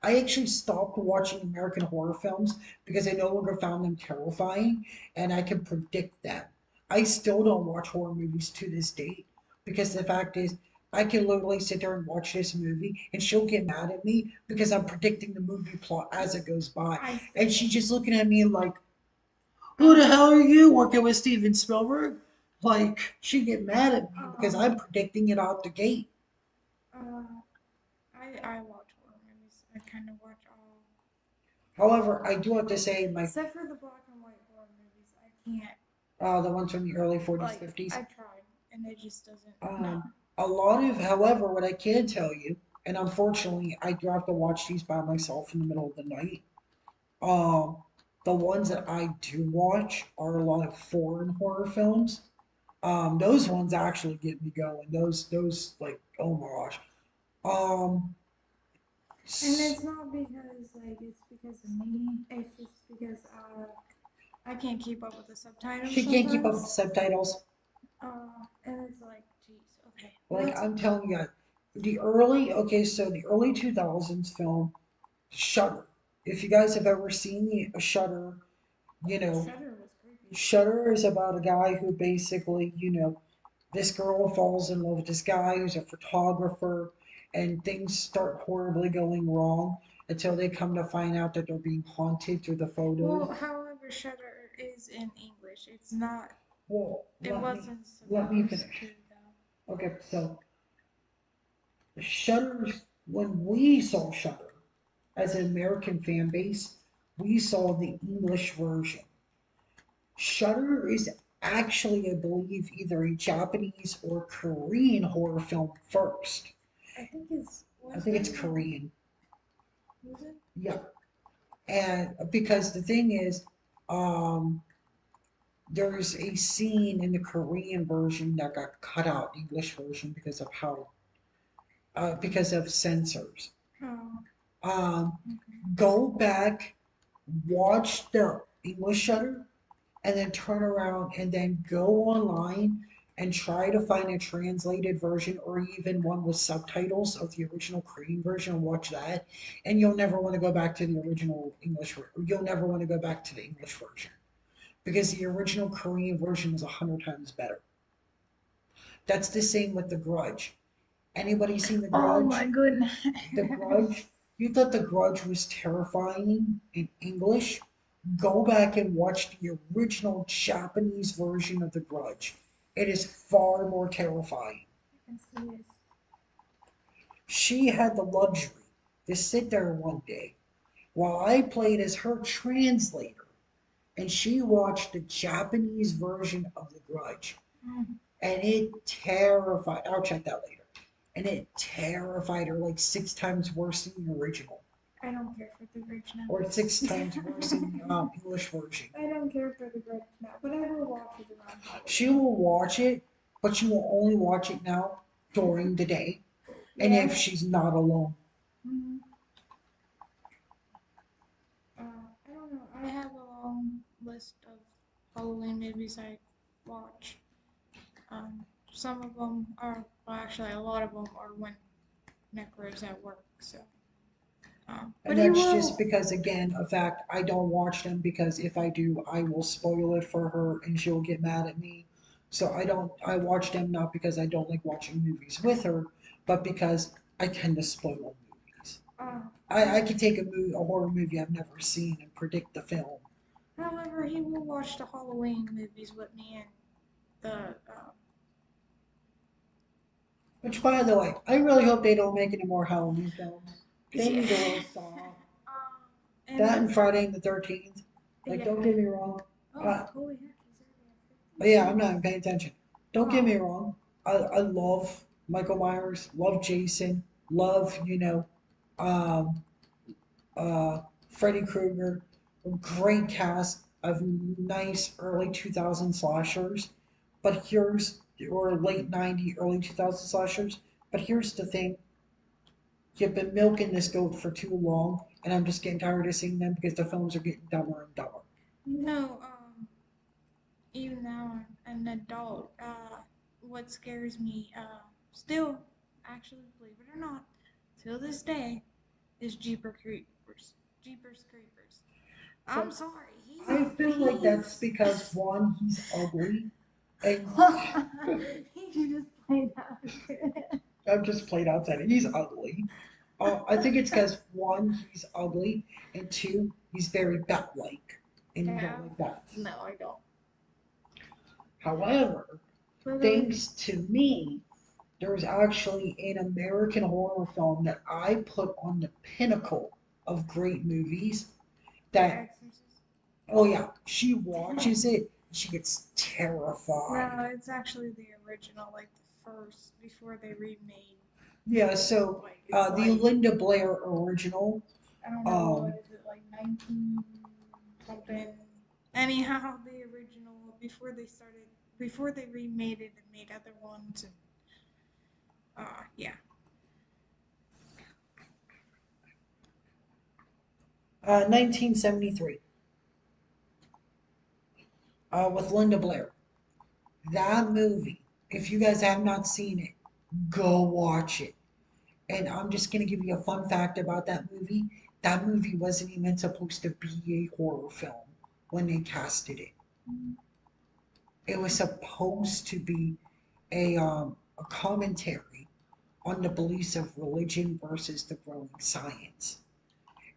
I actually stopped watching American horror films because I no longer found them terrifying and I can predict them. I still don't watch horror movies to this date because the fact is, I can literally sit there and watch this movie and she'll get mad at me because I'm predicting the movie plot as it goes by. I still And she's don't. just looking at me like, who the hell are you working with Steven Spielberg? Like, she'd get mad at me because I'm Um, predicting it out the gate. uh, I watch horror movies. I kind of watch all, However, I do have to say, except for the black and white horror movies. I can't. the ones from the early 40s, Like, 50s, I tried, and it just doesn't. No. um, a lot of, however, what I can tell you, and unfortunately, I do have to watch these by myself in the middle of the night. Um, the ones that I do watch are a lot of foreign horror films. Those ones actually get me going. Those like, oh my gosh. Um, And it's not because like it's because of me. It's just because I can't keep up with the subtitles she can't keep up with the sometimes. subtitles. And it's like, geez, okay, Like let's. I'm telling you, okay, so the early 2000s film Shutter. If you guys have ever seen the Shutter, you know, Shutter was creepy. Shutter is about a guy who basically, this girl falls in love with this guy who's a photographer, and things start horribly going wrong until they come to find out that they're being haunted through the photos. Well, however, Shutter is in English. It's not. Well, It let me wasn't let me supposed to finish. though. Okay, so Shutter's when we saw Shutter as an American fan base, we saw the English version. Shutter is actually, I believe, either a Japanese or Korean horror film first. I think it's I was think it it's Korean. was it? Yeah. And because the thing is, um, there's a scene in the Korean version that got cut out, English version, because of censors. Oh, Um, okay. go back, watch the English Shutter, and then turn around and then go online and try to find a translated version or even one with subtitles of the original Korean version and watch that. And you'll never want to go back to the original English, you'll never want to go back to the English version because the original Korean version is 100 times better. That's the same with The Grudge. Anybody seen The Oh my Grudge? goodness. The Grudge? You thought The Grudge was terrifying in English? Go back and watch the original Japanese version of The Grudge. It is far more terrifying. Yes, it is. She had the luxury to sit there one day while I played as her translator and she watched the Japanese version of The Grudge. Mm, And it terrified, I'll check that later. And it terrified her like 6 times worse than the original, I don't care for the bridge now. or 6 times worse than the English version. I don't care for the bridge now, but I will watch it around She Halloween. will watch it, but she will only watch it now during the day and if Yes. she's not alone. Mm-hmm. list of Halloween movies I watch. Some of them are, well, actually, a lot of them are when Necro's at work. So, And but he that's just will. because, again, of fact, I don't watch them because if I do, I will spoil it for her and she'll get mad at me. So I watch them not because I don't like watching movies with her, but because I tend to spoil movies. Uh, I could take a horror movie I've never seen and predict the film. However, he will watch the Halloween movies with me and the Which, by the way, I really hope they don't make any more Halloween films. They yeah. need to really stop. That And and Friday the 13th. Like, yeah. don't get me wrong. Oh, Uh, holy heck, he's already at But 50. yeah, I'm not even paying attention. Don't get Oh, me wrong. I love Michael Myers, love Jason, love, um, Freddy Krueger. Great cast of nice early 2000 slashers. But or late 90s, early 2000 slashers. But here's the thing. You've been milking this goat for too long, and I'm just getting tired of seeing them because the films are getting dumber and dumber. no, even now I'm an adult, what scares me, still, actually, believe it or not, till this day, is Jeepers Creepers. Jeepers Creepers. I'm So sorry, I feel like that's he's because one, he's ugly, and he just played out good. I've just played outside. He's ugly. I think it's because one, he's ugly, and two, he's very bat-like, and you Yeah, don't like bats. no, I don't. However, But thanks to me, there's actually an American horror film that I put on the pinnacle of great movies. The That Exorcist. oh yeah, she watches it, she gets terrified. No, it's actually the original, like the first before they remade. Yeah, so Like it's the like Linda Blair original. I don't know what Um, is it like 19 something. Anyhow, the original before they remade it and made other ones and yeah. 1973, with Linda Blair. That movie, if you guys have not seen it, go watch it. And I'm just gonna give you a fun fact about that movie. That movie wasn't even supposed to be a horror film when they casted it. It was supposed to be a commentary on the beliefs of religion versus the growing science.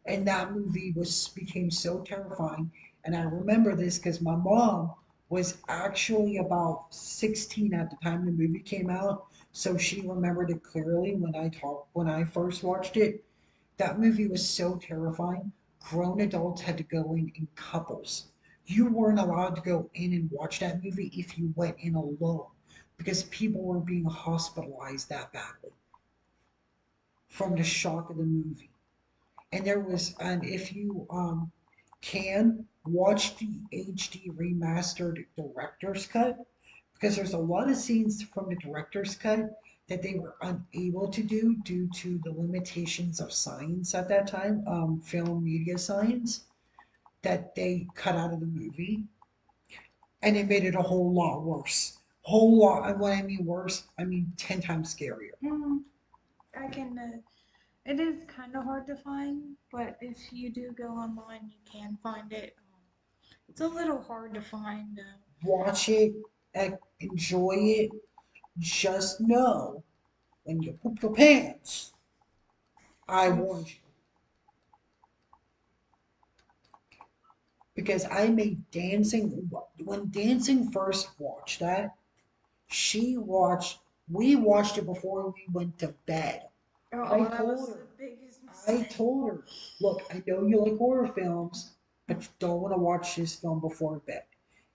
And that movie was became so terrifying. And I remember this because my mom was actually about 16 at the time the movie came out, so she remembered it clearly when I first watched it. That movie was so terrifying. Grown adults had to go in couples. You weren't allowed to go in and watch that movie if you went in alone because people were being hospitalized that badly from the shock of the movie. And if you can watch the HD remastered director's cut, because there's a lot of scenes from the director's cut that they were unable to do due to the limitations of science at that time, film media science, that they cut out of the movie, and it made it a whole lot worse. Whole lot, and when I mean worse, I mean 10 times scarier. Mm, I can. It is kind of hard to find, but if you do go online, you can find it. It's a little hard to find. Watch it, enjoy it. Just know when you poop your pants, I Oh, warned you. Because I made dancing, when dancing first watched that, we watched it before we went to bed. I oh, that told was her, the biggest I mistake. told her, look, I know you like horror films, but you don't want to watch this film before bed.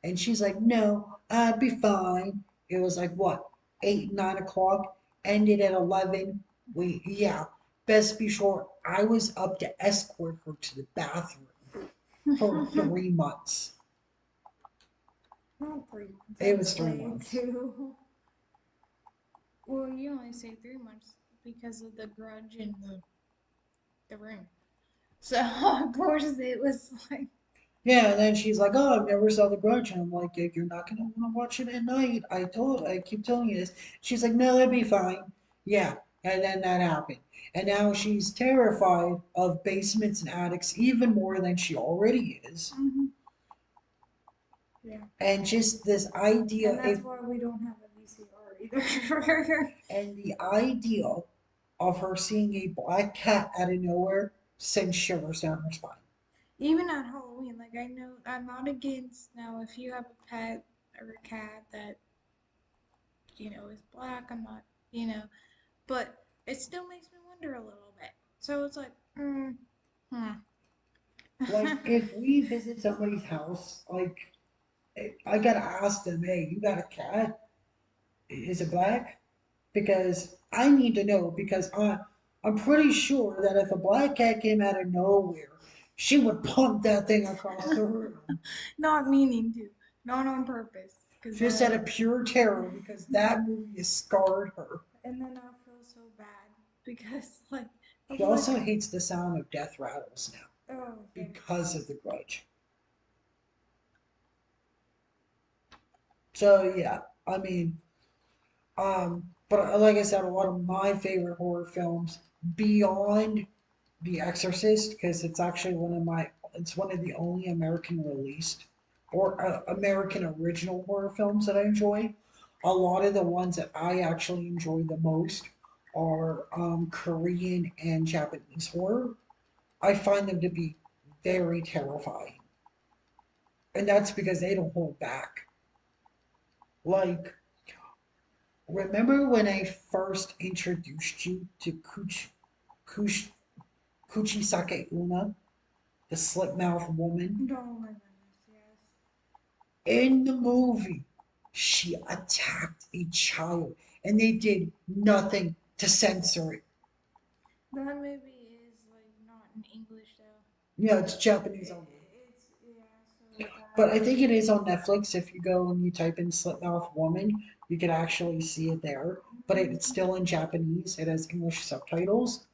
And she's like, no, I'd be fine. It was like, what, 8, 9 o'clock, ended at 11. Yeah, best be sure I was up to escort her to the bathroom for 3 months. Not 3 months. It I'd was three say months. two. Well, you only say 3 months because of the grudge in the room. So of course it was like. Yeah, and then she's like, "Oh, I've never saw The Grudge," and I'm like, "Yeah, you're not gonna want to watch it at night. I keep telling you this." She's like, "No, it'd be fine." Yeah, and then that happened, and now she's terrified of basements and attics even more than she already is. Hmm. Yeah. And just this idea, And that's if why we don't have a VCR either. and the idea of her seeing a black cat out of nowhere sends shivers down her spine. Even at Halloween, like I know I'm not against now if you have a pet or a cat that, is black, I'm not, but it still makes me wonder a little bit. So it's like, hmm. Like if we visit somebody's house, like I gotta ask them, "Hey, you got a cat? Is it black?" Because I need to know because I'm pretty sure that if a black cat came out of nowhere, she would pump that thing across the room Not meaning to, not on purpose, because just out of pure terror because that movie has scarred her. and then I'll feel so bad because like I'll She be like, also hates the sound of death rattles now oh, thank because of the grudge. So yeah, I mean, but like I said, one of my favorite horror films beyond The Exorcist, because it's one of the only American released or American original horror films that I enjoy. A lot of the ones that I actually enjoy the most are Korean and Japanese horror. I find them to be very terrifying, and that's because they don't hold back. Like, remember when I first introduced you to Kuch, Kuchisake Una, the slip mouth woman? you. Oh my goodness, yes. In the movie, she attacked a child and they did nothing to censor it. That movie is like not in English though. Yeah, it's Japanese only. It's yeah, so But that I think it is on Netflix. If you go and you type in Slipmouth Woman, you can actually see it there. But it's still in Japanese. It has English subtitles.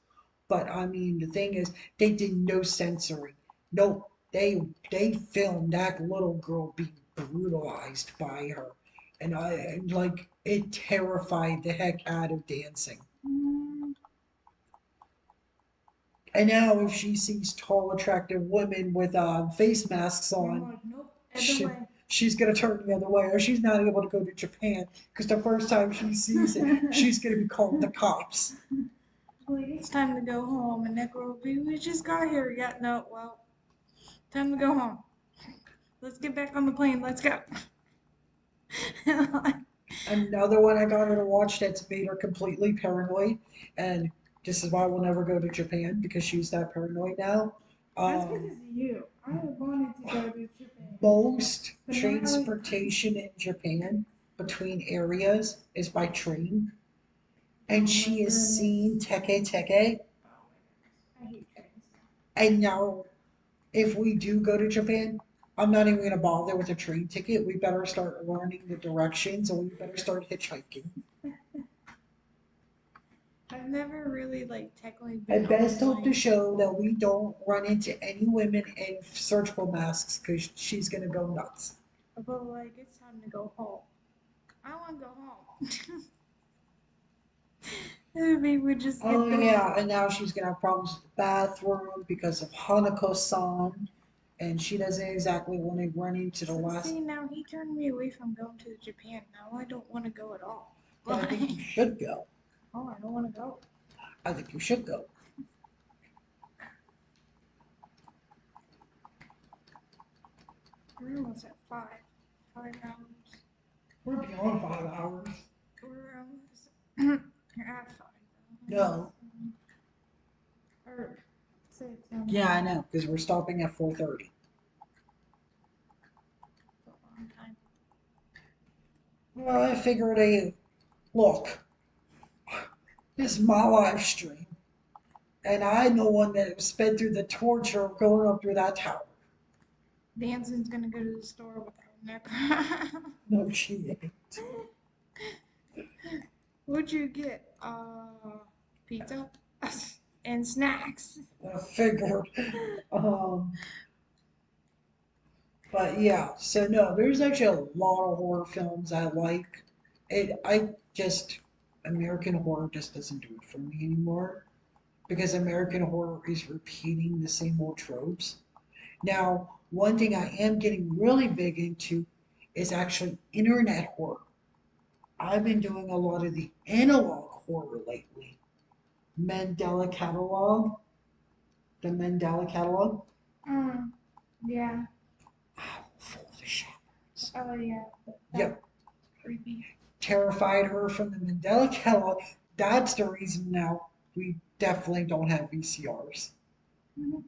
But I mean, the thing is, they did no censoring. No, they filmed that little girl being brutalized by her, and I like it terrified the heck out of dancing. mm, And now, if she sees tall, attractive women with face masks I'm on, like, nope, other she, way. she's gonna turn the other way, or she's not able to go to Japan because the first time she sees it, she's gonna be calling the cops. Like it's time to go home, and that girl will be, we just got here. Yeah, no, well, time to go home. Let's get back on the plane. Let's go. Another one I got her to watch that's made her completely paranoid, and this is why we'll never go to Japan because she's that paranoid now. That's because Um, of you. I wanted to go to Japan, Most but now it's. transportation in Japan between areas is by train, Oh and my she has seen goodness. Teke Teke, Oh my goodness. I hate trains and now if we do go to Japan, I'm not even gonna bother with a train ticket. We better start learning the directions, and we better start hitchhiking. now. I've never really like technically I been best on hope to like, show that we don't run into any women in surgical masks because she's gonna go nuts. but like it's time to go home. I want to go home. Maybe we just Oh get the. yeah, and now she's gonna have problems with the bathroom because of Hanako-san, and she doesn't exactly want to run into the last. See, now he turned me away from going to Japan. Now I don't want to go at all. But I think you Like, should go. oh, I don't want to go. I think you should go. We're almost at 5 hours. We're beyond 5 hours. We're almost you're at 5 No. though. Or 6. Yeah, I know because we're stopping at 4:30. It's a long time. Well, I figured, look, this is my live stream, and I'm the one that sped through the torture of going up through that tower. Danson's gonna go to the store with her neck. No, she ain't. What'd you get? Pizza and snacks. I figured. Um, But yeah, so no, there's actually a lot of horror films I like. I just American horror just doesn't do it for me anymore because American horror is repeating the same old tropes. Now, one thing I am getting really big into is actually internet horror. I've been doing a lot of the analog horror lately. Mandela Catalog, the Mandela Catalog. Mm, yeah. Full of the shepherds. Oh yeah. That's Yep, creepy. terrified her from the Mandela Catalog. That's the reason now we definitely don't have VCRs. Mhm.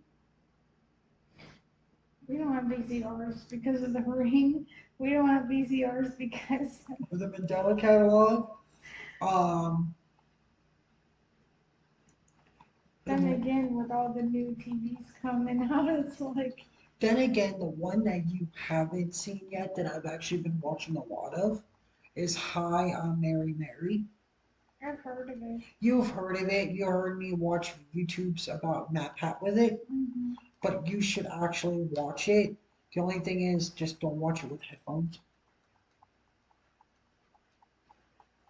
We don't have VCRs because of the ring. We don't have VCRs because The Mandela Catalog. Um, then again, with all the new TVs coming out, it's like then again, the one that you haven't seen yet that I've actually been watching a lot of is Hi, I'm Mary Mary. I've heard of it. You've heard of it. You heard me watch YouTubes about Matt Pat with it, Hmm. but you should actually watch it. The only thing is, just don't watch it with headphones.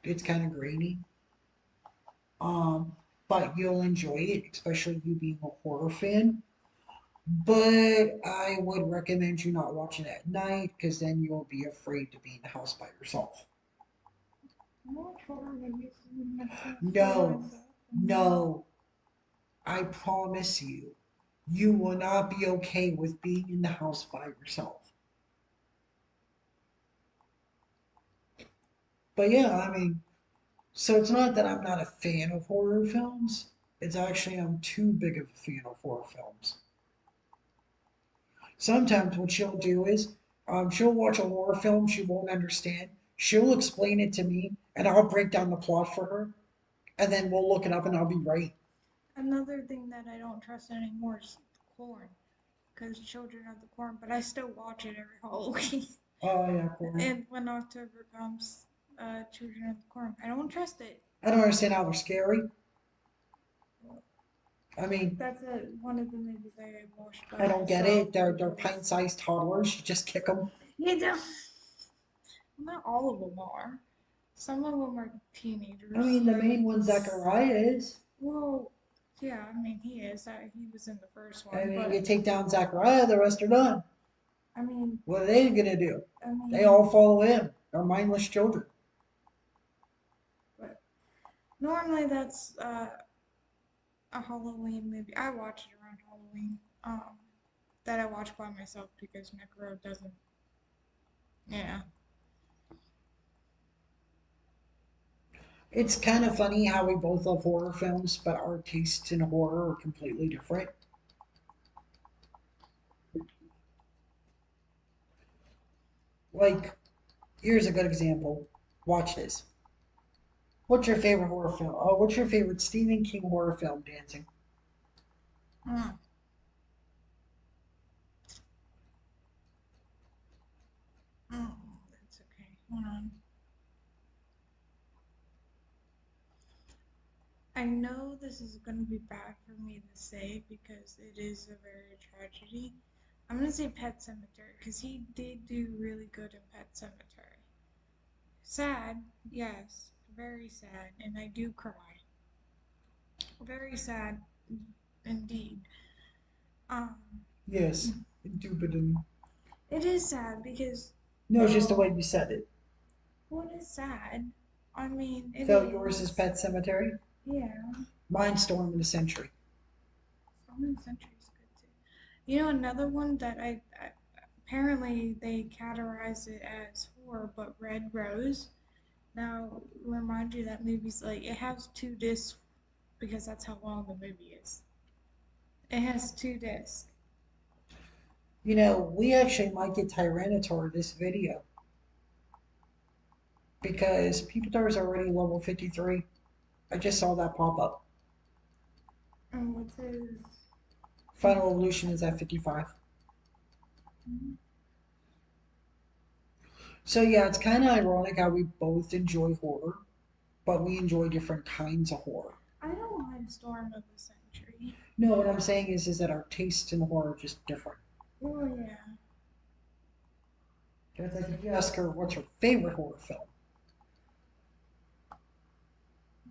It's kind of grainy. Um, but you'll enjoy it, especially you being a horror fan. But I would recommend you not watching it at night because then you'll be afraid to be in the house by yourself. I watch horror movies by No, myself. no, I promise you, you will not be okay with being in the house by yourself. But yeah, I mean, so it's not that I'm not a fan of horror films. It's actually I'm too big of a fan of horror films. Sometimes what she'll do is she'll watch a horror film she won't understand. She'll explain it to me, and I'll break down the plot for her, and then we'll look it up, and I'll be right. Another thing that I don't trust anymore is corn, because Children of the Corn. But I still watch it every Halloween. Oh yeah, horror. And when October comes, Children of the Corn, I don't trust it. I don't understand how they're scary. I mean, That's one of the movies I watched by I don't get myself it. They're because pint-sized toddlers. You just kick them. you don't. Not all of them are. Some of them are I teenagers. mean, the main one, Zachariah, is. Well, yeah, I mean he is. He was in the first I one, mean, you but take down Zachariah, the rest are done. I mean, What are they gonna do? I They mean, all follow him. They're mindless children. but normally that's a Halloween movie. I watch it around Halloween. That I watch by myself because Necro doesn't. Yeah. It's kind of funny how we both love horror films, but our tastes in horror are completely different. Like, here's a good example. Watch this. What's your favorite horror film? Oh, what's your favorite Stephen King horror film, Dancing? Mm, mm, that's okay. Hold on. I know this is going to be bad for me to say because it is a very tragedy. I'm going to say Pet Cemetery because he did do really good in Pet Cemetery. Sad, yes, very sad, and I do cry. Very sad indeed. Um, Yes, Indubitably. it is sad because, No, it's just the way you said it. what is sad? I mean, it So yours is is. Pet Cemetery. Yeah, Mine's Storm in the Century. Storm Century is good too. You know, another one that I apparently they categorize it as horror, but Red Rose. Now, remind you that movie's like it has two discs because that's how long the movie is. It has two discs. You know, we actually might get Tyranitar this video because Peepatar is already level 53. I just saw that pop up. And what's his? Final Evolution is at 55. Mhm. So yeah, it's kind of ironic how we both enjoy horror, but we enjoy different kinds of horror. I don't mind Storm of the Century. No, what I'm saying is that our tastes in horror are just different. Oh yeah. It's like if you ask her what's her favorite horror film,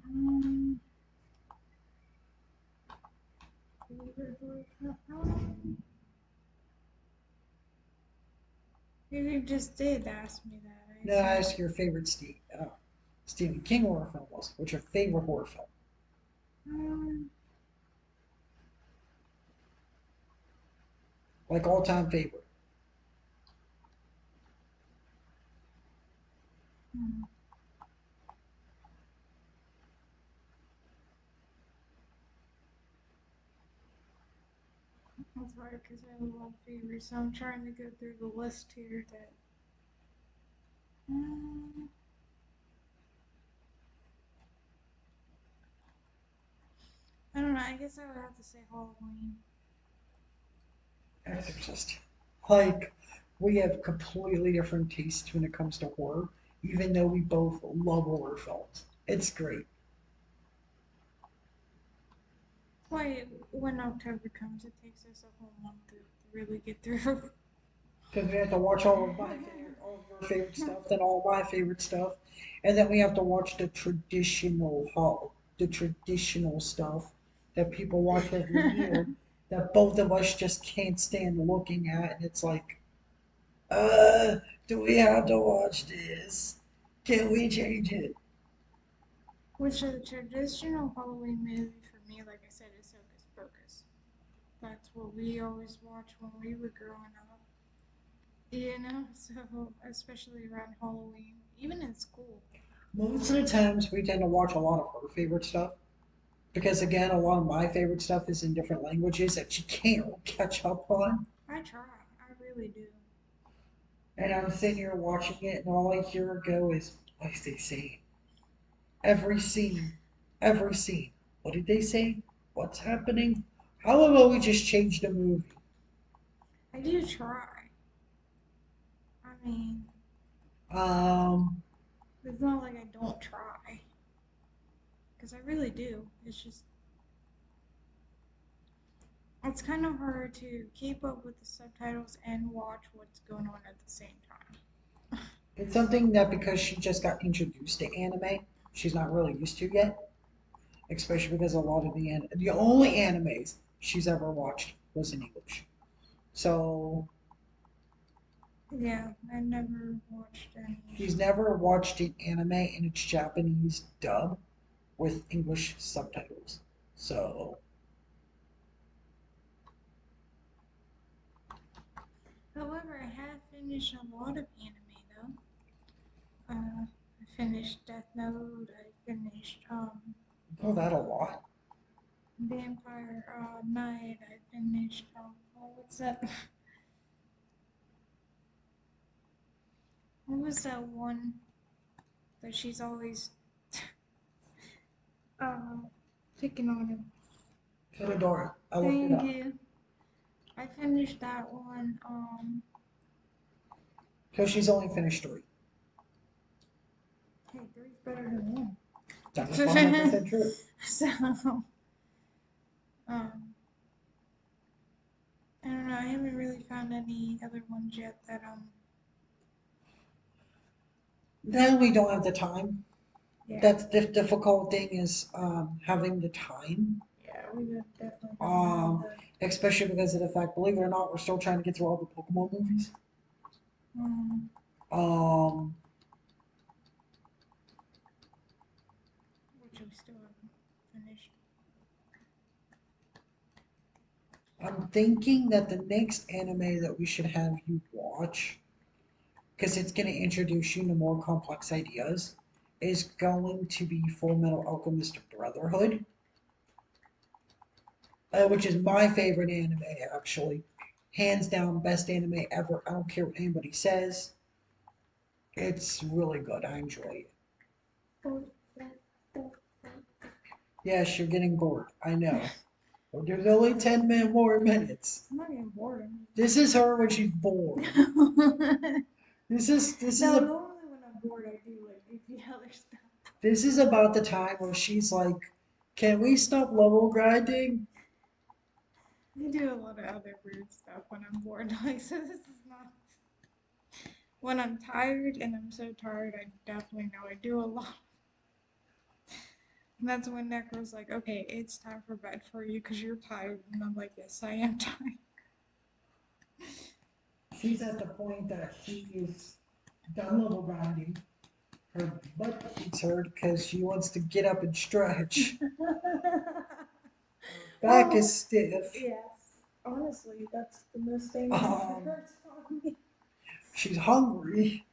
Um, favorite horror film? You just did ask me that. I no, I assume. ask your favorite Stephen King horror film was. What's your favorite horror film? Um, Like all time favorite. hmm, that's hard because I have a lot of favorites. So I'm trying to go through the list here that. Um, I don't know. I guess I would have to say Halloween. Exorcist. Like we have completely different tastes when it comes to horror, even though we both love horror films. It's great. That's why when October comes, it takes us a whole month to really get through. Because we have to watch all of her favorite stuff, then all my favorite stuff, and then we have to watch the traditional stuff that people watch every year that both of us just can't stand looking at, and it's like, uh, do we have to watch this? Can we change it? Which a traditional Halloween movie for me, like I said, is Hocus Pocus. That's what we always watched when we were growing up. You know, so especially around Halloween, even in school. Most of the times we tend to watch a lot of her favorite stuff because again, a lot of my favorite stuff is in different languages that she can't catch up on. I try, I really do. And I'm sitting here watching it, and all I hear go is, what did they say? Every scene, every scene. What did they say? What's happening? How about we just change the movie? I do try. I mean, Um, it's not like I don't try, because I really do. It's just, it's kind of hard to keep up with the subtitles and watch what's going on at the same time. it's something that because she just got introduced to anime, she's not really used to yet. Especially because a lot of the only animes she's ever watched was in English. So Yeah, I never watched any. she's never watched an anime in its Japanese dub with English subtitles. So However, I have finished a lot of anime though. I finished Death Note. I finished oh, that a lot. Vampire Knight. I finished oh, what's that? What was that one that she's always uh, picking on him? Toradora. I looked it Thank up. you. I finished that one. Because she's only finished three. Hey, three's better than one. That is 100% true. So, um, I don't know. I haven't really found any other ones yet that Then we don't have the time. yeah, That's the difficult thing is having the time. yeah, we definitely don't have Um, Especially because of the fact, believe it or not, we're still trying to get through all the Pokemon movies. the Um, which we still haven't finished. I'm thinking that the next anime that we should have you watch, because it's going to introduce you to more complex ideas, is going to be Full Metal Alchemist Brotherhood, which is my favorite anime, actually. Hands down, best anime ever. I don't care what anybody says. It's really good. I enjoy it. Yes, you're getting bored. I know. But there's only 10 more minutes. I'm not getting bored. This is her when she's bored. This is No, a normally when I'm bored, I do like goofy other stuff. this is about the time where she's like, "Can we stop level grinding?" I do a lot of other weird stuff when I'm bored. Like, so this is not. when I'm tired, and I'm so tired, I definitely know I do a lot. And that's when Necro's like, okay, it's time for bed for you because you're tired. And I'm like, yes, I am tired. She's at the point that she is done level grinding. Her butt keeps hurt because she wants to get up and stretch. Back Well, is stiff. yes. Honestly, that's the most thing that Um, hurts on me. she's hungry.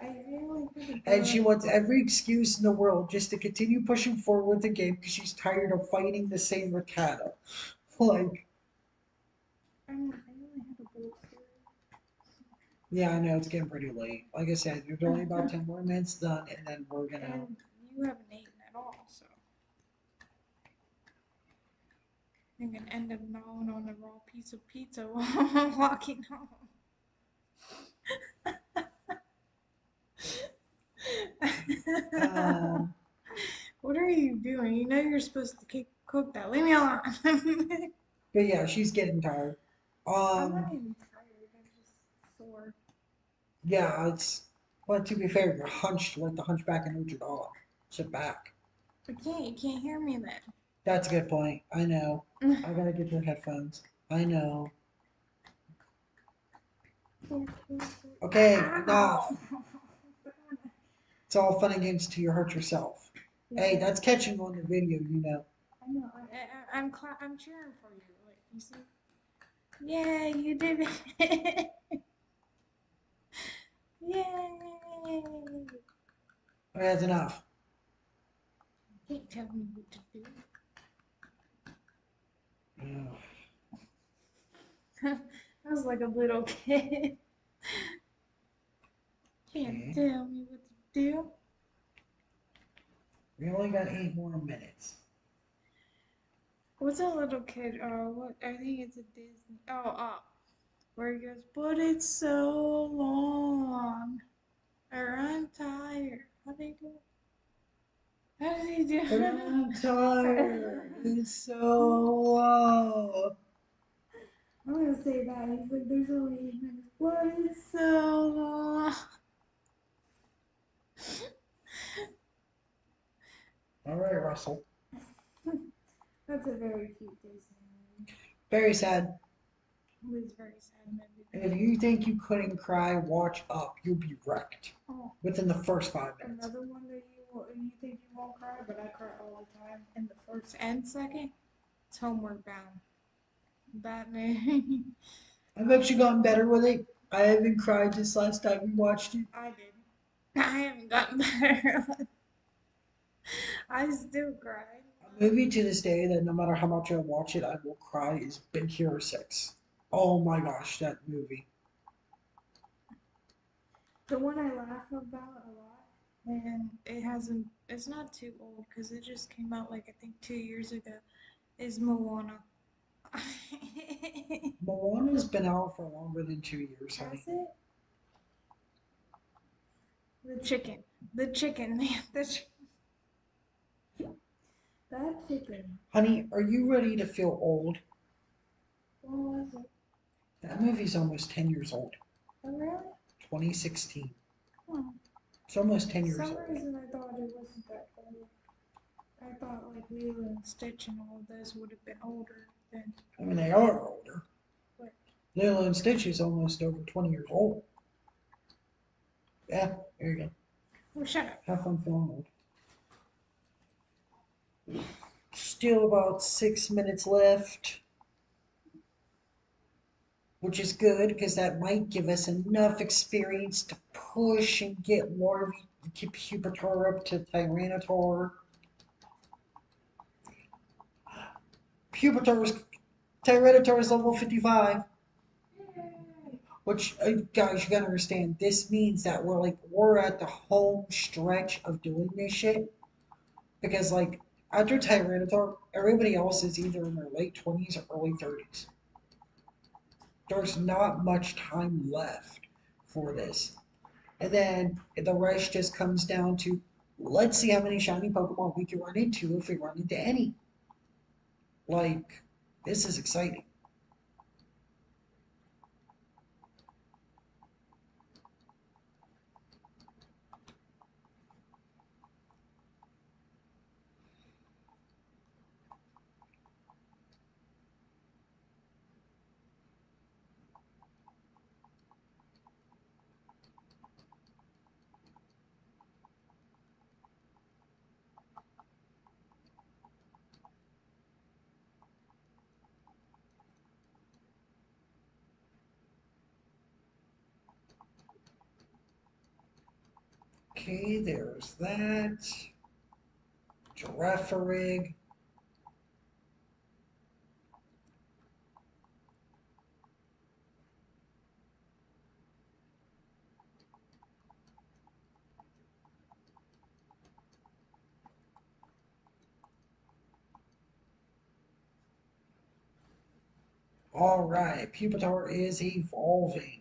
I really could And go. she wants every excuse in the world just to continue pushing forward with the game because she's tired of fighting the same Ricardo. Like, I only had a bowl of cereal. yeah, I know it's getting pretty late. Like I said, there's only about 10 more minutes done, and then we're gonna. And you haven't eaten at all, so you're gonna end up gnawing on a raw piece of pizza while I'm walking home. Um, What are you doing? You know you're supposed to cook that. Leave me alone. but yeah, she's getting tired. I'm not Um, even tired. I'm just sore. yeah, it's. But to be fair, you're hunched like the hunchback of Notre Dame. Sit back. You can't hear me That's a good point. I know. then. I gotta get your headphones. I know. Okay, enough. Ow! It's all fun and games till you hurt yourself. Hey, Yeah, that's catching on the video, you know. I know. I'm cheering for you. Like you see. Yeah, you did it. Yay! Okay, that's enough. You can't tell me what to do. I was like a little kid. Can't Okay. tell me what to do. We only got 8 more minutes. What's a little kid? What? I think it's a Disney. Where he goes, but it's so long. Or I'm tired. How do you do it? How does he do But it? I'm tired. It's so long. I'm gonna say that. He's like, there's only 8 minutes, but it's so long. All right, Russell. That's a very cute Disney movie. Very sad. It was very sad movie. If you think you couldn't cry, watch up. You'll be wrecked Oh, within the first 5 minutes. another one that you think you won't cry, but I cry all the time in the first and second. It's Homeward Bound. That movie. I've actually gotten better with it. I haven't cried since last time we watched it. I did. I haven't gotten better. I still cry. A movie to this day that no matter how much I watch it, I will cry is Big Hero 6. Oh my gosh, that movie. The one I laugh about a lot, and it's not too old because it just came out like I think 2 years ago, is Moana. Has Moana's been out for longer than 2 years, honey. it? The chicken. The chicken, man. That chicken. Honey, are you ready to feel old? What was it? That movie's almost 10 years old. Oh, really? 2016. Oh. It's almost 10 For years some old. reason I thought it wasn't that old. I thought like Lilo and Stitch and all of those would have been older than. I mean, they are older. What? Lilo and Stitch is almost over 20 years old. Yeah, there you go. Oh, shut up. Have fun feeling old. Still about 6 minutes left, which is good because that might give us enough experience to push and get more to keep Pupitar up to Tyranitar. Pupitar's Tyranitar is level 55, which guys you gotta understand. This means that we're at the home stretch of doing this shit because like after Tyranitar, everybody else is either in their late 20s or early 30s. There's not much time left for this. And then the rest just comes down to let's see how many shiny Pokemon we can run into if we run into any. Like, this is exciting. Okay, there's that. Giraffe rig. Alright, Pupitar is evolving.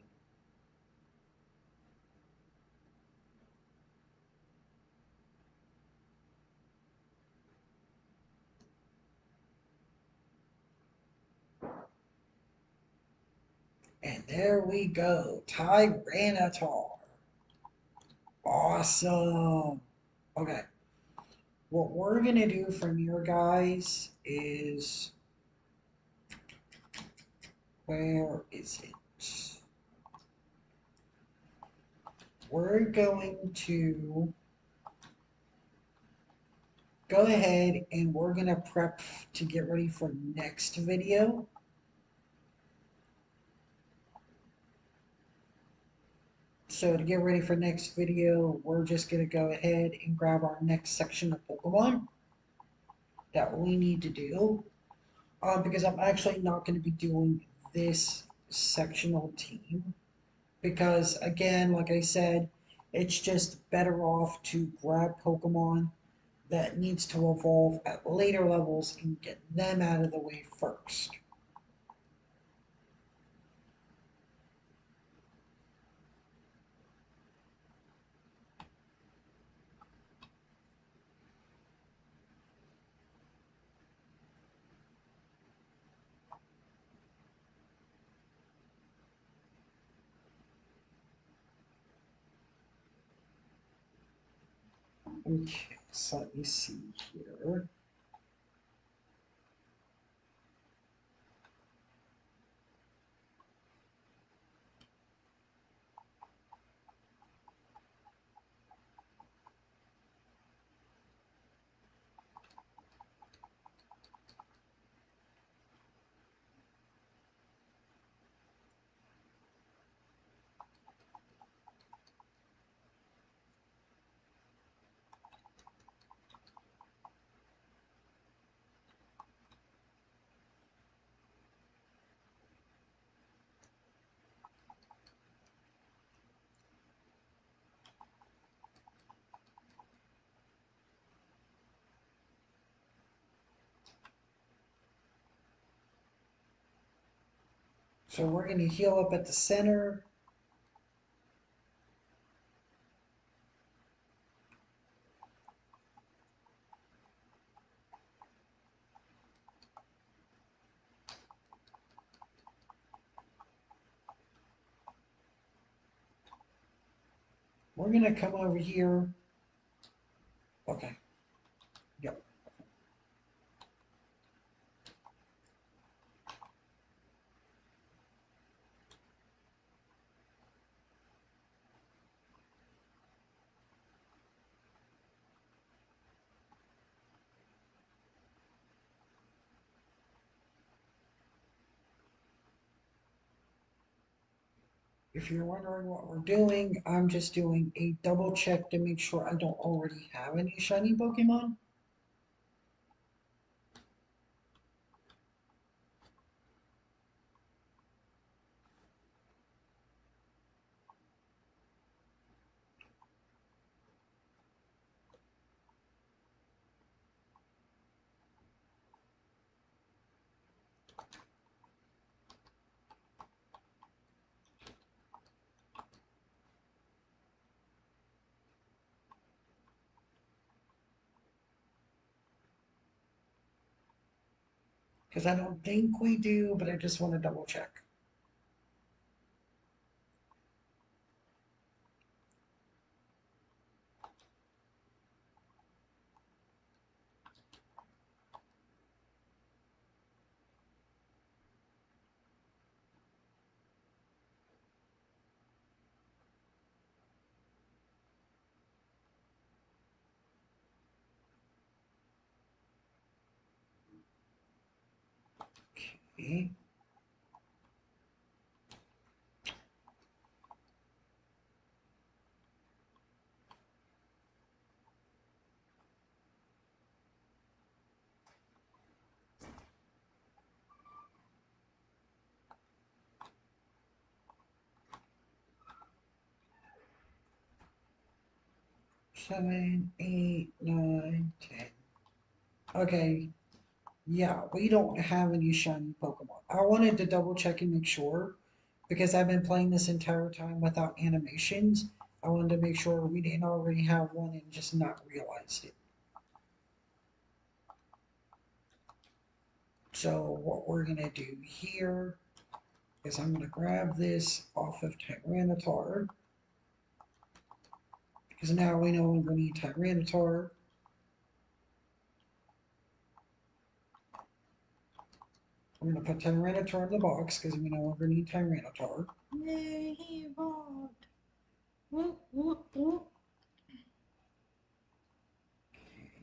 And there we go, Tyranitar. Awesome. Okay, what we're gonna do from here, guys, is where is it? We're going to go ahead and we're gonna prep to get ready for next video. So to get ready for next video, we're just gonna go ahead and grab our next section of Pokemon that we need to do. Because I'm actually not going to be doing this sectional team because again, like I said, it's just better off to grab Pokemon that needs to evolve at later levels and get them out of the way first. Okay, so let me see here. So we're going to heal up at the center. We're going to come over here. Okay, yep. If you're wondering what we're doing, I'm just doing a double check to make sure I don't already have any shiny Pokemon. Because I don't think we do, but I just want to double check. Okay. 7, 8, 9, 10. Okay, yeah, we don't have any shiny Pokemon. I wanted to double check and make sure because I've been playing this entire time without animations. I wanted to make sure we didn't already have one and just not realized it. So what we're gonna do here is I'm gonna grab this off of Tyranitar because now we no longer need Tyranitar. I'm gonna put Tyranitar in the box because we no longer need Tyranitar. Yay, he evolved. Whoop, whoop, whoop.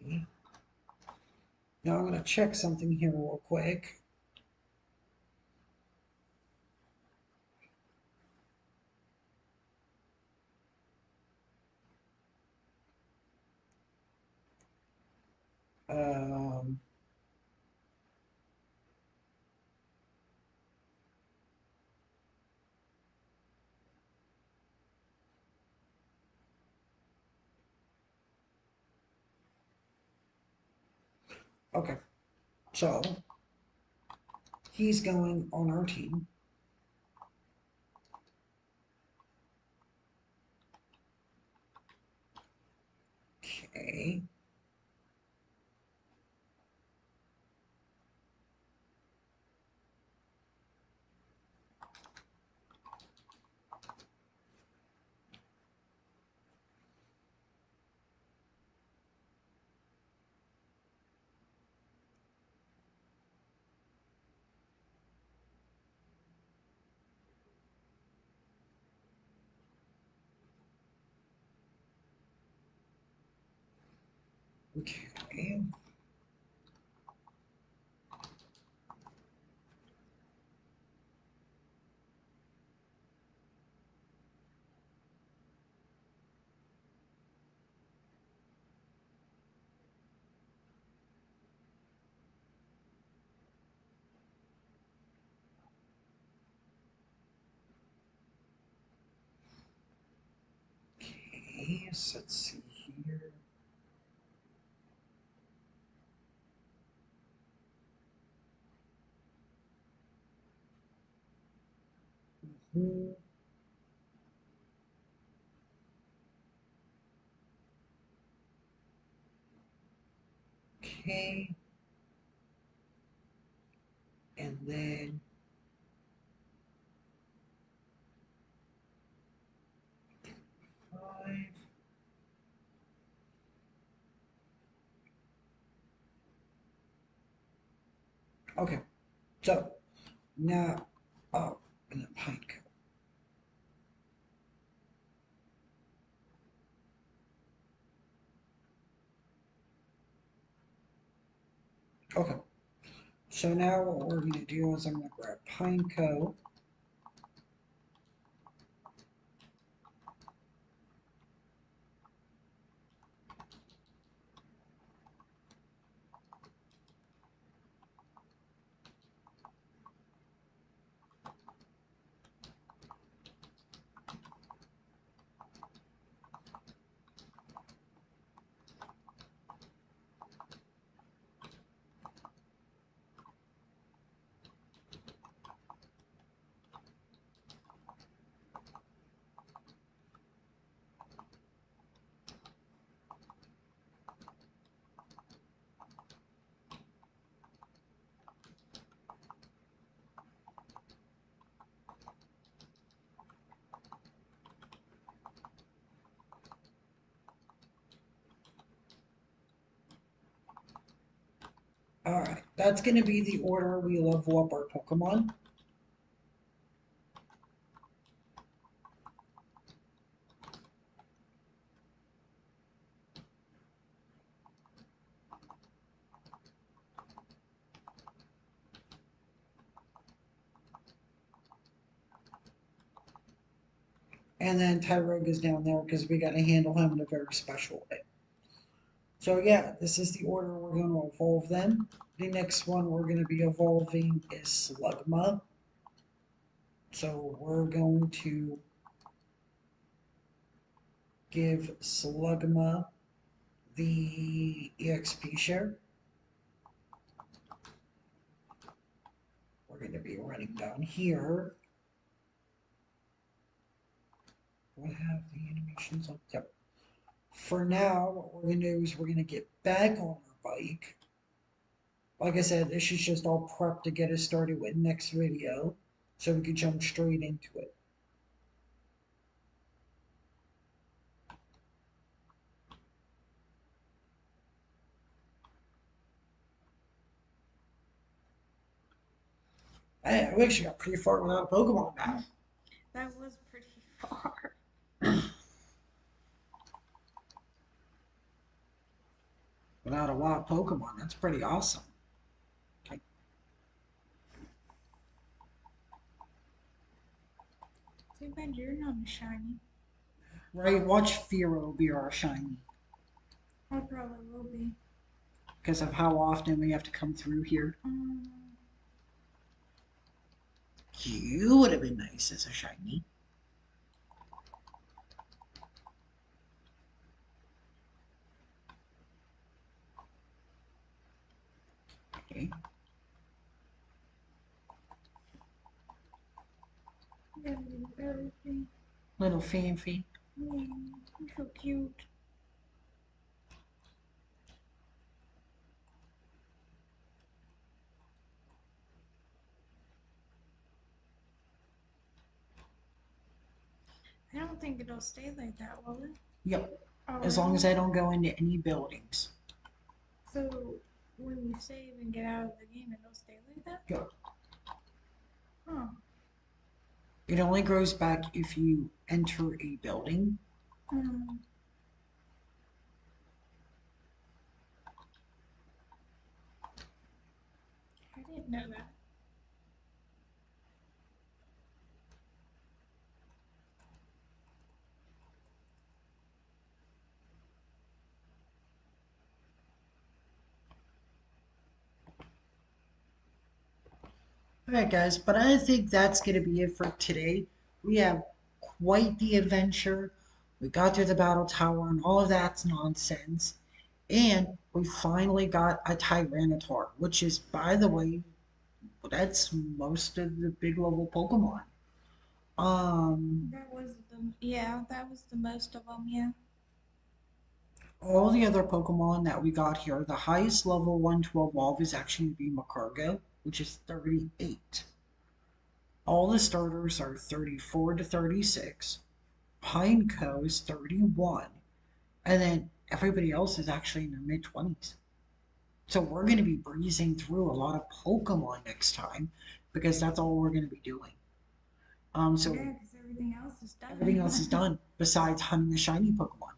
Okay. Now I'm gonna check something here real quick. Um, okay, so he's going on our team. Okay. Okay. Okay, so let's see here. Mhm. Okay, and then 5. Okay, so now, oh, and then Pineco. Okay, so now what we're gonna do is I'm gonna grab Pineco. Alright, that's gonna be the order we level up our Pokemon. And then Tyrogue is down there because we gotta handle him in a very special way. So yeah, this is the order we're going to evolve them. The next one we're going to be evolving is Slugma. So we're going to give Slugma the EXP share. We're going to be running down here. We'll have the animations up there. For now, what we're going to do is we're going to get back on our bike. Like I said, this is just all prep to get us started with next video, so we can jump straight into it. Hey, we actually got pretty far without a Pokemon now. That was pretty far. Without a wild Pokemon, that's pretty awesome. Okay. Too bad you're not a shiny. Right, watch Fearow be our shiny. I probably will be. Because of how often we have to come through here. You would have been nice as a shiny. Okay. Everything. Little Fanfy. Yeah, you're so cute. I don't think it'll stay like that, will it? Yep. Oh, As long as I don't go into any buildings. So when you save and get out of the game, it'll stay like that? Yep. Huh. It only grows back if you enter a building. Hmm. I didn't know that. Alright guys, but I think that's going to be it for today. We have quite the adventure. We got through the battle tower and all of that's nonsense. And we finally got a Tyranitar, which is, by the way, that's most of the big level Pokemon. That was that was the most of them, yeah. All the other Pokemon that we got here, the highest level 112 evolve is actually be Macargo, which is 38. All the starters are 34 to 36. Pineco is 31. And then everybody else is actually in their mid 20s. So we're going to be breezing through a lot of Pokemon next time because that's all we're going to be doing. So Yeah, because everything else is done. everything else is done besides hunting the shiny Pokemon.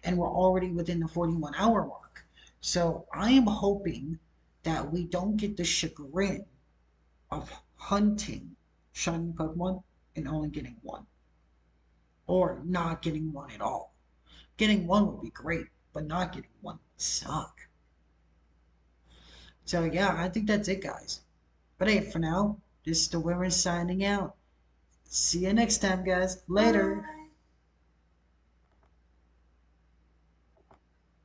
And we're already within the 41-hour mark. So I am hoping that we don't get the chagrin of hunting shiny Pokemon and only getting one. Or not getting one at all. Getting one would be great, but not getting one would suck. So yeah, I think that's it, guys. But hey, for now, this is the Women signing out. See you next time, guys. Later. Bye.